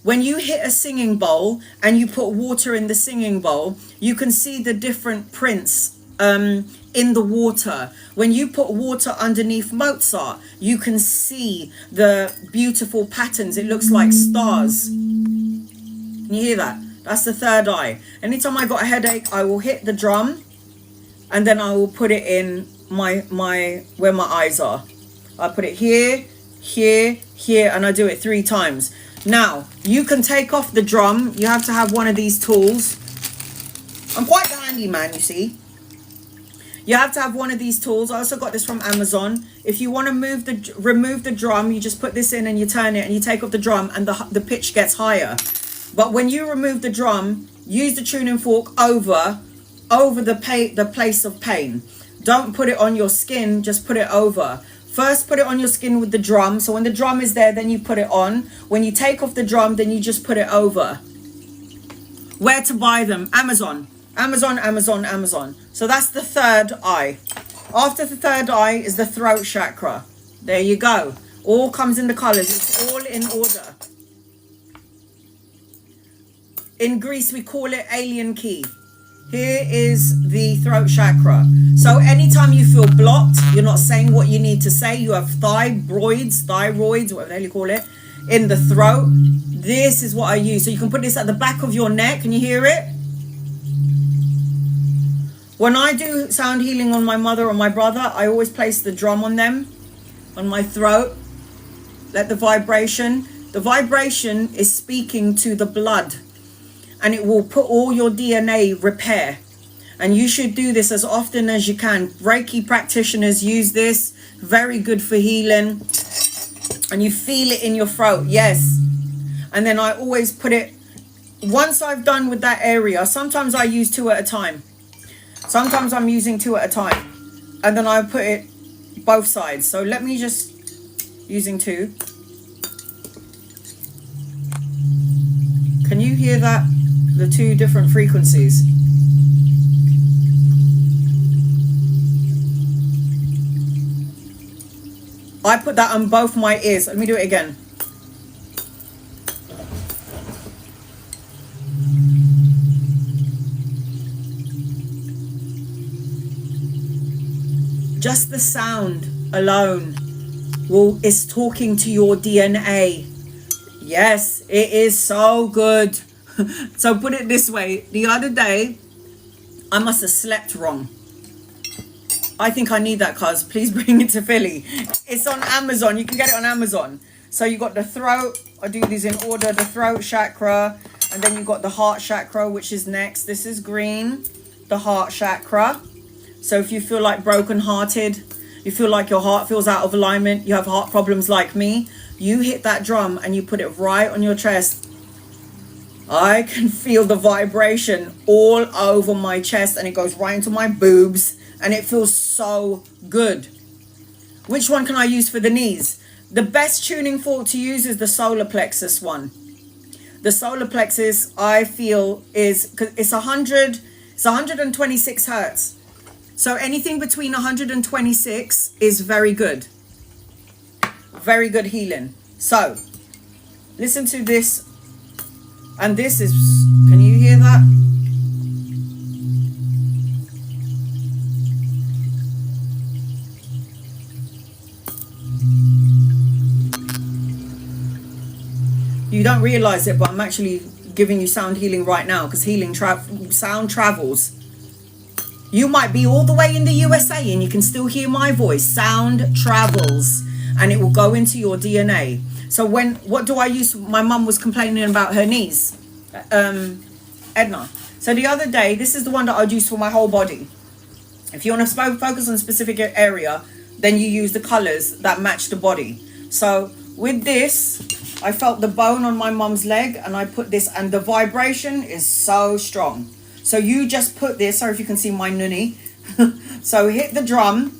When you hit a singing bowl and you put water in the singing bowl, you can see the different prints in the water. When you put water underneath Mozart, you can see the beautiful patterns. It looks like stars. Can you hear that? That's the third eye. Anytime I got a headache, I will hit the drum and then I will put it in my where my eyes are. I put it here, here, here, and I do it 3 times. Now, you can take off the drum. You have to have one of these tools. I'm quite the handyman, you see. You have to have one of these tools. I also got this from Amazon. If you want to remove the drum, you just put this in and you turn it and you take off the drum and the pitch gets higher. But when you remove the drum, use the tuning fork over the place of pain. Don't put it on your skin, just put it over. First, put it on your skin with the drum. So when the drum is there, then you put it on. When you take off the drum, then you just put it over. Where to buy them? Amazon. Amazon, Amazon, Amazon. So that's the third eye. After the third eye is the throat chakra. There you go. All comes in the colors. It's all in order. In Greece, we call it alien key. Here is the throat chakra. So anytime you feel blocked, you're not saying what you need to say, you have thyroids, whatever the hell you call it, in the throat, this is what I use. So you can put this at the back of your neck. Can you hear it? When I do sound healing on my mother or my brother, I always place the drum on them, on my throat. Let the vibration is speaking to the blood. And it will put all your DNA repair. And you should do this as often as you can. Reiki practitioners use this. Very good for healing. And you feel it in your throat. Yes. And then I always put it, once I've done with that area, sometimes I use 2 at a time. Sometimes I'm using 2 at a time. And then I put it both sides. So let me just, using 2. Can you hear that? The 2 different frequencies. I put that on both my ears. Let me do it again. Just the sound alone is talking to your DNA. Yes, it is so good. So put it this way, the other day I must have slept wrong. I think I need that, cuz please bring it to Philly. It's on Amazon. You can get it on Amazon. So you got the throat, I do these in order, the throat chakra, and then you got the heart chakra, which is next. This is green, the heart chakra. So if you feel like broken-hearted, you feel like your heart feels out of alignment, you have heart problems like me, you hit that drum and you put it right on your chest. I can feel the vibration all over my chest and it goes right into my boobs and it feels so good. Which one can I use for the knees? The best tuning fork to use is the solar plexus one. The solar plexus, I feel, is, it's 126 hertz. So anything between 126 is very good. Very good healing. So, listen to this. And this is, can you hear that? don't realize it, but I'm actually giving you sound healing right now, because sound travels. You might be all the way in the USA and you can still hear my voice. Sound travels, and it will go into your DNA. So what do I use? My mum was complaining about her knees, Edna. So the other day, this is the one that I'd use for my whole body. If you want to focus on a specific area, then you use the colors that match the body. So with this, I felt the bone on my mum's leg, and I put this, and the vibration is so strong. So you just put this, sorry if you can see my nunny. So hit the drum,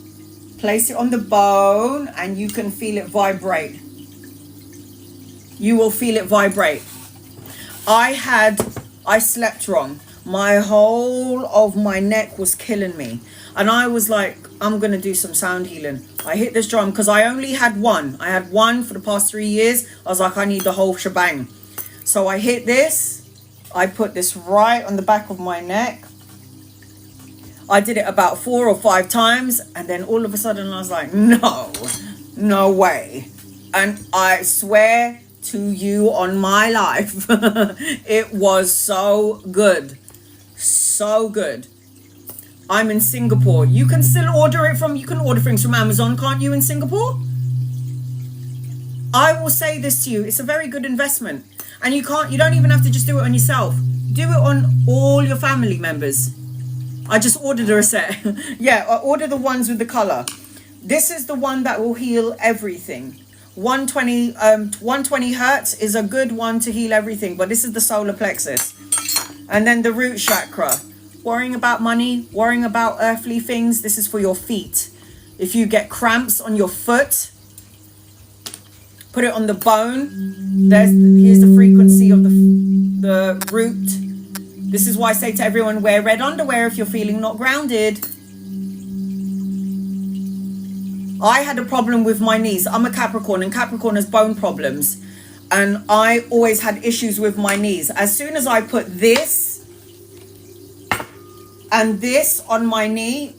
place it on the bone, and you can feel it vibrate. You will feel it vibrate. I slept wrong. My whole of my neck was killing me. And I was like, I'm going to do some sound healing. I hit this drum because I only had one. I had one for the past 3 years. I was like, I need the whole shebang. So I hit this. I put this right on the back of my neck. I did it about 4 or 5 times. And then all of a sudden I was like, no way. And I swear to you on my life, it was so good. So good. I'm in Singapore. You can still order things from Amazon, can't you, in Singapore? I will say this to you, it's a very good investment. And you don't even have to just do it on yourself. Do it on all your family members. I just ordered a set. Yeah, I ordered the ones with the color. This is the one that will heal everything. 120 hertz is a good one to heal everything, but this is the solar plexus. And then the root chakra. Worrying about money, worrying about earthly things, this is for your feet. If you get cramps on your foot, put it on the bone. Here's the frequency of the root. This is why I say to everyone, wear red underwear if you're feeling not grounded. I had a problem with my knees. I'm a Capricorn, and Capricorn has bone problems. And I always had issues with my knees. As soon as I put this and this on my knee,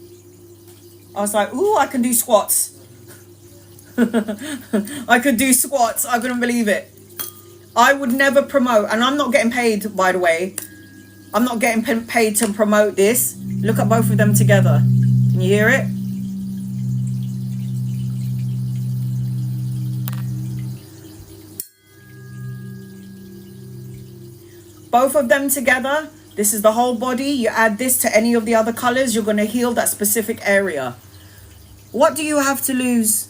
I was like, ooh, I can do squats. I could do squats. I couldn't believe it. I would never promote, and I'm not getting paid, by the way. I'm not getting paid to promote this. Look at both of them together. Can you hear it? Both of them together. This is the whole body. You add this to any of the other colors, you're going to heal that specific area. What do you have to lose?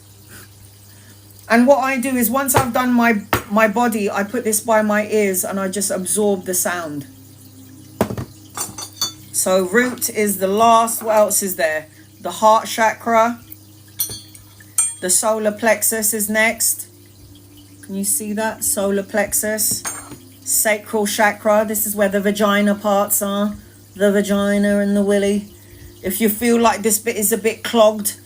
And what I do is, once I've done my body, I put this by my ears and I just absorb the sound. So root is the last. What else is there? The heart chakra. The solar plexus is next. Can you see that? Solar plexus. Sacral chakra. This is where the vagina parts are. The vagina and the willy. If you feel like this bit is a bit clogged,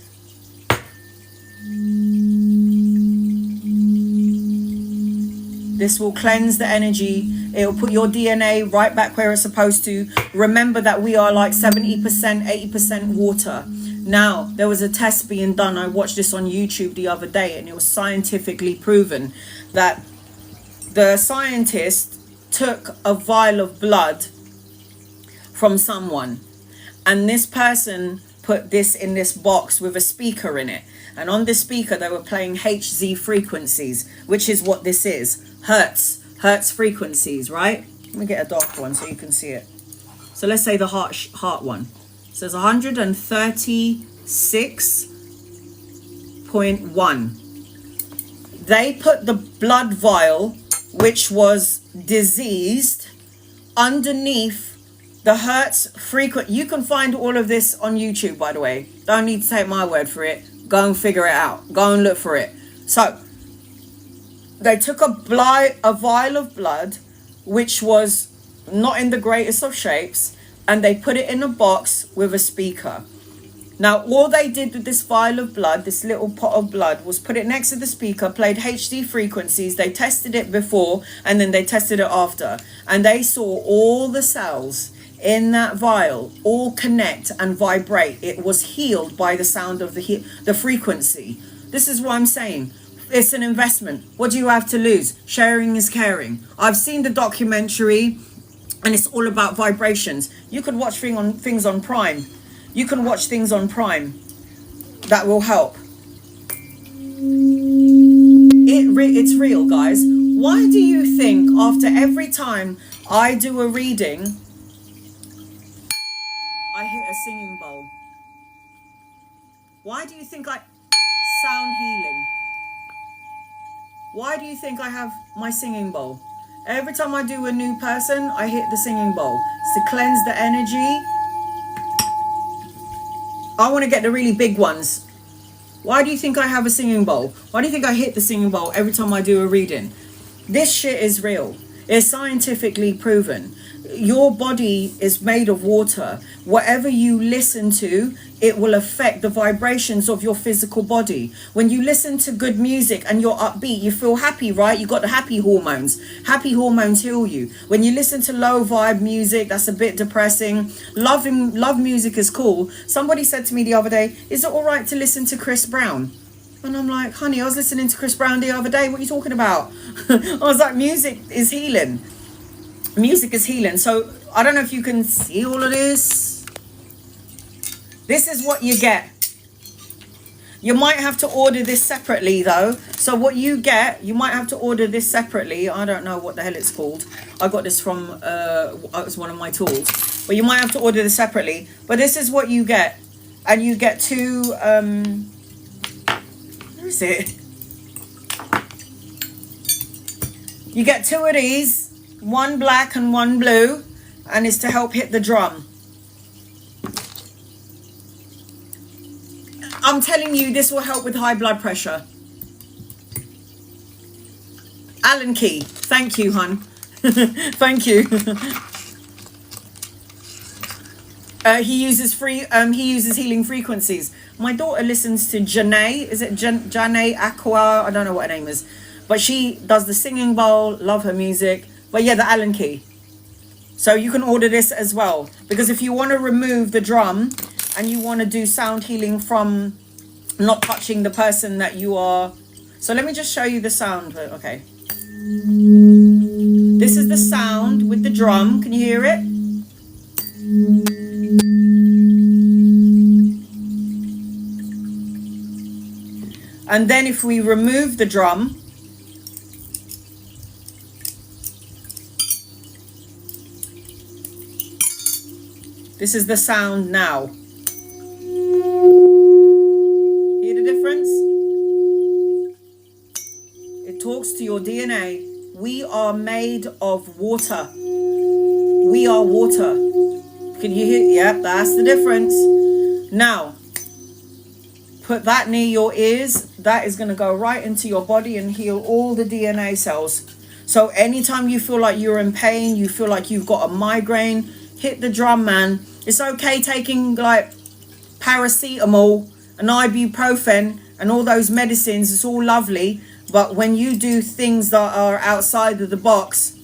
this will cleanse the energy. It will put your DNA right back where it's supposed to. Remember that we are like 70%, 80% water. Now, there was a test being done. I watched this on YouTube the other day, and it was scientifically proven that the scientist took a vial of blood from someone, and this person put this in this box with a speaker in it, and on this speaker they were playing HZ frequencies, which is what this is. Hertz frequencies, right? Let me get a dark one so you can see it. So let's say the heart one. It says 136.1. They put the blood vial, which was diseased, underneath the hertz frequency. You can find all of this on YouTube, by the way. Don't need to take my word for it. Go and figure it out. Go and look for it. So they took a vial of blood, which was not in the greatest of shapes, and they put it in a box with a speaker. Now, all they did with this vial of blood, this little pot of blood, was put it next to the speaker, played HD frequencies. They tested it before, and then they tested it after. And they saw all the cells in that vial all connect and vibrate. It was healed by the sound of the frequency. This is what I'm saying. It's an investment. What do you have to lose? Sharing is caring. I've seen the documentary, and it's all about vibrations. You could watch things on Prime. You can watch things on Prime that will help. It's real, guys. Why do you think after every time I do a reading, I hit a singing bowl? Why do you think sound healing? Why do you think I have my singing bowl? Every time I do a new person, I hit the singing bowl. It's to cleanse the energy. I want to get the really big ones. Why do you think I have a singing bowl? Why do you think I hit the singing bowl every time I do a reading? This shit is real. It's scientifically proven. Your body is made of water. Whatever you listen to, it will affect the vibrations of your physical body. When you listen to good music and you're upbeat, you feel happy, right? You got the happy hormones. Happy hormones heal you. When you listen to low vibe music, that's a bit depressing. Love music is cool. Somebody said to me the other day, is it all right to listen to Chris Brown? And I'm like, honey, I was listening to Chris Brown the other day. What are you talking about? I was like, music is healing. Music is healing. So I don't know if you can see all of this. This is what you get. You might have to order this separately though. So what you get, you might have to order this separately. I don't know what the hell it's called. I got this from it was one of my tools. But you might have to order this separately. But this is what you get. And you get two where is it? You get two of these. One black and one blue, and it's to help hit the drum. I'm telling you, this will help with high blood pressure. Alan Key, thank you, hun. Thank you. He uses healing frequencies. My daughter listens to Janae. Is it Janae Aqua? I don't know what her name is, but she does the singing bowl. Love her music. But yeah, the Allen key. So you can order this as well. Because if you want to remove the drum and you want to do sound healing from not touching the person that you are. So let me just show you the sound. Okay. This is the sound with the drum. Can you hear it? And then if we remove the drum, this is the sound now. Hear the difference? It talks to your DNA. We are made of water. We are water. Can you hear? Yep, that's the difference. Now, put that near your ears. That is going to go right into your body and heal all the DNA cells. So anytime you feel like you're in pain, you feel like you've got a migraine, hit the drum, man. It's okay taking like paracetamol and ibuprofen and all those medicines. It's all lovely. But when you do things that are outside of the box,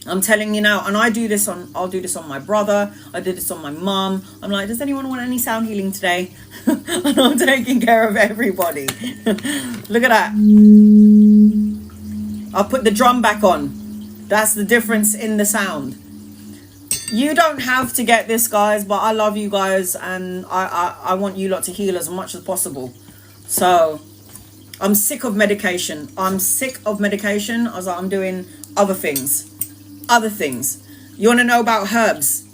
I'm telling you now, and I'll do this on my brother. I did this on my mum. I'm like, does anyone want any sound healing today? And I'm taking care of everybody. Look at that. I'll put the drum back on. That's the difference in the sound. You don't have to get this, guys, but I love you guys, and I want you lot to heal as much as possible. So I'm sick of medication. I'm sick of medication. I was like, I'm doing other things. Other things. You want to know about herbs?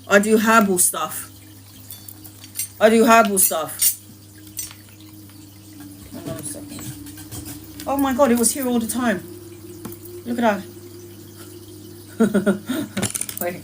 I do herbal stuff. Hold on a second. Oh my God, it was here all the time. Look at that. Wait.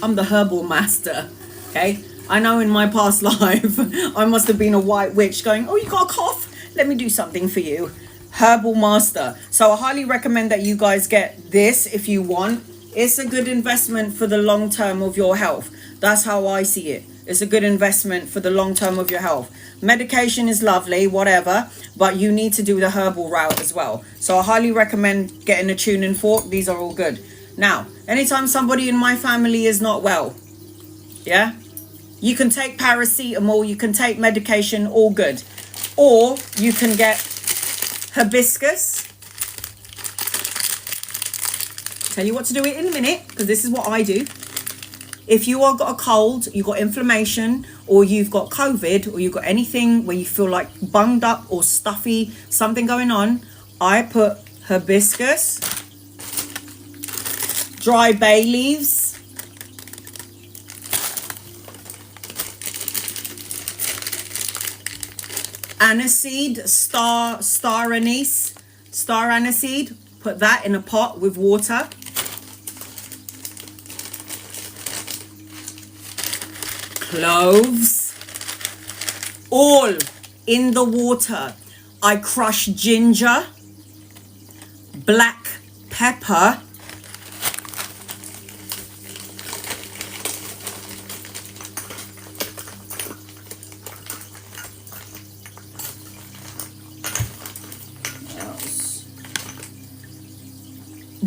I'm the herbal master, okay? I know in my past life, I must have been a white witch going, oh, you got a cough? Let me do something for you. Herbal master. So I highly recommend that you guys get this if you want. It's a good investment for the long term of your health. That's how I see it. It's a good investment for the long term of your health. Medication is lovely, whatever, but you need to do the herbal route as well. So I highly recommend getting a tuning fork. These are all good. Now, anytime somebody in my family is not well, yeah, you can take paracetamol, you can take medication, all good. Or you can get hibiscus. Tell you what to do it in a minute, because this is what I do. If you are got a cold, you've got inflammation, or you've got COVID, or you've got anything where you feel like bunged up or stuffy, something going on, I put hibiscus, dry bay leaves, aniseed, star aniseed, put that in a pot with water. Cloves, all in the water. I crush ginger, black pepper,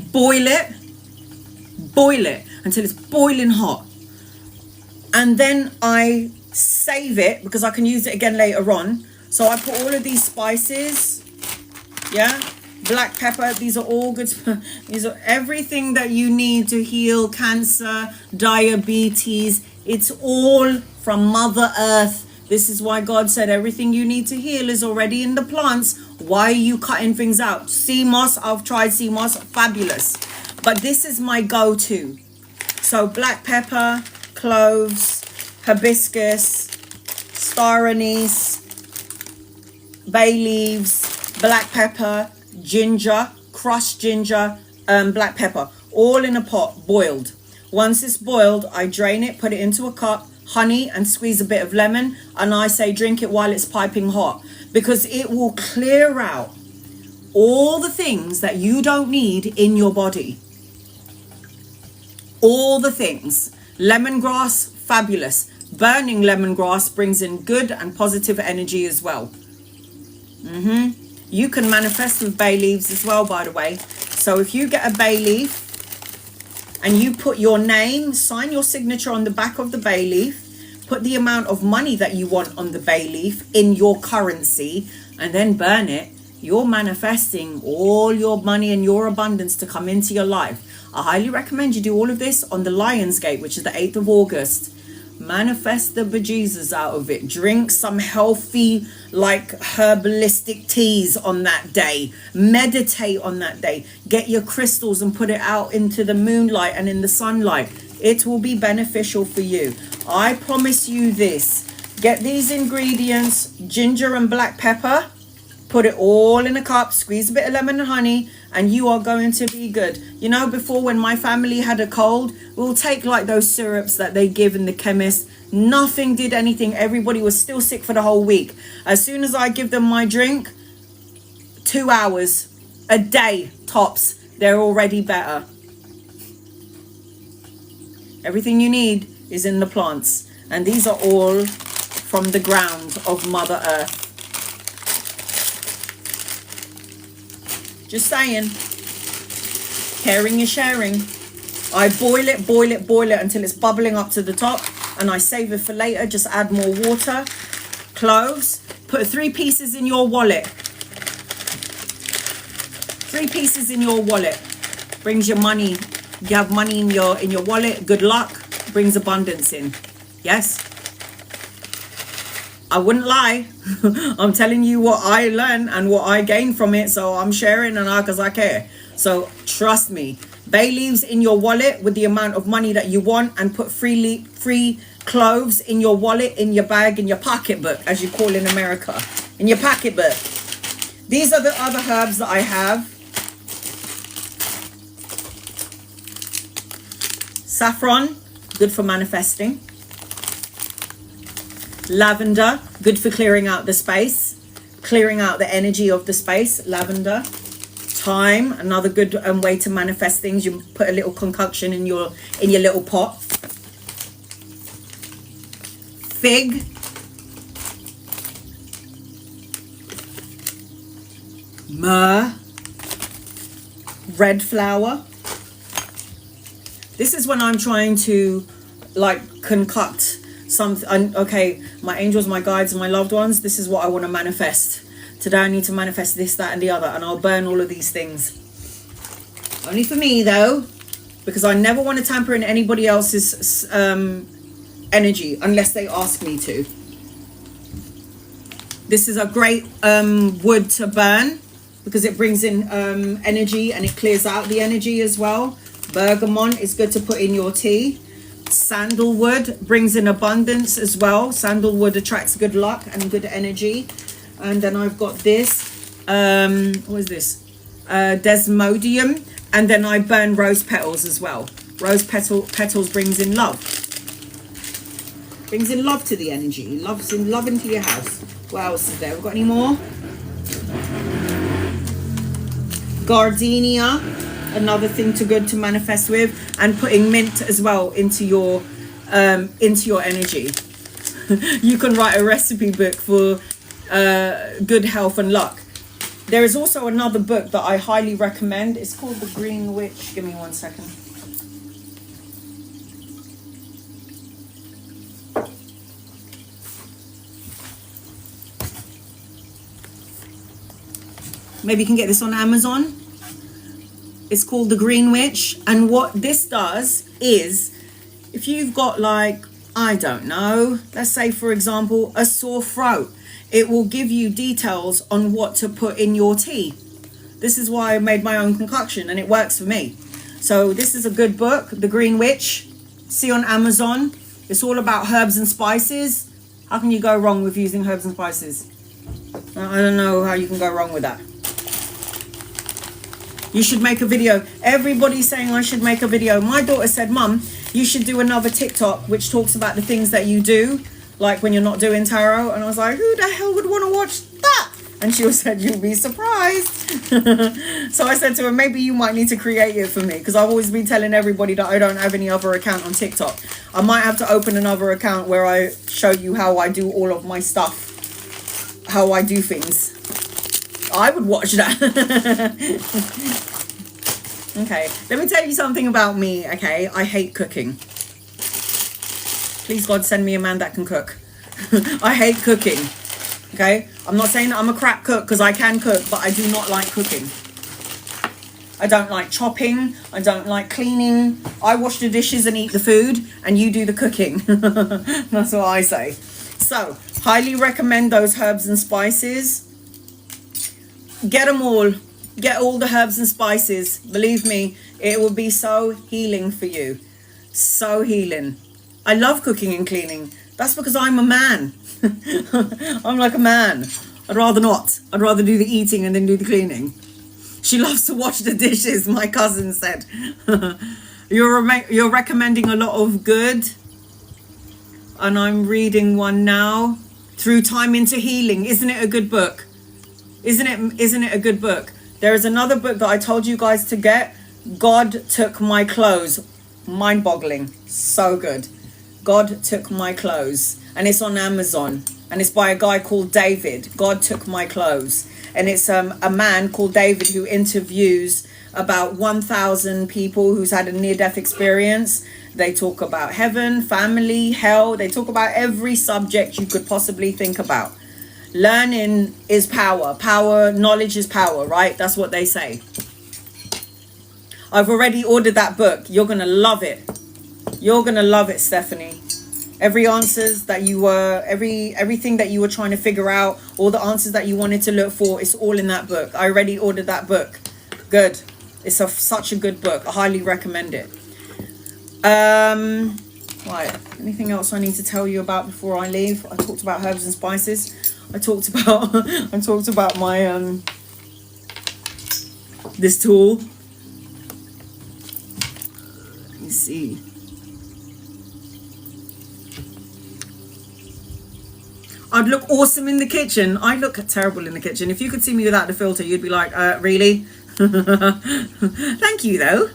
boil it until it's boiling hot. And then I save it because I can use it again later on. So I put all of these spices, yeah, black pepper. These are all good. These are everything that you need to heal cancer, diabetes. It's all from Mother Earth. This is why God said everything you need to heal is already in the plants. Why are you cutting things out? Sea moss, I've tried sea moss, fabulous. But this is my go-to. So black pepper, cloves, hibiscus, star anise, bay leaves, black pepper, ginger, crushed ginger, black pepper, all in a pot, boiled. Once it's boiled, I drain it, put it into a cup, honey, and squeeze a bit of lemon, and I say drink it while it's piping hot, because it will clear out all the things that you don't need in your body. All the things. Lemongrass, fabulous. Burning lemongrass brings in good and positive energy as well. You can manifest with bay leaves as well, by the way. So if you get a bay leaf and you put your name, sign your signature on the back of the bay leaf, put the amount of money that you want on the bay leaf in your currency, and then burn it, you're manifesting all your money and your abundance to come into your life. I highly recommend you do all of this on the Lion's Gate, which is the 8th of August. Manifest the bejesus out of it. Drink some healthy, like herbalistic teas on that day. Meditate on that day. Get your crystals and put it out into the moonlight and in the sunlight. It will be beneficial for you. I promise you this. Get these ingredients, ginger and black pepper. Put it all in a cup, squeeze a bit of lemon and honey, and you are going to be good. You know, before when my family had a cold, we'll take like those syrups that they give in the chemist. Nothing did anything. Everybody was still sick for the whole week. As soon as I give them my drink, 2 hours, a day tops, they're already better. Everything you need is in the plants. And these are all from the ground of Mother Earth. Just saying. Caring is sharing. I boil it until it's bubbling up to the top, and I save it for later. Just add more water. Cloves. Put 3 pieces in your wallet. 3 pieces in your wallet. Brings your money. You have money in your wallet. Good luck. Brings abundance in. Yes. I wouldn't lie. I'm telling you what I learned and what I gained from it. So I'm sharing because I care. So trust me. Bay leaves in your wallet with the amount of money that you want, and put free cloves in your wallet, in your bag, in your pocketbook, as you call in America. In your pocketbook. These are the other herbs that I have. Saffron, good for manifesting. Lavender, good for clearing out the space, clearing out the energy of the space. Lavender. Thyme, another good way to manifest things. You put a little concoction in your little pot. fig, myrrh, red flower. This is when I'm trying to like concoct something. Okay, my angels, my guides, and my loved ones, this is what I want to manifest. Today I need to manifest this, that, and the other, and I'll burn all of these things. Only for me though, because I never want to tamper in anybody else's energy unless they ask me to. This is a great wood to burn because it brings in energy and it clears out the energy as well. Bergamot is good to put in your tea. Sandalwood brings in abundance as well. Sandalwood attracts good luck and good energy. And then I've got this. What is this? Desmodium. And then I burn rose petals as well. Rose petals brings in love. Brings in love to the energy. Love's in love into your house. What else is there? We've got any more? Gardenia, another thing to manifest with, and putting mint as well into your energy. You can write a recipe book for good health and luck. There is also another book that I highly recommend. It's called The Green Witch. Give me 1 second. Maybe you can get this on Amazon. It's called The Green Witch. And what this does is, if you've got like, I don't know, let's say for example, a sore throat, it will give you details on what to put in your tea. This is why I made my own concoction and it works for me. So this is a good book, The Green Witch. See on Amazon. It's all about herbs and spices. How can you go wrong with using herbs and spices? I don't know how you can go wrong with that. You should make a video. Everybody's saying I should make a video. My daughter said, Mum, you should do another TikTok which talks about the things that you do, like when you're not doing tarot. And I was like, who the hell would want to watch that? And she said, you'll be surprised. So I said to her, maybe you might need to create it for me, because I've always been telling everybody that I don't have any other account on TikTok. I might have to open another account where I show you how I do all of my stuff, how I do things. I would watch that. Okay, let me tell you something about me, okay? I hate cooking. Please, God, send me a man that can cook. I hate cooking, okay? I'm not saying that I'm a crap cook, because I can cook, but I do not like cooking. I don't like chopping. I don't like cleaning. I wash the dishes and eat the food, and you do the cooking. That's what I say. So, highly recommend those herbs and spices. Get them all. Get all the herbs and spices. Believe me, it will be so healing for you. So healing. I love cooking and cleaning. That's because I'm a man. I'm like a man. I'd rather not. I'd rather do the eating and then do the cleaning. She loves to wash the dishes, my cousin said. You're recommending a lot of good. And I'm reading one now. Through Time into Healing. Isn't it a good book? Isn't it a good book? There is another book that I told you guys to get. God Took My Clothes. Mind-boggling. So good. God Took My Clothes. And it's on Amazon. And it's by a guy called David. God Took My Clothes. And it's a man called David who interviews about 1,000 people who's had a near-death experience. They talk about heaven, family, hell. They talk about every subject you could possibly think about. Learning is power. Knowledge is power, right? That's what they say. I've already ordered that book. You're going to love it. You're going to love it, Stephanie. Everything that you were trying to figure out, all the answers that you wanted to look for, it's all in that book. I already ordered that book. Good. It's such a good book. I highly recommend it. Right. Anything else I need to tell you about before I leave? I talked about herbs and spices. I talked about my this tool. Let me see. I'd look awesome in the kitchen. I look terrible in the kitchen. If you could see me without the filter, you'd be like, really? Thank you, though.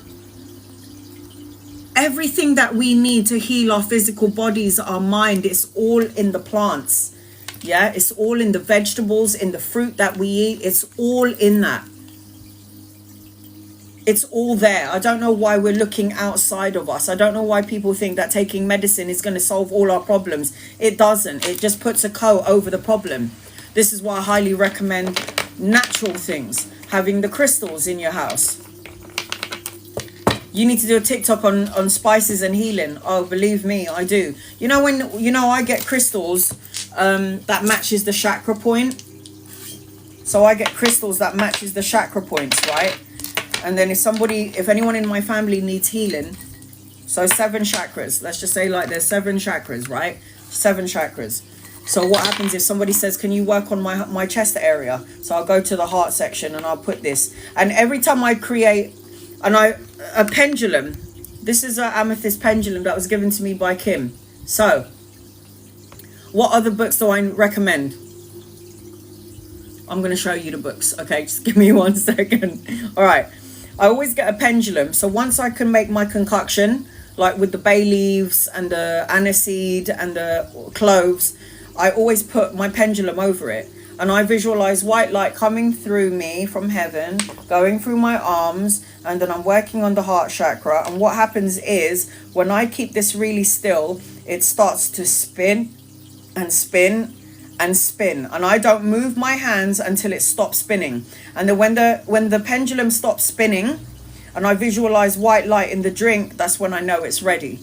Everything that we need to heal our physical bodies, our mind, it's all in the plants. Yeah, it's all in the vegetables, in the fruit that we eat. It's all in that. It's all there. I don't know why we're looking outside of us. I don't know why people think that taking medicine is going to solve all our problems. It doesn't. It just puts a coat over the problem. This is why I highly recommend natural things. Having the crystals in your house. You need to do a TikTok on spices and healing. Oh, believe me, I do. You know, I get crystals that matches the chakra point. So I get crystals that matches the chakra points, right? And then if anyone in my family needs healing, so 7 chakras, let's just say like there's 7 chakras, right? 7 chakras. So what happens if somebody says, can you work on my chest area? So I'll go to the heart section and I'll put this. And every time I create a pendulum, this is an amethyst pendulum that was given to me by Kim. So what other books do I recommend? I'm going to show you the books. Okay, just give me 1 second. All right. I always get a pendulum. So once I can make my concoction, like with the bay leaves and the aniseed and the cloves, I always put my pendulum over it. And I visualize white light coming through me from heaven, going through my arms, and then I'm working on the heart chakra. And what happens is, when I keep this really still, it starts to spin and spin and spin, and I don't move my hands until it stops spinning. And then when the pendulum stops spinning and I visualize white light in the drink, that's when I know it's ready.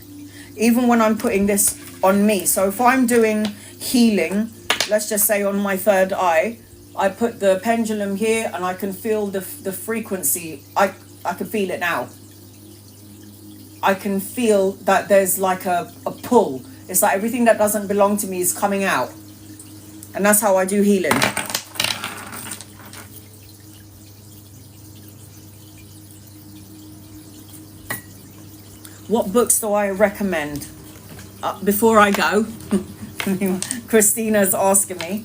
Even when I'm putting this on me. So if I'm doing healing, let's just say on my third eye, I put the pendulum here and I can feel the frequency. I can feel it now. I can feel that there's like a pull. It's like everything that doesn't belong to me is coming out. And that's how I do healing. What books do I recommend? Before I go, Christina's asking me.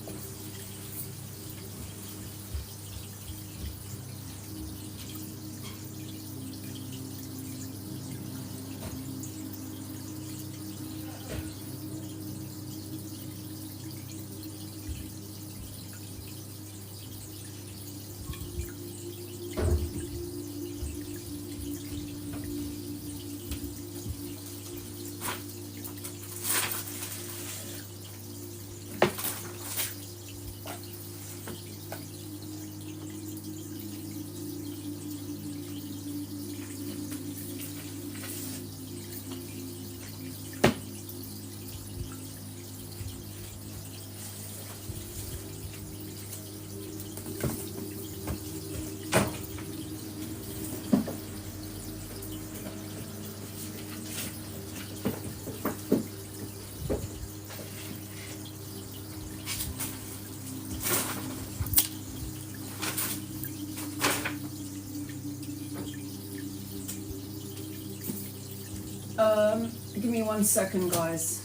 Give me 1 second, guys.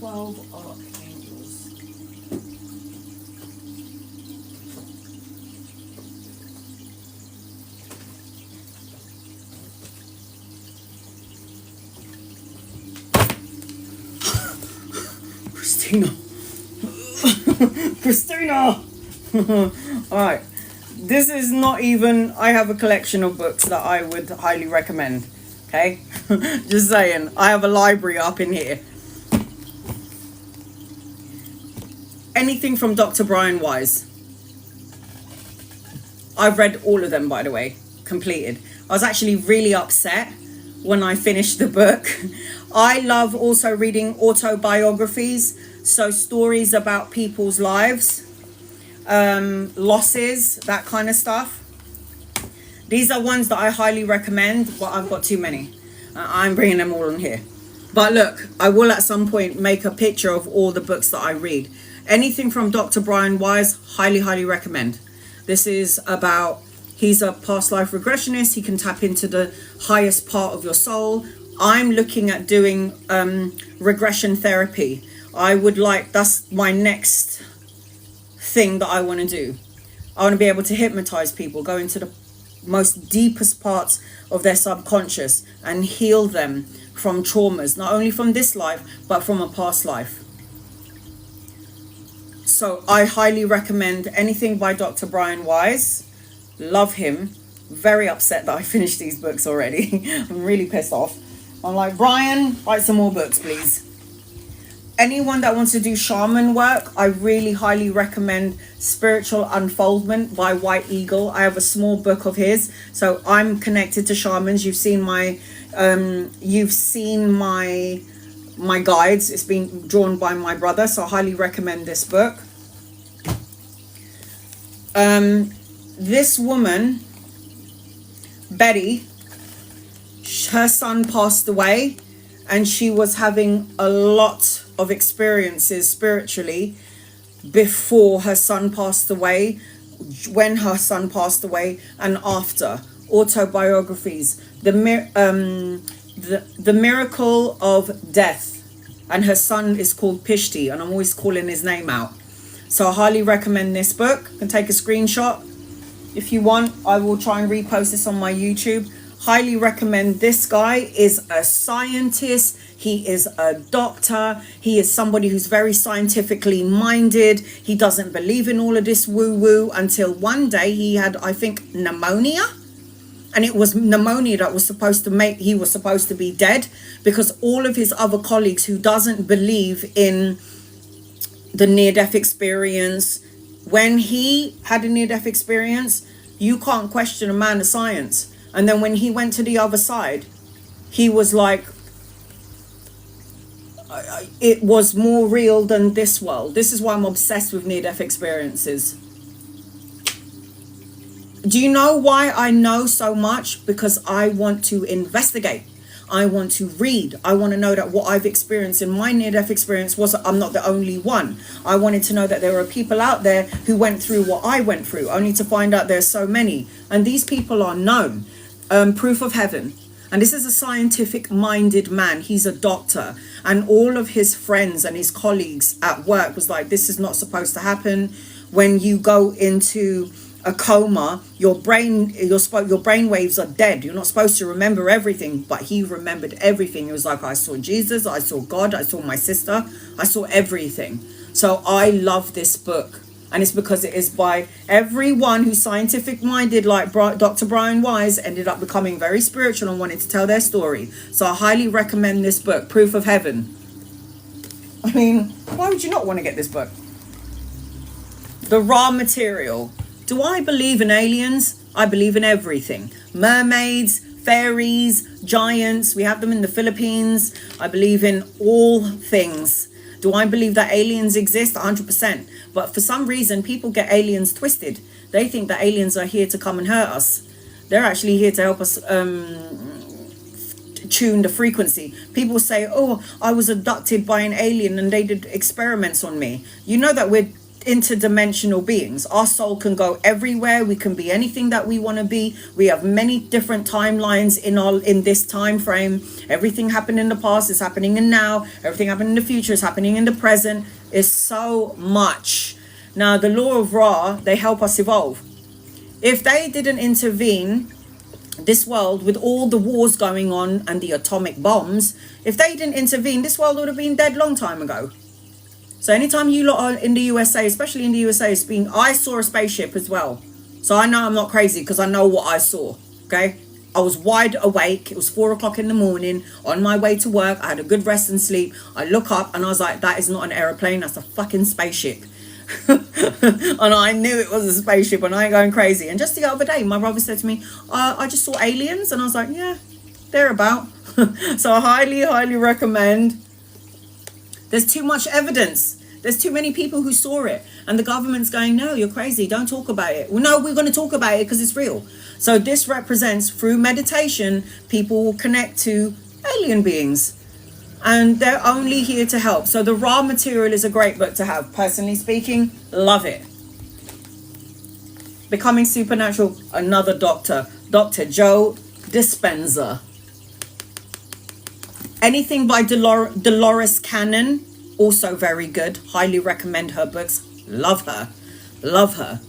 Archangels. Christina. All right, this is not even, I have a collection of books that I would highly recommend. Okay. Just saying, I have a library up in here. Anything from Dr. Brian Weiss. I've read all of them, by the way, completed. I was actually really upset when I finished the book. I love also reading autobiographies, so stories about people's lives, losses, that kind of stuff. These are ones that I highly recommend, but I've got too many. I'm bringing them all on here. But look, I will at some point make a picture of all the books that I read. Anything from Dr. Brian Weiss, highly, highly recommend. This is about He's a past life regressionist. He can tap into the highest part of your soul. I'm looking at doing regression therapy. That's my next thing that I want to do. I want to be able to hypnotize people, go into the most deepest parts of their subconscious and heal them from traumas, not only from this life, but from a past life. So I highly recommend anything by Dr. Brian Weiss. Love him. Very upset that I finished these books already. I'm really pissed off. I'm like, Brian, write some more books, please. Anyone that wants to do shaman work, I really highly recommend Spiritual Unfoldment by White Eagle. I have a small book of his, so I'm connected to shamans. You've seen my guides. It's been drawn by my brother, so I highly recommend this book. This woman, Betty, her son passed away, and she was having a lot of experiences spiritually before her son passed away, when her son passed away, and after. Autobiographies, the miracle of death, and her son is called Pishti, and I'm always calling his name out. So I highly recommend this book. You can take a screenshot if you want. I will try and repost this on my YouTube. Highly recommend. This guy is a scientist. He is a doctor. He is somebody who's very scientifically minded. He doesn't believe in all of this woo-woo until one day he had, I think, pneumonia. And it was pneumonia that was supposed to make, he was supposed to be dead, because all of his other colleagues who doesn't believe in the near-death experience, when he had a near-death experience, you can't question a man of science. And then when he went to the other side, he was like, it was more real than this world. This is why I'm obsessed with near-death experiences. Do you know why I know so much? Because I want to investigate. I want to read. I want to know that what I've experienced in my near-death experience I'm not the only one. I wanted to know that there are people out there who went through what I went through, only to find out there's so many. And these people are known. Proof of Heaven. And this is a scientific-minded man. He's a doctor. And all of his friends and his colleagues at work was like, this is not supposed to happen. When you go into a coma, your brain waves are dead. You're not supposed to remember everything. But he remembered everything. He was like, I saw Jesus, I saw God, I saw my sister, I saw everything. So I love this book. And it's because it is by everyone who's scientific minded, like Dr. Brian Weiss, ended up becoming very spiritual and wanted to tell their story. So I highly recommend this book, Proof of Heaven. I mean, why would you not want to get this book? The raw material. Do I believe in aliens? I believe in everything. Mermaids, fairies, giants. We have them in the Philippines. I believe in all things. Do I believe that aliens exist? 100%. But for some reason, people get aliens twisted. They think that aliens are here to come and hurt us. They're actually here to help us tune the frequency. People say, oh, I was abducted by an alien and they did experiments on me. You know that we're interdimensional beings. Our soul can go everywhere. We can be anything that we want to be. We have many different timelines in this time frame. Everything happened in the past is happening in now. Everything happened in the future is happening in the present. It's so much. Now the law of Ra, they help us evolve. If they didn't intervene, this world with all the wars going on and the atomic bombs, if they didn't intervene, this world would have been dead long time ago. So anytime you lot are in the USA, especially in the USA, I saw a spaceship as well. So I know I'm not crazy because I know what I saw, okay? I was wide awake. It was 4 o'clock in the morning on my way to work. I had a good rest and sleep. I look up and I was like, that is not an aeroplane. That's a fucking spaceship. And I knew it was a spaceship and I ain't going crazy. And just the other day, my brother said to me, I just saw aliens. And I was like, yeah, they're about. So I highly, highly recommend. There's too much evidence. There's too many people who saw it. And the government's going, no, you're crazy. Don't talk about it. Well, no, we're going to talk about it because it's real. So this represents, through meditation, people will connect to alien beings. And they're only here to help. So the raw material is a great book to have. Personally speaking, love it. Becoming Supernatural, another doctor, Dr. Joe Dispenza. Anything by Dolores Cannon, also very good. Highly recommend her books. Love her. Love her.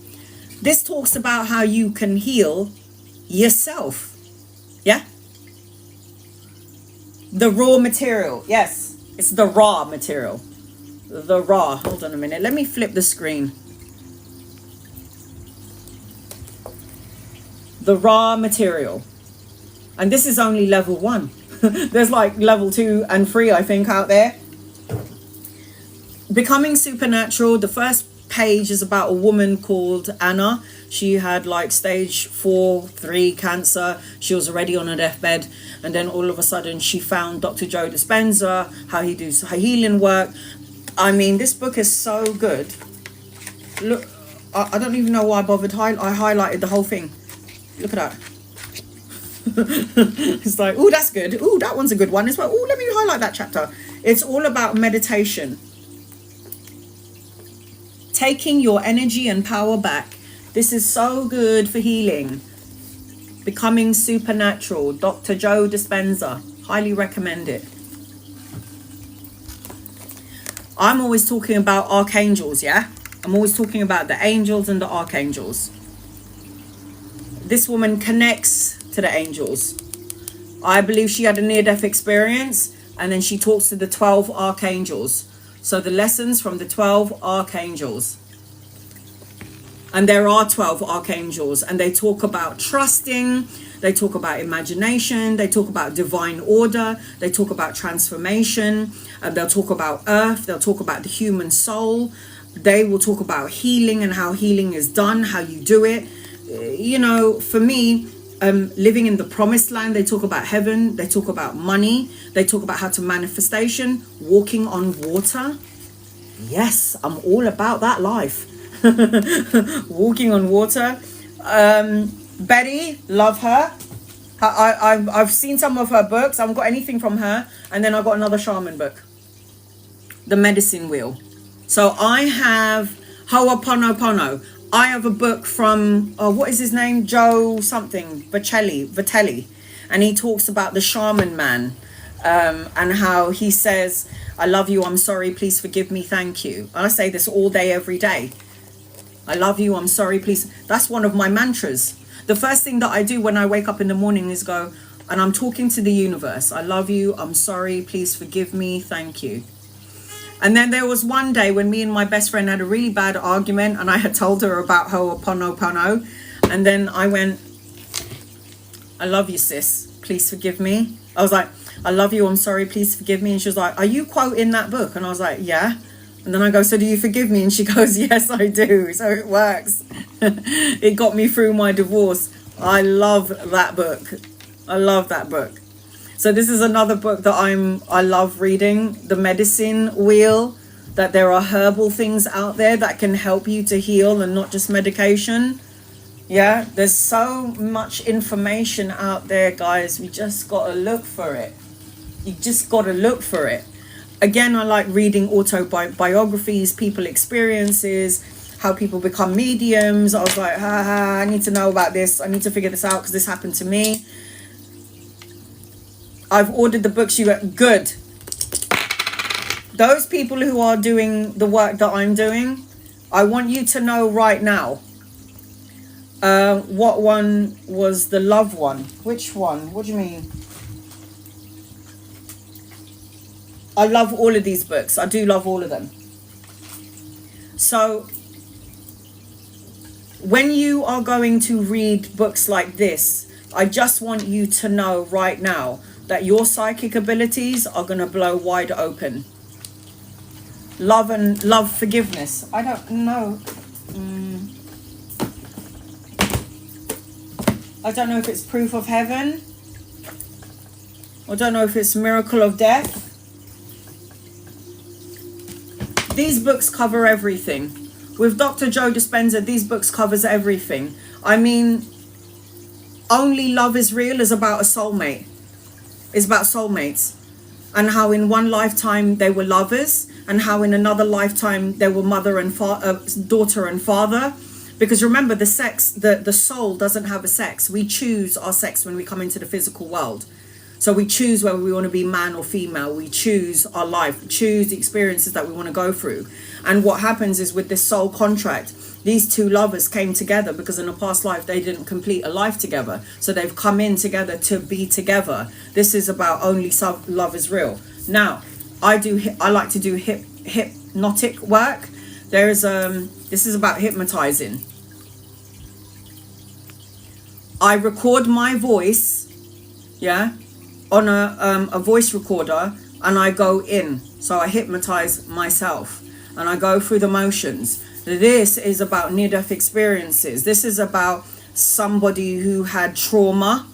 This talks about how you can heal yourself. Yeah? The raw material. Yes, it's the raw material. The raw. Hold on a minute. Let me flip the screen. The raw material. And this is only level 1. There's like level 2 and 3, I think, out there. Becoming Supernatural. The first page is about a woman called Anna. She had like stage 4-3 cancer. She was already on her deathbed, and then all of a sudden she found Dr. Joe Dispenza, how he does her healing work. I mean, this book is so good. Look, I don't even know why I bothered. I highlighted the whole thing. Look at that. It's like, oh, that's good. Oh, that one's a good one as well. Oh, let me highlight that chapter. It's all about meditation. Taking your energy and power back. This is so good for healing. Becoming Supernatural, Dr. Joe Dispenza. Highly recommend it. I'm always talking about archangels, yeah? I'm always talking about the angels and the archangels. This woman connects to the angels. I believe she had a near-death experience, and then she talks to the 12 archangels. So the lessons from the 12 archangels. And there are 12 archangels, and they talk about trusting, they talk about imagination, they talk about divine order, they talk about transformation, and they'll talk about earth, they'll talk about the human soul, they will talk about healing and how healing is done, how you do it. You know, for me, living in the promised land, they talk about heaven, they talk about money, they talk about how to manifestation, walking on water. Yes, I'm all about that life. Walking on water. Betty, love her. I've seen some of her books. I haven't got anything from her. And then I got another shaman book, The Medicine Wheel. So I have Ho'oponopono. I have a book from, what is his name? Joe something, Vitelli. And he talks about the shaman man, and how he says, I love you, I'm sorry, please forgive me, thank you. I say this all day, every day. I love you, I'm sorry, please. That's one of my mantras. The first thing that I do when I wake up in the morning is go, and I'm talking to the universe. I love you, I'm sorry, please forgive me, thank you. And then there was one day when me and my best friend had a really bad argument, and I had told her about Ho'oponopono. And then I went, I love you, sis, please forgive me. I was like, I love you, I'm sorry, please forgive me. And she was like, are you quoting that book? And I was like, yeah. And then I go, so do you forgive me? And she goes, yes, I do. So it works. It got me through my divorce. I love that book. I love that book. So this is another book that I love reading, The Medicine Wheel, that there are herbal things out there that can help you to heal and not just medication. Yeah, there's so much information out there, guys. We just got to look for it. You just got to look for it. Again, I like reading autobiographies, people experiences, how people become mediums. I was like, I need to know about this. I need to figure this out because this happened to me. I've ordered the books you get. Good. Those people who are doing the work that I'm doing, I want you to know right now. What one was the love one? Which one? What do you mean? I love all of these books. I do love all of them. So when you are going to read books like this, I just want you to know right now that your psychic abilities are going to blow wide open. Love forgiveness. I don't know. I don't know if it's proof of heaven. I don't know if it's miracle of death. These books cover everything. With Dr. Joe Dispenza, these books covers everything. I mean, Only Love is Real is about a soulmate. It's about soulmates. And how in one lifetime they were lovers. And how in another lifetime they were mother and daughter and father. Because remember, the sex, the soul doesn't have a sex. We choose our sex when we come into the physical world. So we choose whether we want to be man or female. We choose our life, we choose the experiences that we want to go through. And what happens is with this soul contract, these two lovers came together because in a past life they didn't complete a life together. So they've come in together to be together. This is about only love is real. Now, I like to do hypnotic work. This is about hypnotizing. I record my voice, on a voice recorder, and I go in. So I hypnotize myself and I go through the motions. This is about near-death experiences. This is about somebody who had trauma.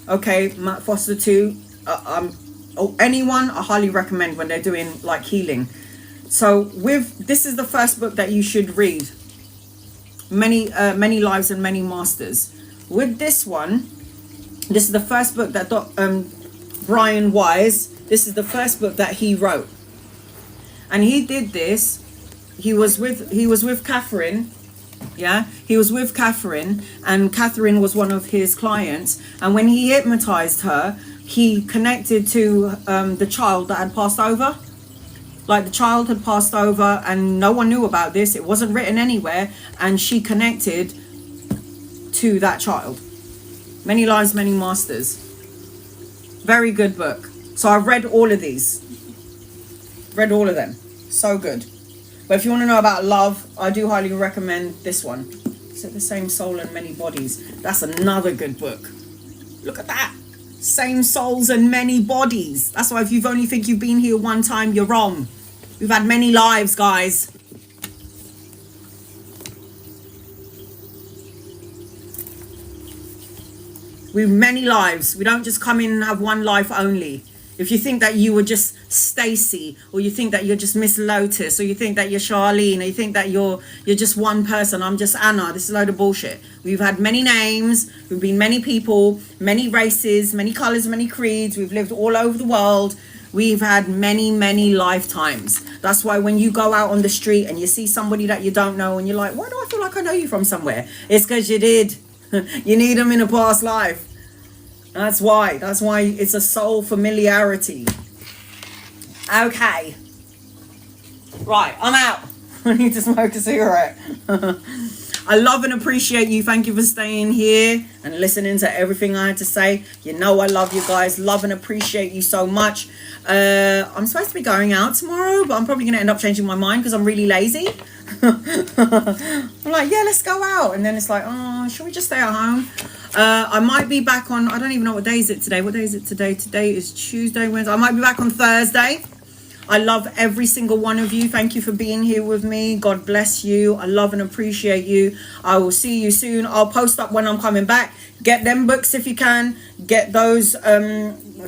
Okay, Matt Foster too. Anyone, I highly recommend when they're doing like healing. So this is the first book that you should read. Many Lives and Many Masters. With this one, this is the first book that Brian Weiss, this is the first book that he wrote. And he did this, he was with Catherine, he was with Catherine, and Catherine was one of his clients. And when he hypnotized her, he connected to the child that had passed over. Like the child had passed over and no one knew about this, it wasn't written anywhere, and she connected to that child. Many Lives, Many Masters. Very good book. So I've read all of these. Read all of them. So good. But if you want to know about love, I do highly recommend this one. Is it The Same Soul and Many Bodies? That's another good book. Look at that. Same souls and many bodies. That's why if you only think you've been here one time, you're wrong. We've had many lives, guys. We've many lives. We don't just come in and have one life only. If you think that you were just Stacy, or you think that you're just Miss Lotus, or you think that you're Charlene, or you think that you're just one person, I'm just Anna, this is a load of bullshit. We've had many names, we've been many people, many races, many colors, many creeds, we've lived all over the world. We've had many, many lifetimes. That's why when you go out on the street and you see somebody that you don't know and you're like, why do I feel like I know you from somewhere? It's because you did. You need them in a past life. That's why it's a soul familiarity. Okay. Right, I'm out. I need to smoke a cigarette. I love and appreciate you. Thank you for staying here and listening to everything I had to say. You know I love you guys. Love and appreciate you so much. I'm supposed to be going out tomorrow, but I'm probably going to end up changing my mind because I'm really lazy. I'm like, yeah, let's go out. And then it's like, oh, should we just stay at home? I might be back on, I don't even know what day is it today. What day is it today? Today is Tuesday, Wednesday. I might be back on Thursday. I love every single one of you. Thank you for being here with me. God bless you. I love and appreciate you. I will see you soon. I'll post up when I'm coming back. Get them books if you can. Get those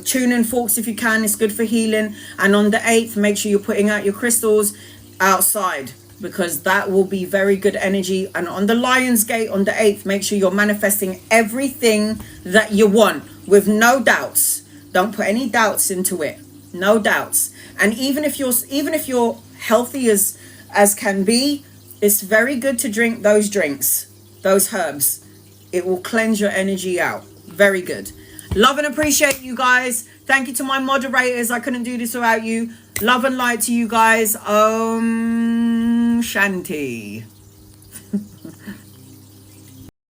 tuning forks if you can. It's good for healing. And on the 8th, make sure you're putting out your crystals outside, because that will be very good energy. And on the Lion's Gate on the 8th, make sure you're manifesting everything that you want with no doubts. Don't put any doubts into it. No doubts. And even if you're healthy as can be, it's very good to drink those drinks, those herbs. It will cleanse your energy out. Very good. Love and appreciate you guys. Thank you to my moderators. I couldn't do this without you. Love and light to you guys. Om Shanti.